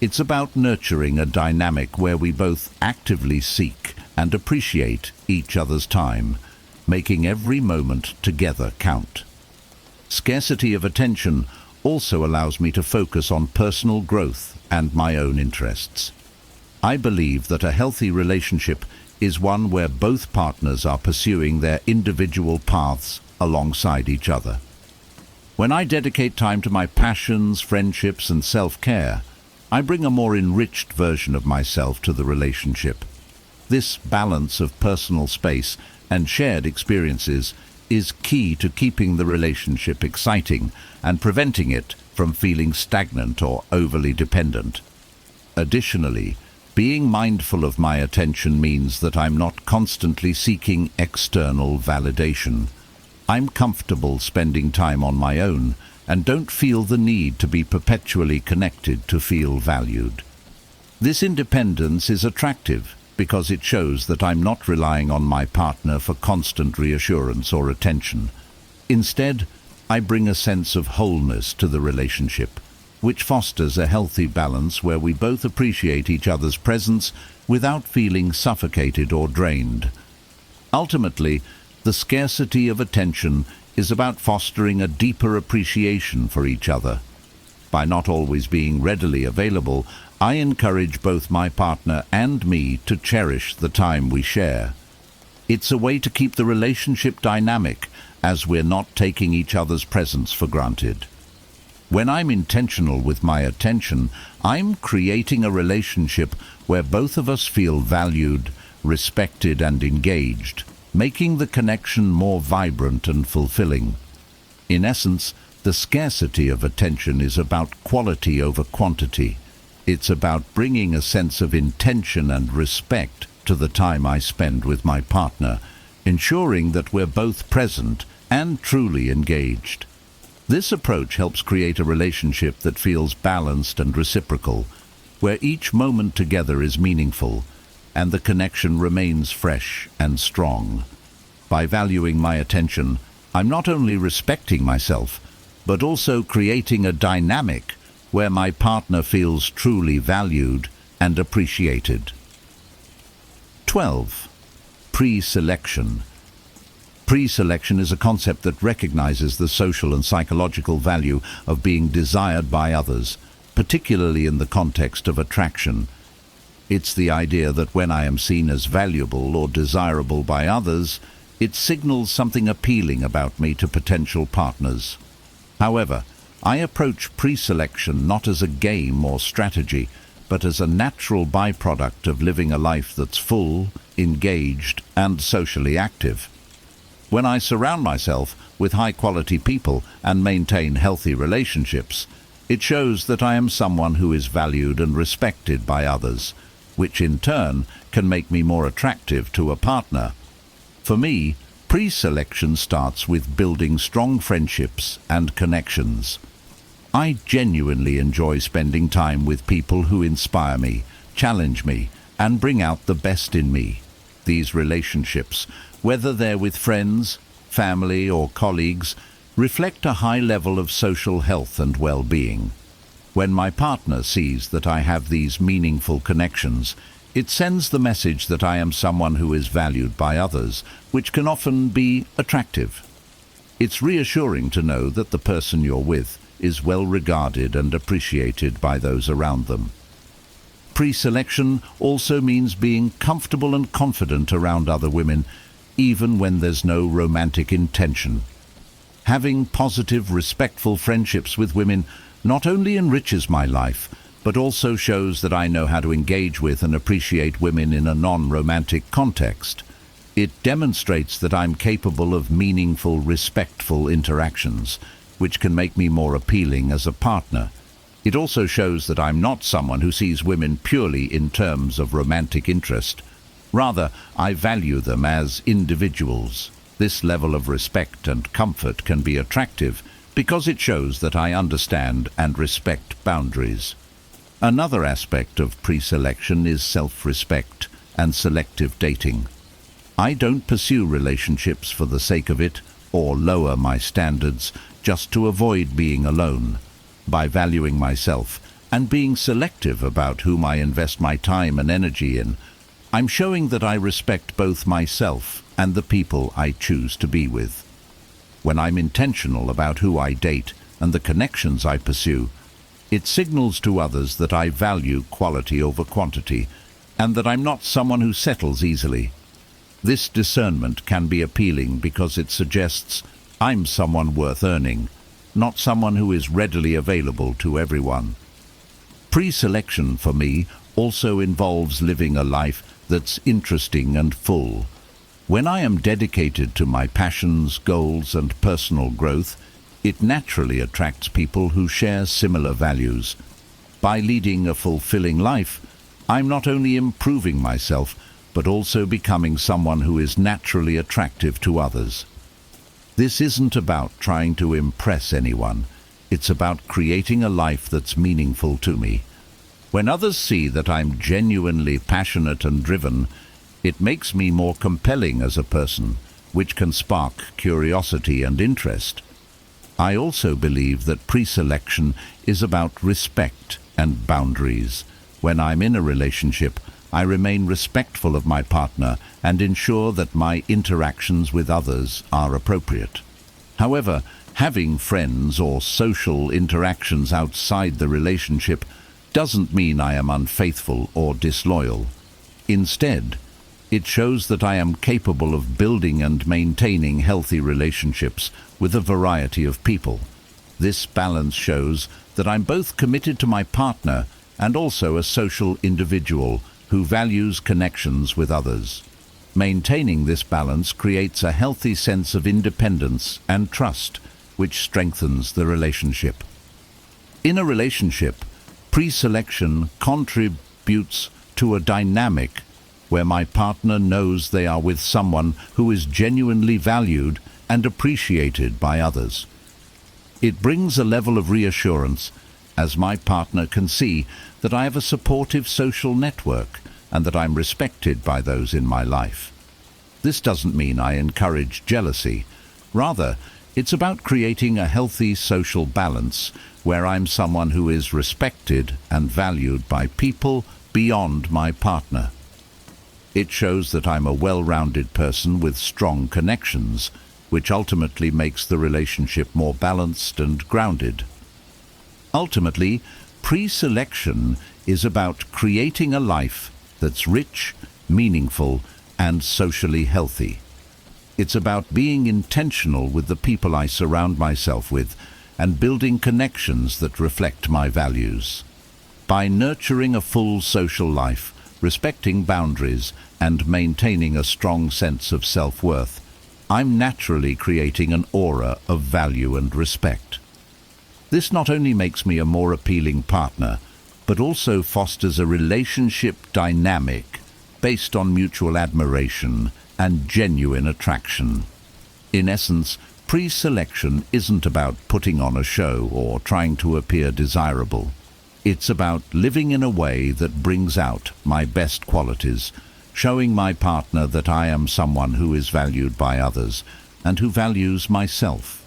It's about nurturing a dynamic where we both actively seek and appreciate each other's time, making every moment together count. Scarcity of attention also allows me to focus on personal growth and my own interests. I believe that a healthy relationship is one where both partners are pursuing their individual paths alongside each other. When I dedicate time to my passions, friendships, and self-care, I bring a more enriched version of myself to the relationship. This balance of personal space and shared experiences is key to keeping the relationship exciting and preventing it from feeling stagnant or overly dependent. Additionally, being mindful of my attention means that I'm not constantly seeking external validation. I'm comfortable spending time on my own and don't feel the need to be perpetually connected to feel valued. This independence is attractive because it shows that I'm not relying on my partner for constant reassurance or attention. Instead, I bring a sense of wholeness to the relationship, which fosters a healthy balance where we both appreciate each other's presence without feeling suffocated or drained. Ultimately, the scarcity of attention is about fostering a deeper appreciation for each other. By not always being readily available, I encourage both my partner and me to cherish the time we share. It's a way to keep the relationship dynamic as we're not taking each other's presence for granted. When I'm intentional with my attention, I'm creating a relationship where both of us feel valued, respected, and engaged, making the connection more vibrant and fulfilling. In essence, the scarcity of attention is about quality over quantity. It's about bringing a sense of intention and respect to the time I spend with my partner, ensuring that we're both present and truly engaged. This approach helps create a relationship that feels balanced and reciprocal, where each moment together is meaningful and the connection remains fresh and strong. By valuing my attention, I'm not only respecting myself, but also creating a dynamic where my partner feels truly valued and appreciated. 12. Pre-selection. Pre-selection is a concept that recognizes the social and psychological value of being desired by others, particularly in the context of attraction. It's the idea that when I am seen as valuable or desirable by others, it signals something appealing about me to potential partners. However, I approach pre-selection not as a game or strategy, but as a natural byproduct of living a life that's full, engaged, and socially active. When I surround myself with high-quality people and maintain healthy relationships, it shows that I am someone who is valued and respected by others, which in turn can make me more attractive to a partner. For me, pre-selection starts with building strong friendships and connections. I genuinely enjoy spending time with people who inspire me, challenge me, and bring out the best in me. These relationships, whether they're with friends, family, or colleagues, reflect a high level of social health and well-being. When my partner sees that I have these meaningful connections, it sends the message that I am someone who is valued by others, which can often be attractive. It's reassuring to know that the person you're with is well regarded and appreciated by those around them. Pre-selection also means being comfortable and confident around other women, even when there's no romantic intention. Having positive, respectful friendships with women not only enriches my life, but also shows that I know how to engage with and appreciate women in a non-romantic context. It demonstrates that I'm capable of meaningful, respectful interactions, which can make me more appealing as a partner. It also shows that I'm not someone who sees women purely in terms of romantic interest. Rather, I value them as individuals. This level of respect and comfort can be attractive because it shows that I understand and respect boundaries. Another aspect of pre-selection is self-respect and selective dating. I don't pursue relationships for the sake of it or lower my standards just to avoid being alone. By valuing myself and being selective about whom I invest my time and energy in, I'm showing that I respect both myself and the people I choose to be with. When I'm intentional about who I date and the connections I pursue, it signals to others that I value quality over quantity and that I'm not someone who settles easily. This discernment can be appealing because it suggests I'm someone worth earning, not someone who is readily available to everyone. Pre-selection for me also involves living a life that's interesting and full. When I am dedicated to my passions, goals, and personal growth, it naturally attracts people who share similar values. By leading a fulfilling life, I'm not only improving myself, but also becoming someone who is naturally attractive to others. This isn't about trying to impress anyone. It's about creating a life that's meaningful to me. When others see that I'm genuinely passionate and driven, it makes me more compelling as a person, which can spark curiosity and interest. I also believe that pre-selection is about respect and boundaries. When I'm in a relationship, I remain respectful of my partner and ensure that my interactions with others are appropriate. However, having friends or social interactions outside the relationship doesn't mean I am unfaithful or disloyal. Instead, it shows that I am capable of building and maintaining healthy relationships with a variety of people. This balance shows that I'm both committed to my partner and also a social individual who values connections with others. Maintaining this balance creates a healthy sense of independence and trust, which strengthens the relationship. In a relationship, pre-selection contributes to a dynamic where my partner knows they are with someone who is genuinely valued and appreciated by others. It brings a level of reassurance as my partner can see that I have a supportive social network and that I'm respected by those in my life. This doesn't mean I encourage jealousy. Rather, it's about creating a healthy social balance where I'm someone who is respected and valued by people beyond my partner. It shows that I'm a well-rounded person with strong connections, which ultimately makes the relationship more balanced and grounded. Ultimately, pre-selection is about creating a life that's rich, meaningful, and socially healthy. It's about being intentional with the people I surround myself with and building connections that reflect my values. By nurturing a full social life, respecting boundaries, and maintaining a strong sense of self-worth, I'm naturally creating an aura of value and respect. This not only makes me a more appealing partner, but also fosters a relationship dynamic based on mutual admiration and genuine attraction. In essence, pre-selection isn't about putting on a show or trying to appear desirable. It's about living in a way that brings out my best qualities, showing my partner that I am someone who is valued by others and who values myself.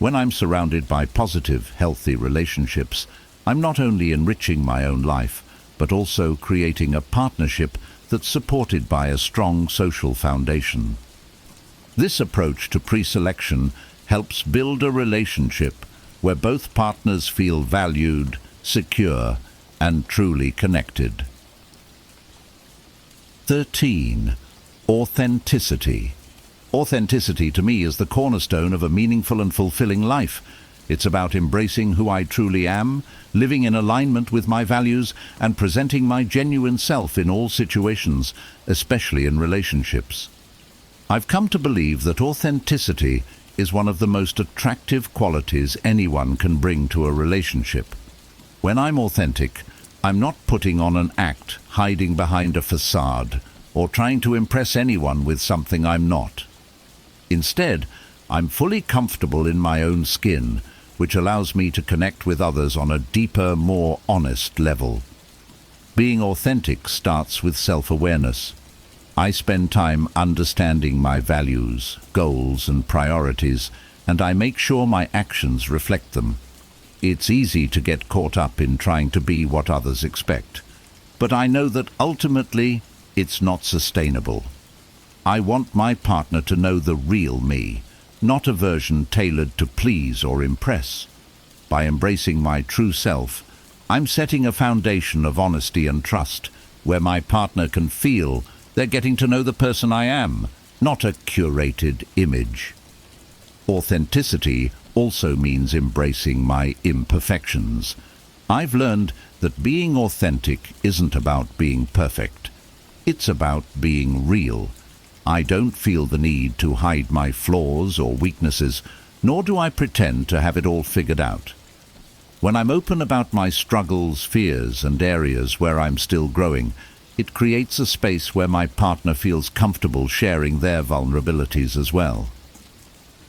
When I'm surrounded by positive, healthy relationships, I'm not only enriching my own life, but also creating a partnership that's supported by a strong social foundation. This approach to pre-selection helps build a relationship where both partners feel valued, secure, and truly connected. 13. Authenticity. Authenticity to me is the cornerstone of a meaningful and fulfilling life. It's about embracing who I truly am, living in alignment with my values, and presenting my genuine self in all situations, especially in relationships. I've come to believe that authenticity is one of the most attractive qualities anyone can bring to a relationship. When I'm authentic, I'm not putting on an act, hiding behind a facade, or trying to impress anyone with something I'm not. Instead, I'm fully comfortable in my own skin, which allows me to connect with others on a deeper, more honest level. Being authentic starts with self-awareness. I spend time understanding my values, goals, and priorities, and I make sure my actions reflect them. It's easy to get caught up in trying to be what others expect, but I know that ultimately it's not sustainable. I want my partner to know the real me, not a version tailored to please or impress. By embracing my true self, I'm setting a foundation of honesty and trust, where my partner can feel they're getting to know the person I am, not a curated image. Authenticity also means embracing my imperfections. I've learned that being authentic isn't about being perfect. It's about being real. I don't feel the need to hide my flaws or weaknesses, nor do I pretend to have it all figured out. When I'm open about my struggles, fears, and areas where I'm still growing, it creates a space where my partner feels comfortable sharing their vulnerabilities as well.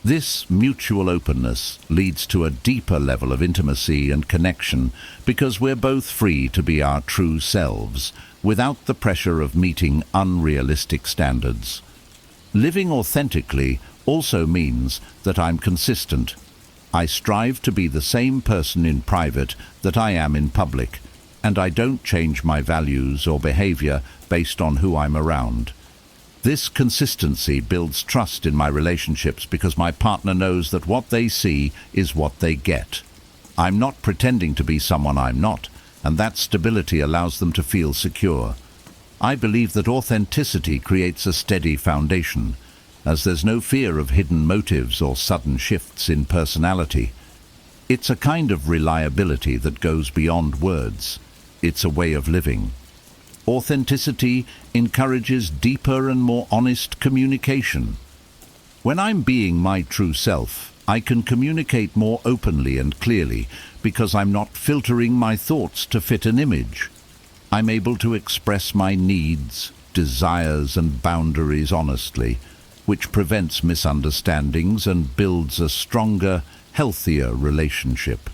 This mutual openness leads to a deeper level of intimacy and connection because we're both free to be our true selves, without the pressure of meeting unrealistic standards. Living authentically also means that I'm consistent. I strive to be the same person in private that I am in public, and I don't change my values or behavior based on who I'm around. This consistency builds trust in my relationships because my partner knows that what they see is what they get. I'm not pretending to be someone I'm not, and that stability allows them to feel secure. I believe that authenticity creates a steady foundation, as there's no fear of hidden motives or sudden shifts in personality. It's a kind of reliability that goes beyond words. It's a way of living. Authenticity encourages deeper and more honest communication. When I'm being my true self, I can communicate more openly and clearly because I'm not filtering my thoughts to fit an image. I'm able to express my needs, desires, and boundaries honestly, which prevents misunderstandings and builds a stronger, healthier relationship.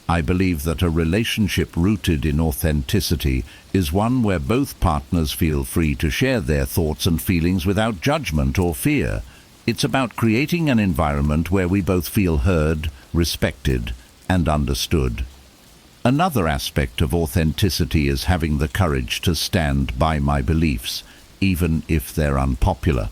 I believe that a relationship rooted in authenticity is one where both partners feel free to share their thoughts and feelings without judgment or fear. It's about creating an environment where we both feel heard, respected, and understood. Another aspect of authenticity is having the courage to stand by my beliefs, even if they're unpopular.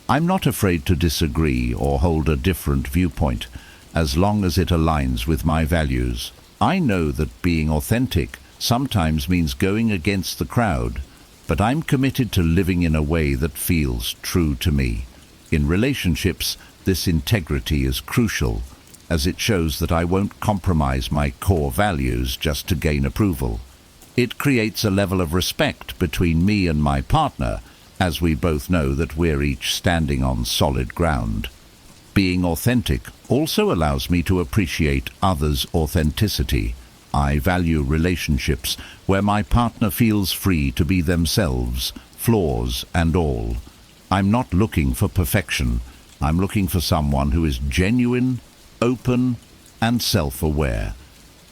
I'm not afraid to disagree or hold a different viewpoint, as long as it aligns with my values. I know that being authentic sometimes means going against the crowd, but I'm committed to living in a way that feels true to me. In relationships, this integrity is crucial, as it shows that I won't compromise my core values just to gain approval. It creates a level of respect between me and my partner, as we both know that we're each standing on solid ground. Being authentic also allows me to appreciate others' authenticity. I value relationships where my partner feels free to be themselves, flaws and all. I'm not looking for perfection. I'm looking for someone who is genuine, open, and self-aware.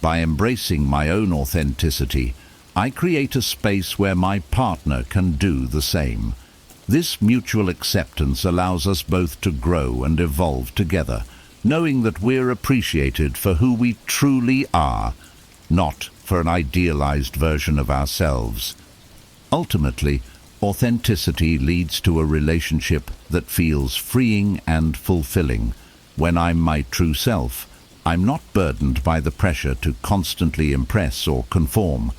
By embracing my own authenticity, I create a space where my partner can do the same. This mutual acceptance allows us both to grow and evolve together, knowing that we're appreciated for who we truly are, not for an idealized version of ourselves. Ultimately, authenticity leads to a relationship that feels freeing and fulfilling. When I'm my true self, I'm not burdened by the pressure to constantly impress or conform.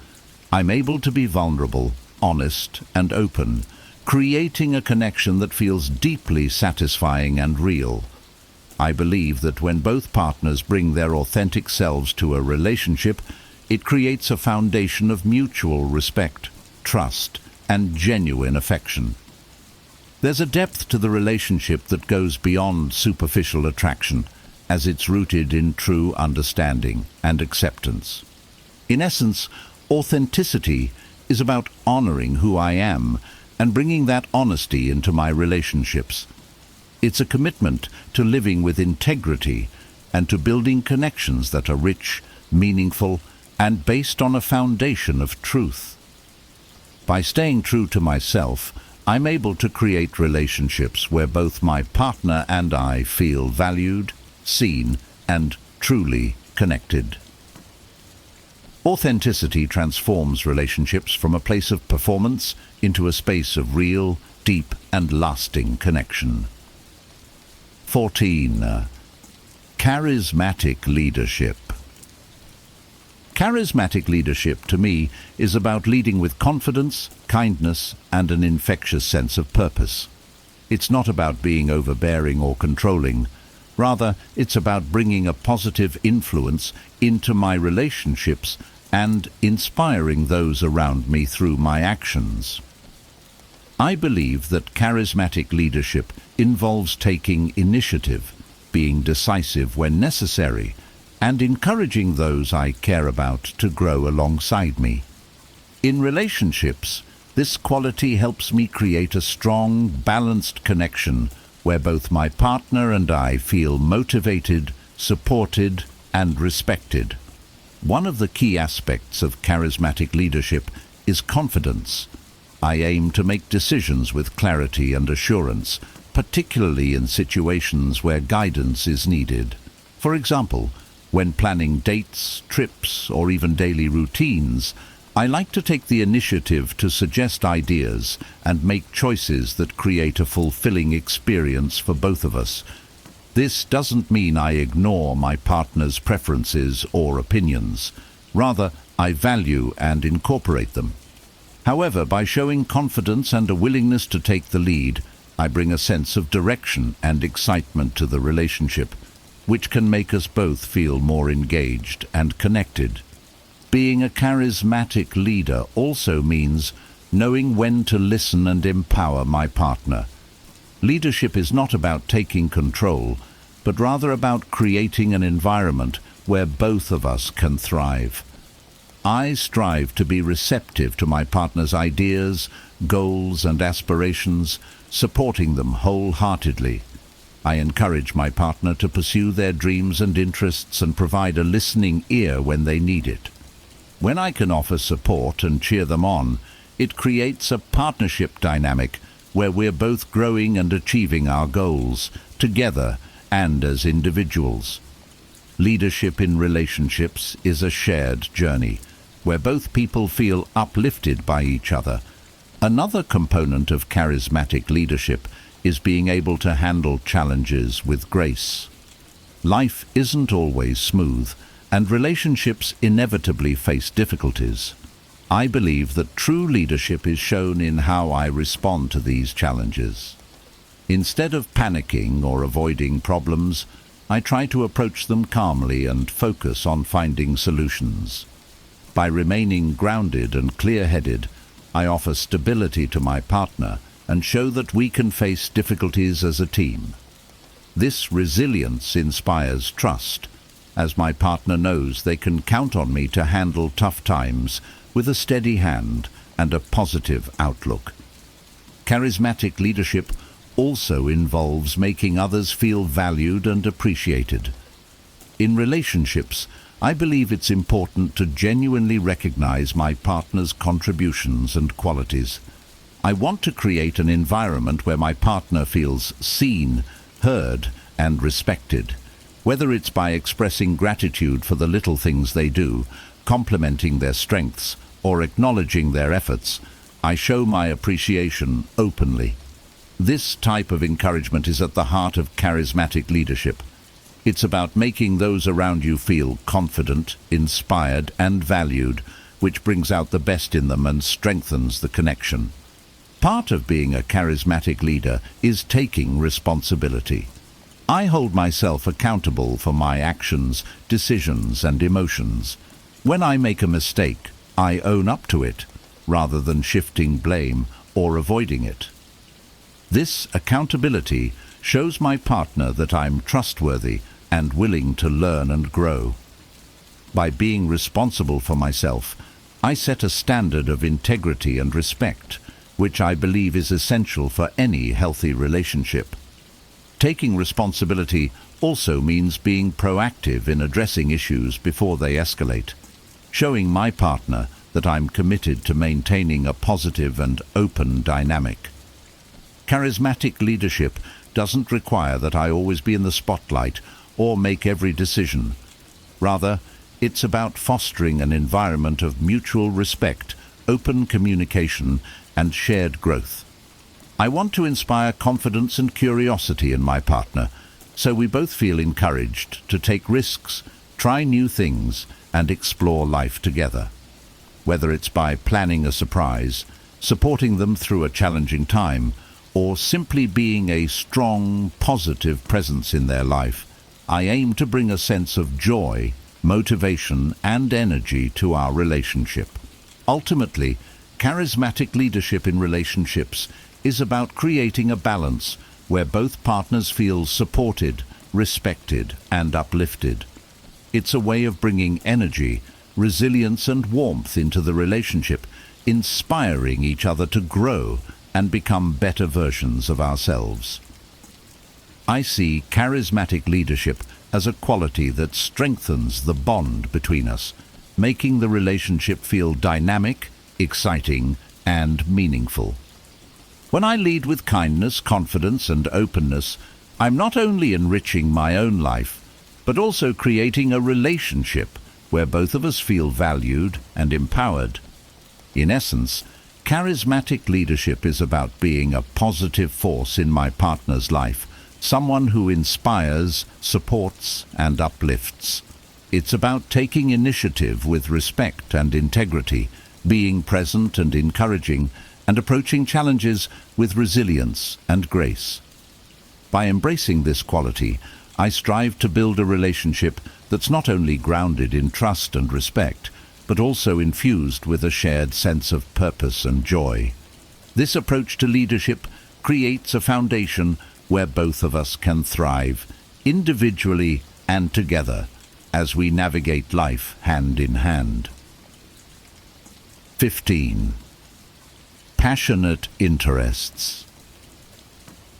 I'm able to be vulnerable, honest, and open, creating a connection that feels deeply satisfying and real. I believe that when both partners bring their authentic selves to a relationship, it creates a foundation of mutual respect, trust, and genuine affection. There's a depth to the relationship that goes beyond superficial attraction, as it's rooted in true understanding and acceptance. In essence, authenticity is about honoring who I am and bringing that honesty into my relationships. It's a commitment to living with integrity and to building connections that are rich, meaningful, and based on a foundation of truth. By staying true to myself, I'm able to create relationships where both my partner and I feel valued, seen, and truly connected. Authenticity transforms relationships from a place of performance into a space of real, deep, and lasting connection. 14. Charismatic leadership. Charismatic leadership, to me, is about leading with confidence, kindness, and an infectious sense of purpose. It's not about being overbearing or controlling. Rather, it's about bringing a positive influence into my relationships and inspiring those around me through my actions. I believe that charismatic leadership involves taking initiative, being decisive when necessary, and encouraging those I care about to grow alongside me. In relationships, this quality helps me create a strong, balanced connection where both my partner and I feel motivated, supported, and respected. One of the key aspects of charismatic leadership is confidence. I aim to make decisions with clarity and assurance, particularly in situations where guidance is needed. For example, when planning dates, trips, or even daily routines, I like to take the initiative to suggest ideas and make choices that create a fulfilling experience for both of us. This doesn't mean I ignore my partner's preferences or opinions. Rather, I value and incorporate them. However, by showing confidence and a willingness to take the lead, I bring a sense of direction and excitement to the relationship, which can make us both feel more engaged and connected. Being a charismatic leader also means knowing when to listen and empower my partner. Leadership is not about taking control, but rather about creating an environment where both of us can thrive. I strive to be receptive to my partner's ideas, goals, and aspirations, supporting them wholeheartedly. I encourage my partner to pursue their dreams and interests and provide a listening ear when they need it. When I can offer support and cheer them on, it creates a partnership dynamic where we're both growing and achieving our goals, together and as individuals. Leadership in relationships is a shared journey, where both people feel uplifted by each other. Another component of charismatic leadership is being able to handle challenges with grace. Life isn't always smooth, and relationships inevitably face difficulties. I believe that true leadership is shown in how I respond to these challenges. Instead of panicking or avoiding problems, I try to approach them calmly and focus on finding solutions. By remaining grounded and clear-headed, I offer stability to my partner and show that we can face difficulties as a team. This resilience inspires trust, as my partner knows they can count on me to handle tough times with a steady hand and a positive outlook. Charismatic leadership also involves making others feel valued and appreciated. In relationships, I believe it's important to genuinely recognize my partner's contributions and qualities. I want to create an environment where my partner feels seen, heard, and respected. Whether it's by expressing gratitude for the little things they do, complimenting their strengths, or acknowledging their efforts, I show my appreciation openly. This type of encouragement is at the heart of charismatic leadership. It's about making those around you feel confident, inspired, and valued, which brings out the best in them and strengthens the connection. Part of being a charismatic leader is taking responsibility. I hold myself accountable for my actions, decisions, and emotions. When I make a mistake, I own up to it, rather than shifting blame or avoiding it. This accountability shows my partner that I'm trustworthy and willing to learn and grow. By being responsible for myself, I set a standard of integrity and respect, which I believe is essential for any healthy relationship. Taking responsibility also means being proactive in addressing issues before they escalate, showing my partner that I'm committed to maintaining a positive and open dynamic. Charismatic leadership doesn't require that I always be in the spotlight or make every decision. Rather, it's about fostering an environment of mutual respect, open communication, and shared growth. I want to inspire confidence and curiosity in my partner, so we both feel encouraged to take risks, try new things, and explore life together. Whether it's by planning a surprise, supporting them through a challenging time, or simply being a strong, positive presence in their life, I aim to bring a sense of joy, motivation, and energy to our relationship. Ultimately, charismatic leadership in relationships is about creating a balance where both partners feel supported, respected, and uplifted. It's a way of bringing energy, resilience, and warmth into the relationship, inspiring each other to grow and become better versions of ourselves. I see charismatic leadership as a quality that strengthens the bond between us, making the relationship feel dynamic, exciting, and meaningful. When I lead with kindness, confidence, and openness, I'm not only enriching my own life, but also creating a relationship where both of us feel valued and empowered. In essence, charismatic leadership is about being a positive force in my partner's life, someone who inspires, supports, and uplifts. It's about taking initiative with respect and integrity, being present and encouraging, and approaching challenges with resilience and grace. By embracing this quality, I strive to build a relationship that's not only grounded in trust and respect, but also infused with a shared sense of purpose and joy. This approach to leadership creates a foundation where both of us can thrive, individually and together, as we navigate life hand in hand. 15. Passionate interests.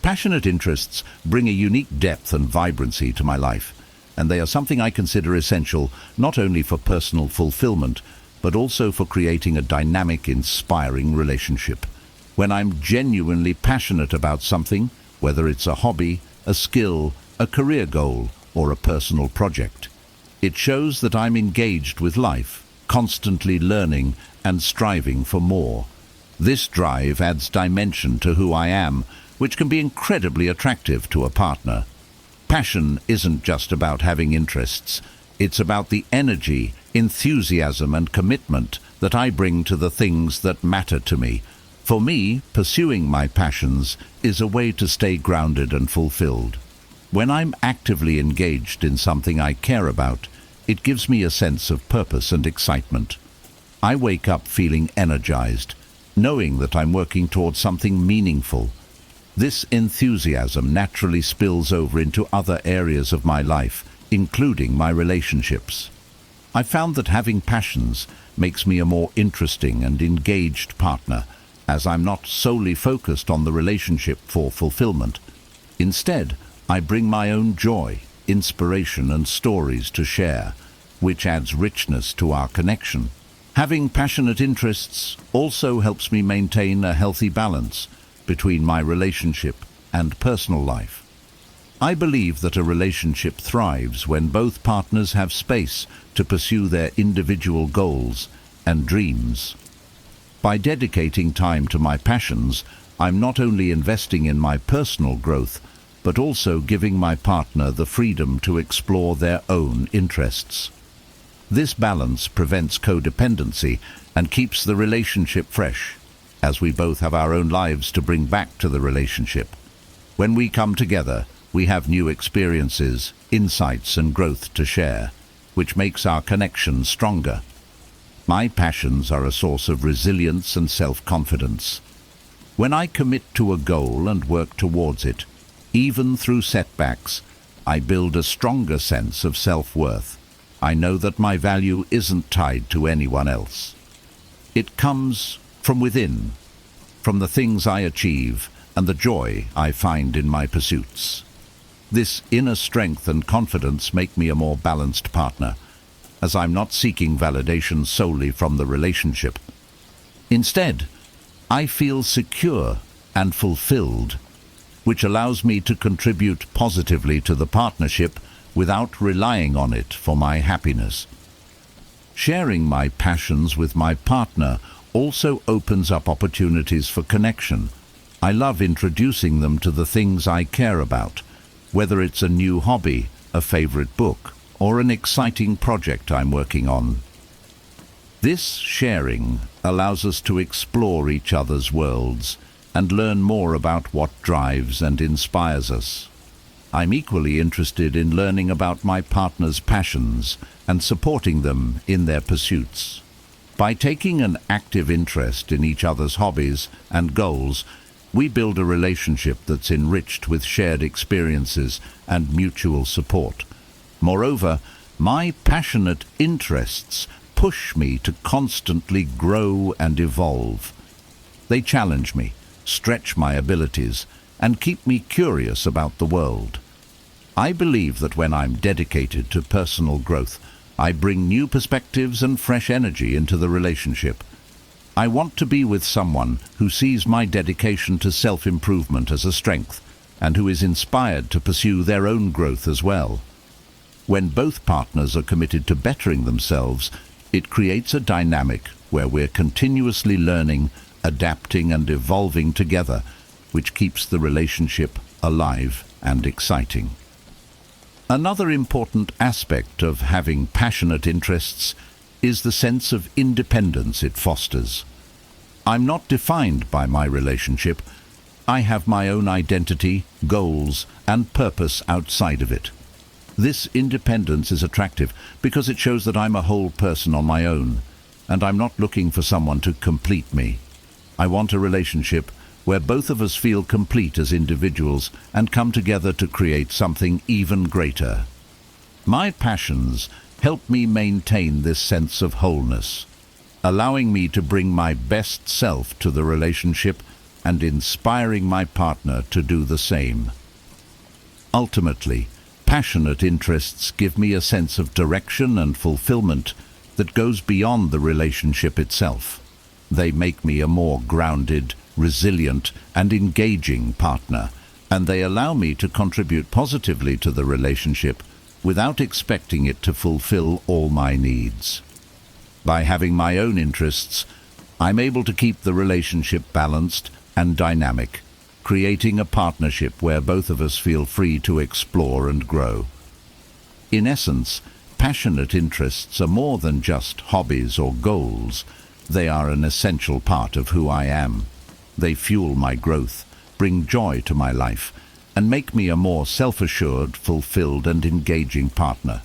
Passionate interests bring a unique depth and vibrancy to my life, and they are something I consider essential not only for personal fulfillment, but also for creating a dynamic, inspiring relationship. When I'm genuinely passionate about something, whether it's a hobby, a skill, a career goal, or a personal project, it shows that I'm engaged with life, constantly learning and striving for more. This drive adds dimension to who I am, which can be incredibly attractive to a partner. Passion isn't just about having interests. It's about the energy, enthusiasm, and commitment that I bring to the things that matter to me. For me, pursuing my passions is a way to stay grounded and fulfilled. When I'm actively engaged in something I care about, it gives me a sense of purpose and excitement. I wake up feeling energized, knowing that I'm working towards something meaningful. This enthusiasm naturally spills over into other areas of my life, including my relationships. I found that having passions makes me a more interesting and engaged partner, as I'm not solely focused on the relationship for fulfillment. Instead, I bring my own joy, inspiration, and stories to share, which adds richness to our connection. Having passionate interests also helps me maintain a healthy balance between my relationship and personal life. I believe that a relationship thrives when both partners have space to pursue their individual goals and dreams. By dedicating time to my passions, I'm not only investing in my personal growth, but also giving my partner the freedom to explore their own interests. This balance prevents codependency and keeps the relationship fresh. as we both have our own lives to bring back to the relationship. When we come together, we have new experiences, insights and growth to share, which makes our connection stronger. My passions are a source of resilience and self-confidence. When I commit to a goal and work towards it, even through setbacks, I build a stronger sense of self-worth. I know that my value isn't tied to anyone else. It comes from within, from the things I achieve and the joy I find in my pursuits. This inner strength and confidence make me a more balanced partner, as I'm not seeking validation solely from the relationship. Instead, I feel secure and fulfilled, which allows me to contribute positively to the partnership without relying on it for my happiness. Sharing my passions with my partner also opens up opportunities for connection. I love introducing them to the things I care about, whether it's a new hobby, a favorite book, or an exciting project I'm working on. This sharing allows us to explore each other's worlds and learn more about what drives and inspires us. I'm equally interested in learning about my partner's passions and supporting them in their pursuits. By taking an active interest in each other's hobbies and goals, we build a relationship that's enriched with shared experiences and mutual support. Moreover, my passionate interests push me to constantly grow and evolve. They challenge me, stretch my abilities, and keep me curious about the world. I believe that when I'm dedicated to personal growth, I bring new perspectives and fresh energy into the relationship. I want to be with someone who sees my dedication to self-improvement as a strength and who is inspired to pursue their own growth as well. When both partners are committed to bettering themselves, it creates a dynamic where we're continuously learning, adapting and evolving together, which keeps the relationship alive and exciting. Another important aspect of having passionate interests is the sense of independence it fosters. I'm not defined by my relationship. I have my own identity, goals, and purpose outside of it. This independence is attractive because it shows that I'm a whole person on my own, and I'm not looking for someone to complete me. I want a relationship where both of us feel complete as individuals and come together to create something even greater. My passions help me maintain this sense of wholeness, allowing me to bring my best self to the relationship and inspiring my partner to do the same. Ultimately, passionate interests give me a sense of direction and fulfillment that goes beyond the relationship itself. They make me a more grounded, resilient, and engaging partner, and they allow me to contribute positively to the relationship without expecting it to fulfill all my needs. By having my own interests, I'm able to keep the relationship balanced and dynamic, creating a partnership where both of us feel free to explore and grow. In essence, passionate interests are more than just hobbies or goals. They are an essential part of who I am. They fuel my growth, bring joy to my life, and make me a more self-assured, fulfilled, and engaging partner.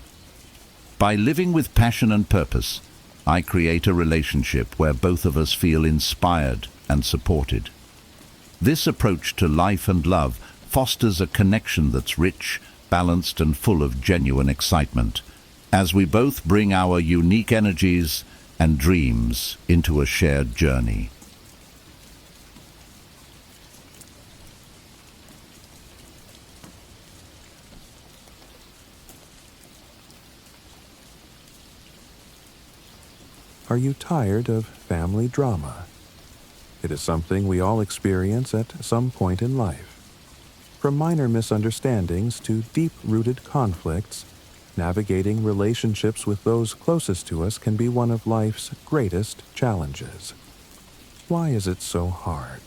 By living with passion and purpose, I create a relationship where both of us feel inspired and supported. This approach to life and love fosters a connection that's rich, balanced, and full of genuine excitement, as we both bring our unique energies and dreams into a shared journey. Are you tired of family drama? It is something we all experience at some point in life. From minor misunderstandings to deep-rooted conflicts, navigating relationships with those closest to us can be one of life's greatest challenges. Why is it so hard?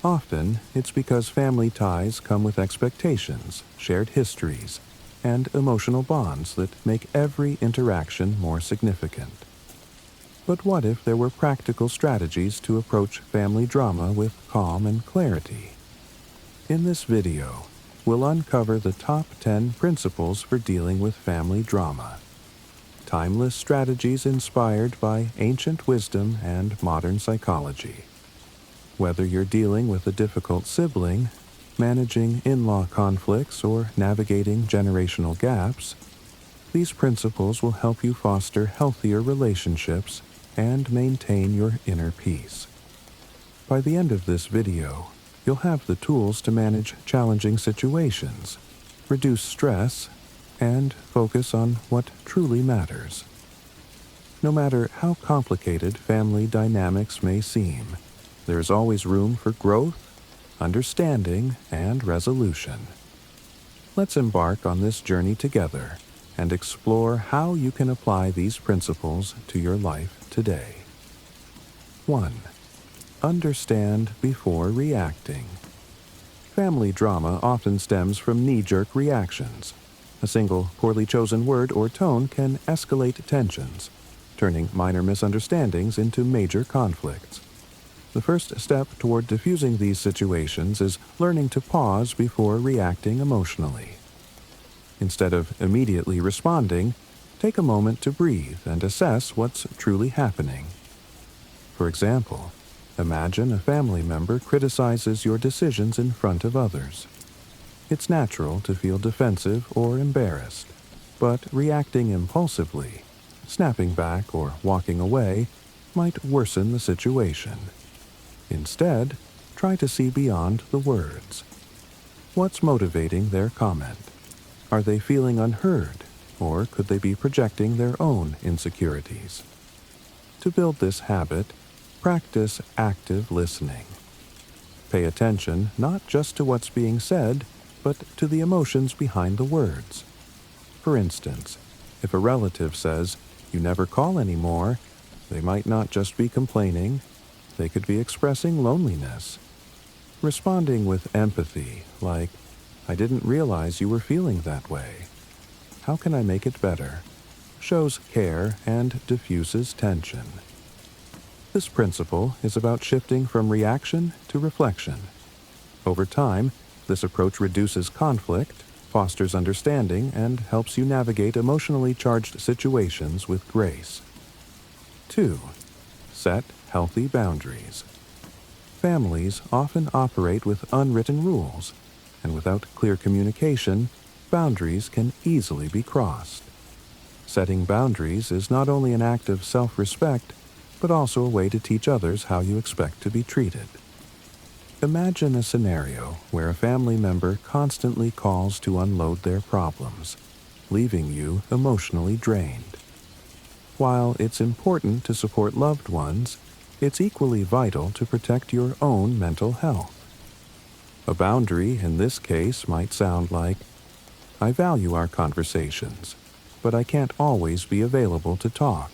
Often, it's because family ties come with expectations, shared histories, and emotional bonds that make every interaction more significant. But what if there were practical strategies to approach family drama with calm and clarity? In this video, we'll uncover the top 10 principles for dealing with family drama. Timeless strategies inspired by ancient wisdom and modern psychology. Whether you're dealing with a difficult sibling, managing in-law conflicts, or navigating generational gaps, these principles will help you foster healthier relationships and maintain your inner peace. By the end of this video, you'll have the tools to manage challenging situations, reduce stress, and focus on what truly matters. No matter how complicated family dynamics may seem, there's always room for growth, understanding, and resolution. Let's embark on this journey together and explore how you can apply these principles to your life today. 1. Understand before reacting. Family drama often stems from knee-jerk reactions. A single poorly chosen word or tone can escalate tensions, turning minor misunderstandings into major conflicts. The first step toward diffusing these situations is learning to pause before reacting emotionally. Instead of immediately responding, take a moment to breathe and assess what's truly happening. For example, imagine a family member criticizes your decisions in front of others. It's natural to feel defensive or embarrassed, but reacting impulsively, snapping back or walking away, might worsen the situation. Instead, try to see beyond the words. What's motivating their comment? Are they feeling unheard, or could they be projecting their own insecurities? To build this habit, practice active listening. Pay attention not just to what's being said, but to the emotions behind the words. For instance, if a relative says, "You never call anymore," they might not just be complaining. They could be expressing loneliness. Responding with empathy, like, "I didn't realize you were feeling that way. How can I make it better?" shows care and diffuses tension. This principle is about shifting from reaction to reflection. Over time, this approach reduces conflict, fosters understanding, and helps you navigate emotionally charged situations with grace. 2. Set healthy boundaries. Families often operate with unwritten rules, and without clear communication, boundaries can easily be crossed. Setting boundaries is not only an act of self-respect, but also a way to teach others how you expect to be treated. Imagine a scenario where a family member constantly calls to unload their problems, leaving you emotionally drained. While it's important to support loved ones, it's equally vital to protect your own mental health. A boundary in this case might sound like, "I value our conversations, but I can't always be available to talk.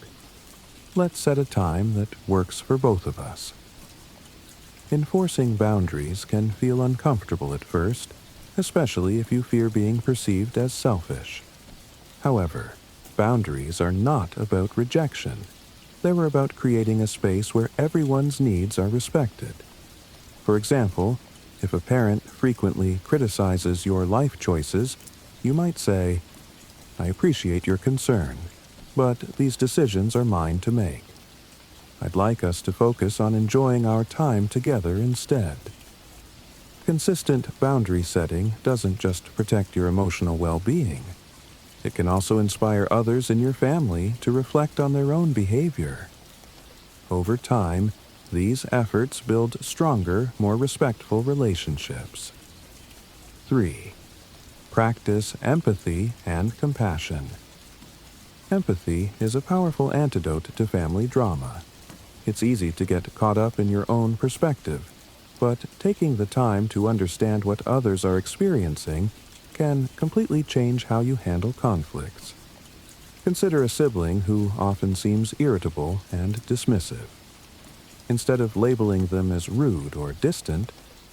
Let's set a time that works for both of us." Enforcing boundaries can feel uncomfortable at first, especially if you fear being perceived as selfish. However, boundaries are not about rejection. They're about creating a space where everyone's needs are respected. For example, if a parent frequently criticizes your life choices, you might say, "I appreciate your concern, but these decisions are mine to make. I'd like us to focus on enjoying our time together instead." Consistent boundary setting doesn't just protect your emotional well-being. It can also inspire others in your family to reflect on their own behavior. Over time, these efforts build stronger, more respectful relationships. 3. Practice empathy and compassion. Empathy is a powerful antidote to family drama. It's easy to get caught up in your own perspective, but taking the time to understand what others are experiencing can completely change how you handle conflicts. Consider a sibling who often seems irritable and dismissive. Instead of labeling them as rude or distant,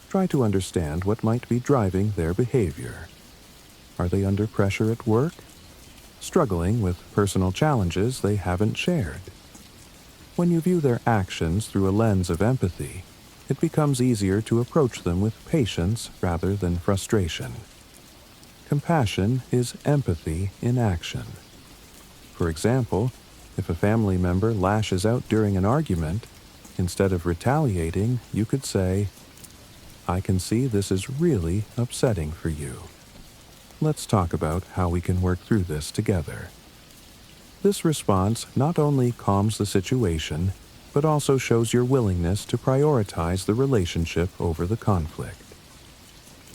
try to understand what might be driving their behavior. Are they under pressure at work? Struggling with personal challenges they haven't shared? When you view their actions through a lens of empathy, it becomes easier to approach them with patience rather than frustration. Compassion is empathy in action. For example, if a family member lashes out during an argument, instead of retaliating, you could say, "I can see this is really upsetting for you. Let's talk about how we can work through this together." This response not only calms the situation, but also shows your willingness to prioritize the relationship over the conflict.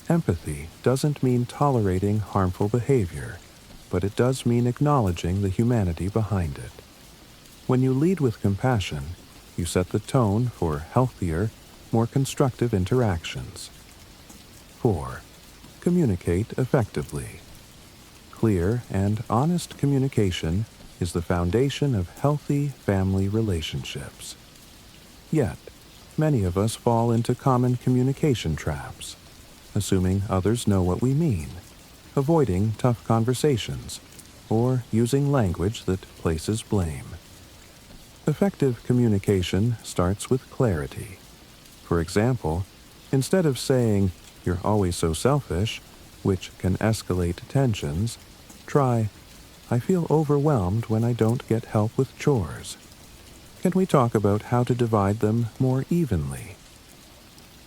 Empathy doesn't mean tolerating harmful behavior, but it does mean acknowledging the humanity behind it. When you lead with compassion, you set the tone for healthier, more constructive interactions. 4. Communicate effectively. Clear and honest communication is the foundation of healthy family relationships. Yet, many of us fall into common communication traps, assuming others know what we mean, avoiding tough conversations, or using language that places blame. Effective communication starts with clarity. For example, instead of saying, "You're always so selfish," which can escalate tensions, try, "I feel overwhelmed when I don't get help with chores. Can we talk about how to divide them more evenly?"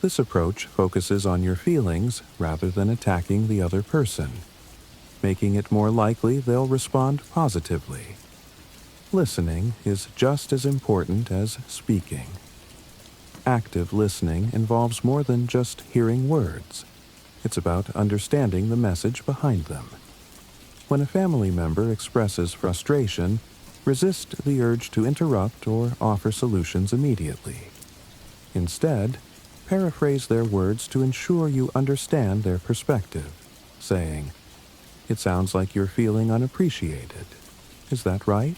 This approach focuses on your feelings rather than attacking the other person, making it more likely they'll respond positively. Listening is just as important as speaking. Active listening involves more than just hearing words. It's about understanding the message behind them. When a family member expresses frustration, resist the urge to interrupt or offer solutions immediately. Instead, paraphrase their words to ensure you understand their perspective, saying, "It sounds like you're feeling unappreciated. Is that right?"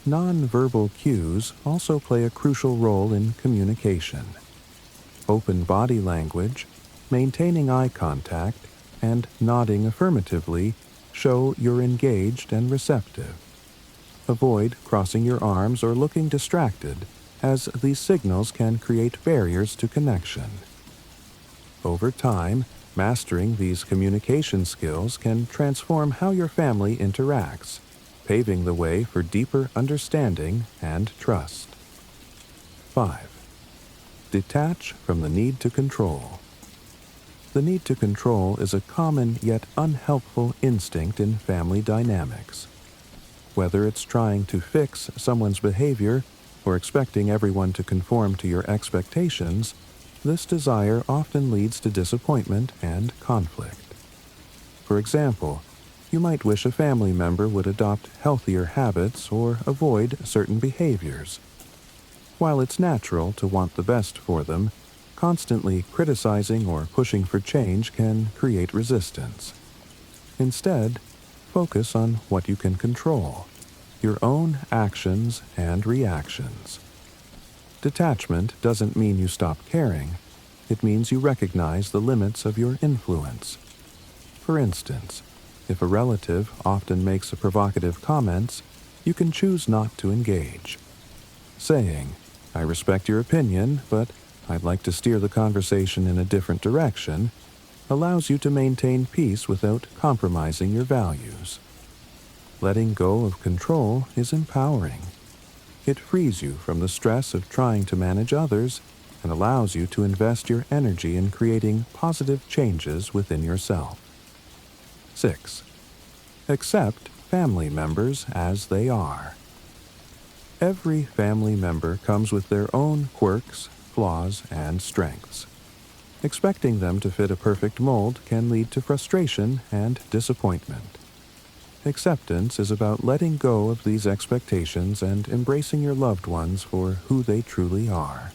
Non-verbal cues also play a crucial role in communication. Open body language, maintaining eye contact, and nodding affirmatively show you're engaged and receptive. Avoid crossing your arms or looking distracted, as these signals can create barriers to connection. Over time, mastering these communication skills can transform how your family interacts, paving the way for deeper understanding and trust. 5. Detach from the need to control. The need to control is a common yet unhelpful instinct in family dynamics. Whether it's trying to fix someone's behavior or expecting everyone to conform to your expectations, this desire often leads to disappointment and conflict. For example, you might wish a family member would adopt healthier habits or avoid certain behaviors. While it's natural to want the best for them, constantly criticizing or pushing for change can create resistance. Instead, focus on what you can control, your own actions and reactions. Detachment doesn't mean you stop caring. It means you recognize the limits of your influence. For instance, if a relative often makes provocative comments, you can choose not to engage. Saying, "I respect your opinion, but I'd like to steer the conversation in a different direction," allows you to maintain peace without compromising your values. Letting go of control is empowering. It frees you from the stress of trying to manage others and allows you to invest your energy in creating positive changes within yourself. 6. Accept family members as they are. Every family member comes with their own quirks, flaws, and strengths. Expecting them to fit a perfect mold can lead to frustration and disappointment. Acceptance is about letting go of these expectations and embracing your loved ones for who they truly are.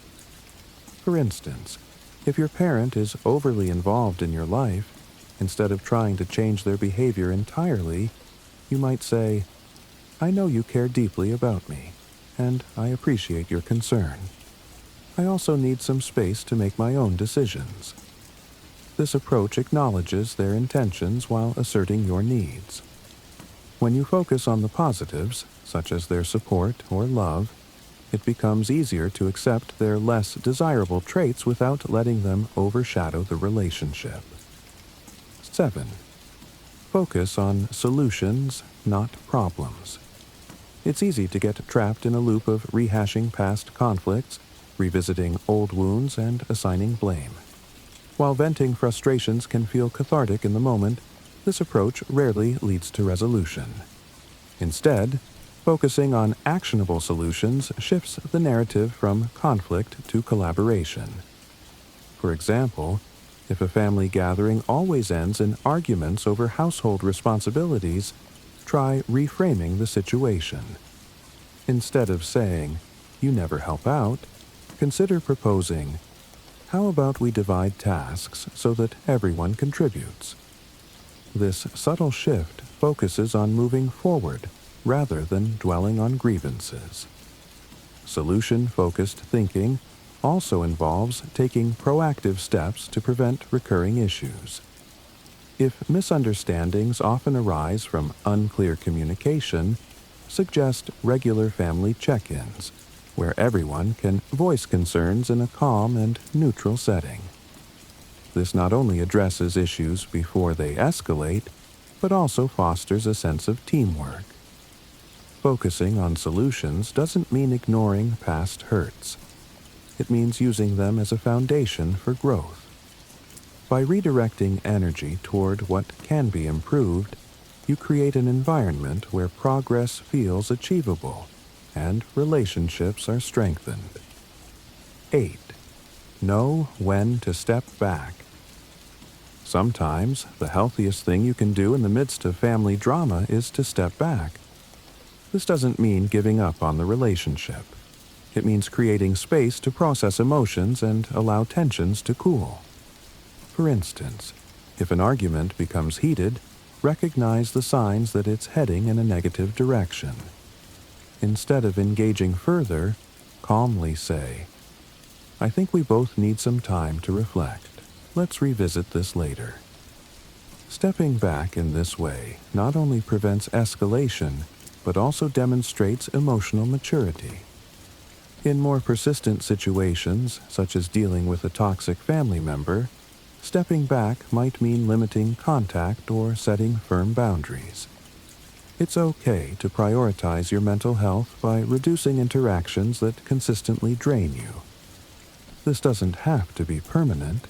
For instance, if your parent is overly involved in your life, instead of trying to change their behavior entirely, you might say, "I know you care deeply about me, and I appreciate your concern. I also need some space to make my own decisions." This approach acknowledges their intentions while asserting your needs. When you focus on the positives, such as their support or love, It becomes easier to accept their less desirable traits without letting them overshadow the relationship. 7. Focus on solutions, not problems. It's easy to get trapped in a loop of rehashing past conflicts, revisiting old wounds, and assigning blame. While venting frustrations can feel cathartic in the moment, this approach rarely leads to resolution. Instead, focusing on actionable solutions shifts the narrative from conflict to collaboration. For example, if a family gathering always ends in arguments over household responsibilities, try reframing the situation. Instead of saying, "You never help out," consider proposing, "How about we divide tasks so that everyone contributes?" This subtle shift focuses on moving forward rather than dwelling on grievances. Solution-focused thinking also involves taking proactive steps to prevent recurring issues. If misunderstandings often arise from unclear communication, suggest regular family check-ins, where everyone can voice concerns in a calm and neutral setting. This not only addresses issues before they escalate, but also fosters a sense of teamwork. Focusing on solutions doesn't mean ignoring past hurts. It means using them as a foundation for growth. By redirecting energy toward what can be improved, you create an environment where progress feels achievable and relationships are strengthened. 8. Know when to step back. Sometimes, the healthiest thing you can do in the midst of family drama is to step back. This doesn't mean giving up on the relationship. It means creating space to process emotions and allow tensions to cool. For instance, if an argument becomes heated, recognize the signs that it's heading in a negative direction. Instead of engaging further, calmly say, "I think we both need some time to reflect. Let's revisit this later." Stepping back in this way not only prevents escalation, but also demonstrates emotional maturity. In more persistent situations, such as dealing with a toxic family member, stepping back might mean limiting contact or setting firm boundaries. It's okay to prioritize your mental health by reducing interactions that consistently drain you. This doesn't have to be permanent,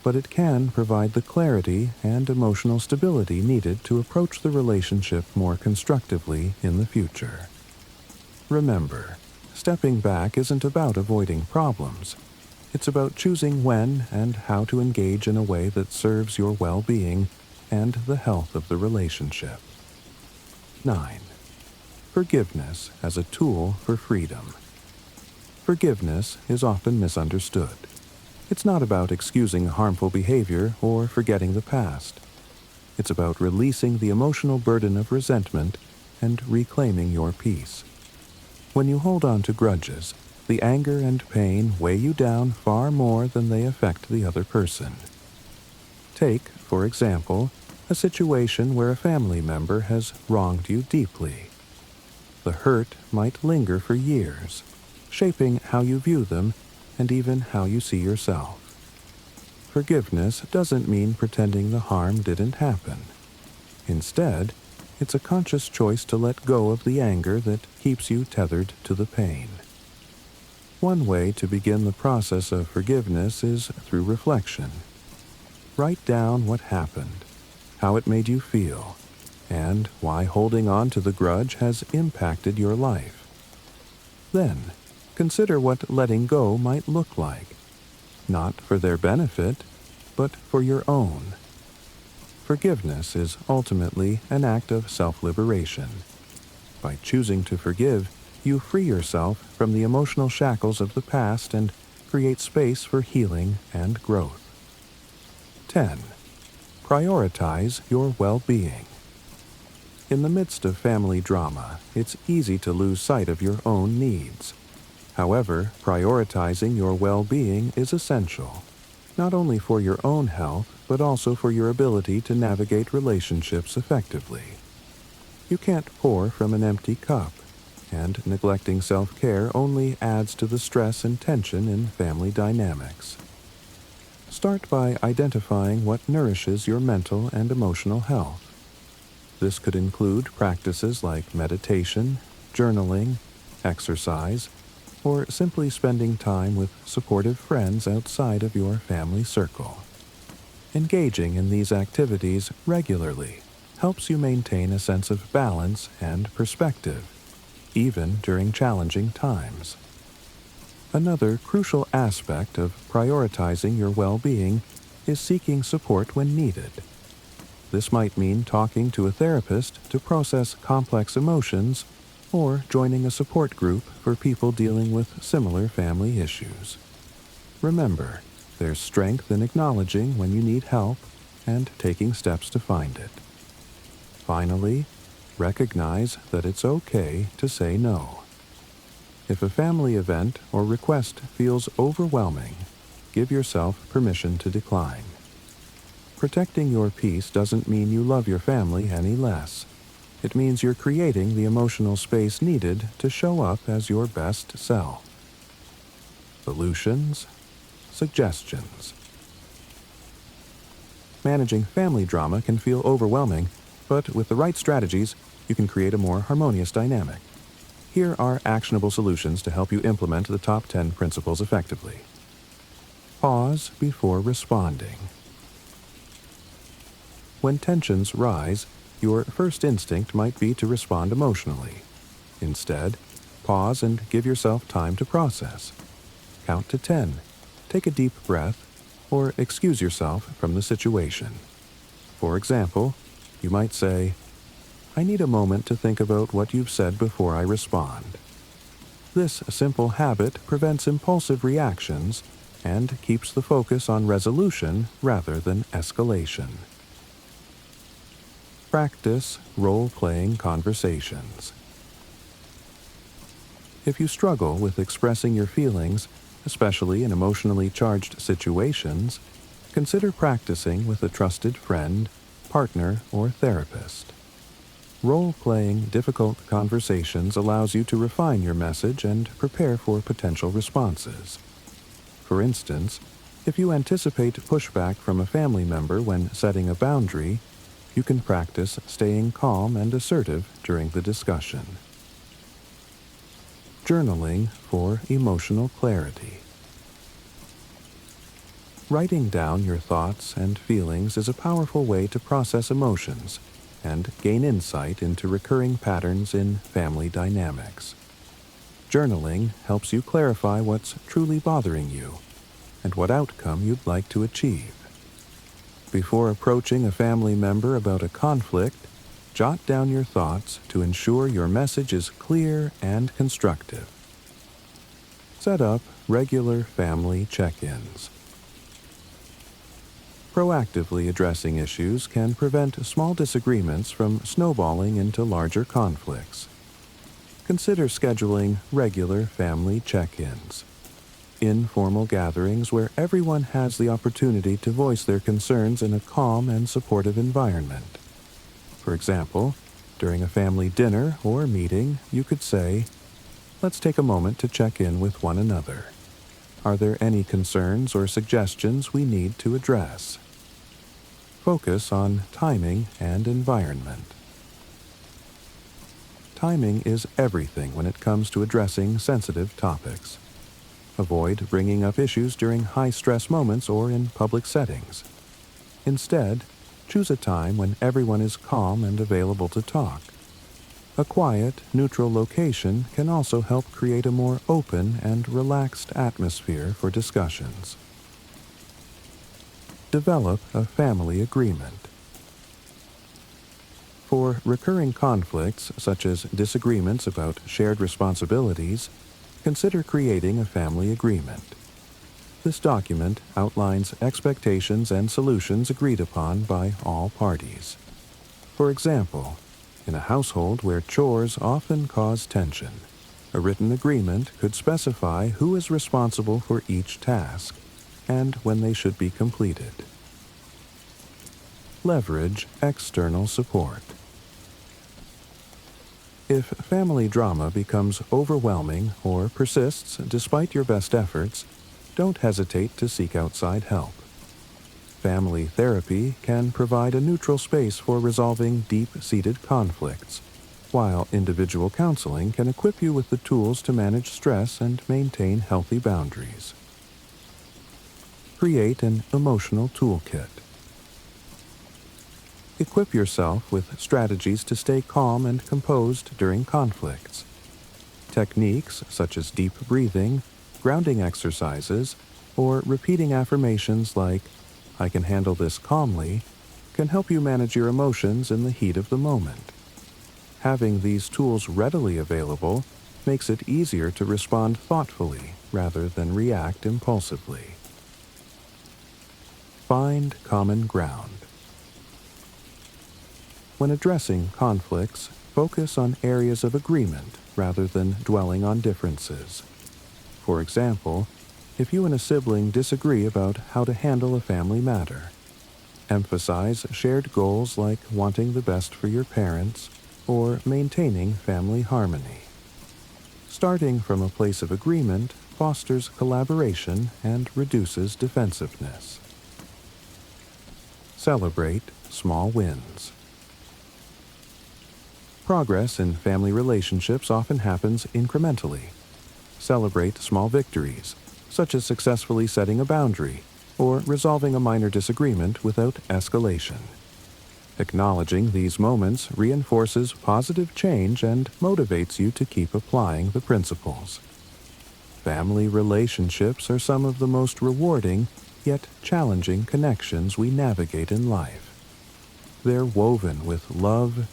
but it can provide the clarity and emotional stability needed to approach the relationship more constructively in the future. Remember, stepping back isn't about avoiding problems. It's about choosing when and how to engage in a way that serves your well-being and the health of the relationship. 9. Forgiveness as a tool for freedom. Forgiveness is often misunderstood. It's not about excusing harmful behavior or forgetting the past. It's about releasing the emotional burden of resentment and reclaiming your peace. When you hold on to grudges, the anger and pain weigh you down far more than they affect the other person. Take, for example, a situation where a family member has wronged you deeply. The hurt might linger for years, shaping how you view them and even how you see yourself. Forgiveness doesn't mean pretending the harm didn't happen. Instead, it's a conscious choice to let go of the anger that keeps you tethered to the pain. One way to begin the process of forgiveness is through reflection. Write down what happened, how it made you feel, and why holding on to the grudge has impacted your life. Then, consider what letting go might look like, not for their benefit, but for your own. Forgiveness is ultimately an act of self-liberation. By choosing to forgive, you free yourself from the emotional shackles of the past and create space for healing and growth. 10. Prioritize your well-being. In the midst of family drama, it's easy to lose sight of your own needs. However, prioritizing your well-being is essential, not only for your own health, but also for your ability to navigate relationships effectively. You can't pour from an empty cup. and neglecting self-care only adds to the stress and tension in family dynamics. Start by identifying what nourishes your mental and emotional health. This could include practices like meditation, journaling, exercise, or simply spending time with supportive friends outside of your family circle. Engaging in these activities regularly helps you maintain a sense of balance and perspective, even during challenging times. Another crucial aspect of prioritizing your well-being is seeking support when needed. This might mean talking to a therapist to process complex emotions or joining a support group for people dealing with similar family issues. Remember, there's strength in acknowledging when you need help and taking steps to find it. Finally, recognize that it's okay to say no. If a family event or request feels overwhelming, give yourself permission to decline. Protecting your peace doesn't mean you love your family any less. It means you're creating the emotional space needed to show up as your best self. Solutions, suggestions. Managing family drama can feel overwhelming, but with the right strategies, you can create a more harmonious dynamic. Here are actionable solutions to help you implement the top 10 principles effectively. Pause before responding. When tensions rise, your first instinct might be to respond emotionally. Instead, pause and give yourself time to process. Count to 10, take a deep breath, or excuse yourself from the situation. For example, you might say, "I need a moment to think about what you've said before I respond." This simple habit prevents impulsive reactions and keeps the focus on resolution rather than escalation. Practice role-playing conversations. If you struggle with expressing your feelings, especially in emotionally charged situations, consider practicing with a trusted friend, partner, or therapist. Role-playing difficult conversations allows you to refine your message and prepare for potential responses. For instance, if you anticipate pushback from a family member when setting a boundary, you can practice staying calm and assertive during the discussion. Journaling for emotional clarity. Writing down your thoughts and feelings is a powerful way to process emotions and gain insight into recurring patterns in family dynamics. Journaling helps you clarify what's truly bothering you and what outcome you'd like to achieve. Before approaching a family member about a conflict, jot down your thoughts to ensure your message is clear and constructive. Set up regular family check-ins. Proactively addressing issues can prevent small disagreements from snowballing into larger conflicts. Consider scheduling regular family check-ins. Informal gatherings where everyone has the opportunity to voice their concerns in a calm and supportive environment. For example, during a family dinner or meeting, you could say, "Let's take a moment to check in with one another. Are there any concerns or suggestions we need to address?" Focus on timing and environment. Timing is everything when it comes to addressing sensitive topics. Avoid bringing up issues during high-stress moments or in public settings. Instead, choose a time when everyone is calm and available to talk. A quiet, neutral location can also help create a more open and relaxed atmosphere for discussions. Develop a family agreement. For recurring conflicts, such as disagreements about shared responsibilities, consider creating a family agreement. This document outlines expectations and solutions agreed upon by all parties. For example, in a household where chores often cause tension, a written agreement could specify who is responsible for each task and when they should be completed. Leverage external support. If family drama becomes overwhelming or persists despite your best efforts, don't hesitate to seek outside help. Family therapy can provide a neutral space for resolving deep-seated conflicts, while individual counseling can equip you with the tools to manage stress and maintain healthy boundaries. Create an emotional toolkit. Equip yourself with strategies to stay calm and composed during conflicts. Techniques such as deep breathing, grounding exercises, or repeating affirmations like, "I can handle this calmly," can help you manage your emotions in the heat of the moment. Having these tools readily available makes it easier to respond thoughtfully rather than react impulsively. Find common ground. When addressing conflicts, focus on areas of agreement rather than dwelling on differences. For example, if you and a sibling disagree about how to handle a family matter, emphasize shared goals like wanting the best for your parents or maintaining family harmony. Starting from a place of agreement fosters collaboration and reduces defensiveness. Celebrate small wins. Progress in family relationships often happens incrementally. Celebrate small victories, such as successfully setting a boundary or resolving a minor disagreement without escalation. Acknowledging these moments reinforces positive change and motivates you to keep applying the principles. Family relationships are some of the most rewarding yet challenging connections we navigate in life. They're woven with love,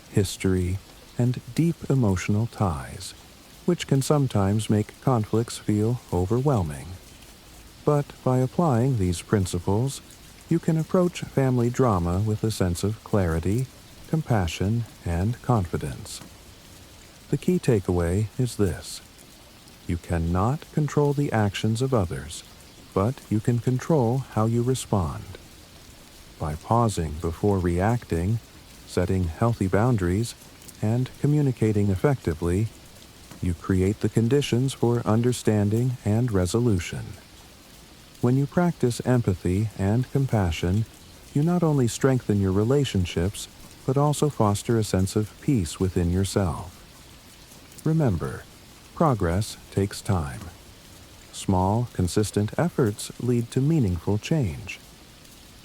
history, and deep emotional ties, which can sometimes make conflicts feel overwhelming. But by applying these principles, you can approach family drama with a sense of clarity, compassion, and confidence. The key takeaway is this: you cannot control the actions of others, but you can control how you respond. By pausing before reacting, setting healthy boundaries, and communicating effectively, you create the conditions for understanding and resolution. When you practice empathy and compassion, you not only strengthen your relationships, but also foster a sense of peace within yourself. Remember, progress takes time. Small, consistent efforts lead to meaningful change.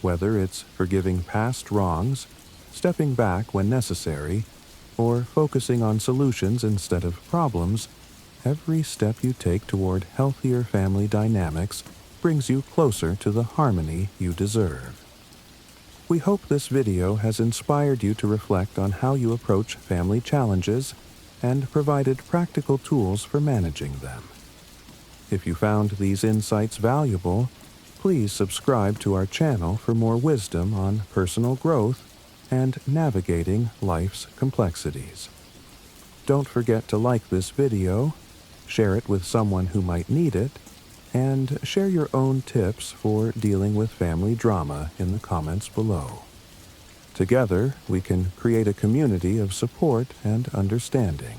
Whether it's forgiving past wrongs, stepping back when necessary, or focusing on solutions instead of problems, every step you take toward healthier family dynamics brings you closer to the harmony you deserve. We hope this video has inspired you to reflect on how you approach family challenges and provided practical tools for managing them. If you found these insights valuable, please subscribe to our channel for more wisdom on personal growth and navigating life's complexities. Don't forget to like this video, share it with someone who might need it, and share your own tips for dealing with family drama in the comments below. Together, we can create a community of support and understanding.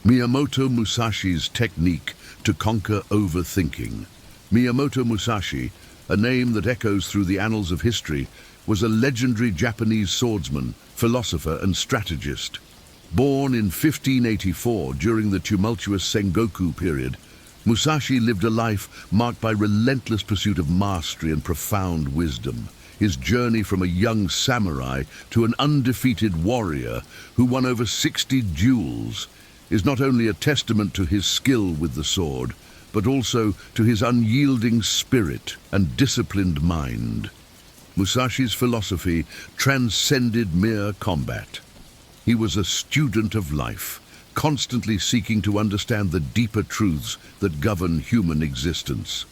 Miyamoto Musashi's technique to conquer overthinking. Miyamoto Musashi, a name that echoes through the annals of history, was a legendary Japanese swordsman, philosopher, and strategist. Born in 1584 during the tumultuous Sengoku period, Musashi lived a life marked by relentless pursuit of mastery and profound wisdom. His journey from a young samurai to an undefeated warrior who won over 60 duels is not only a testament to his skill with the sword, but also to his unyielding spirit and disciplined mind. Musashi's philosophy transcended mere combat. He was a student of life, constantly seeking to understand the deeper truths that govern human existence.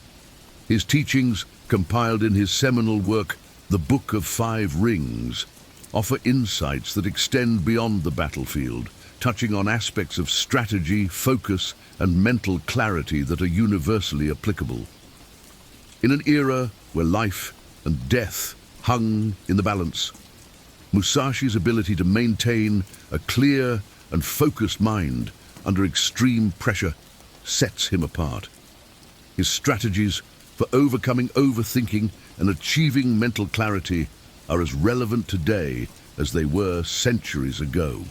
His teachings, compiled in his seminal work, The Book of Five Rings, offer insights that extend beyond the battlefield, touching on aspects of strategy, focus, and mental clarity that are universally applicable. In an era where life and death hung in the balance. Musashi's ability to maintain a clear and focused mind under extreme pressure sets him apart. His strategies for overcoming overthinking and achieving mental clarity are as relevant today as they were centuries ago.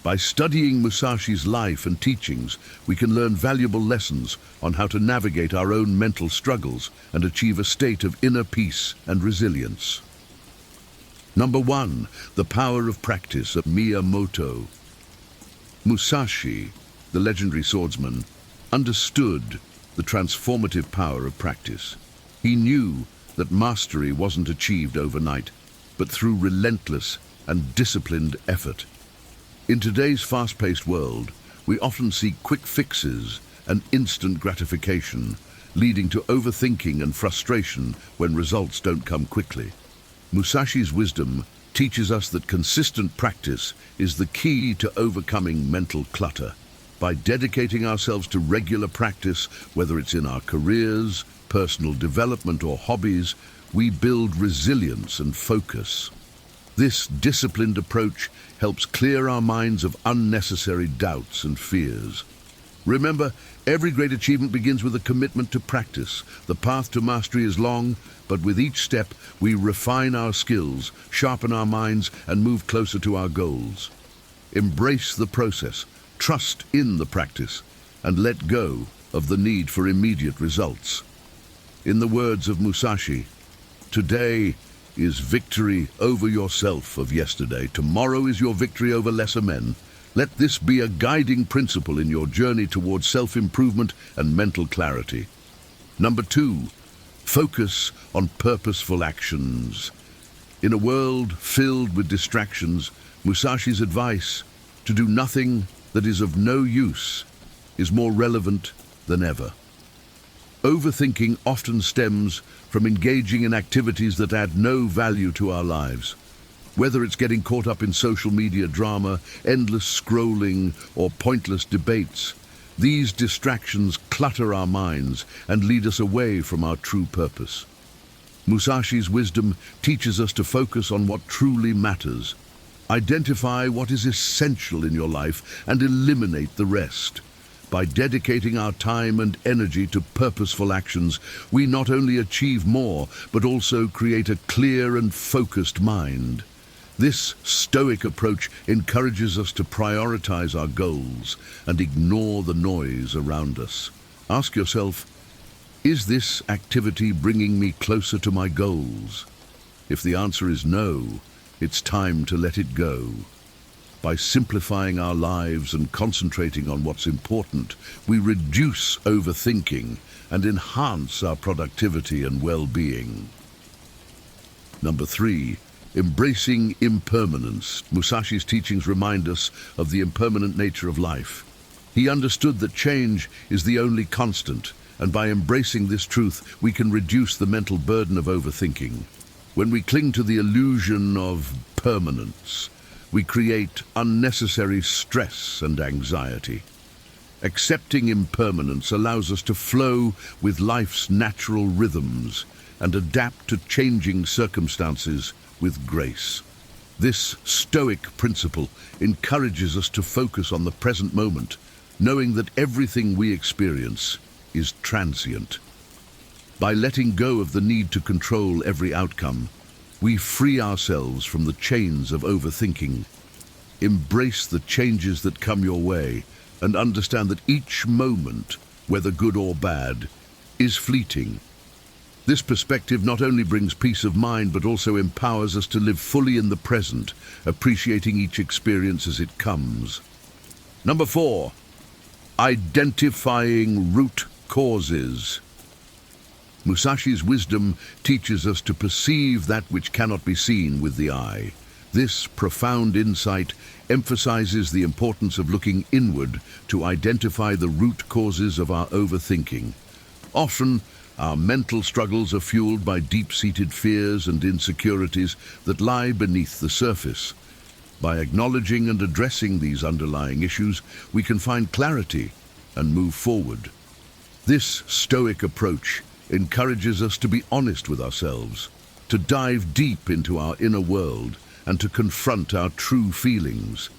By studying Musashi's life and teachings, we can learn valuable lessons on how to navigate our own mental struggles and achieve a state of inner peace and resilience. Number 1, the power of practice of Miyamoto. Musashi, the legendary swordsman, understood the transformative power of practice. He knew that mastery wasn't achieved overnight, but through relentless and disciplined effort. In today's fast-paced world, we often seek quick fixes and instant gratification, leading to overthinking and frustration when results don't come quickly. Musashi's wisdom teaches us that consistent practice is the key to overcoming mental clutter. By dedicating ourselves to regular practice, whether it's in our careers, personal development, or hobbies, we build resilience and focus. This disciplined approach helps clear our minds of unnecessary doubts and fears. Remember, every great achievement begins with a commitment to practice. The path to mastery is long, but with each step, we refine our skills, sharpen our minds, and move closer to our goals. Embrace the process, trust in the practice, and let go of the need for immediate results. In the words of Musashi, today is victory over yourself of yesterday. Tomorrow is your victory over lesser men. Let this be a guiding principle in your journey towards self-improvement and mental clarity. Number 2, focus on purposeful actions. In a world filled with distractions, Musashi's advice to do nothing that is of no use is more relevant than ever. Overthinking often stems from engaging in activities that add no value to our lives. Whether it's getting caught up in social media drama, endless scrolling, or pointless debates, these distractions clutter our minds and lead us away from our true purpose. Musashi's wisdom teaches us to focus on what truly matters. Identify what is essential in your life and eliminate the rest. By dedicating our time and energy to purposeful actions, we not only achieve more, but also create a clear and focused mind. This Stoic approach encourages us to prioritize our goals and ignore the noise around us. Ask yourself, is this activity bringing me closer to my goals? If the answer is no, it's time to let it go. By simplifying our lives and concentrating on what's important, we reduce overthinking and enhance our productivity and well-being. Number 3, embracing impermanence. Musashi's teachings remind us of the impermanent nature of life. He understood that change is the only constant, and by embracing this truth, we can reduce the mental burden of overthinking. When we cling to the illusion of permanence, we create unnecessary stress and anxiety. Accepting impermanence allows us to flow with life's natural rhythms and adapt to changing circumstances with grace. This Stoic principle encourages us to focus on the present moment, knowing that everything we experience is transient. By letting go of the need to control every outcome, we free ourselves from the chains of overthinking. Embrace the changes that come your way and understand that each moment, whether good or bad, is fleeting. This perspective not only brings peace of mind but also empowers us to live fully in the present, appreciating each experience as it comes. Number 4, identifying root causes. Musashi's wisdom teaches us to perceive that which cannot be seen with the eye. This profound insight emphasizes the importance of looking inward to identify the root causes of our overthinking. Often, our mental struggles are fueled by deep-seated fears and insecurities that lie beneath the surface. By acknowledging and addressing these underlying issues, we can find clarity and move forward. This Stoic approach encourages us to be honest with ourselves. to dive deep into our inner world and to confront our true feelings.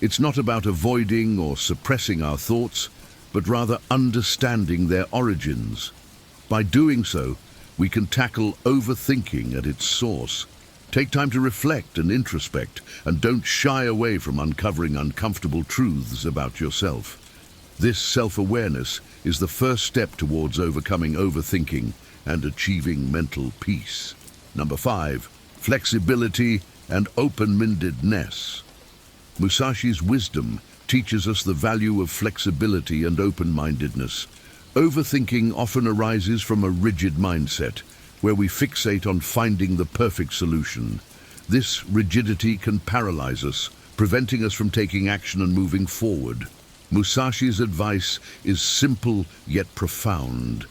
It's not about avoiding or suppressing our thoughts, but rather understanding their origins. By doing so, we can tackle overthinking at its source. Take time to reflect and introspect, and don't shy away from uncovering uncomfortable truths about yourself. This self-awareness is the first step towards overcoming overthinking and achieving mental peace. Number 5, flexibility and open-mindedness. Musashi's wisdom teaches us the value of flexibility and open-mindedness. Overthinking often arises from a rigid mindset, where we fixate on finding the perfect solution. This rigidity can paralyze us, preventing us from taking action and moving forward. Musashi's advice is simple yet profound.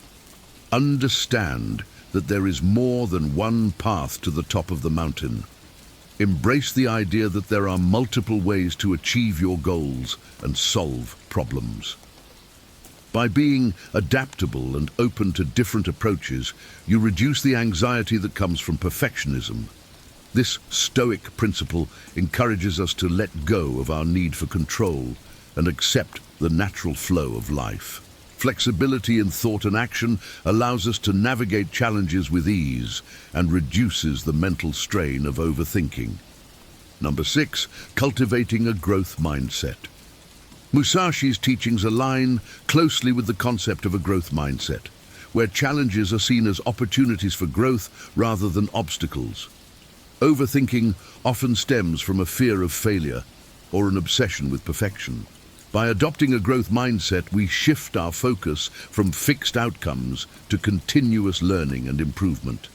Understand that there is more than one path to the top of the mountain. Embrace the idea that there are multiple ways to achieve your goals and solve problems. By being adaptable and open to different approaches, you reduce the anxiety that comes from perfectionism. This Stoic principle encourages us to let go of our need for control and accept the natural flow of life. Flexibility in thought and action allows us to navigate challenges with ease and reduces the mental strain of overthinking. Number 6, cultivating a growth mindset. Musashi's teachings align closely with the concept of a growth mindset, where challenges are seen as opportunities for growth rather than obstacles. Overthinking often stems from a fear of failure or an obsession with perfection. By adopting a growth mindset, we shift our focus from fixed outcomes to continuous learning and improvement.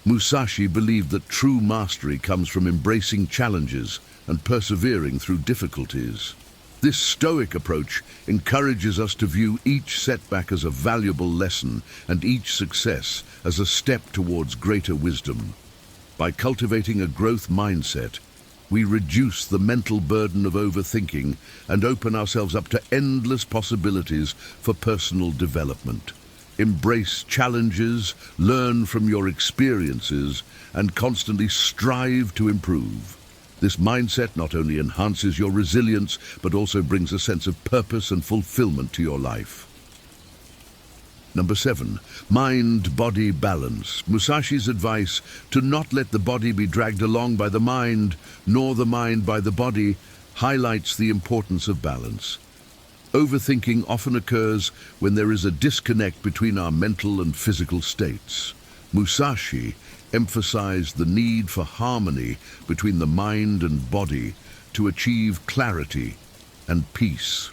Musashi believed that true mastery comes from embracing challenges and persevering through difficulties. This Stoic approach encourages us to view each setback as a valuable lesson and each success as a step towards greater wisdom. By cultivating a growth mindset, we reduce the mental burden of overthinking and open ourselves up to endless possibilities for personal development. Embrace challenges, learn from your experiences, and constantly strive to improve. This mindset not only enhances your resilience, but also brings a sense of purpose and fulfillment to your life. Number 7, mind-body balance. Musashi's advice to not let the body be dragged along by the mind, nor the mind by the body, highlights the importance of balance. Overthinking often occurs when there is a disconnect between our mental and physical states. Musashi emphasized the need for harmony between the mind and body to achieve clarity and peace.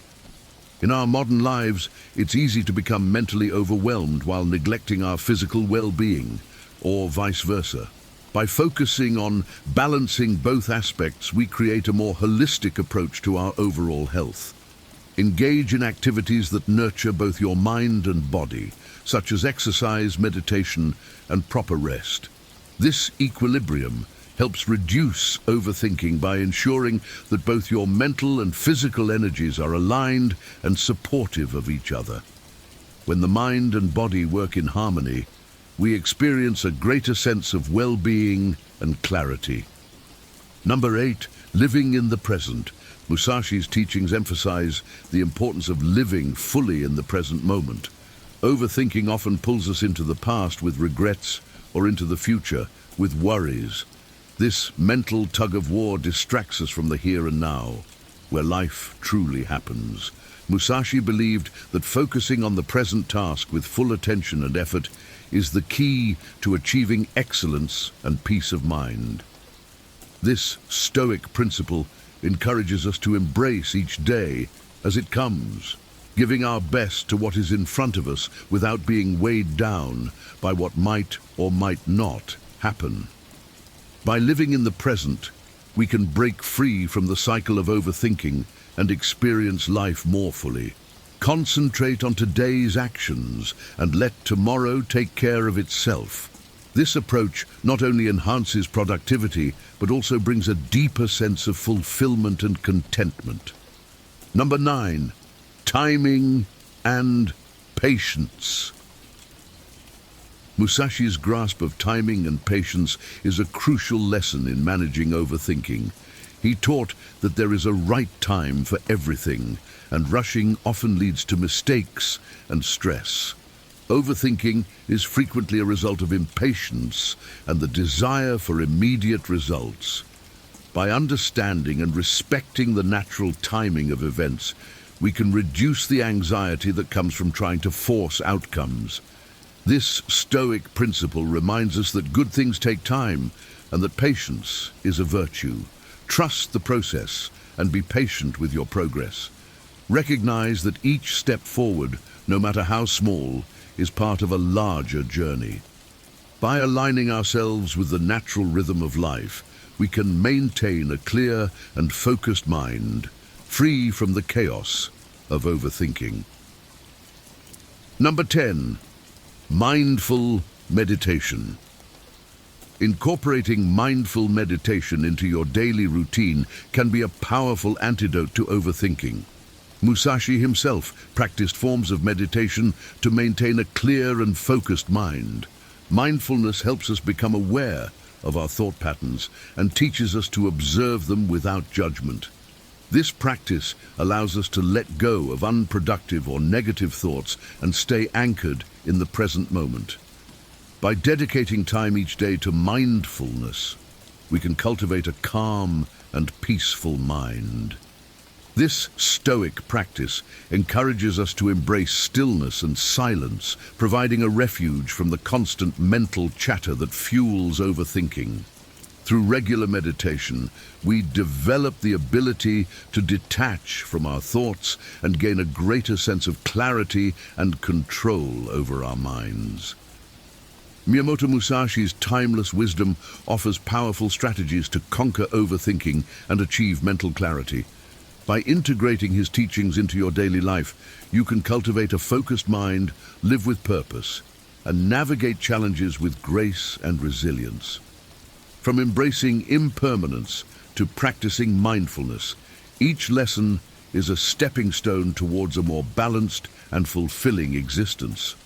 In our modern lives, it's easy to become mentally overwhelmed while neglecting our physical well-being, or vice versa. By focusing on balancing both aspects, we create a more holistic approach to our overall health. Engage in activities that nurture both your mind and body, such as exercise, meditation, and proper rest. This equilibrium helps reduce overthinking by ensuring that both your mental and physical energies are aligned and supportive of each other. When the mind and body work in harmony, we experience a greater sense of well-being and clarity. Number 8, living in the present. Musashi's teachings emphasize the importance of living fully in the present moment. Overthinking often pulls us into the past with regrets or into the future with worries. This mental tug-of-war distracts us from the here and now, where life truly happens. Musashi believed that focusing on the present task with full attention and effort is the key to achieving excellence and peace of mind. This Stoic principle encourages us to embrace each day as it comes, giving our best to what is in front of us without being weighed down by what might or might not happen. By living in the present, we can break free from the cycle of overthinking and experience life more fully. Concentrate on today's actions and let tomorrow take care of itself. This approach not only enhances productivity, but also brings a deeper sense of fulfillment and contentment. Number 9, timing and patience. Musashi's grasp of timing and patience is a crucial lesson in managing overthinking. He taught that there is a right time for everything, and rushing often leads to mistakes and stress. Overthinking is frequently a result of impatience and the desire for immediate results. By understanding and respecting the natural timing of events, we can reduce the anxiety that comes from trying to force outcomes. This Stoic principle reminds us that good things take time and that patience is a virtue. Trust the process and be patient with your progress. Recognize that each step forward, no matter how small, is part of a larger journey. By aligning ourselves with the natural rhythm of life, we can maintain a clear and focused mind, free from the chaos of overthinking. Number 10. Mindful meditation. Incorporating mindful meditation into your daily routine can be a powerful antidote to overthinking. Musashi himself practiced forms of meditation to maintain a clear and focused mind. Mindfulness helps us become aware of our thought patterns and teaches us to observe them without judgment. This practice allows us to let go of unproductive or negative thoughts and stay anchored in the present moment. By dedicating time each day to mindfulness, we can cultivate a calm and peaceful mind. This Stoic practice encourages us to embrace stillness and silence, providing a refuge from the constant mental chatter that fuels overthinking. Through regular meditation, we develop the ability to detach from our thoughts and gain a greater sense of clarity and control over our minds. Miyamoto Musashi's timeless wisdom offers powerful strategies to conquer overthinking and achieve mental clarity. By integrating his teachings into your daily life, you can cultivate a focused mind, live with purpose, and navigate challenges with grace and resilience. From embracing impermanence to practicing mindfulness, each lesson is a stepping stone towards a more balanced and fulfilling existence.